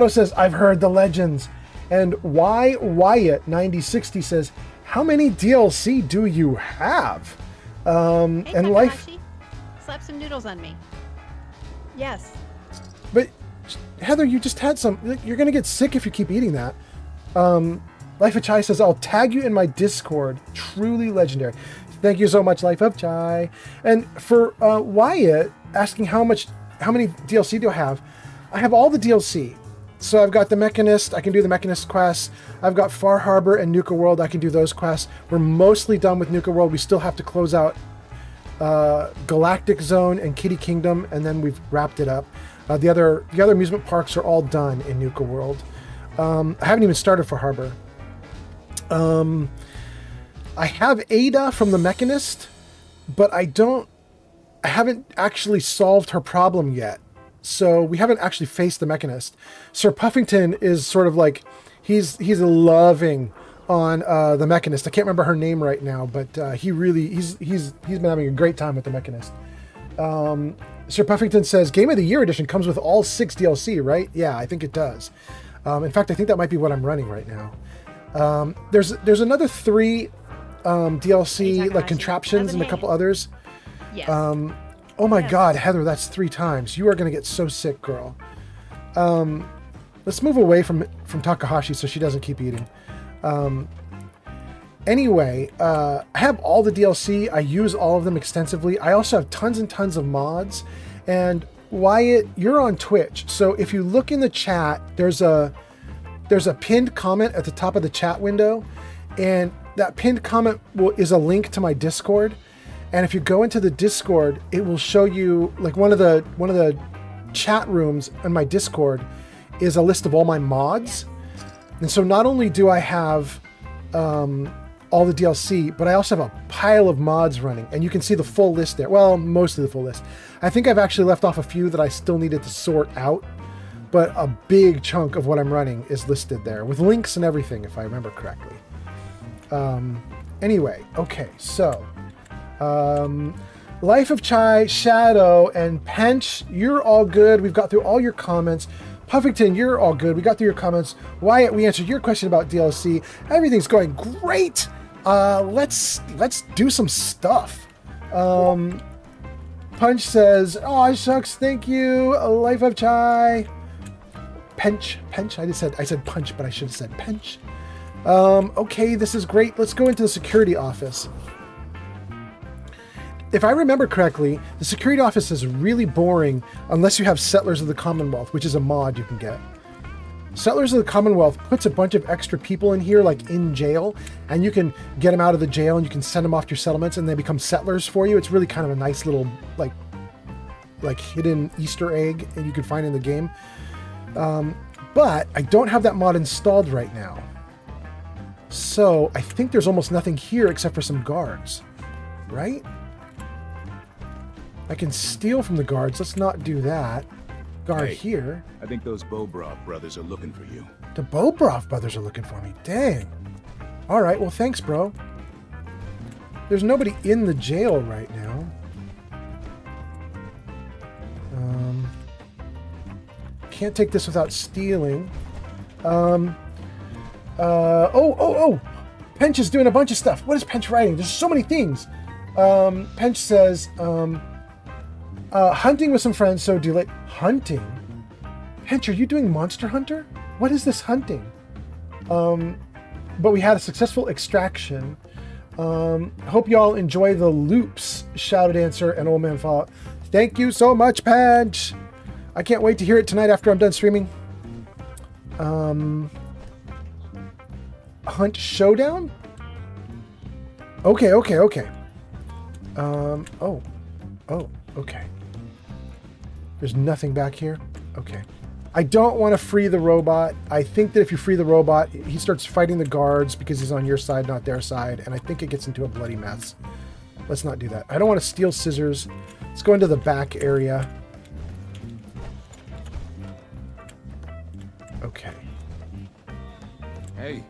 says, I've heard the legends. And Wyatt 9060 says, how many DLC do you have? Hey, And life. Takahashi, slap some noodles on me. Yes. But Heather, you just had some. You're gonna get sick if you keep eating that. Life of Chai says, I'll tag you in my Discord. Truly legendary. Thank you so much, Life of Chai. And for Wyatt asking how many DLC do I have all the DLC. So I've got the Mechanist, I can do the Mechanist quests. I've got Far Harbor and Nuka World, I can do those quests. We're mostly done with Nuka World. We still have to close out Galactic Zone and Kitty Kingdom, and then we've wrapped it up. The other amusement parks are all done in Nuka World. I haven't even started Far Harbor. I have Ada from the Mechanist, but I haven't actually solved her problem yet. So we haven't actually faced the Mechanist. Sir Puffington is sort of like, he's loving on the Mechanist. I can't remember her name right now, but he's been having a great time with the Mechanist. Sir Puffington says, Game of the Year Edition comes with all 6 DLC, right? Yeah, I think it does. In fact, I think that might be what I'm running right now. There's another 3 DLC, like contraptions and a couple others. Yes. Oh my God, Heather, that's 3 times. You are going to get so sick, girl. Let's move away from Takahashi so she doesn't keep eating. Anyway, I have all the DLC. I use all of them extensively. I also have tons and tons of mods. And Wyatt, you're on Twitch. So if you look in the chat, there's a pinned comment at the top of the chat window. And that pinned comment is a link to my Discord. And if you go into the Discord, it will show you, like, one of the chat rooms in my Discord is a list of all my mods. And so not only do I have all the DLC, but I also have a pile of mods running, and you can see the full list there. Well, mostly the full list. I think I've actually left off a few that I still needed to sort out, but a big chunk of what I'm running is listed there with links and everything, if I remember correctly. Anyway, okay, so Life of Chai, Shadow, and Pench, you're all good. We've got through all your comments. Puffington, you're all good. We got through your comments. Wyatt, we answered your question about DLC. Everything's going great. Let's do some stuff. Punch says, "Oh shucks, thank you, Life of Chai." Pench. I said punch, but I should have said Pench. Okay, this is great. Let's go into the security office. If I remember correctly, the security office is really boring unless you have Settlers of the Commonwealth, which is a mod you can get. Settlers of the Commonwealth puts a bunch of extra people in here, like in jail, and you can get them out of the jail and you can send them off to your settlements and they become settlers for you. It's really kind of a nice little, like hidden Easter egg and you can find in the game. But I don't have that mod installed right now. So I think there's almost nothing here except for some guards, right? I can steal from the guards. Let's not do that. Guard Hey, here. I think those Bobrov brothers are looking for you. The Bobrov brothers are looking for me. Dang. All right. Well, thanks, bro. There's nobody in the jail right now. Can't take this without stealing. Oh. Pench is doing a bunch of stuff. What is Pench writing? There's so many things. Pench says, hunting with some friends, so delayed. Hunting? Pench, are you doing Monster Hunter? What is this hunting? But we had a successful extraction. Hope y'all enjoy the loops, shouted Answer and Old Man Fallout. Thank you so much, Pench. I can't wait to hear it tonight after I'm done streaming. Hunt Showdown? Okay. Okay. There's nothing back here? Okay. I don't want to free the robot. I think that if you free the robot, he starts fighting the guards because he's on your side, not their side, and I think it gets into a bloody mess. Let's not do that. I don't want to steal scissors. Let's go into the back area. Okay. Hey,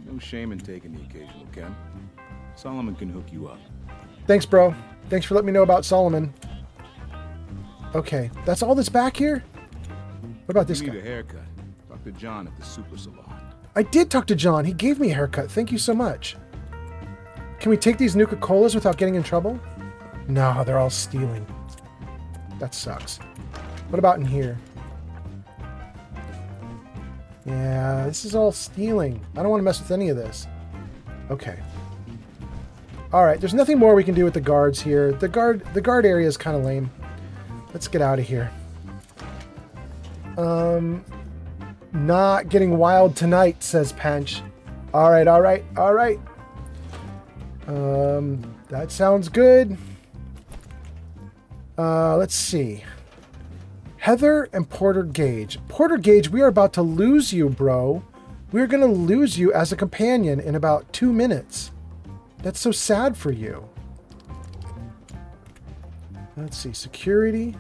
no shame in taking the occasional chem. Solomon can hook you up. Thanks, bro. Thanks for letting me know about Solomon. Okay, that's all that's back here? What about this You guy? need a haircut. Talk to John at the Super Salon. I did talk to John. He gave me a haircut. Thank you so much. Can we take these Nuka-Colas without getting in trouble? No, they're all stealing. That sucks. What about in here? Yeah, this is all stealing. I don't want to mess with any of this. Okay. Alright, there's nothing more we can do with the guards here. The guard area is kind of lame. Let's get out of here. Not getting wild tonight, says Panch. Alright, alright, alright. That sounds good. Let's see. Heather and Porter Gage. Porter Gage, we are about to lose you, bro. We're going to lose you as a companion in about 2 minutes. That's so sad for you. Let's see. Security.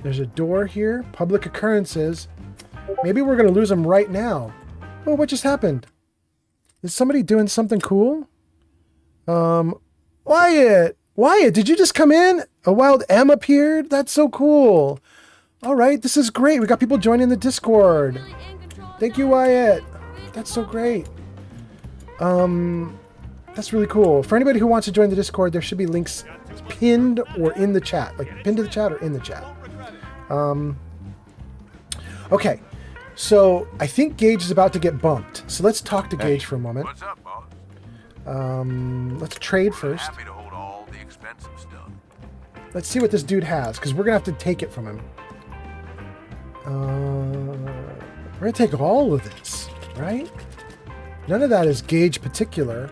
There's a door here. Public occurrences. Maybe we're going to lose him right now. Oh, what just happened? Is somebody doing something cool? Wyatt! Wyatt, did you just come in? A wild M appeared? That's so cool. All right, this is great. We got people joining the Discord. Thank you, Wyatt. That's so great. That's really cool. For anybody who wants to join the Discord, there should be links pinned or in the chat. Like pinned to the chat or in the chat. Okay, so I think Gage is about to get bumped. So let's talk to Gage for a moment. What's up, boss? Let's trade first. Happy to hold all the expensive stuff. Let's see what this dude has, because we're going to have to take it from him. We're going to take all of this, right? None of that is Gage particular.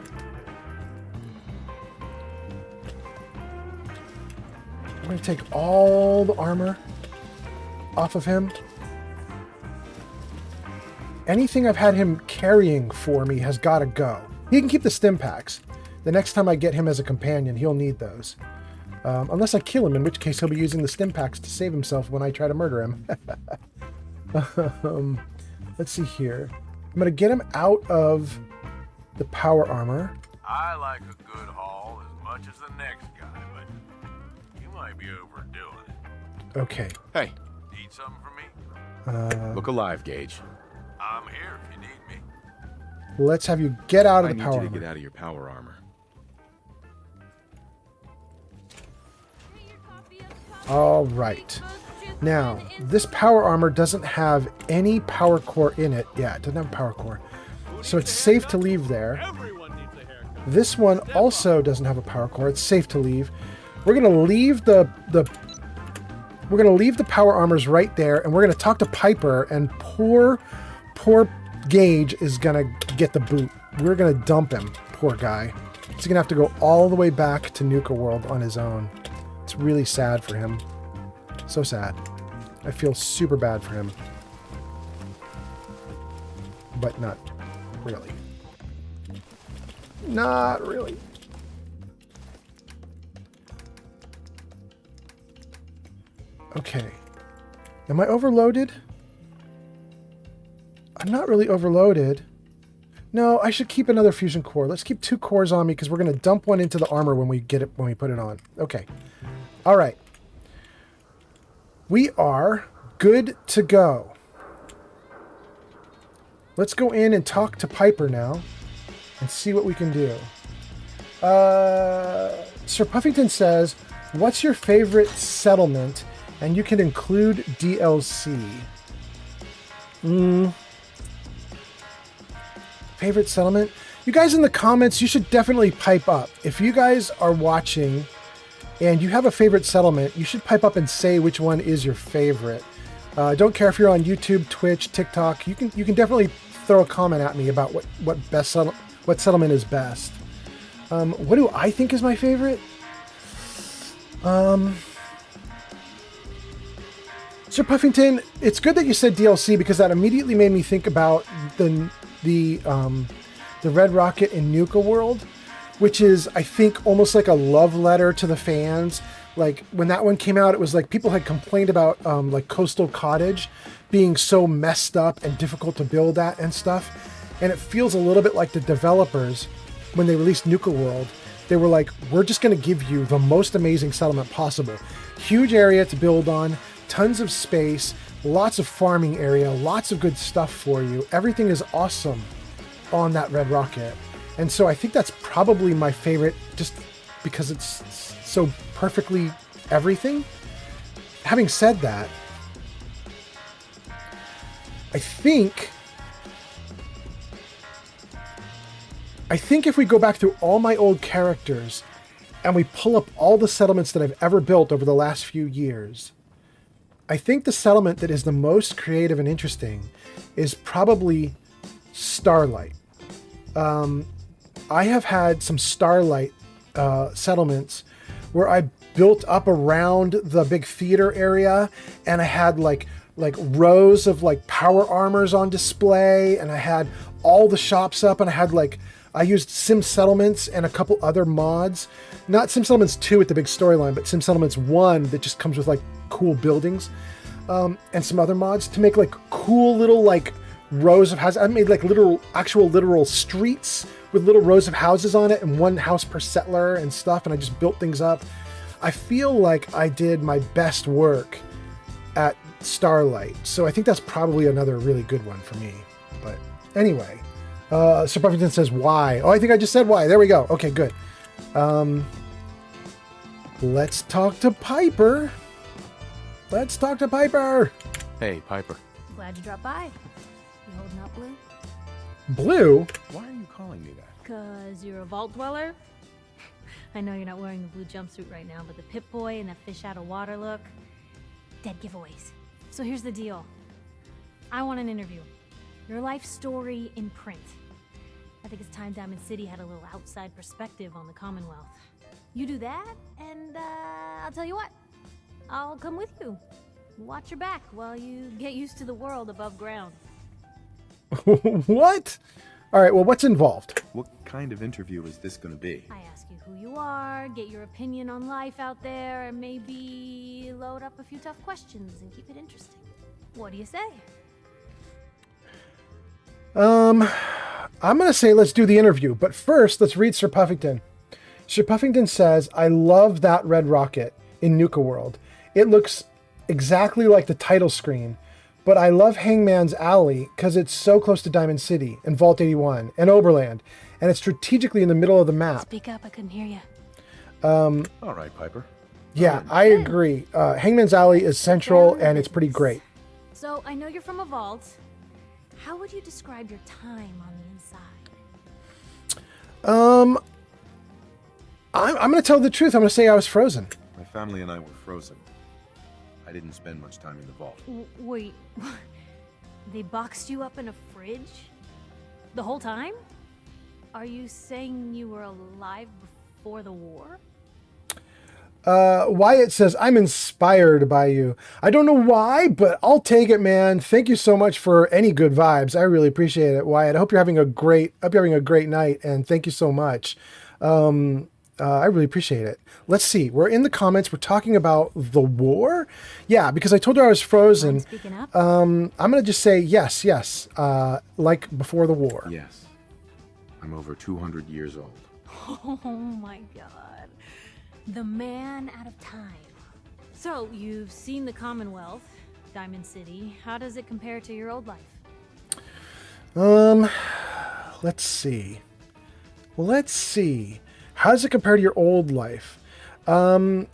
We're going to take all the armor off of him. Anything I've had him carrying for me has got to go. He can keep the stim packs. The next time I get him as a companion, he'll need those. Unless I kill him, in which case he'll be using the stim packs to save himself when I try to murder him. Let's see here. I'm going to get him out of the power armor. I like a good haul as much as the next guy, but you might be overdoing it. Okay. Hey. Need something from me? Look alive, Gage. I'm here if you need me. Let's have you get out of the power I need you armor. to get out of your power armor. All right. Now, this power armor doesn't have any power core in it. Yeah, it doesn't have a power core. So it's safe to leave there. This one also doesn't have a power core. It's safe to leave. We're going to leave the power armors right there, and we're going to talk to Piper, and poor Gage is going to get the boot. We're going to dump him, poor guy. He's going to have to go all the way back to Nuka World on his own. It's really sad for him. So sad. I feel super bad for him. But not really. Not really. Okay. Am I overloaded? I'm not really overloaded. No, I should keep another fusion core. Let's keep 2 cores on me because we're going to dump one into the armor when we put it on. Okay. All right. We are good to go. Let's go in and talk to Piper now and see what we can do. Sir Puffington says, what's your favorite settlement? And you can include DLC. Favorite settlement? You guys in the comments, you should definitely pipe up. If you guys are watching and you have a favorite settlement, you should pipe up and say which one is your favorite. Don't care if you're on YouTube, Twitch, TikTok. You can definitely throw a comment at me about what settlement is best. What do I think is my favorite? Sir Puffington, it's good that you said DLC because that immediately made me think about the Red Rocket in Nuka World, which is, I think, almost like a love letter to the fans. Like, when that one came out, it was like people had complained about like Coastal Cottage being so messed up and difficult to build at and stuff. And it feels a little bit like the developers, when they released Nuka World, they were like, we're just going to give you the most amazing settlement possible. Huge area to build on, tons of space, lots of farming area, lots of good stuff for you. Everything is awesome. on that red rocket. And so I think that's probably my favorite, just because it's so perfectly everything. Having said that, I think if we go back through all my old characters and we pull up all the settlements that I've ever built over the last few years, I think the settlement that is the most creative and interesting is probably Starlight. I have had some Starlight settlements where I built up around the big theater area, and I had like rows of like power armors on display, and I had all the shops up, and I used Sim Settlements and a couple other mods. Not Sim Settlements 2 with the big storyline, but Sim Settlements 1 that just comes with like cool buildings, and some other mods to make like cool little like rows of houses. I made like literal streets with little rows of houses on it and one house per settler and stuff, and I just built things up. I feel like I did my best work at Starlight, so I think that's probably another really good one for me. But anyway, Sir Puffington says why. Oh, I think I just said why. There we go. Okay, good. Let's talk to Piper. Let's talk to Piper. Hey, Piper. Glad you dropped by. You holding up, Blue? Blue? Why are you calling me that? Cause you're a vault dweller? I know you're not wearing the blue jumpsuit right now, but the Pip-Boy and that fish out of water look, dead giveaways. So here's the deal. I want an interview. Your life story in print. I think it's time Diamond City had a little outside perspective on the Commonwealth. You do that, and I'll tell you what. I'll come with you. Watch your back while you get used to the world above ground. What? All right, well, what's involved? What kind of interview is this going to be? I ask you who you are, get your opinion on life out there, and maybe load up a few tough questions and keep it interesting. What do you say? I'm going to say let's do the interview, but first let's read Sir Puffington. Sir Puffington says, I love that red rocket in Nuka World. It looks exactly like the title screen, but I love Hangman's Alley because it's so close to Diamond City and Vault 81 and Oberland, and it's strategically in the middle of the map. Speak up, I couldn't hear you. All right, Piper. Yeah, I agree. Hangman's Alley is central and it's pretty great. So, I know you're from a vault. How would you describe your time on the inside? I'm going to tell the truth. I'm going to say I was frozen. My family and I were frozen. I didn't spend much time in the vault. Wait, they boxed you up in a fridge? The whole time? Are you saying you were alive before the war? Wyatt says, I'm inspired by you. I don't know why, but I'll take it, man. Thank you so much for any good vibes. I really appreciate it, Wyatt. I hope you're having a great night, and thank you so much. I really appreciate it. Let's see. We're in the comments. We're talking about the war. Yeah, because I told her I was frozen. Speaking up. I'm going to just say yes. Like before the war. Yes. I'm over 200 years old. Oh my god. The man out of time. So, you've seen the Commonwealth, Diamond City. How does it compare to your old life? Let's see. How does it compare to your old life? I'm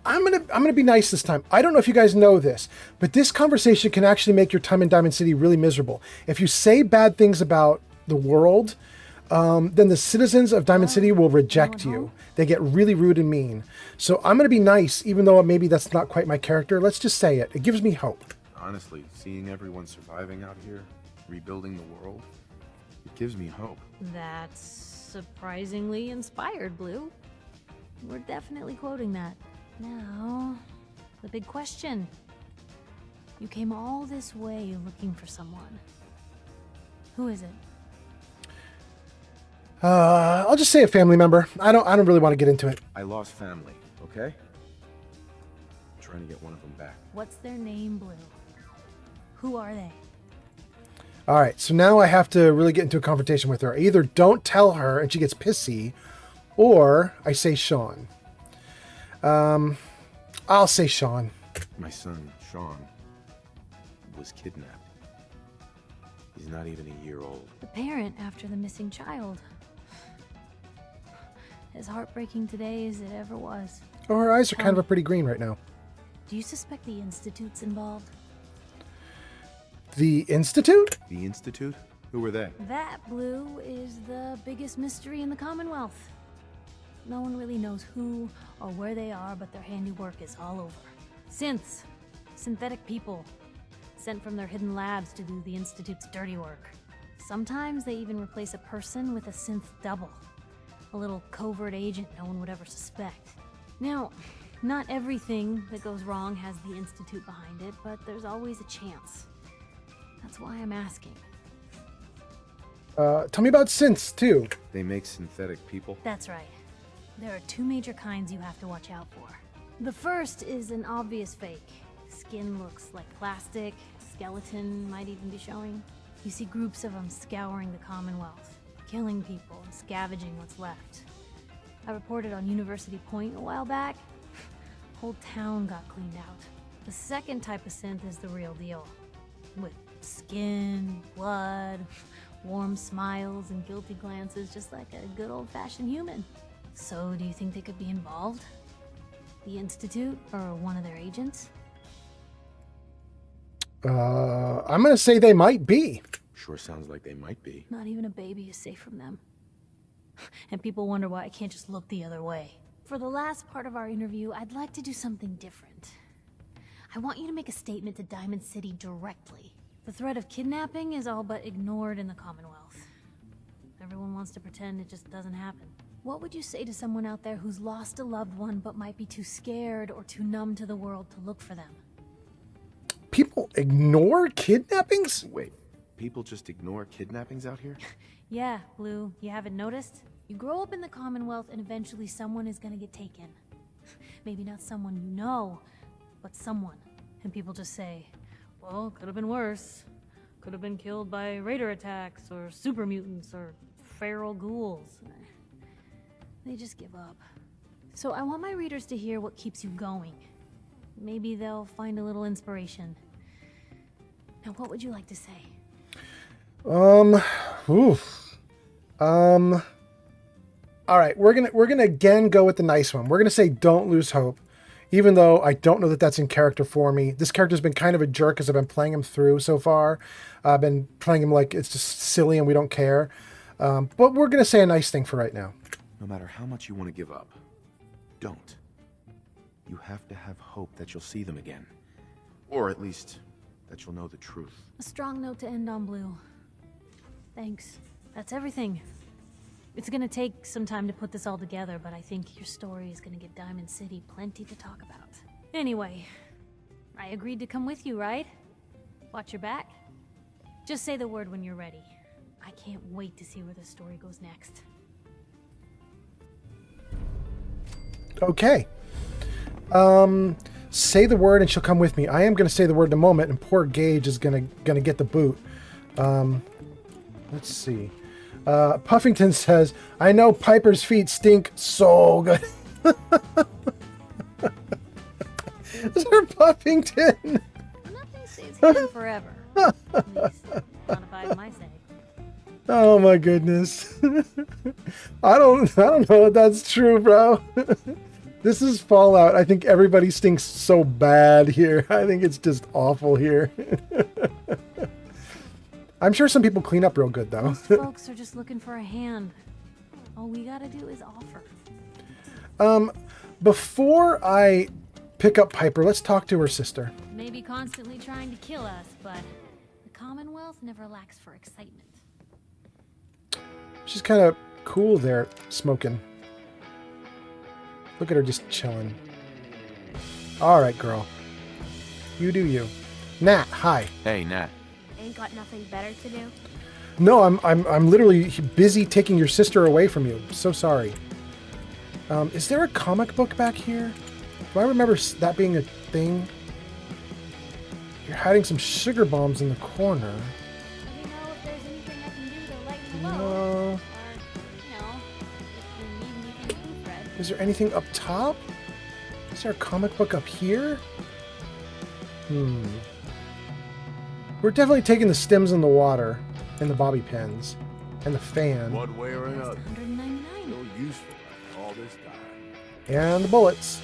gonna be nice this time. I don't know if you guys know this, but this conversation can actually make your time in Diamond City really miserable. If you say bad things about the world, then the citizens of Diamond City will reject you. They get really rude and mean. So I'm gonna be nice, even though maybe that's not quite my character. Let's just say it. It gives me hope. Honestly, seeing everyone surviving out here, rebuilding the world, it gives me hope. That's surprisingly inspired, Blue. We're definitely quoting that. Now, the big question. You came all this way looking for someone. Who is it? I'll just say a family member. I don't really want to get into it. I lost family, okay? I'm trying to get one of them back. What's their name, Blue? Who are they? All right, so now I have to really get into a confrontation with her. I either don't tell her and she gets pissy, or I say Sean. I'll say Sean. My son, Sean, was kidnapped. He's not even a year old. The parent after the missing child. As heartbreaking today as it ever was. Oh, her eyes are kind of a pretty green right now. Do you suspect the Institute's involved? The Institute? The Institute? Who were they? That, Blue, is the biggest mystery in the Commonwealth. No one really knows who or where they are, but their handiwork is all over. Synths. Synthetic people. Sent from their hidden labs to do the Institute's dirty work. Sometimes they even replace a person with a synth double. A little covert agent no one would ever suspect. Now, not everything that goes wrong has the Institute behind it, but there's always a chance. That's why I'm asking. Tell me about synths, too. They make synthetic people? That's right. There are two major kinds you have to watch out for. The first is an obvious fake. Skin looks like plastic, skeleton might even be showing. You see groups of them scouring the Commonwealth, killing people and scavenging what's left. I reported on University Point a while back. Whole town got cleaned out. The second type of synth is the real deal. With skin, blood, warm smiles and guilty glances, just like a good old-fashioned human. So, do you think they could be involved? The Institute, or one of their agents? I'm gonna say they might be. Sure sounds like they might be. Not even a baby is safe from them. And people wonder why I can't just look the other way. For the last part of our interview, I'd like to do something different. I want you to make a statement to Diamond City directly. The threat of kidnapping is all but ignored in the Commonwealth. Everyone wants to pretend it just doesn't happen. What would you say to someone out there who's lost a loved one but might be too scared or too numb to the world to look for them? People ignore kidnappings? Wait, people just ignore kidnappings out here? Yeah, Blue, you haven't noticed? You grow up in the Commonwealth and eventually someone is gonna get taken. Maybe not someone you know, but someone. And people just say, well, could have been worse. Could have been killed by raider attacks, or super mutants, or feral ghouls. They just give up. So I want my readers to hear what keeps you going. Maybe they'll find a little inspiration. Now, what would you like to say? All right, we're gonna again go with the nice one. We're gonna say don't lose hope, even though I don't know that that's in character for me. This character's been kind of a jerk as I've been playing him through so far. I've been playing him like it's just silly and we don't care. But we're gonna say a nice thing for right now. No matter how much you want to give up, don't. You have to have hope that you'll see them again. Or at least, that you'll know the truth. A strong note to end on, Blue. Thanks. That's everything. It's gonna take some time to put this all together, but I think your story is gonna give Diamond City plenty to talk about. Anyway, I agreed to come with you, right? Watch your back? Just say the word when you're ready. I can't wait to see where the story goes next. Okay. Say the word and she'll come with me. I am going to say the word in a moment, and poor Gage is gonna get the boot. Let's see. Puffington says, I know Piper's feet stink so good. Sir Puffington! Nothing stays hidden forever. At least, not if I have my say. Oh my goodness. I don't know if that's true, bro. This is Fallout. I think everybody stinks so bad here. I think it's just awful here. I'm sure some people clean up real good, though. Most folks are just looking for a hand. All we gotta do is offer. Before I pick up Piper, let's talk to her sister. Maybe constantly trying to kill us, but the Commonwealth never lacks for excitement. She's kind of cool there, smoking. Look at her just chilling. All right, girl. You do you. Nat, hi. Hey, Nat. Ain't got nothing better to do? No, I'm literally busy taking your sister away from you. I'm so sorry. Is there a comic book back here? Do I remember that being a thing? You're hiding some sugar bombs in the corner. Let me know if there's anything I can do to lighten the load. No. Or, if you need anything new, Fred. Is there anything up top? Is there a comic book up here? We're definitely taking the stems in the water and the bobby pins and the fan One way or another. 199. So useful after all this time. and the bullets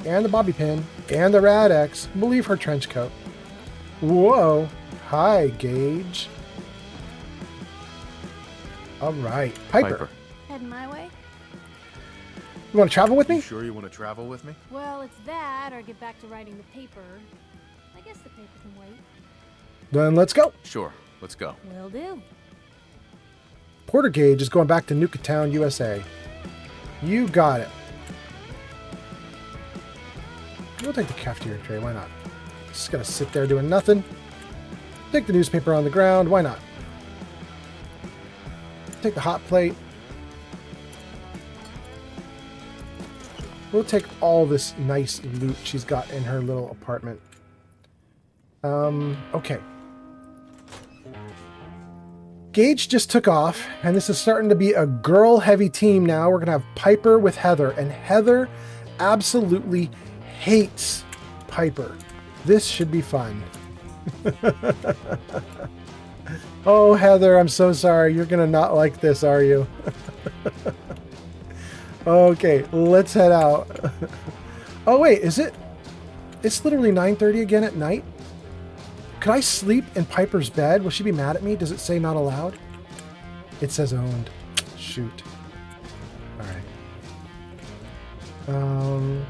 and the bobby pin and the Rad-X. We'll leave her trench coat. Whoa. Hi, Gage. All right. Piper. Heading my way? You want to travel with me? You sure you want to travel with me? Well, it's that or get back to writing the paper. I guess the paper can wait. Then let's go. Sure. Let's go. Will do. Porter Gage is going back to Nuka Town, USA. You got it. We'll take the cafeteria tray. Why not? Just gonna sit there doing nothing. Take the newspaper on the ground. Why not? Take the hot plate. We'll take all this nice loot she's got in her little apartment. Okay. Gage just took off, and this is starting to be a girl-heavy team now. We're going to have Piper with Heather, and Heather absolutely hates Piper. This should be fun. Oh, Heather, I'm so sorry. You're going to not like this, are you? Okay, let's head out. Oh, wait, is it? It's literally 9:30 again at night? Could I sleep in Piper's bed? Will she be mad at me? Does it say not allowed? It says owned. Shoot. Alright.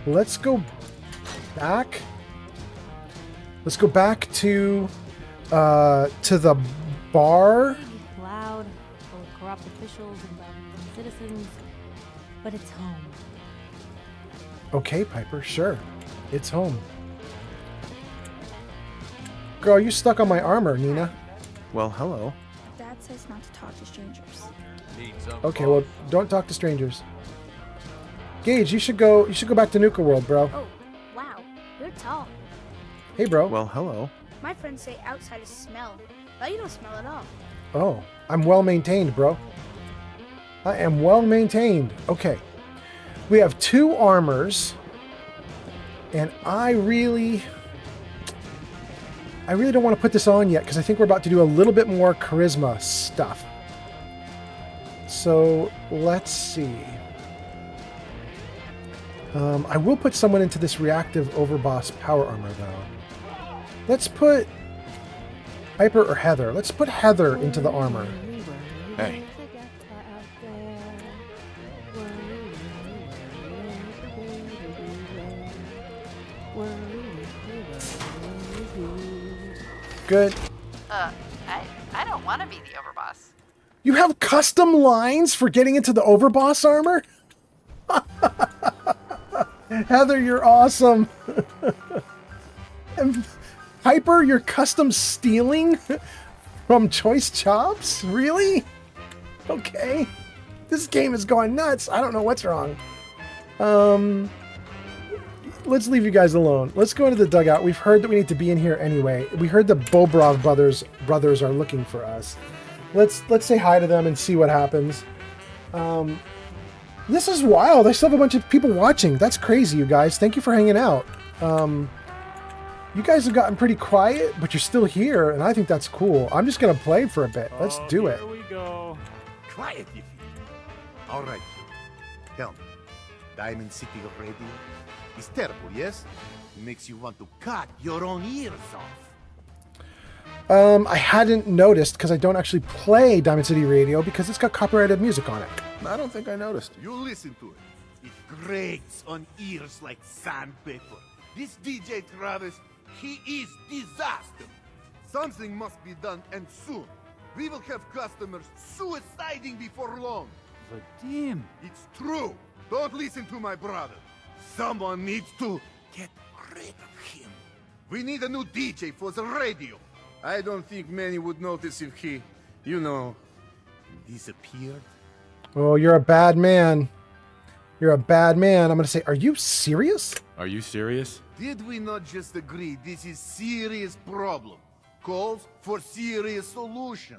Let's go back. Let's go back to the bar. Loud, full of corrupt officials and bad citizens, but it's home. Okay, Piper, sure. It's home. Girl, you stuck on my armor, Nina. Well, hello. Dad says not to talk to strangers. Okay, well, don't talk to strangers. Gage, you should go back to Nuka World, bro. Oh, wow. You're tall. Hey, bro. Well, hello. My friends say outside is smell, but you don't smell at all. Oh, I'm well maintained, bro. I am well maintained. Okay. We have 2 armors. And I really don't want to put this on yet because I think we're about to do a little bit more charisma stuff. So let's see. I will put someone into this reactive overboss power armor though. Let's put Piper or Heather. Let's put Heather into the armor. Hey. Good. I don't want to be the overboss. You have custom lines for getting into the overboss armor? Heather, you're awesome. And Piper, you're custom stealing from Choice Chops? Really? Okay. This game is going nuts. I don't know what's wrong. Let's leave you guys alone. Let's go into the dugout. We've heard that we need to be in here anyway. We heard the Bobrov brothers are looking for us. Let's say hi to them and see what happens. This is wild. I still have a bunch of people watching. That's crazy, you guys. Thank you for hanging out. You guys have gotten pretty quiet, but you're still here, and I think that's cool. I'm just gonna play for a bit. Let's do it. Here we go. Quiet, you All right. Tell me, Diamond City Radio is terrible, yes? It makes you want to cut your own ears off. I hadn't noticed because I don't actually play Diamond City Radio because it's got copyrighted music on it. I don't think I noticed. You listen to it. It grates on ears like sandpaper. This DJ Travis, he is disaster. Something must be done, and soon. We will have customers suiciding before long. Vadim. It's true. Don't listen to my brother. Someone needs to get rid of him. We need a new DJ for the radio. I don't think many would notice if he, disappeared. Oh, you're a bad man. You're a bad man. I'm going to say, are you serious? Are you serious? Did we not just agree this is serious problem? Calls for serious solution.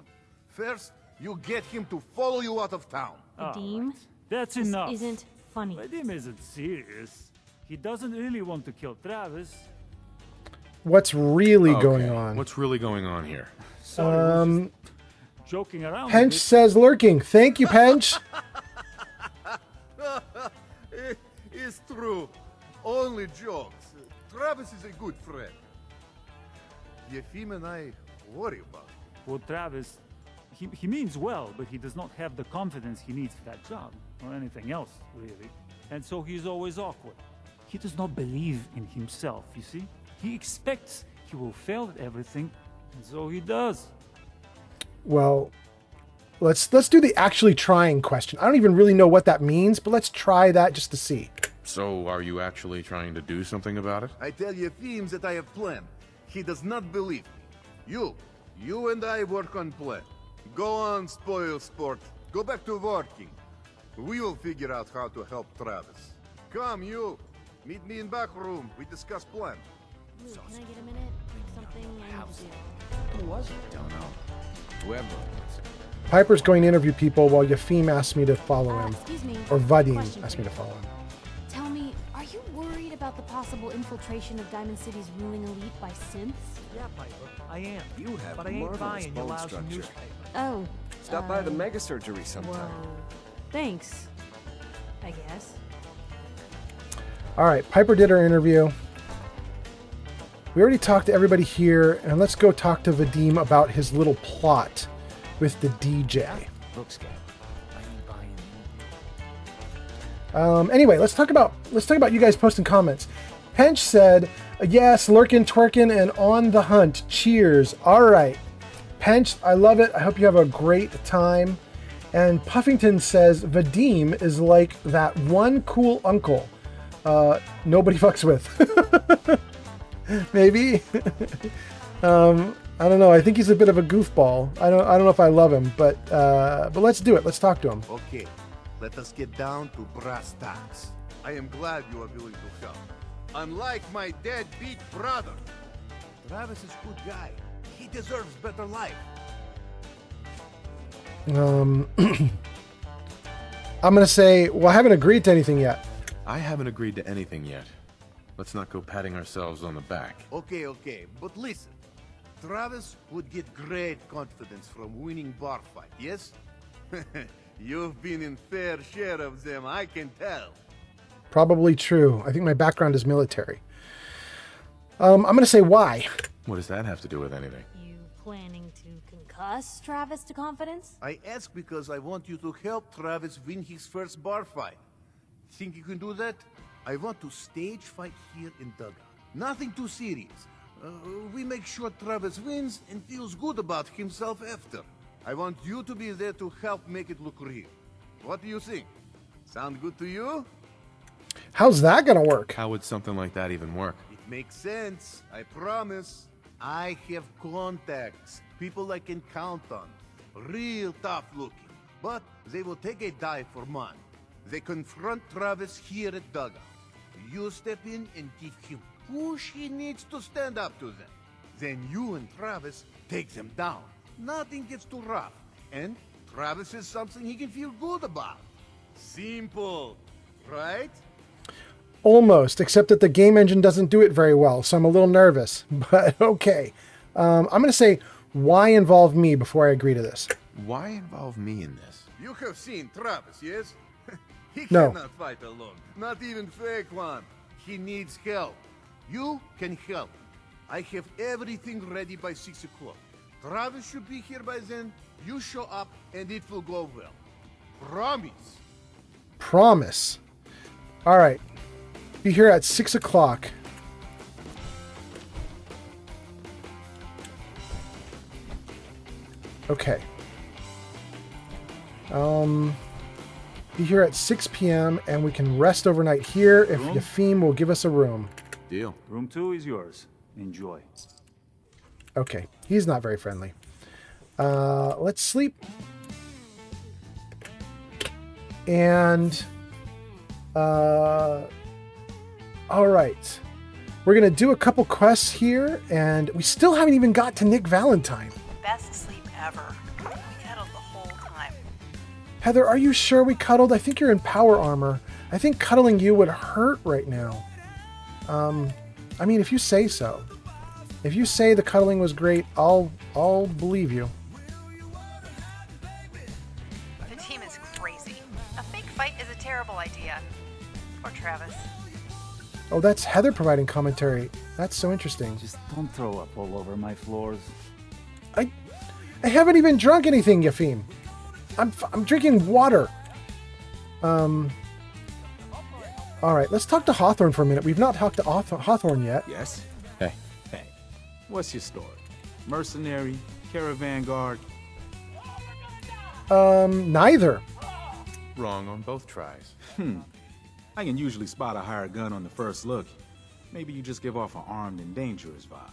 First, you get him to follow you out of town. Vadim, That's this enough. isn't funny. Vadim isn't serious. He doesn't really want to kill Travis. what's really Okay, going on. What's really going on here? Joking around. Pench says lurking. Thank you, Pench. It's true. Only jokes. Travis is a good friend. Yefim and I worry about him. Well, Travis, he means well, but he does not have the confidence he needs for that job, or anything else, really. And so he's always awkward. He does not believe in himself, you see? He expects he will fail at everything, and so he does. Well, let's do the actually trying question. I don't even really know what that means, but let's try that just to see. So, are you actually trying to do something about it? I tell Yefim that I have plan. He does not believe me. You and I work on plan. Go on, spoil sport. Go back to working. We will figure out how to help Travis. Come, you. Meet me in back room. We discuss plan. Ooh, can I get a minute? Something I need to do. Who was it? Don't know. Whoever it was. Piper's going to interview people while Yefim asks me to follow him. Excuse me. Or Vadim Question asked for me to you. follow him. Tell me, are you worried about the possible infiltration of Diamond City's ruling elite by synths? Yeah, Piper, I am. You have But I ain't marvelous buying your bone lousy structure. newspaper. Oh. Stop by the mega surgery sometime. Whoa. Thanks. I guess. All right, Piper did her interview. We already talked to everybody here, and let's go talk to Vadim about his little plot with the DJ. Looks good. I ain't buying Anyway, let's talk about you guys posting comments. Pench said, "Yes, lurkin', twerkin', and on the hunt. Cheers." All right, Pench, I love it. I hope you have a great time. And Puffington says Vadim is like that one cool uncle nobody fucks with. Maybe. I don't know. I think he's a bit of a goofball. I don't know if I love him, but let's do it. Let's talk to him. Okay, let us get down to brass tacks. I am glad you are willing to help. Unlike my deadbeat brother, Travis is a good guy. He deserves better life. I'm gonna say, well, I haven't agreed to anything yet. I haven't agreed to anything yet. Let's not go patting ourselves on the back. Okay, but listen. Travis would get great confidence from winning bar fight, yes? You've been in fair share of them, I can tell. Probably true. I think my background is military. I'm gonna say why. What does that have to do with anything? You planning to concuss Travis to confidence? I ask because I want you to help Travis win his first bar fight. Think you can do that? I want to stage fight here in Dugout. Nothing too serious. We make sure Travis wins and feels good about himself after. I want you to be there to help make it look real. What do you think? Sound good to you? How's that gonna work? How would something like that even work? It makes sense, I promise. I have contacts, people I can count on. Real tough looking. But they will take a dive for mine. They confront Travis here at Dugout. You step in and give him push he needs to stand up to them. Then you and Travis take them down. Nothing gets too rough. And Travis is something he can feel good about. Simple, right? Almost, except that the game engine doesn't do it very well, so I'm a little nervous. But okay. I'm gonna say, why involve me before I agree to this? Why involve me in this? You have seen Travis, yes? He No. cannot fight alone. Not even fake one. He needs help. You can help. I have everything ready by 6 o'clock. Travis should be here by then. You show up and it will go well. Promise. Promise. All right. Be here at 6 o'clock. Okay. Be here at 6 p.m. and we can rest overnight here if Room? Yefim will give us a room. Deal. Room 2 is yours. Enjoy. Okay. He's not very friendly. Let's sleep. And all right. We're going to do a couple quests here, and we still haven't even got to Nick Valentine. Best sleep ever. We cuddled the whole time. Heather, are you sure we cuddled? I think you're in power armor. I think cuddling you would hurt right now. I mean, if you say so. If you say the cuddling was great, I'll believe you. The team is crazy. A fake fight is a terrible idea. Poor Travis. Oh, that's Heather providing commentary. That's so interesting. Just don't throw up all over my floors. I haven't even drunk anything, Yafim. I'm drinking water. All right, let's talk to Hawthorne for a minute. We've not talked to Hawthorne yet. Yes? Hey. What's your story? Mercenary? Caravan guard? Neither. Wrong on both tries. I can usually spot a hired gun on the first look. Maybe you just give off an armed and dangerous vibe.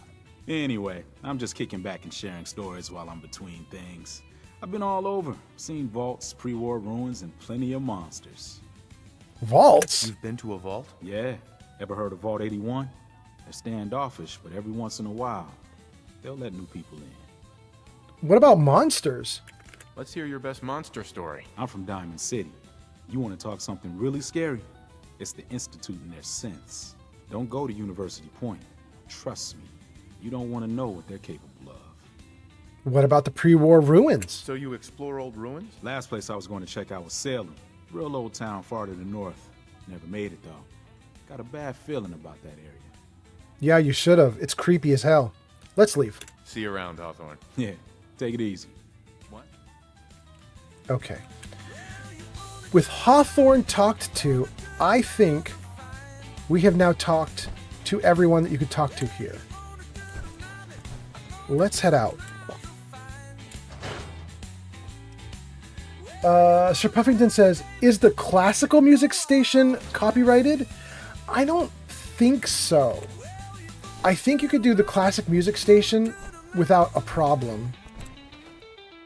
Anyway, I'm just kicking back and sharing stories while I'm between things. I've been all over, seen vaults, pre-war ruins, and plenty of monsters. Vaults? You've been to a vault? Yeah. Ever heard of Vault 81? They're standoffish, but every once in a while, they'll let new people in. What about monsters? Let's hear your best monster story. I'm from Diamond City. You want to talk something really scary? It's the Institute and their sense. Don't go to University Point. Trust me, you don't want to know what they're capable of. What about the pre-war ruins? So you explore old ruins? Last place I was going to check out was Salem. Real old town far to the north. Never made it, though. Got a bad feeling about that area. Yeah, you should have. It's creepy as hell. Let's leave. See you around, Hawthorne. Yeah, take it easy. What? Okay. With Hawthorne talked to, I think we have now talked to everyone that you could talk to here. Let's head out. Sir Puffington says, is the classical music station copyrighted? I don't think so. I think you could do the classic music station without a problem.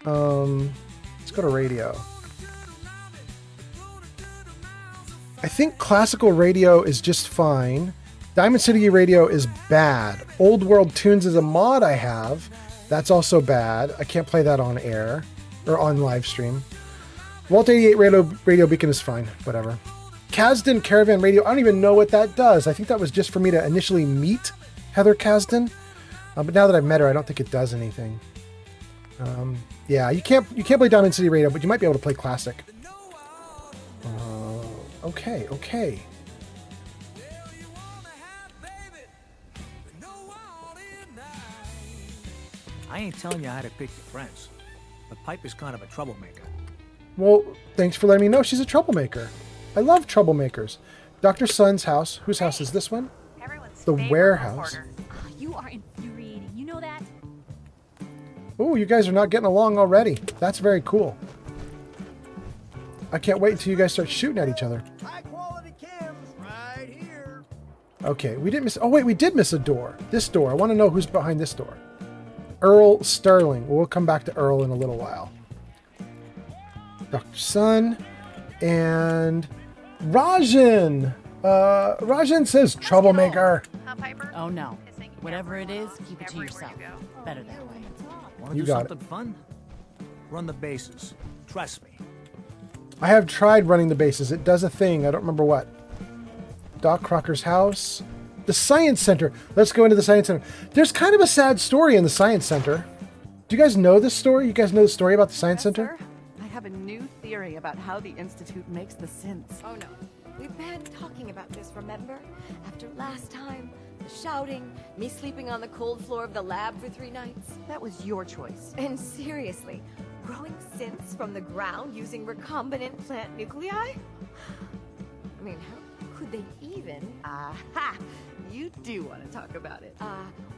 Let's go to radio. I think classical radio is just fine. Diamond City Radio is bad. Old World Tunes is a mod I have. That's also bad. I can't play that on air or on live stream. Vault 88 Radio Beacon is fine. Whatever. Kasdan Caravan Radio. I don't even know what that does. I think that was just for me to initially meet Heather Kasdan. But now that I've met her, I don't think it does anything. Yeah, you can't play Diamond City Radio, but you might be able to play classic. Okay. I ain't telling you how to pick your friends, but Piper's kind of a troublemaker. Well, thanks for letting me know she's a troublemaker. I love troublemakers. Dr. Sun's house. Whose house is this one? The warehouse. You are infuriating. You know that? Oh, you guys are not getting along already. That's very cool. I can't wait until you guys start shooting at each other. High quality cams right here. Okay, we didn't miss... Oh, wait, we did miss a door. This door. I want to know who's behind this door. Earl Sterling. We'll come back to Earl in a little while. Dr. Sun. And Rajan. Rajan says troublemaker. Oh no. Whatever it is, keep it to yourself. Better that way. Want to You do got something fun? Run the bases. Trust me. I have tried running the bases. It does a thing. I don't remember what. Doc Crocker's house. The Science Center. Let's go into the Science Center. There's kind of a sad story in the Science Center. Do you guys know this story? You guys know the story about the Science Center? I have a new theory about how the Institute makes the synths. Oh no. We've been talking about this, remember? After last time, the shouting, me sleeping on the cold floor of the lab for 3 nights. That was your choice. And seriously, growing synths from the ground using recombinant plant nuclei? I mean, how could they even? Aha! You do want to talk about it.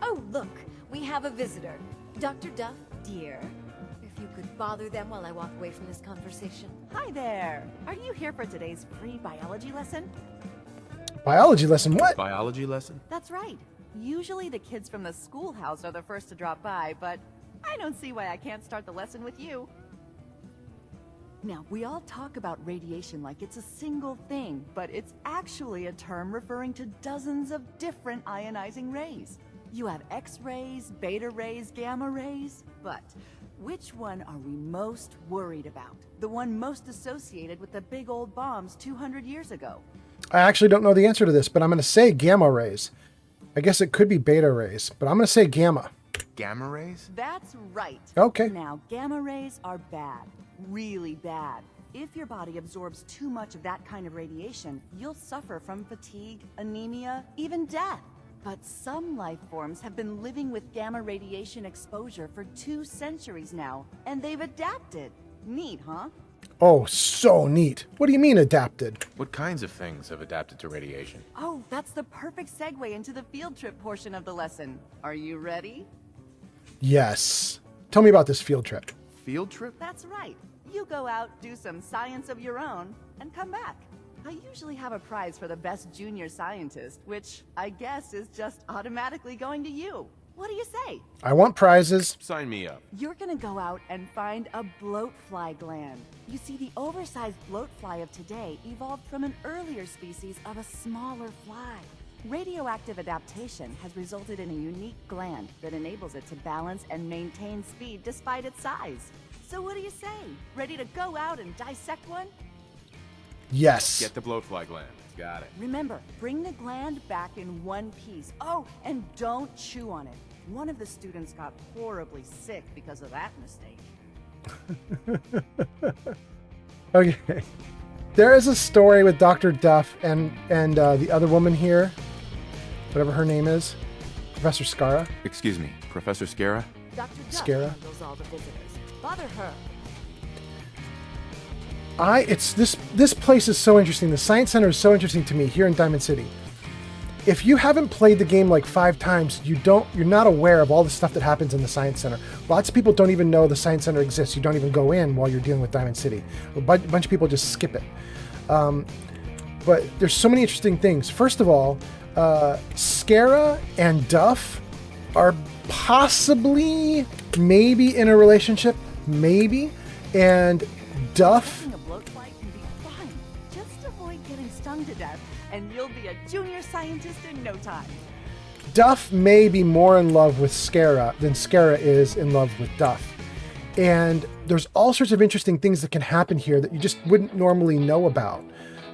Oh look, we have a visitor. Dr. Duff, dear. If you could bother them while I walk away from this conversation. Hi there. Are you here for today's free biology lesson? Biology lesson, what? Biology lesson? That's right. Usually the kids from the schoolhouse are the first to drop by, but I don't see why I can't start the lesson with you. Now, we all talk about radiation like it's a single thing, but it's actually a term referring to dozens of different ionizing rays. You have X-rays, beta rays, gamma rays, but which one are we most worried about? The one most associated with the big old bombs 200 years ago. I actually don't know the answer to this, but I'm going to say gamma rays. I guess it could be beta rays, but I'm going to say gamma. Gamma rays? That's right. Okay. Now, gamma rays are bad. Really bad. If your body absorbs too much of that kind of radiation, you'll suffer from fatigue, anemia, even death. But some life forms have been living with gamma radiation exposure for 2 centuries now, and they've adapted. Neat, huh? Oh, so neat. What do you mean adapted? What kinds of things have adapted to radiation? Oh, that's the perfect segue into the field trip portion of the lesson. Are you ready? Yes. Tell me about this field trip. Field trip? That's right. You go out, do some science of your own, and come back. I usually have a prize for the best junior scientist, which I guess is just automatically going to you. What do you say? I want prizes. Sign me up. You're gonna go out and find a bloatfly gland. You see, the oversized bloatfly of today evolved from an earlier species of a smaller fly. Radioactive adaptation has resulted in a unique gland that enables it to balance and maintain speed despite its size. So what do you say? Ready to go out and dissect one? Yes. Get the blowfly gland. Got it. Remember, bring the gland back in one piece. Oh, and don't chew on it. One of the students got horribly sick because of that mistake. Okay. There is a story with Dr. Duff and the other woman here, whatever her name is, Professor Scara. Excuse me, Professor Scara? Dr. Duff Scara. handles all the visitors. Bother her. This place is so interesting. The Science Center is so interesting to me here in Diamond City. If you haven't played the game like 5 times, you're not aware of all the stuff that happens in the Science Center. Lots of people don't even know the Science Center exists. You don't even go in while you're dealing with Diamond City. A bunch of people just skip it. But there's so many interesting things. First of all, Scara and Duff are possibly, maybe in a relationship, maybe, and Duff. A bloatfly can be fun. Just avoid getting stung to death, and you'll be a junior scientist in no time. Duff may be more in love with Scara than Scara is in love with Duff. And there's all sorts of interesting things that can happen here that you just wouldn't normally know about.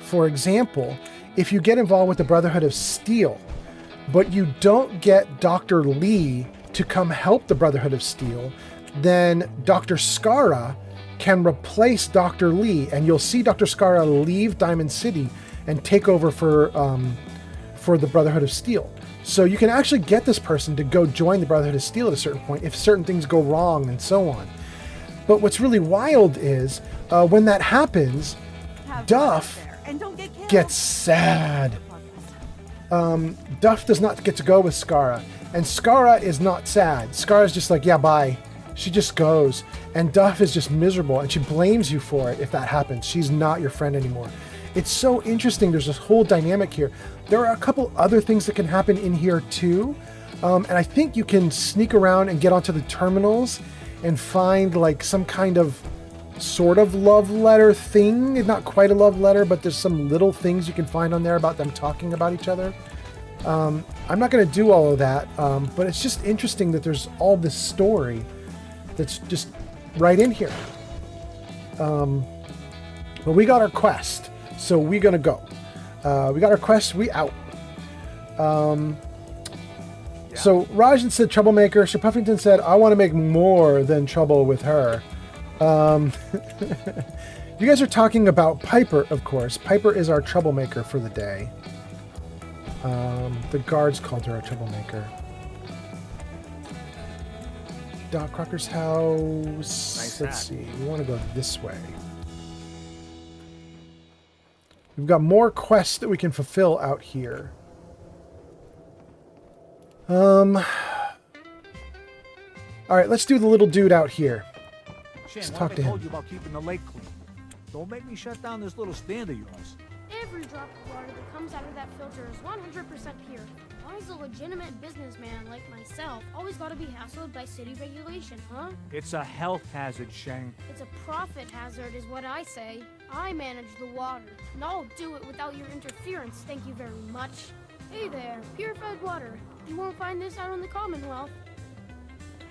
For example, if you get involved with the Brotherhood of Steel, but you don't get Dr. Lee to come help the Brotherhood of Steel, then Dr. Scara can replace Dr. Lee, and you'll see Dr. Scara leave Diamond City and take over for the Brotherhood of Steel. So you can actually get this person to go join the Brotherhood of Steel at a certain point if certain things go wrong and so on. But what's really wild is when that happens, Duff gets sad. Duff does not get to go with Scara, and Scara is not sad. Scara's just like, yeah, bye. She just goes, and Duff is just miserable, and she blames you for it if that happens. She's not your friend anymore. It's so interesting. There's this whole dynamic here. There are a couple other things that can happen in here too, and I think you can sneak around and get onto the terminals and find like some kind of sort of love letter thing. It's not quite a love letter, but there's some little things you can find on there about them talking about each other. I'm not going to do all of that, but it's just interesting that there's all this story that's just right in here. But we got our quest, so we're gonna go. We got our quest, we out. So Rajan said troublemaker. Sir Puffington said, I want to make more than trouble with her. You guys are talking about Piper, of course. Piper is our troublemaker for the day. The guards called her a troublemaker. Doc Crocker's house. Let's see. We want to go this way. We've got more quests that we can fulfill out here. All right, let's do the little dude out here. Let's talk to I him. told you about keeping the lake clean. Don't make me shut down this little stand of yours. Every drop of water that comes out of that filter is 100% pure. Why is a legitimate businessman like myself always got to be hassled by city regulation, huh? It's a health hazard, Shang. It's a profit hazard is what I say. I manage the water, and I'll do it without your interference, thank you very much. Hey there, purified water. You won't find this out in the Commonwealth.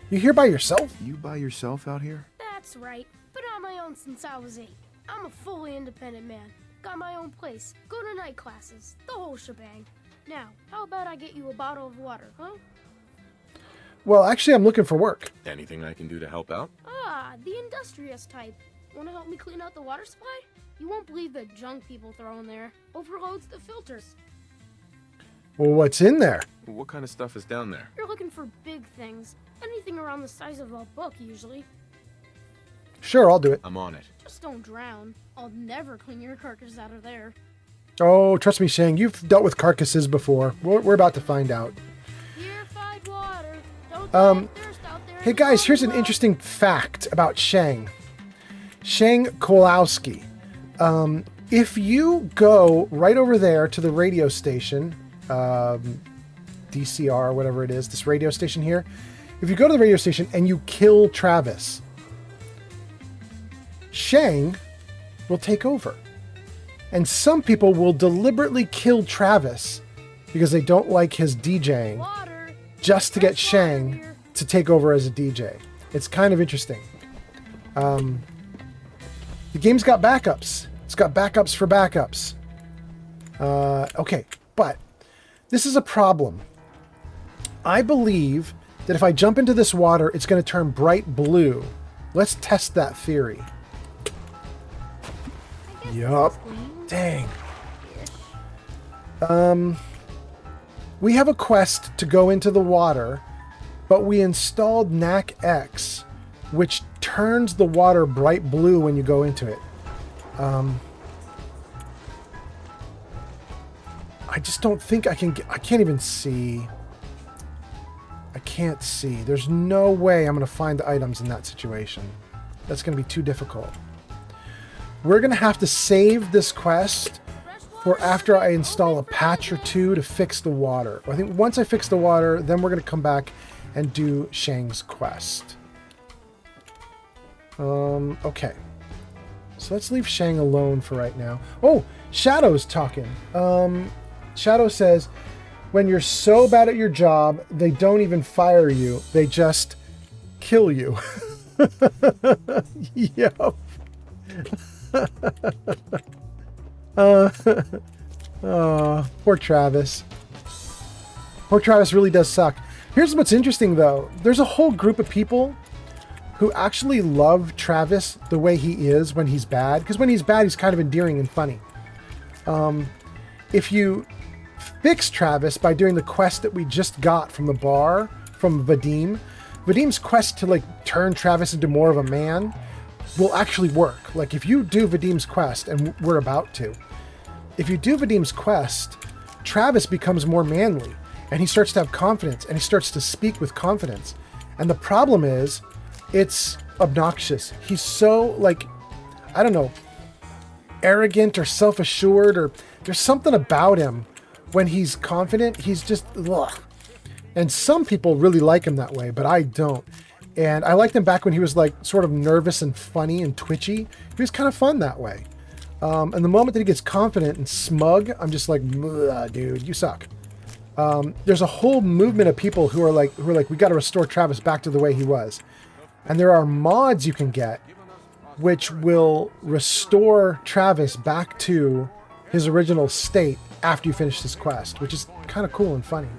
You here by yourself? You by yourself out here? That's right. Been on my own since I was 8. I'm a fully independent man. Got my own place, go to night classes, the whole shebang. Now, how about I get you a bottle of water, huh? Well, actually, I'm looking for work. Anything I can do to help out? Ah, the industrious type. Want to help me clean out the water supply? You won't believe the junk people throw in there. Overloads the filters. Well, what's in there? What kind of stuff is down there? You're looking for big things. Anything around the size of a book, usually. Sure, I'll do it. I'm on it. Just don't drown. I'll never clean your carcass out of there. Oh, trust me, Shang, you've dealt with carcasses before. We're about to find out. Purified water. Don't thirst out there. Hey guys, here's an interesting fact about Shang. Shang Kowalski. If you go right over there to the radio station, DCR, whatever it is, this radio station here, if you go to the radio station and you kill Travis, Shang will take over. And some people will deliberately kill Travis because they don't like his DJing just to get Shang to take over as a DJ. It's kind of interesting. The game's got backups. It's got backups for backups. Okay, but this is a problem. I believe that if I jump into this water, it's going to turn bright blue. Let's test that theory. Yup. Dang. We have a quest to go into the water, but we installed NAC X, which turns the water bright blue when you go into it. I just don't think I can get, I can't even see. I can't see. There's no way I'm going to find the items in that situation. That's going to be too difficult. We're going to have to save this quest for after I install a patch or two to fix the water. I think once I fix the water, then we're going to come back and do Shang's quest. Okay. So let's leave Shang alone for right now. Oh, Shadow's talking. Shadow says, when you're so bad at your job, they don't even fire you. They just kill you. Yep. Oh, poor Travis. Poor Travis really does suck. Here's what's interesting, though. There's a whole group of people who actually love Travis the way he is when he's bad. Because when he's bad, he's kind of endearing and funny. If you fix Travis by doing the quest that we just got from the bar, from Vadim, Vadim's quest to, like, turn Travis into more of a man will actually work. Like, if you do Vadim's quest, and we're about to, if you do Vadim's quest, Travis becomes more manly, and he starts to have confidence, and he starts to speak with confidence. And the problem is, it's obnoxious. He's so, like, I don't know, arrogant or self-assured, or there's something about him when he's confident. He's just, ugh. And some people really like him that way, but I don't. And I liked him back when he was, like, sort of nervous and funny and twitchy. He was kind of fun that way. And the moment that he gets confident and smug, I'm just like, dude, you suck. There's a whole movement of people who are like, we got to restore Travis back to the way he was. And there are mods you can get which will restore Travis back to his original state after you finish this quest, which is kind of cool and funny.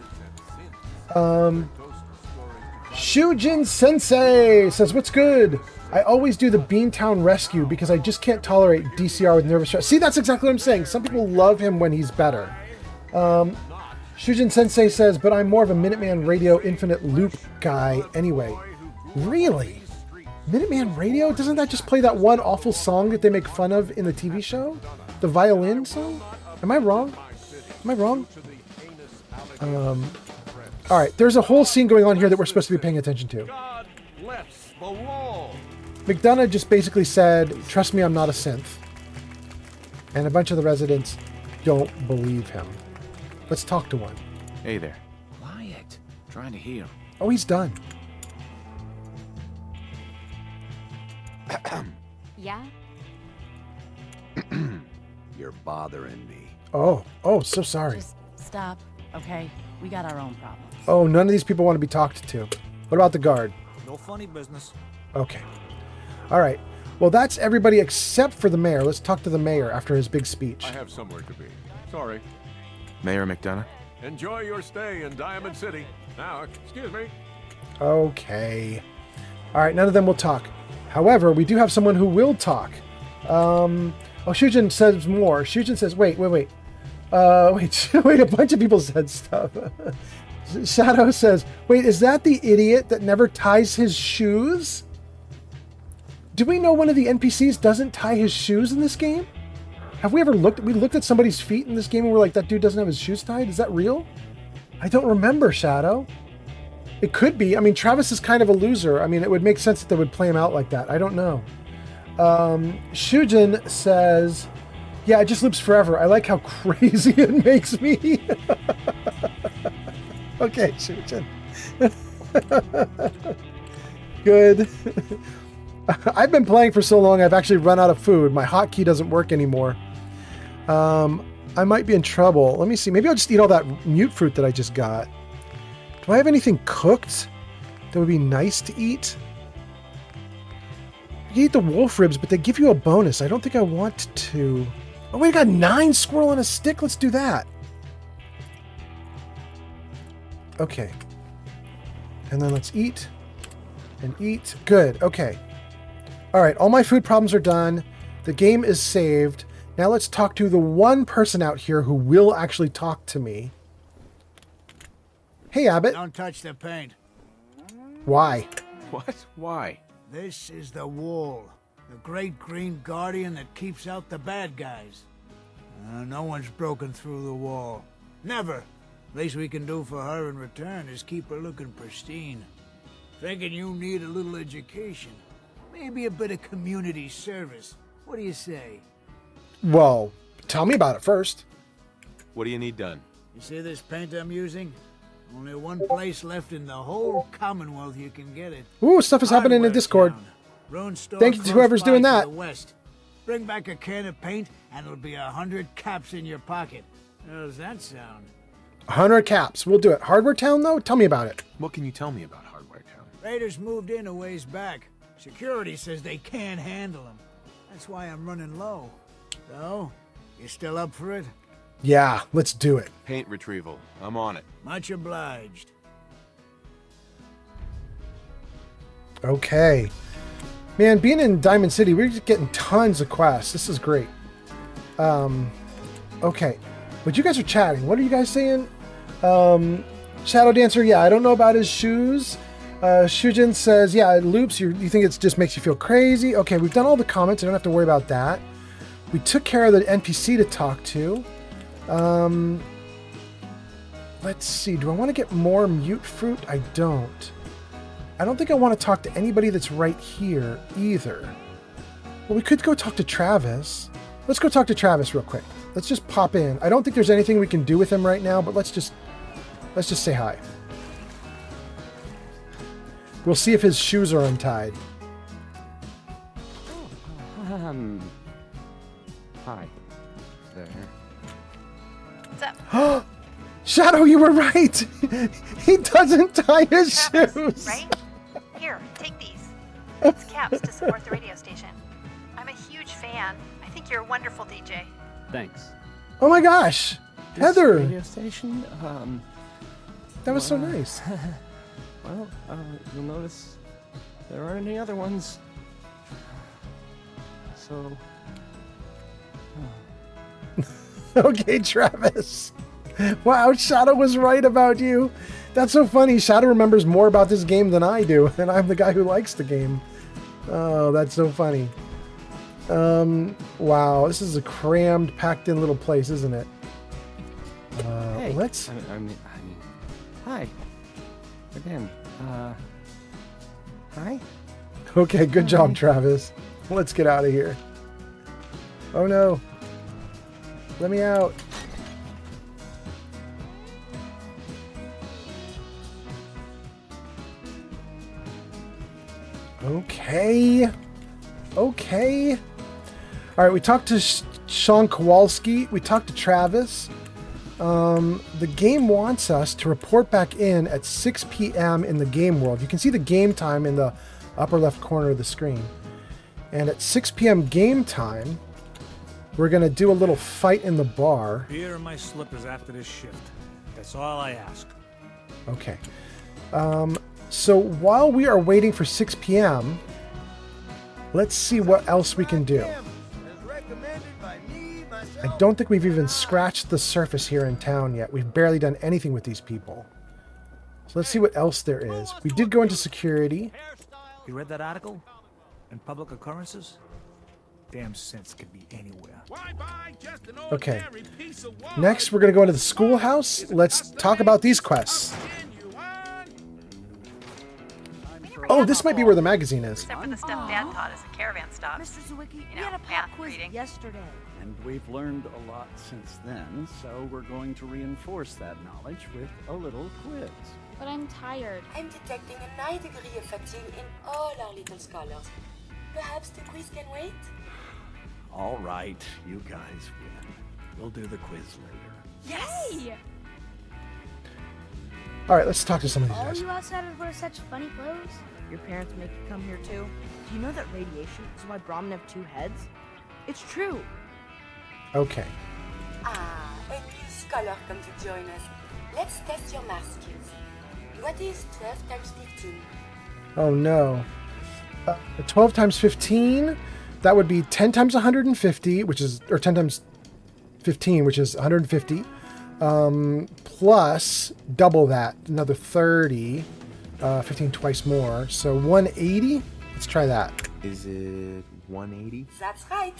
Shujin Sensei says, what's good? I always do the Beantown Rescue because I just can't tolerate DCR with nervous stress. See, that's exactly what I'm saying. Some people love him when he's better. Shujin Sensei says, but I'm more of a Minuteman Radio Infinite Loop guy anyway. Really? Minuteman Radio? Doesn't that just play that one awful song that they make fun of in the TV show? The violin song? Am I wrong? Am I wrong? All right, there's a whole scene going on here that we're supposed to be paying attention to. McDonough just basically said, trust me, I'm not a synth. And a bunch of the residents don't believe him. Let's talk to one. Hey there. Quiet. Trying to hear. Oh, he's done. Yeah? You're bothering me. Oh, so sorry. Just stop, okay? We got our own problems. Oh, none of these people want to be talked to. What about the guard? No funny business. Okay. All right. Well, that's everybody except for the mayor. Let's talk to the mayor after his big speech. I have somewhere to be. Sorry. Mayor McDonough? Enjoy your stay in Diamond City. Now, excuse me. Okay. All right, none of them will talk. However, we do have someone who will talk. Oh, Shujin says more. Shujin says, wait. Wait, a bunch of people said stuff. Shadow says, wait, is that the idiot that never ties his shoes? Do we know one of the NPCs doesn't tie his shoes in this game? Have we ever looked? We looked at somebody's feet in this game and we're like, that dude doesn't have his shoes tied? Is that real? I don't remember, Shadow. It could be. I mean, Travis is kind of a loser. I mean, it would make sense that they would play him out like that. I don't know. Shujin says, yeah, it just loops forever. I like how crazy it makes me. Okay, Shujin. Good. I've been playing for so long, I've actually run out of food. My hotkey doesn't work anymore. I might be in trouble. Let me see. Maybe I'll just eat all that mute fruit that I just got. Do I have anything cooked that would be nice to eat? You eat the wolf ribs, but they give you a bonus. I don't think I want to. Oh, we got 9 squirrel on a stick. Let's do that. Okay. And then let's eat and eat. Good. Okay. All right. All my food problems are done. The game is saved. Now let's talk to the one person out here who will actually talk to me. Hey, Abbott. Don't touch the paint. Why? What? Why? This is the wall. The great green guardian that keeps out the bad guys. No one's broken through the wall. Never. Least we can do for her in return is keep her looking pristine. Thinking you need a little education. Maybe a bit of community service. What do you say? Well, tell me about it first. What do you need done? You see this paint I'm using? Only one place left in the whole Commonwealth you can get it. Ooh, stuff is happening in Discord. Thank you to whoever's doing that. West. Bring back a can of paint and it'll be 100 caps in your pocket. How does that sound? 100 caps. We'll do it. Hardware Town, though? Tell me about it. What can you tell me about Hardware Town? Raiders moved in a ways back. Security says they can't handle them. That's why I'm running low. So, you still up for it? Yeah, let's do it. Paint retrieval. I'm on it. Much obliged. Okay. Man, being in Diamond City, we're just getting tons of quests. This is great. Okay. But you guys are chatting. What are you guys saying? Shadow Dancer, yeah, I don't know about his shoes. Shujin says, yeah, it loops. You think it just makes you feel crazy? Okay, we've done all the comments. I don't have to worry about that. We took care of the NPC to talk to. Let's see. Do I want to get more mute fruit? I don't. I don't think I want to talk to anybody that's right here either. Well, we could go talk to Travis. Let's go talk to Travis real quick. Let's just pop in. I don't think there's anything we can do with him right now, but let's just say hi. We'll see if his shoes are untied. Hi. There. What's up? Shadow, you were right. He doesn't tie his shoes. Right? Here, take these. It's caps to support the radio station. I'm a huge fan. I think you're a wonderful DJ. Thanks. Oh my gosh, This Heather. radio station? That was so nice. Well, you'll notice there aren't any other ones. So... Okay, Travis. Wow, Shadow was right about you. That's so funny. Shadow remembers more about this game than I do, and I'm the guy who likes the game. Oh, that's so funny. Wow, this is a crammed, packed-in little place, isn't it? Hey, let's... I mean, hi. Again, hi? Okay, good job, Travis. Let's get out of here. Oh, no. Let me out. Okay. Okay. All right, we talked to Sean Kowalski. We talked to Travis. The game wants us to report back in at 6 p.m. in the game world. You can see the game time in the upper left corner of the screen. And at 6 p.m. game time, we're going to do a little fight in the bar. Here are my slippers after this shift. That's all I ask. Okay. So while we are waiting for 6 p.m., let's see what else we can do. I don't think we've even scratched the surface here in town yet. We've barely done anything with these people. So let's see what else there is. We did go into security. You read that article? In Public Occurrences? Damn sense could be anywhere. Okay. Next, we're going to go into the schoolhouse. Let's talk about these quests. Oh, this might be where the magazine is. Except for the stuff Dad taught us at caravan stops. Mr. Zwicky, You know, math, reading. yesterday. And we've learned a lot since then, so we're going to reinforce that knowledge with a little quiz. But I'm tired. I'm detecting a high degree of fatigue in all our little scholars. Perhaps the quiz can wait? All right, you guys win. We'll do the quiz later. Yay! All right, let's talk to some of these All guys. you outsiders wear such funny clothes. Your parents make you come here too? Do you know that radiation is why Brahmin have 2 heads? It's true. Okay. Ah, a new scholar come to join us. Let's test your math skills. What is 12 times 15? Oh no. 12 times 15, that would be 10 times 150, which is, or 10 times 15, which is 150, plus double that, another 30, 15 twice more, so 180. Let's try that. Is it 180? That's right.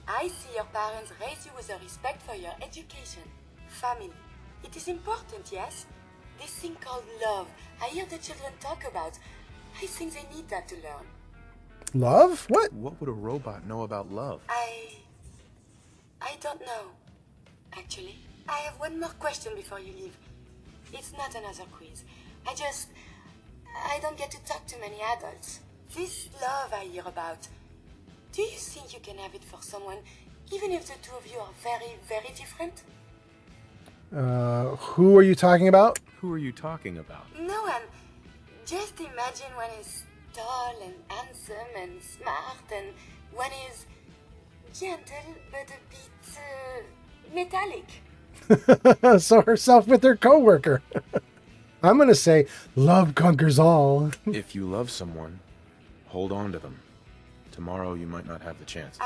I see your parents raise you with a respect for your education. Family. It is important, yes? This thing called love, I hear the children talk about. I think they need that to learn. Love? What? What would a robot know about love? I don't know. Actually, I have one more question before you leave. It's not another quiz. I don't get to talk to many adults. This love I hear about, do you think you can have it for someone, even if the two of you are very, very different? Who are you talking about? Who are you talking about? No one. Just imagine one is tall and handsome and smart, and one is gentle but a bit metallic. So herself with her coworker. I'm gonna say love conquers all. If you love someone, hold on to them. Tomorrow you might not have the chance.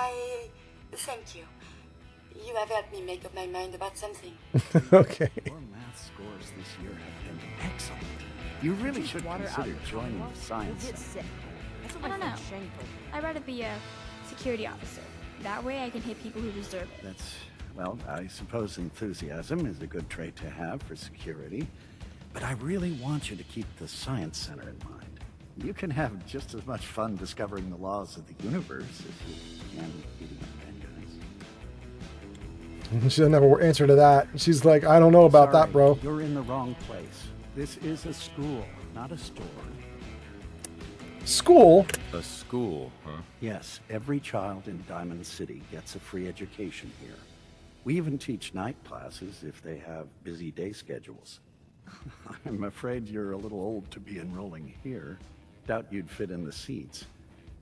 Thank you. You have helped me make up my mind about something. Okay. Your math scores this year have been excellent. You really should consider joining the science center. I don't know. I'd rather be a security officer. That way I can hit people who deserve it. That's, well, I suppose enthusiasm is a good trait to have for security. But I really want you to keep the science center in mind. You can have just as much fun discovering the laws of the universe as you can beating up bad guys. She doesn't have an answer to that. She's like, I don't know about that, bro. You're in the wrong place. This is a school, not a store. School? A school, huh? Yes, every child in Diamond City gets a free education here. We even teach night classes if they have busy day schedules. I'm afraid you're a little old to be enrolling here. Doubt you'd fit in the seats.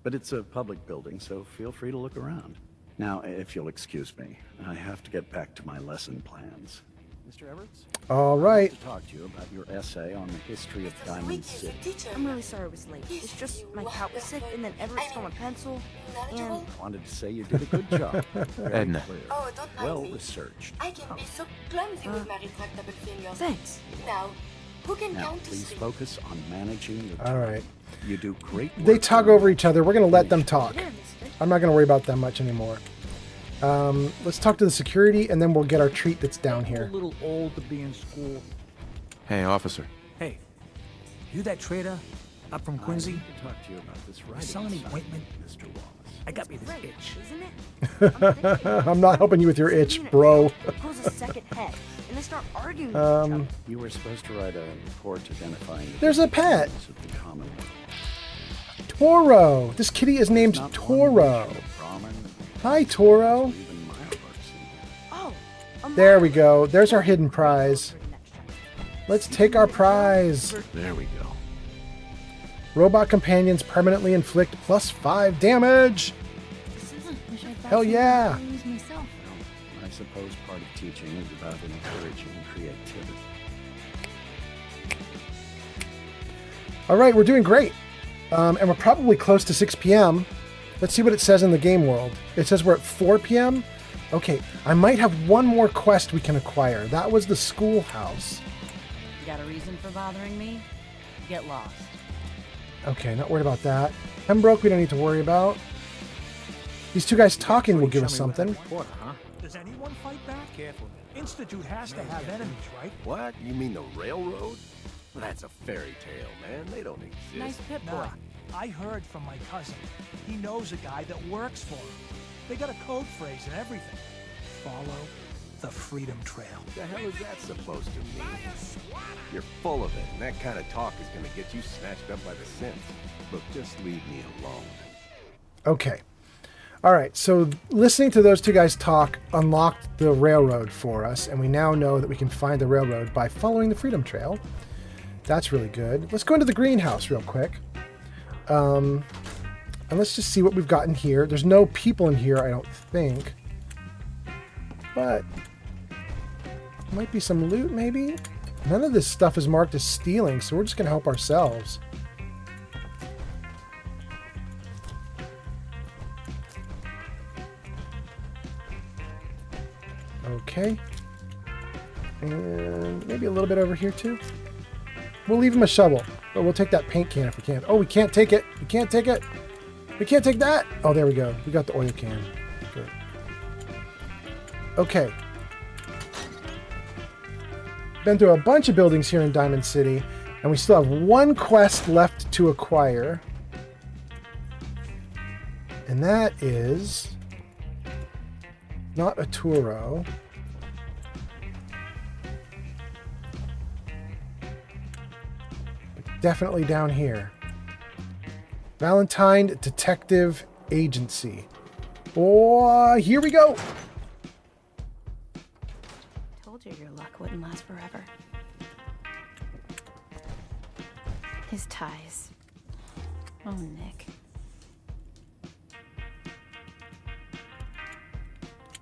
But it's a public building, so feel free to look around. Now, if you'll excuse me, I have to get back to my lesson plans. Mr. Everts? All right. I want to talk to you about your essay on the history of Diamond City. I'm really sorry I was late. It's just my cat was sick, and then Everett stole my pencil, and... I wanted to say you did a good job. Very Edna. clear. Oh, don't mind Well me. researched. I can be so clumsy with my retractable fingers. Thanks. Now, who can Now, count to please 3? focus on managing the All time. right. You do great work. They talk over each other. We're going to let them talk. I'm not going to worry about them much anymore. Let's talk to the security, and then we'll get our treat that's down here. A little old to be in school. Hey, officer. Hey, you that trader up from Quincy? I need to talk to you about this writing Selling any assignment, ointment? Mr. Wallace. I got me this itch. Isn't it? I'm not helping you with your itch, bro. Grows a second head, and they start arguing with each other. You were supposed to write a report identifying the There's a pet. differences of the Commonwealth. Toro. This kitty is named Toro. Hi, Toro. Oh, There we go. There's our hidden prize. Let's take our prize. There we go. Robot companions permanently inflict +5 damage. Hell yeah. I suppose part of teaching is about encouraging creativity. All right, we're doing great. And we're probably close to 6 p.m. Let's see what it says in the game world. It says we're at 4 p.m. Okay, I might have one more quest we can acquire. That was the schoolhouse. You got a reason for bothering me? Get lost. Okay, not worried about that. Pembroke, we don't need to worry about. These two guys talking will give us something. Does anyone fight back? Careful. Institute has to have enemies, right? What? You mean the railroad? That's a fairy tale, man. They don't exist. Nice pit boy. Nah, I heard from my cousin. He knows a guy that works for him. They got a code phrase and everything. Follow the Freedom Trail. The hell is that supposed to mean? You're full of it, and that kind of talk is gonna get you snatched up by the synths. Look, just leave me alone. Okay. All right, so listening to those two guys talk unlocked the railroad for us, and we now know that we can find the railroad by following the Freedom Trail. That's really good. Let's go into the greenhouse real quick. And let's just see what we've got in here. There's no people in here, I don't think. But might be some loot, maybe? None of this stuff is marked as stealing, so we're just going to help ourselves. Okay. And maybe a little bit over here, too. We'll leave him a shovel, but we'll take that paint can if we can. Oh, we can't take it. We can't take it. We can't take that. Oh, there we go. We got the oil can. Good. Okay. Been through a bunch of buildings here in Diamond City, and we still have one quest left to acquire. And that is not a Turo. Definitely down here. Valentine Detective Agency. Oh, here we go. Told you your luck wouldn't last forever. His ties. Oh, Nick.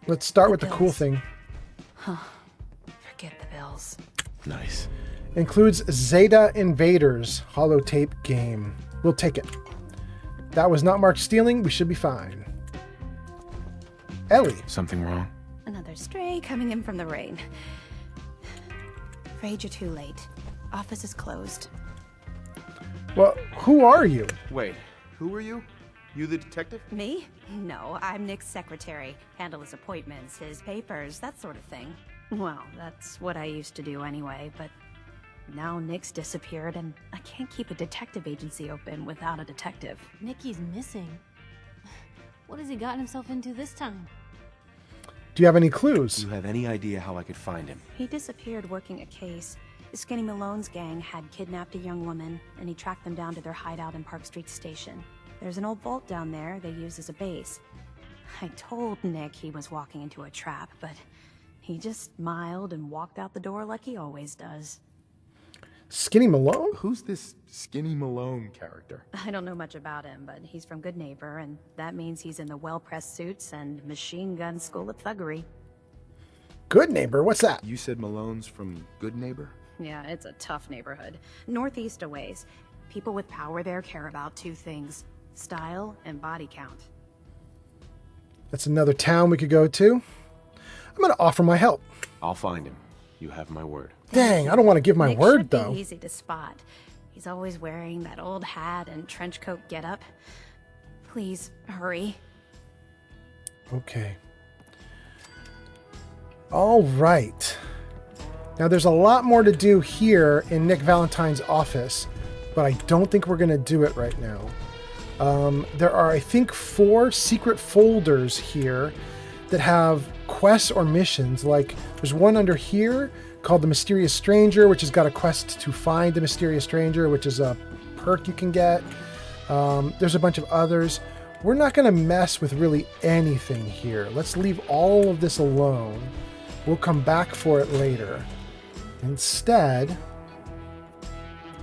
Let's start with the cool thing. Huh. Forget the bills. Nice. Includes Zeta Invaders holotape game. We'll take it. That was not marked stealing. We should be fine. Ellie. Something wrong? Another stray coming in from the rain. Afraid you're too late. Office is closed. Well, who are you? Wait, who are you? You the detective? Me? No, I'm Nick's secretary. Handle his appointments, his papers, that sort of thing. Well, that's what I used to do anyway, but now Nick's disappeared and I can't keep a detective agency open without a detective. Nicky's missing. What has he gotten himself into this time? Do you have any clues? Do you have any idea how I could find him? He disappeared working a case. Skinny Malone's gang had kidnapped a young woman, and he tracked them down to their hideout in Park Street Station. There's an old vault down there they use as a base. I told Nick he was walking into a trap, but he just smiled and walked out the door like he always does. Skinny Malone? Who's this Skinny Malone character? I don't know much about him, but he's from Good Neighbor, and that means he's in the well-pressed suits and machine gun school of thuggery. Good Neighbor? What's that? You said Malone's from Good Neighbor? Yeah, it's a tough neighborhood. Northeast a ways. People with power there care about two things: style and body count. That's another town we could go to. I'm going to offer my help. I'll find him. You have my word. Dang, I don't want to give my Nick word, should be though. Easy to spot. He's always wearing that old hat and trench coat getup. Please, hurry. Okay. All right. Now, there's a lot more to do here in Nick Valentine's office, but I don't think we're going to do it right now. There are, I think, 4 secret folders here that have quests or missions. Like, there's one under here called The Mysterious Stranger, which has got a quest to find the Mysterious Stranger, which is a perk you can get. There's a bunch of others. We're not going to mess with really anything here. Let's leave all of this alone. We'll come back for it later. Instead,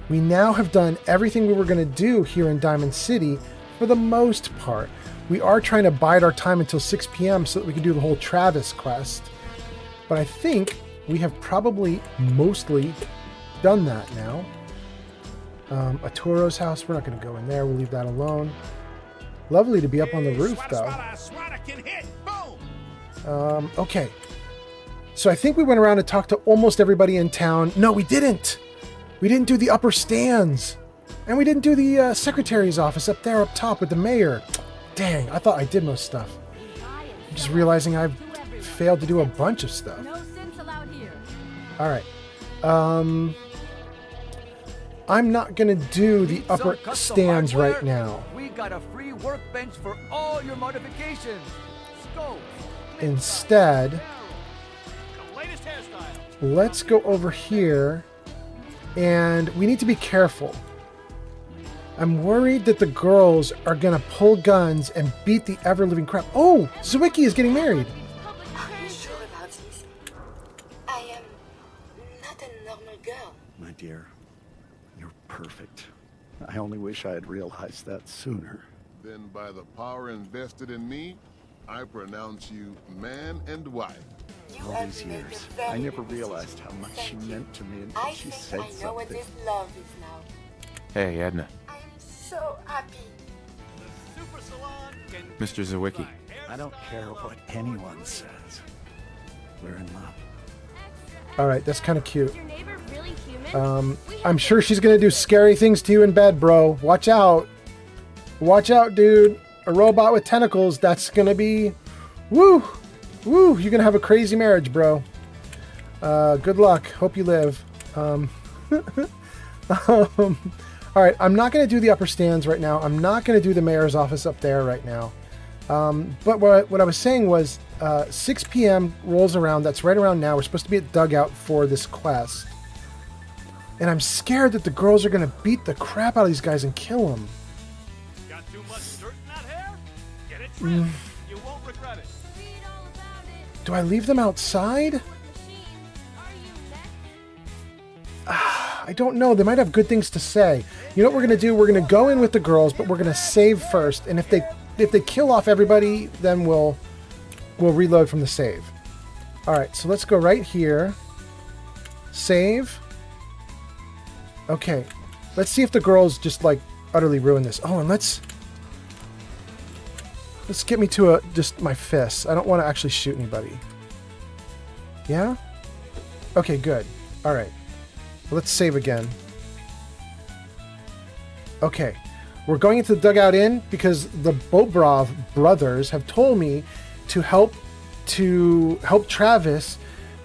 we now have done everything we were going to do here in Diamond City for the most part. We are trying to bide our time until 6 p.m. so that we can do the whole Travis quest. But I think we have probably mostly done that now. Arturo's house. We're not going to go in there. We'll leave that alone. Lovely to be up on the roof, though. Okay. So I think we went around and talked to almost everybody in town. No, we didn't. We didn't do the upper stands. And we didn't do the secretary's office up there up top with the mayor. Dang, I thought I did most stuff. I'm just realizing I've failed to do a bunch of stuff. All right. I'm not going to do the upper stands right now. We got a free workbench for all your modifications. Scope. Instead, let's go over here, and we need to be careful. I'm worried that the girls are gonna pull guns and beat the ever-living crap. Oh, Zwicky is getting married. Are you sure about this? I am not a normal girl. My dear, you're perfect. I only wish I had realized that sooner. Then by the power invested in me, I pronounce you man and wife. All these years, I never realized how much she meant to me until she said I know what something. this love is now. Hey, Edna. So happy. Mr. Zawicki. I don't care what anyone says. We're in love. All right, that's kind of cute. I'm sure she's gonna do scary things to you in bed, bro. Watch out. Watch out, dude. A robot with tentacles, that's gonna be... Woo! Woo! You're gonna have a crazy marriage, bro. Good luck. Hope you live. All right, I'm not gonna do the upper stands right now. I'm not gonna do the mayor's office up there right now. But what I was saying was 6 p.m. rolls around. That's right around now. We're supposed to be at Dugout for this quest. And I'm scared that the girls are going to beat the crap out of these guys and kill them. Got too much dirt in that hair? Get it trimmed. You won't regret it. Do I leave them outside? I don't know. They might have good things to say. You know what we're going to do? We're going to go in with the girls, but we're going to save first. And if they kill off everybody, then we'll reload from the save. All right, so let's go right here. Save. Okay, let's see if the girls just like utterly ruin this. Oh, and let's get me to just my fists. I don't want to actually shoot anybody. Yeah? Okay, good. All right. Let's save again. Okay. We're going into the Dugout Inn because the Bobrov brothers have told me to help Travis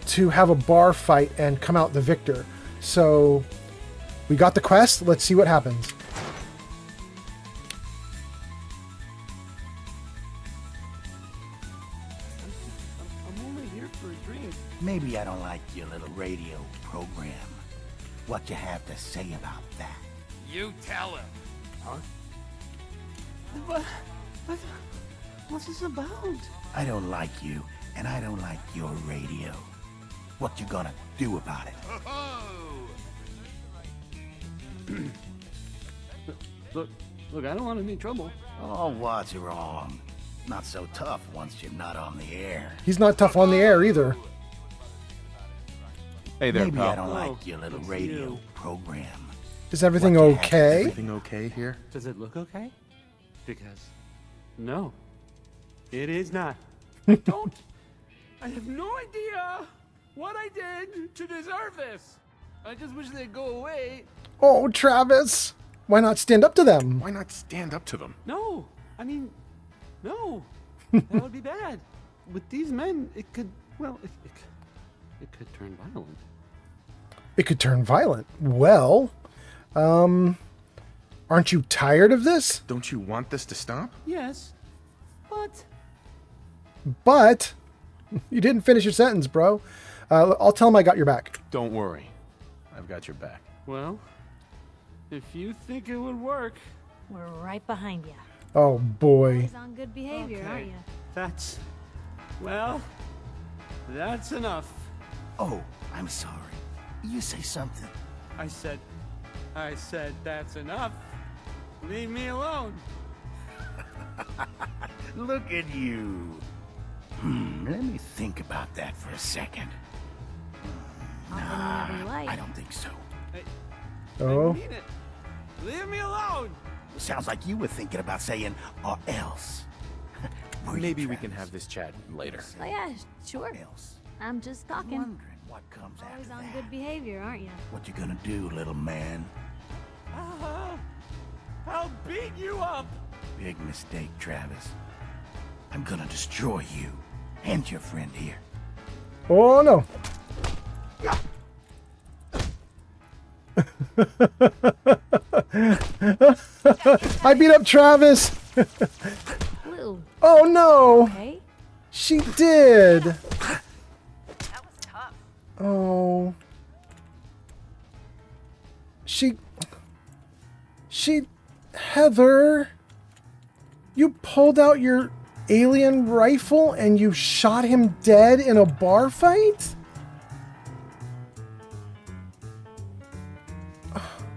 to have a bar fight and come out the victor. So we got the quest. Let's see what happens. I'm only here for a drink. Maybe I don't like your little radio program. What you have to say about that? You tell him. Huh? What's this about? I don't like you, and I don't like your radio. What you gonna do about it? Look, I don't want any trouble. Oh, what's wrong? Not so tough once you're not on the air. He's not tough on the air either. Hey there, Maybe pal. I don't like your little radio program. Is everything okay? Everything okay here? Does it look okay? Because, no, it is not. I have no idea what I did to deserve this. I just wish they'd go away. Oh, Travis. Why not stand up to them? Why not stand up to them? No, I mean, no. That would be bad. With these men, it could, well, it could turn violent. It could turn violent. Well, aren't you tired of this? Don't you want this to stop? Yes, But you didn't finish your sentence, bro. I'll tell him I got your back. Don't worry. I've got your back. Well, if you think it would work. We're right behind you. Oh, boy. Always on good behavior, aren't you? That's enough. Oh, I'm sorry. You say something. I said that's enough. Leave me alone. Look at you. Let me think about that for a second. Nah, I don't think so. Oh. I mean it. Leave me alone! Sounds like you were thinking about saying, or else. Maybe we can have this chat later. Oh yeah, sure. I'm just talking. Wondering what comes Always after on that. good behavior, aren't you? What you gonna do, little man? I'll beat you up! Big mistake, Travis. I'm gonna destroy you and your friend here. Oh no. I beat up Travis. Blue. Oh no. Okay. She did. That was tough. Oh. She, Heather, you pulled out your alien rifle and you shot him dead in a bar fight?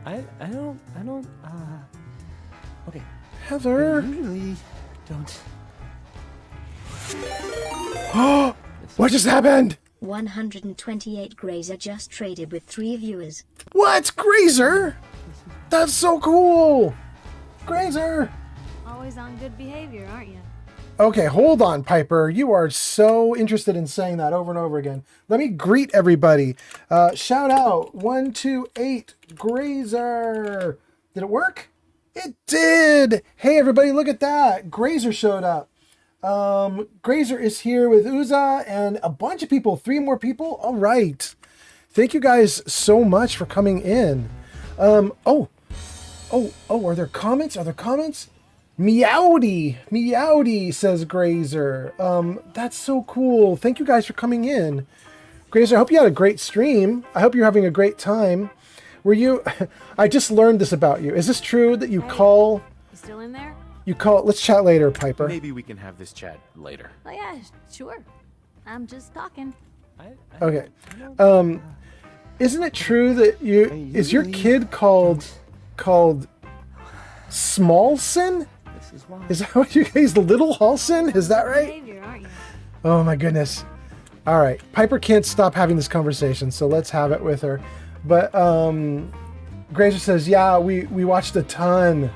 I don't, okay. Heather. I usually don't. What just happened? 128 Grazer just traded with 3 viewers. What? Grazer? That's so cool. Grazer. Always on good behavior, aren't you? Okay, hold on, Piper. You are so interested in saying that over and over again. Let me greet everybody. Shout out 128 Grazer. Did it work? It did. Hey, everybody, look at that. Grazer showed up. Grazer is here with Uza and a bunch of people. 3 more people. All right. Thank you guys so much for coming in. Oh, are there comments? Are there comments? Meowdy, says Grazer. That's so cool. Thank you guys for coming in. Grazer, I hope you had a great stream. I hope you're having a great time. Were you, I just learned this about you. Is this true that you call, You still in there? let's chat later, Piper. Maybe we can have this chat later. Oh yeah, sure. I'm just talking. Okay. Isn't it true that is your kid called Smallson? Is that what you guys, the little Halson? Is that right? Behavior, aren't you? Oh my goodness. All right. Piper can't stop having this conversation, so let's have it with her. But Grazer says, yeah, we watched a ton.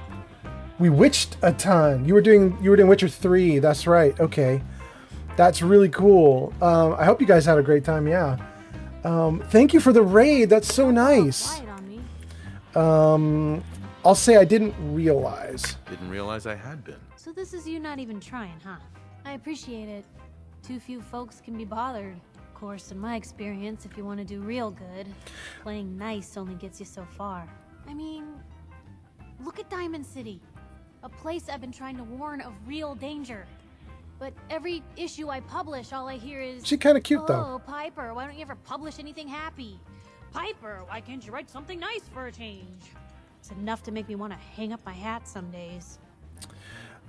We witched a ton. You were doing Witcher 3. That's right. Okay. That's really cool. I hope you guys had a great time. Yeah. Thank you for the raid. That's so nice. I'll say I didn't realize. Didn't realize I had been. So this is you not even trying, huh? I appreciate it. Too few folks can be bothered. Of course, in my experience, if you want to do real good, playing nice only gets you so far. I mean, look at Diamond City. A place I've been trying to warn of real danger. But every issue I publish, all I hear is... She kinda cute, though. Oh, Piper, why don't you ever publish anything happy? Piper, why can't you write something nice for a change? It's enough to make me want to hang up my hat some days.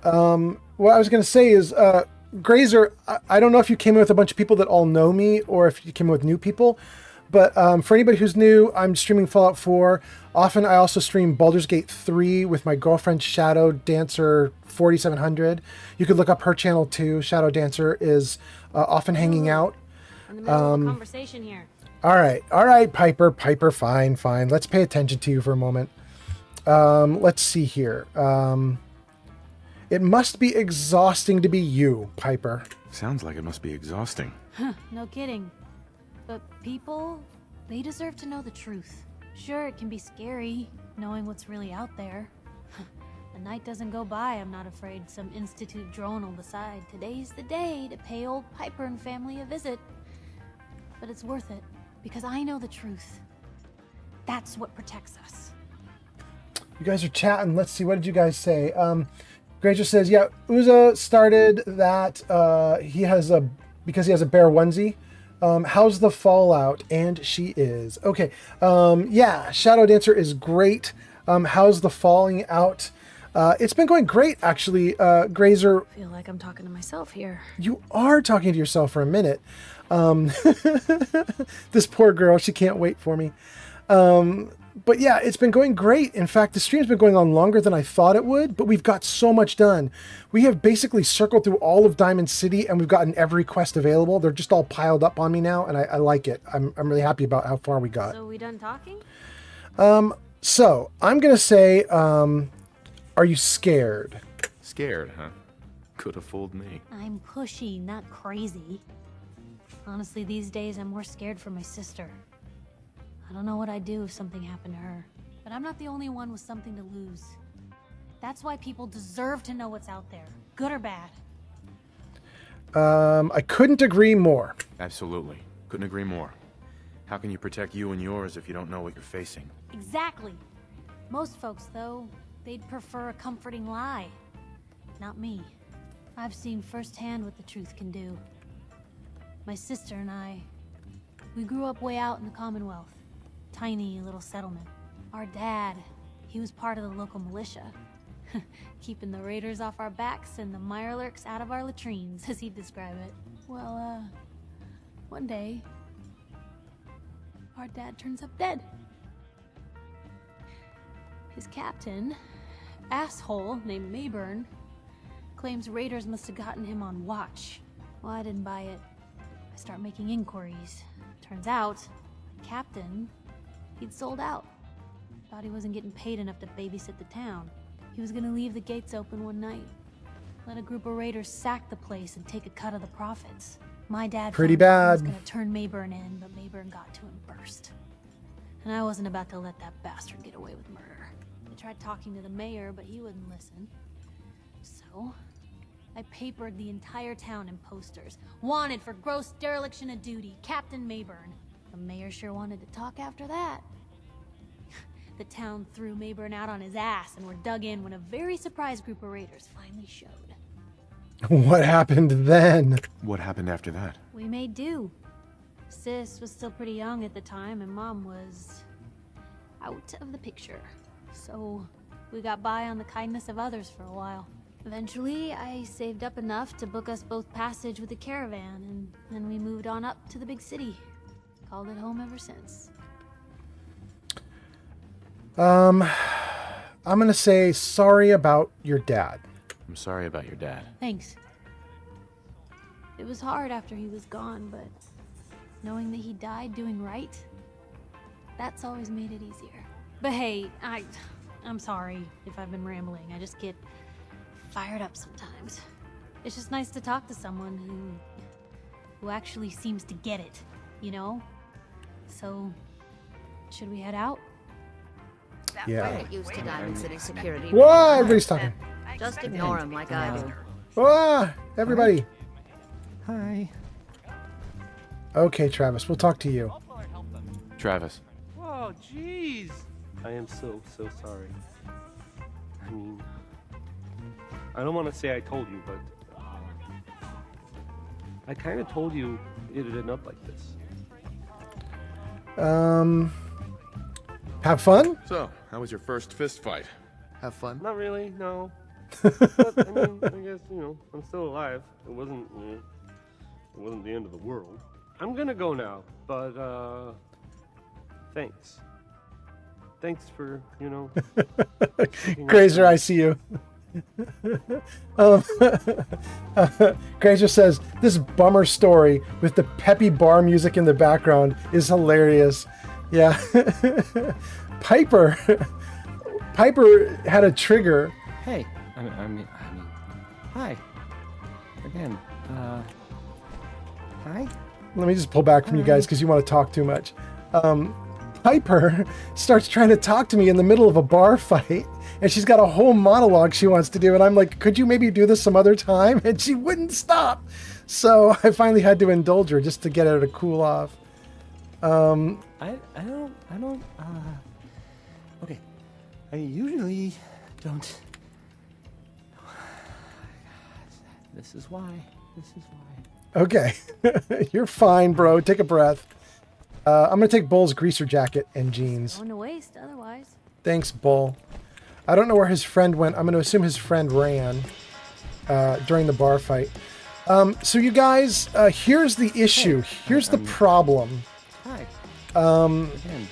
What I was going to say is, Grazer, I don't know if you came in with a bunch of people that all know me or if you came in with new people, but for anybody who's new, I'm streaming Fallout 4. Often I also stream Baldur's Gate 3 with my girlfriend Shadow Dancer 4700. You could look up her channel too. Shadow Dancer is often hanging out. In the middle of a conversation here. All right, Piper, fine. Let's pay attention to you for a moment. Let's see here. It must be exhausting to be you, Piper. Sounds like it must be exhausting. Huh, no kidding. But people, they deserve to know the truth. Sure, it can be scary, knowing what's really out there. A night doesn't go by, I'm not afraid some Institute drone will decide today's the day to pay old Piper and family a visit. But it's worth it, because I know the truth. That's what protects us. You guys are chatting. Let's see. What did you guys say? Granger says, yeah, Uza started that. Because he has a bear onesie. How's the fallout? And she is. Okay. Yeah, Shadow Dancer is great. How's the falling out? It's been going great, actually. Grazer. I feel like I'm talking to myself here. You are talking to yourself for a minute. This poor girl, she can't wait for me. But yeah, it's been going great. In fact, the stream's been going on longer than I thought it would, but we've got so much done. We have basically circled through all of Diamond City and we've gotten every quest available. They're just all piled up on me now and I like it. I'm really happy about how far we got. So we done talking? So I'm gonna say, are you scared? Scared, huh? Could have fooled me. I'm pushy, not crazy. Honestly, these days I'm more scared for my sister. I don't know what I'd do if something happened to her. But I'm not the only one with something to lose. That's why people deserve to know what's out there, good or bad. I couldn't agree more. Absolutely. Couldn't agree more. How can you protect you and yours if you don't know what you're facing? Exactly. Most folks, though, they'd prefer a comforting lie. Not me. I've seen firsthand what the truth can do. My sister and I, we grew up way out in the Commonwealth. Tiny little settlement. Our dad, he was part of the local militia. Keeping the raiders off our backs and the mirelurks out of our latrines, as he'd describe it. Well, one day, our dad turns up dead. His captain, asshole named Mayburn, claims raiders must have gotten him on watch. Well, I didn't buy it. I start making inquiries. Turns out, the captain, he'd sold out. Thought he wasn't getting paid enough to babysit the town. He was gonna leave the gates open one night. Let a group of raiders sack the place and take a cut of the profits. My dad Pretty found out he was bad. gonna turn Mayburn in, but Mayburn got to him first. And I wasn't about to let that bastard get away with murder. I tried talking to the mayor, but he wouldn't listen. So, I papered the entire town in posters. Wanted for gross dereliction of duty, Captain Mayburn. The mayor sure wanted to talk after that. The town threw Mayburn out on his ass and were dug in when a very surprised group of raiders finally showed. What happened then? What happened after that? We made do. Sis was still pretty young at the time, and Mom was out of the picture. So we got by on the kindness of others for a while. Eventually, I saved up enough to book us both passage with a caravan, and then we moved on up to the big city. Called it home ever since. I'm gonna say sorry about your dad. I'm sorry about your dad. Thanks. It was hard after he was gone, but knowing that he died doing right, that's always made it easier. But hey, I'm sorry if I've been rambling. I just get fired up sometimes. It's just nice to talk to someone who actually seems to get it, you know? So, should we head out? Yeah. We're not used to Diamond City security. Whoa, everybody's talking. Just ignore him like I do. Ah, everybody. Hi. Okay, Travis, we'll talk to you. Travis. Whoa, jeez. I am so sorry. I mean, I don't want to say I told you, but I kind of told you it'd end up like this. Have fun? So, how was your first fist fight? Have fun? Not really, no. But, I mean, I guess, I'm still alive. It wasn't the end of the world. I'm gonna go now, but, thanks. Thanks for, Grazer, I see you. Grazer says, this bummer story with the peppy bar music in the background is hilarious. Yeah. Piper had a trigger. Hey, I mean, hi. Again, hi? Let me just pull back from you guys because you want to talk too much. Piper starts trying to talk to me in the middle of a bar fight, and she's got a whole monologue she wants to do, and I'm like, could you maybe do this some other time? And she wouldn't stop. So I finally had to indulge her just to get her to cool off. Okay. I usually don't. This is why. Okay. You're fine, bro. Take a breath. I'm going to take Bull's greaser jacket and jeans. Going to waste otherwise. Thanks, Bull. I don't know where his friend went. I'm going to assume his friend ran during the bar fight. So you guys, here's the issue. Here's the problem. Hi. Again,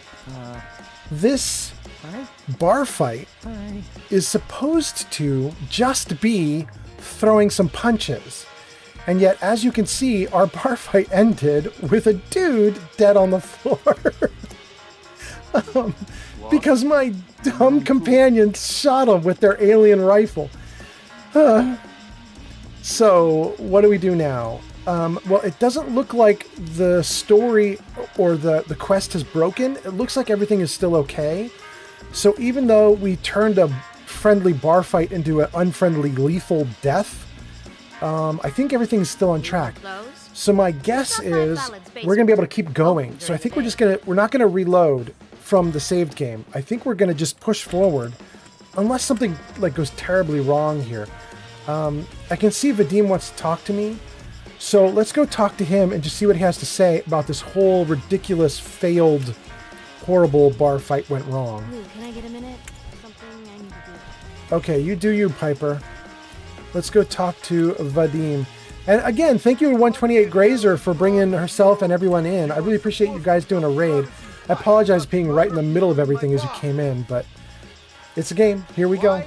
this bar fight is supposed to just be throwing some punches. And yet, as you can see, our bar fight ended with a dude dead on the floor. because my dumb companion shot them with their alien rifle. So, what do we do now? Well, it doesn't look like the story or the quest has broken. It looks like everything is still okay. So even though we turned a friendly bar fight into an unfriendly lethal death, I think everything's still on track. So my guess is we're going to be able to keep going. So I think we're not going to reload from the saved game. I think we're going to just push forward unless something like goes terribly wrong here. I can see Vadim wants to talk to me. So let's go talk to him and just see what he has to say about this whole ridiculous, failed, horrible bar fight went wrong. Lou, can I get a minute? Something I need to do. Okay, you do you, Piper. Let's go talk to Vadim. And again, thank you to 128 Grazer for bringing herself and everyone in. I really appreciate you guys doing a raid. I apologize for being right in the middle of everything as you came in, but it's a game. Here we go.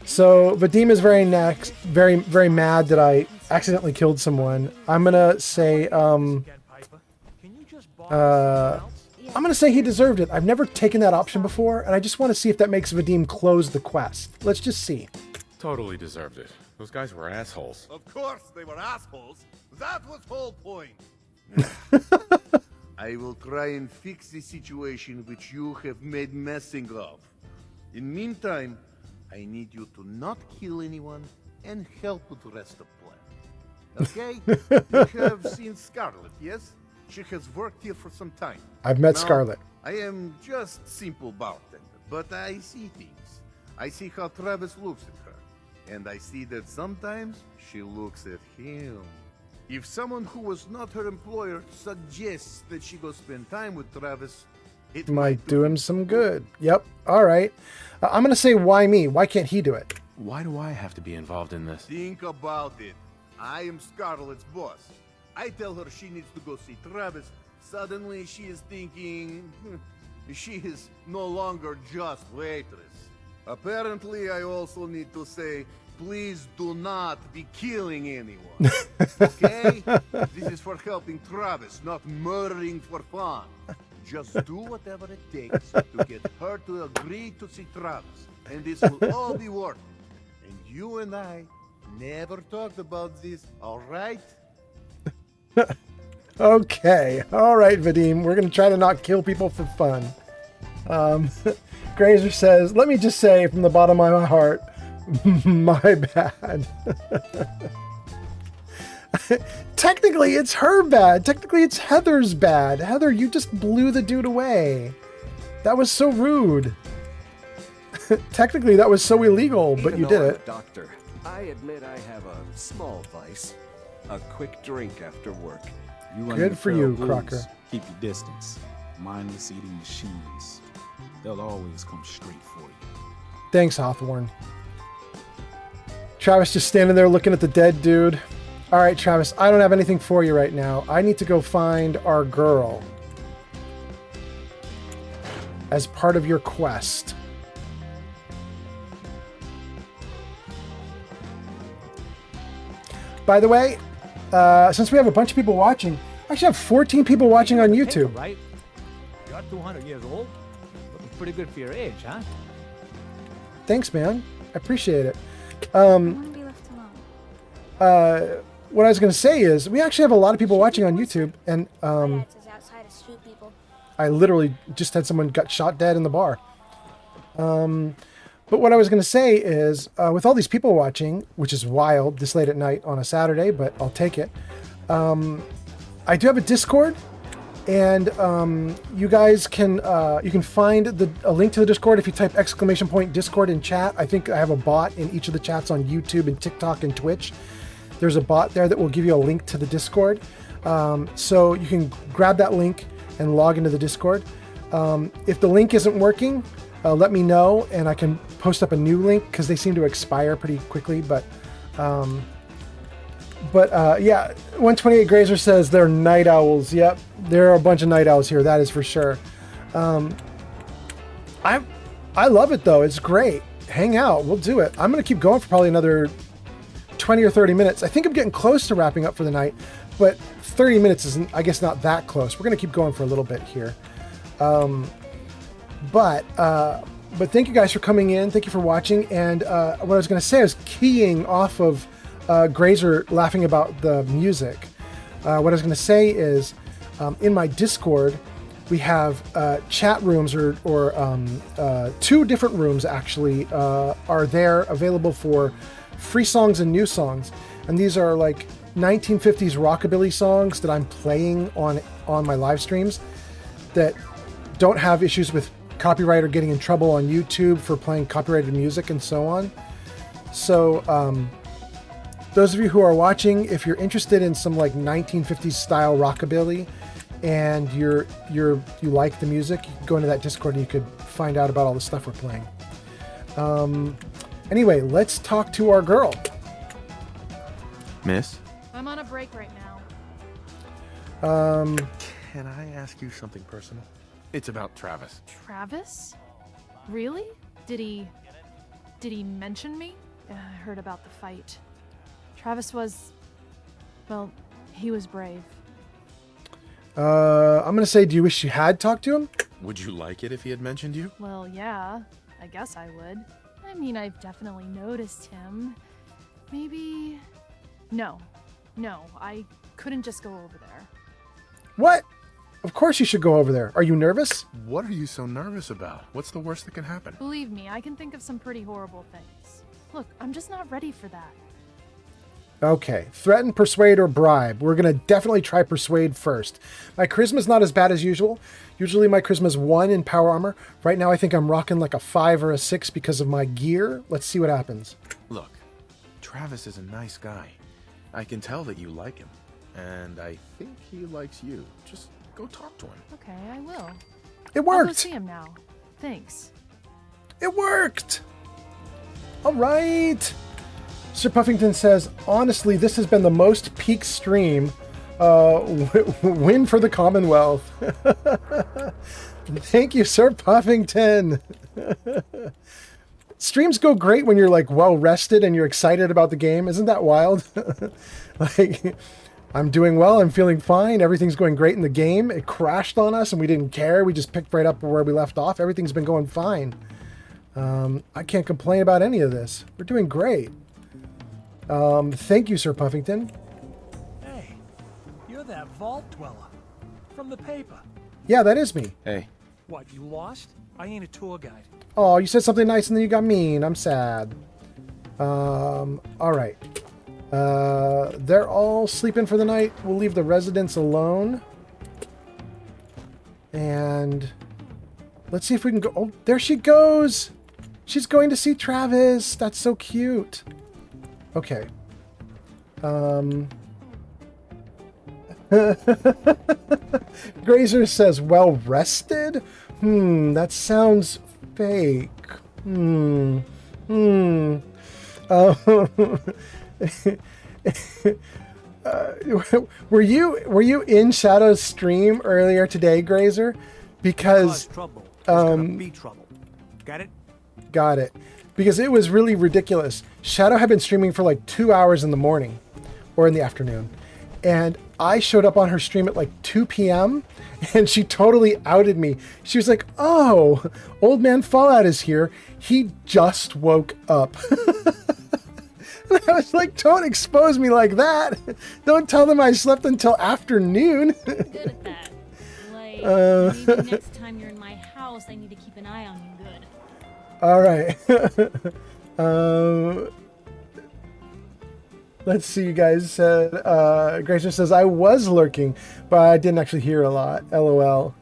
So Vadim is very mad that I accidentally killed someone. I'm gonna say I'm gonna say he deserved it. I've never taken that option before, and I just want to see if that makes Vadim close the quest. Let's just see. Totally deserved it. Those guys were assholes. Of course they were assholes. That was whole point. I will try and fix the situation which you have made messing of. In meantime, I need you to not kill anyone and help with the rest of the plan. Okay? You have seen Scarlet, yes? She has worked here for some time. I've met Now, Scarlet. I am just simple bartender, but I see things. I see how Travis looks at her, and I see that sometimes she looks at him. If someone who was not her employer suggests that she go spend time with Travis, it Might do him some good. Yep. All right. I'm going to say, why me? Why can't he do it? Why do I have to be involved in this? Think about it. I am Scarlett's boss. I tell her she needs to go see Travis. Suddenly she is thinking, she is no longer just waitress. Apparently I also need to say, please do not be killing anyone. Okay? This is for helping Travis, not murdering for fun. Just do whatever it takes to get her to agree to see Travis. And this will all be worth it. And you and I never talked about this, alright? Okay. All right, Vadim. We're going to try to not kill people for fun. Grazer says, let me just say from the bottom of my heart, my bad. Technically, it's her bad. Technically, it's Heather's bad. Heather, you just blew the dude away. That was so rude. Technically, that was so illegal, but you did it. Doctor, I admit I have a small vice. A quick drink after work. Good for you, Crocker. Keep your distance. Mindless eating machines. They'll always come straight for you. Thanks, Hawthorne. Travis just standing there looking at the dead dude. All right, Travis, I don't have anything for you right now. I need to go find our girl as part of your quest. By the way, since we have a bunch of people watching, I actually have 14 people watching on YouTube. Right? You're 200 years old. Looking pretty good for your age, huh? Thanks, man. I appreciate it. What I was going to say is, we actually have a lot of people watching on YouTube, and I literally just had someone got shot dead in the bar. But what I was going to say is, with all these people watching, which is wild this late at night on a Saturday, but I'll take it. I do have a Discord, and you guys can find a link to the Discord if you type !Discord in chat. I think I have a bot in each of the chats on YouTube and TikTok and Twitch. There's a bot there that will give you a link to the Discord. So you can grab that link and log into the Discord. If the link isn't working, let me know and I can post up a new link because they seem to expire pretty quickly. But yeah, 128 Grazer says they're night owls. Yep, there are a bunch of night owls here. That is for sure. I love it though. It's great. Hang out. We'll do it. I'm gonna keep going for probably another 20 or 30 minutes. I think I'm getting close to wrapping up for the night, but 30 minutes isn't, I guess, not that close. We're going to keep going for a little bit here. But thank you guys for coming in. Thank you for watching. And what I was going to say, I was keying off of Grazer laughing about the music. What I was going to say is, in my Discord, we have chat rooms or 2 different rooms actually are there available for free songs and new songs. And these are like 1950s rockabilly songs that I'm playing on my live streams that don't have issues with copyright or getting in trouble on YouTube for playing copyrighted music and so on. So those of you who are watching, if you're interested in some like 1950s style rockabilly and you like the music, you can go into that Discord and you could find out about all the stuff we're playing. Anyway, let's talk to our girl. Miss? I'm on a break right now. Can I ask you something personal? It's about Travis. Travis? Really? Did he mention me? I heard about the fight. Travis was... well, he was brave. I'm gonna say, do you wish you had talked to him? Would you like it if he had mentioned you? Well, yeah. I guess I would. I mean, I've definitely noticed him. Maybe... No, I couldn't just go over there. What? Of course you should go over there. Are you nervous? What are you so nervous about? What's the worst that can happen? Believe me, I can think of some pretty horrible things. Look, I'm just not ready for that. Okay, threaten, persuade, or bribe. We're going to definitely try persuade first. My charisma's not as bad as usual. Usually my charisma's 1 in power armor. Right now I think I'm rocking like a 5 or a 6 because of my gear. Let's see what happens. Look, Travis is a nice guy. I can tell that you like him. And I think he likes you. Just go talk to him. Okay, I will. It I'll worked. go see him now. Thanks. It worked. All right. Sir Puffington says, honestly, this has been the most peak stream. Win for the Commonwealth. Thank you, Sir Puffington. Streams go great when you're like well rested and you're excited about the game. Isn't that wild? Like, I'm doing well. I'm feeling fine. Everything's going great in the game. It crashed on us and we didn't care. We just picked right up where we left off. Everything's been going fine. I can't complain about any of this. We're doing great. Thank you, Sir Puffington. Hey, you're that vault dweller from the paper. Yeah, that is me. Hey. What, you lost? I ain't a tour guide. Oh, you said something nice and then you got mean. I'm sad. All right. They're all sleeping for the night. We'll leave the residents alone. And let's see if we can go. Oh, there she goes. She's going to see Travis. That's so cute. Okay. Grazer says, well rested? That sounds fake. Were you in Shadow's stream earlier today, Grazer? Because trouble. There's gonna be trouble. Got it? Got it. Because it was really ridiculous. Shadow had been streaming for like 2 hours in the morning or in the afternoon. And I showed up on her stream at like 2 p.m. and she totally outed me. She was like, oh, Old Man Fallout is here. He just woke up. And I was like, don't expose me like that. Don't tell them I slept until afternoon. Good at that. Like, maybe next time you're in my house, I need to keep an eye on you good. All right. Let's see, you guys. Gracia says, I was lurking, but I didn't actually hear a lot. LOL.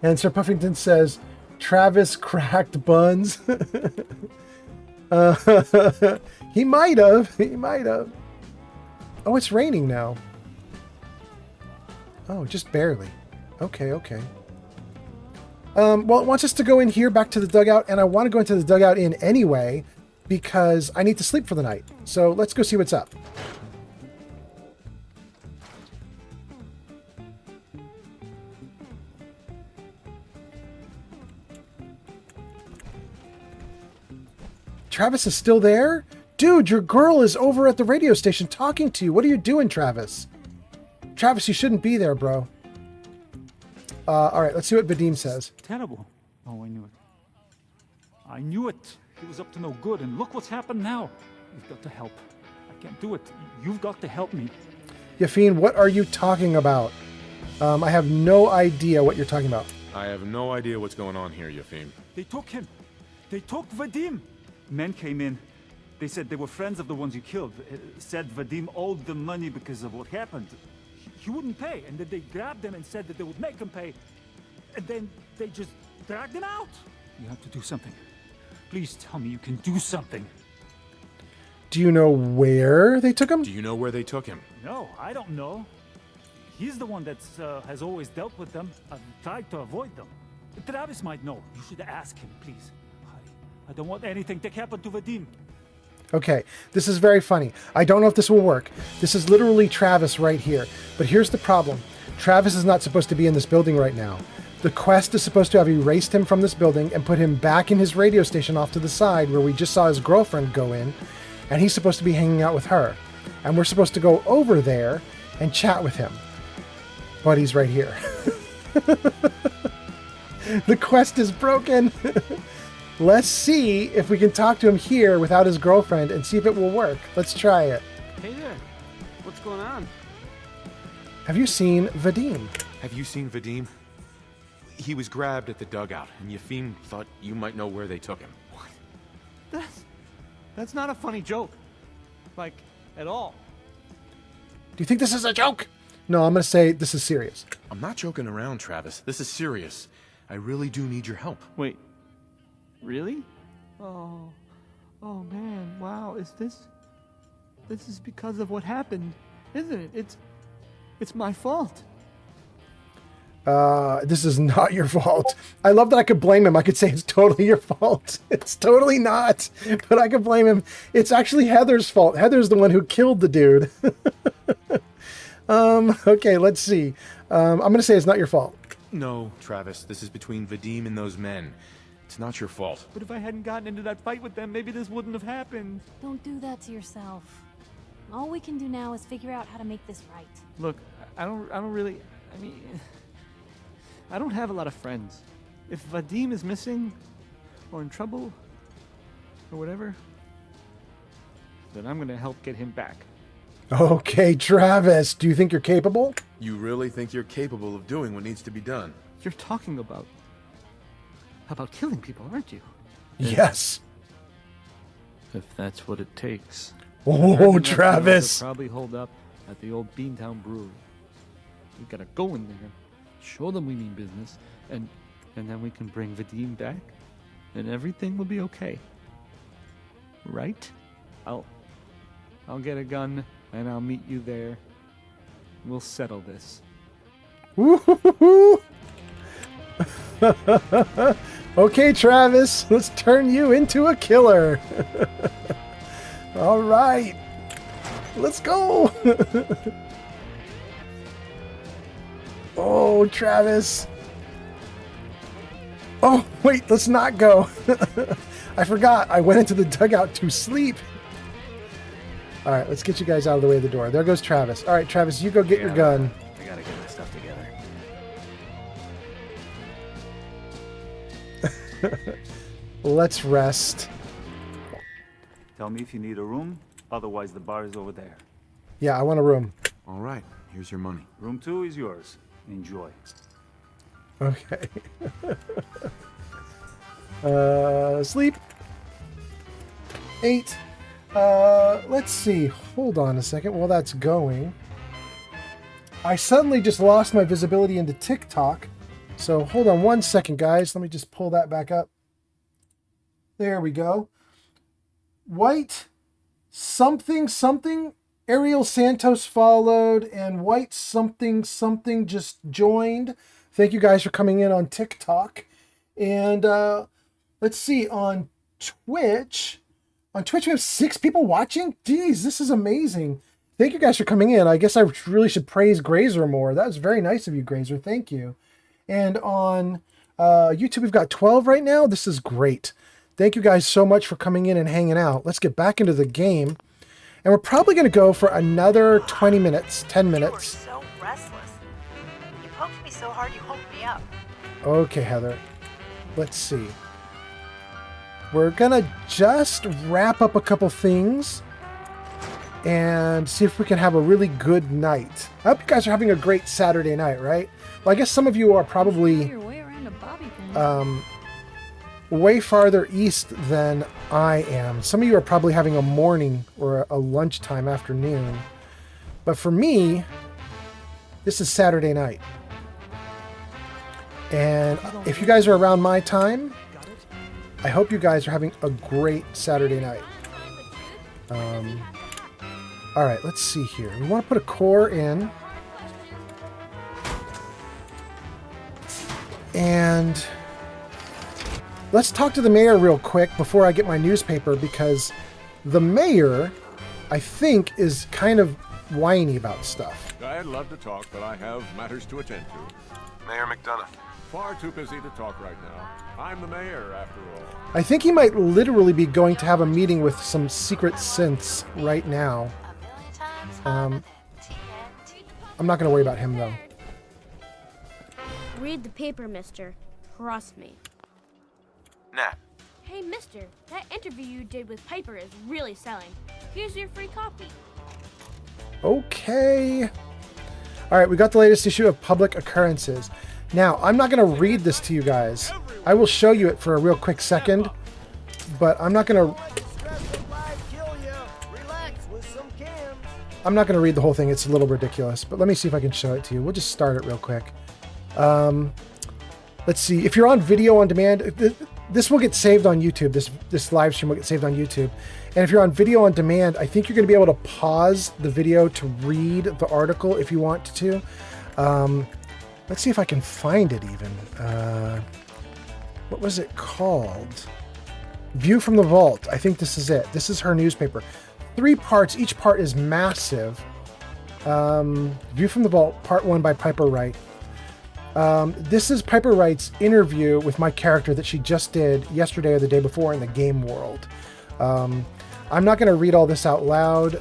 And Sir Puffington says, Travis cracked buns. He might have. He might have. Oh, it's raining now. Oh, just barely. Okay, okay. Well, it wants us to go in here back to the dugout, and I want to go into the dugout in anyway because I need to sleep for the night. So let's go see what's up. Travis is still there? Dude, your girl is over at the radio station talking to you. What are you doing, Travis? Travis, you shouldn't be there, bro. All right, let's see what Vadim says. Terrible. Oh, I knew it. I knew it. He was up to no good, and look what's happened now. You've got to help. I can't do it. You've got to help me. Yafine, what are you talking about? I have no idea what you're talking about. I have no idea what's going on here, Yafim. They took him. They took Vadim. Men came in. They said they were friends of the ones you killed. Said Vadim owed them money because of what happened. He wouldn't pay, and then they grabbed him and said that they would make him pay. And then they just dragged him out. You have to do something. Please tell me you can do something. Do you know where they took him? Do you know where they took him? No, I don't know. He's the one that has always dealt with them. I've tried to avoid them. Travis might know. You should ask him, please. I don't want anything to happen to Vadim. Okay, this is very funny. I don't know if this will work. This is literally Travis right here. But here's the problem. Travis is not supposed to be in this building right now. The quest is supposed to have erased him from this building and put him back in his radio station off to the side where we just saw his girlfriend go in. And he's supposed to be hanging out with her. And we're supposed to go over there and chat with him. But he's right here. The quest is broken. Let's see if we can talk to him here without his girlfriend and see if it will work. Let's try it. Hey there. What's going on? Have you seen Vadim? Have you seen Vadim? He was grabbed at the dugout, and Yafim thought you might know where they took him. What? That's not a funny joke. Like, at all. Do you think this is a joke? No, I'm going to say this is serious. I'm not joking around, Travis. This is serious. I really do need your help. Wait. Really? Oh man, wow, this is because of what happened, isn't it? It's my fault. This is not your fault. I love that I could blame him. I could say it's totally your fault. It's totally not, but I could blame him. It's actually Heather's fault. Heather's the one who killed the dude. Okay, let's see. I'm going to say it's not your fault. No, Travis, this is between Vadim and those men. It's not your fault. But if I hadn't gotten into that fight with them, maybe this wouldn't have happened. Don't do that to yourself. All we can do now is figure out how to make this right. Look, I don't really, I don't have a lot of friends. If Vadim is missing, or in trouble, or whatever, then I'm gonna help get him back. Okay, Travis, do you think you're capable? You really think you're capable of doing what needs to be done? You're talking about killing people, aren't you? Yes. If that's what it takes. Oh, Travis. Probably hold up at the old Beantown Brewery. We gotta go in there, show them we mean business, and then we can bring Vadim back, and everything will be okay. Right? I'll get a gun, and I'll meet you there. We'll settle this. Woo-hoo-hoo-hoo. Okay, Travis, let's turn you into a killer. All right, let's go. Oh, Travis. Oh, wait, let's not go. I forgot. I went into the dugout to sleep. All right, let's get you guys out of the way of the door. There goes Travis. All right, Travis, you go get your gun. I gotta get my stuff together. Let's rest. Tell me if you need a room. Otherwise, the bar is over there. Yeah, I want a room. All right, here's your money. Room 2 is yours. Enjoy. Okay. Sleep. 8. Let's see. Hold on a second while that's going. I suddenly just lost my visibility into TikTok. So hold on one second, guys. Let me just pull that back up. There we go. White something something. Ariel Santos followed, and White something something just joined. Thank you guys for coming in on TikTok. And let's see, on Twitch. On Twitch, we have 6 people watching. Geez, this is amazing. Thank you guys for coming in. I guess I really should praise Grazer more. That was very nice of you, Grazer. Thank you. And on YouTube, we've got 12 right now. This is great. Thank you guys so much for coming in and hanging out. Let's get back into the game. And we're probably going to go for another 20 minutes, 10 minutes. You were so restless. You poked me so hard you woke me up. Okay, Heather. Let's see. We're going to just wrap up a couple things and see if we can have a really good night. I hope you guys are having a great Saturday night, right? Well, I guess some of you are probably way farther east than I am. Some of you are probably having a morning or a lunchtime afternoon. But for me, this is Saturday night. And if you guys are around my time, I hope you guys are having a great Saturday night. All right, let's see here. We want to put a core in. And let's talk to the mayor real quick before I get my newspaper, because the mayor, I think, is kind of whiny about stuff. I'd love to talk, but I have matters to attend to. Mayor McDonough. Far too busy to talk right now. I'm the mayor, after all. I think he might literally be going to have a meeting with some secret synths right now. I'm not going to worry about him, though. Read the paper, mister. Trust me. Nat. Hey, mister, that interview you did with Piper is really selling. Here's your free copy. Okay. All right, we got the latest issue of Public Occurrences. Now, I'm not going to read this to you guys. I will show you it for a real quick second, but I'm not going to... I'm not going to read the whole thing. It's a little ridiculous, but let me see if I can show it to you. We'll just start it real quick. Let's see. If you're on video on demand, this will get saved on YouTube. This live stream will get saved on YouTube. And if you're on video on demand, I think you're going to be able to pause the video to read the article if you want to. Let's see if I can find it even. What was it called? View from the Vault. I think this is it. This is her newspaper. 3 parts. Each part is massive. View from the Vault, Part 1 by Piper Wright. This is Piper Wright's interview with my character that she just did yesterday or the day before in the game world. I'm not going to read all this out loud.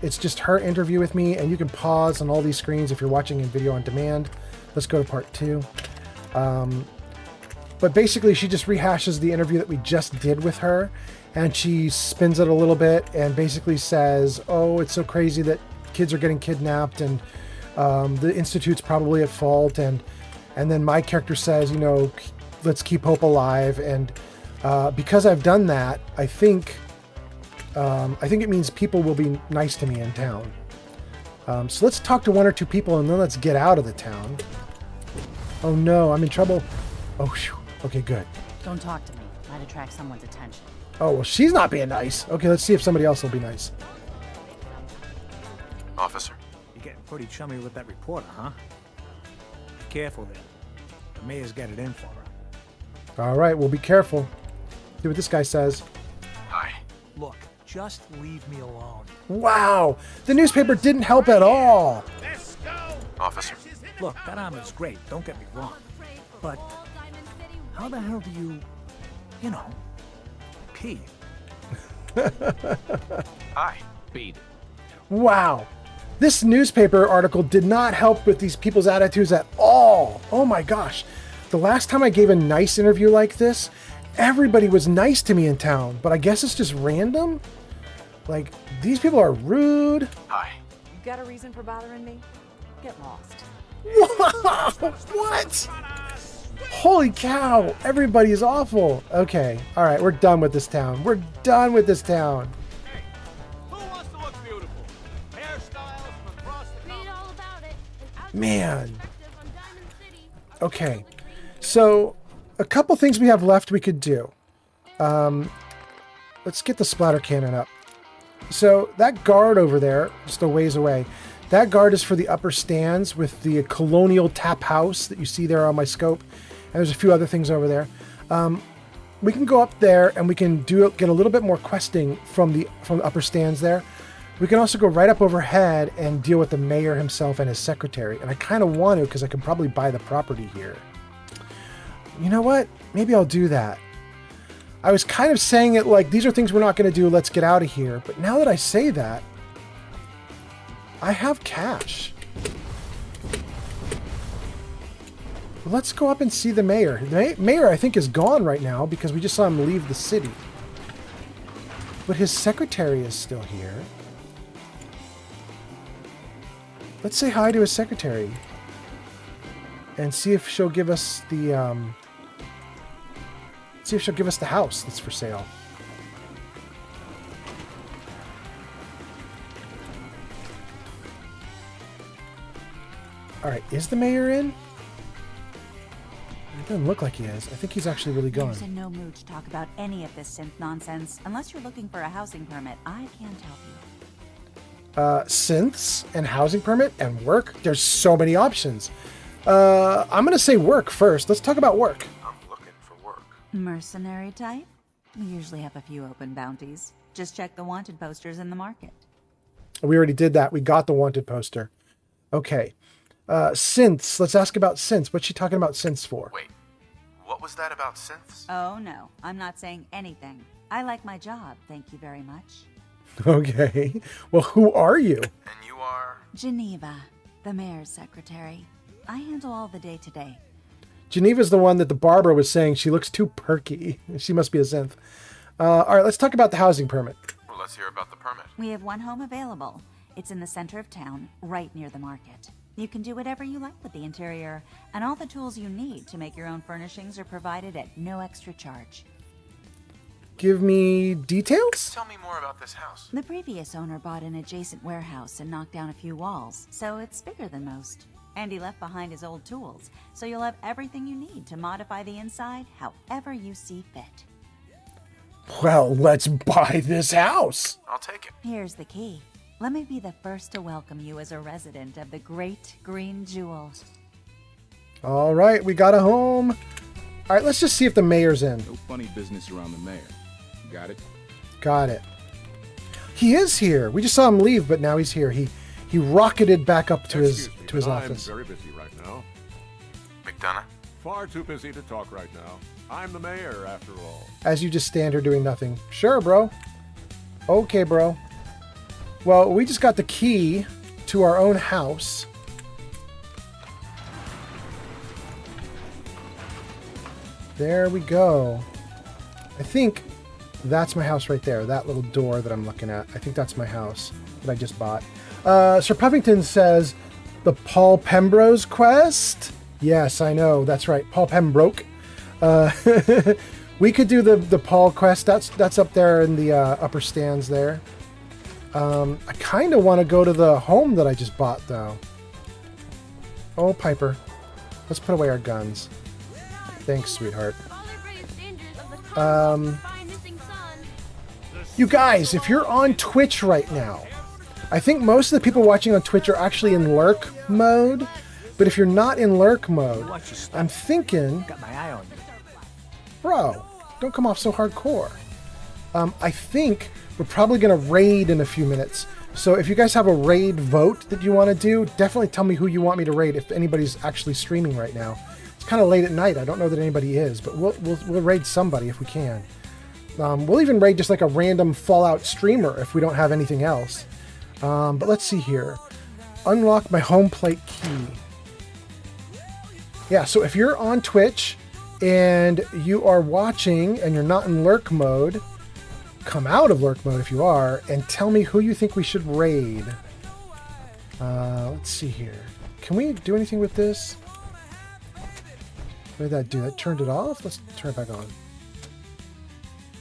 It's just her interview with me, and you can pause on all these screens if you're watching in video on demand. Let's go to part 2. But basically, she just rehashes the interview that we just did with her, and she spins it a little bit and basically says, oh, it's so crazy that kids are getting kidnapped, and the Institute's probably at fault, and then my character says, you know, let's keep hope alive, and because I've done that, I think it means people will be nice to me in town. So let's talk to 1 or 2 people, and then let's get out of the town. Oh no, I'm in trouble. Oh, phew. Okay, good. Don't talk to me. Might attract someone's attention. Oh, well, she's not being nice. Okay, let's see if somebody else will be nice. Officer. You're getting pretty chummy with that reporter, huh? Be careful there. The mayor's got it in for her. All right, well, be careful. See what this guy says. Hi. Look, just leave me alone. Wow, the newspaper didn't help at all. Officer. Look, that armor's great, don't get me wrong. But how the hell do you know, pee? Hi. Beat. Wow. This newspaper article did not help with these people's attitudes at all. Oh my gosh. The last time I gave a nice interview like this, everybody was nice to me in town, but I guess it's just random. Like, these people are rude. Hi. You got a reason for bothering me? Get lost. What? Holy cow. Everybody is awful. Okay. All right. We're done with this town. We're done with this town. Man. Okay. So, a couple things we have left we could do. Let's get the splatter cannon up. So, that guard over there, just a ways away, that guard is for the upper stands with the colonial tap house that you see there on my scope. And there's a few other things over there. We can go up there and we can get a little bit more questing from the upper stands there. We can also go right up overhead and deal with the mayor himself and his secretary. And I kind of want to because I can probably buy the property here. You know what? Maybe I'll do that. I was kind of saying it like, these are things we're not going to do, let's get out of here. But now that I say that, I have cash. Let's go up and see the mayor. The mayor, I think, is gone right now because we just saw him leave the city. But his secretary is still here. Let's say hi to his secretary. And see if she'll give us the, see if she'll give us the house that's for sale. Alright, is the mayor in? It doesn't look like he is. I think he's actually really gone. Mayor's in no mood to talk about any of this synth nonsense. Unless you're looking for a housing permit, I can't help you. Synths and housing permit and work? There's so many options. I'm gonna say work first. Let's talk about work. I'm looking for work. Mercenary type? We usually have a few open bounties. Just check the wanted posters in the market. We already did that. We got the wanted poster. Okay. Synths. Let's ask about synths. What's she talking about synths for? Wait, what was that about synths? Oh no, I'm not saying anything. I like my job, thank you very much. Okay. Well, who are you? And you are? Geneva, the mayor's secretary. I handle all the day-to-day. Geneva's the one that the barber was saying she looks too perky. She must be a synth. All right, let's talk about the housing permit. Well, let's hear about the permit. We have one home available. It's in the center of town, right near the market. You can do whatever you like with the interior, and all the tools you need to make your own furnishings are provided at no extra charge. Give me details? Tell me more about this house. The previous owner bought an adjacent warehouse and knocked down a few walls, so it's bigger than most. And he left behind his old tools, so you'll have everything you need to modify the inside however you see fit. Well, let's buy this house. I'll take it. Here's the key. Let me be the first to welcome you as a resident of the Great Green Jewel. All right, we got a home. All right, let's just see if the mayor's in. No funny business around the mayor. Got it? Got it. He is here. We just saw him leave, but now he's here. He rocketed back up to his office. I'm very busy right now. McDonough? Far too busy to talk right now. I'm the mayor, after all. As you just stand here doing nothing. Sure, bro. Okay, bro. Well, we just got the key to our own house. There we go. I think that's my house right there. That little door that I'm looking at. I think that's my house that I just bought. Sir Puffington says the Paul Pembrose quest. Yes, I know. That's right. Paul Pembroke. We could do the Paul quest. That's up there in the upper stands there. I kind of want to go to the home that I just bought, though. Oh, Piper. Let's put away our guns. Thanks, sweetheart. You guys, if you're on Twitch right now, I think most of the people watching on Twitch are actually in lurk mode. But if you're not in lurk mode, I'm thinking... Got my eye on you. Bro, don't come off so hardcore. I think we're probably going to raid in a few minutes. So if you guys have a raid vote that you want to do, definitely tell me who you want me to raid if anybody's actually streaming right now. It's kind of late at night. I don't know that anybody is, but we'll raid somebody if we can. We'll even raid just like a random Fallout streamer if we don't have anything else. But let's see here. Unlock my home plate key. Yeah, so if you're on Twitch and you are watching and you're not in lurk mode, come out of lurk mode if you are, and tell me who you think we should raid. Let's see here. Can we do anything with this? What did that do? That turned it off? Let's turn it back on.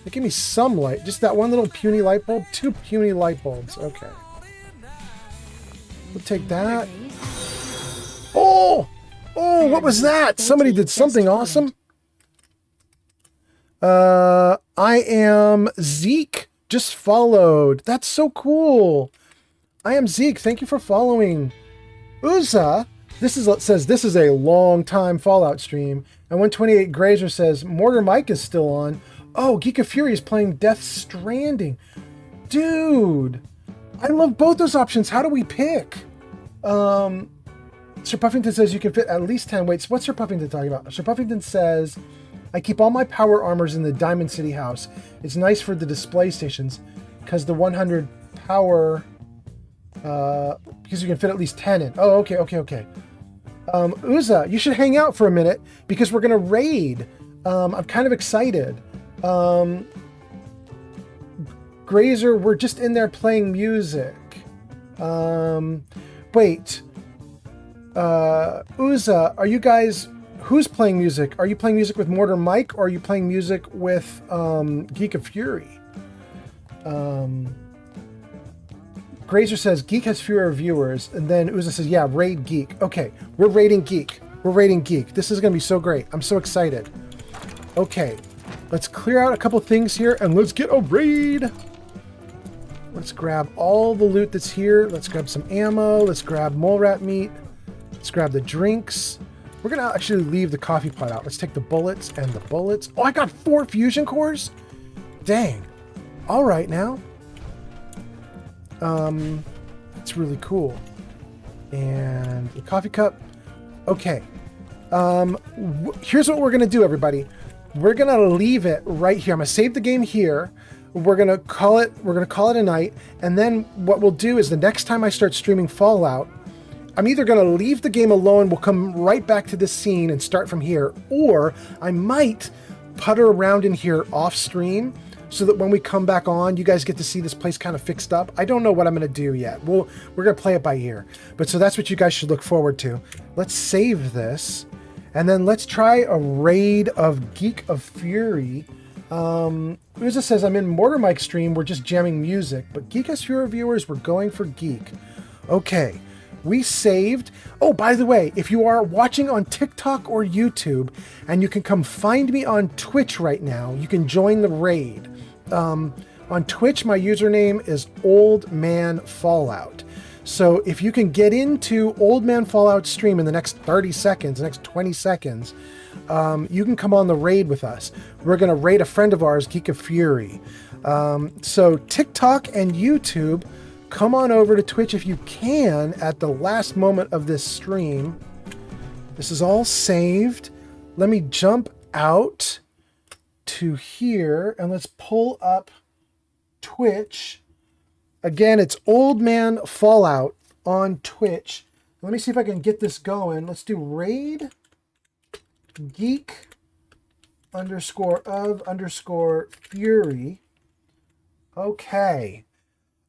It gave me some light. Just that one little puny light bulb? 2 puny light bulbs. Okay. We'll take that. Oh! Oh, what was that? Somebody did something awesome. I am Zeke. Just followed. That's so cool. I am Zeke. Thank you for following. Uza says this is a long time Fallout stream. And 128 Grazer says Mortar Mike is still on. Oh, Geek of Fury is playing Death Stranding. Dude, I love both those options. How do we pick? Sir Puffington says you can fit at least 10 weights. What's Sir Puffington talking about? Sir Puffington says I keep all my power armors in the Diamond City house. It's nice for the display stations because the 100 power, because you can fit at least 10 in. Oh, okay. Uza, you should hang out for a minute because we're going to raid. I'm kind of excited. Grazer, we're just in there playing music. Wait. Uza, are you guys... Who's playing music? Are you playing music with Mortar Mike or are you playing music with Geek of Fury? Grazer says Geek has fewer viewers, and then Uza says, yeah, raid Geek. Okay, we're raiding Geek. This is going to be so great. I'm so excited. Okay, let's clear out a couple things here and let's get a raid. Let's grab all the loot that's here. Let's grab some ammo. Let's grab mole rat meat. Let's grab the drinks. We're going to actually leave the coffee pot out. Let's take the bullets and the bullets. Oh, I got 4 fusion cores? Dang. All right now. It's really cool. And the coffee cup. Okay. Here's what we're going to do, everybody. We're going to leave it right here. I'm going to save the game here. We're going to call it a night. And then what we'll do is the next time I start streaming Fallout, I'm either going to leave the game alone, we'll come right back to this scene and start from here, or I might putter around in here off stream so that when we come back on, you guys get to see this place kind of fixed up. I don't know what I'm going to do yet. We're going to play it by ear. But so that's what you guys should look forward to. Let's save this, and then let's try a raid of Geek of Fury. Uza says, I'm in Mortar Mike's stream, we're just jamming music, but Geek has fewer viewers, we're going for Geek. Okay. We saved. Oh, by the way, if you are watching on TikTok or YouTube and you can come find me on Twitch right now, you can join the raid. On Twitch, my username is Old Man Fallout. So if you can get into Old Man Fallout stream in the next 30 seconds, the next 20 seconds, you can come on the raid with us. We're going to raid a friend of ours, Geek of Fury. So TikTok and YouTube, come on over to Twitch if you can at the last moment of this stream. This is all saved. Let me jump out to here and let's pull up Twitch. Again, it's Old Man Fallout on Twitch. Let me see if I can get this going. Let's do raid geek _of_ fury. Okay.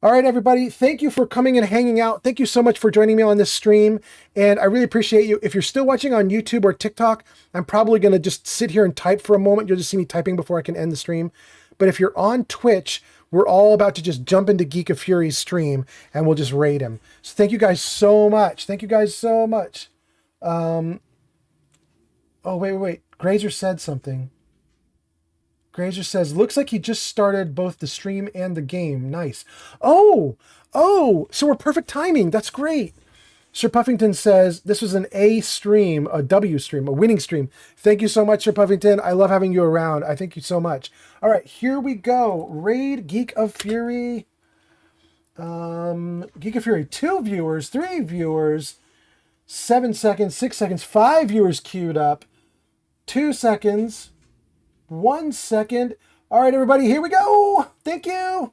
All right, everybody, thank you for coming and hanging out. Thank you so much for joining me on this stream, and I really appreciate you. If you're still watching on YouTube or TikTok, I'm probably going to just sit here and type for a moment. You'll just see me typing before I can end the stream. But if you're on Twitch, we're all about to just jump into Geek of Fury's stream, and we'll just raid him. So thank you guys so much. Thank you guys so much. Oh, wait. Grazer said something. Grazer says, looks like he just started both the stream and the game. Nice. Oh, so we're perfect timing. That's great. Sir Puffington says, this was an A stream, a W stream, a winning stream. Thank you so much, Sir Puffington. I love having you around. I thank you so much. All right, here we go. Raid Geek of Fury. Geek of Fury, 2 viewers, 3 viewers, 7 seconds, 6 seconds, 5 viewers queued up, 2 seconds, 1 second. All right, everybody, here we go. Thank you.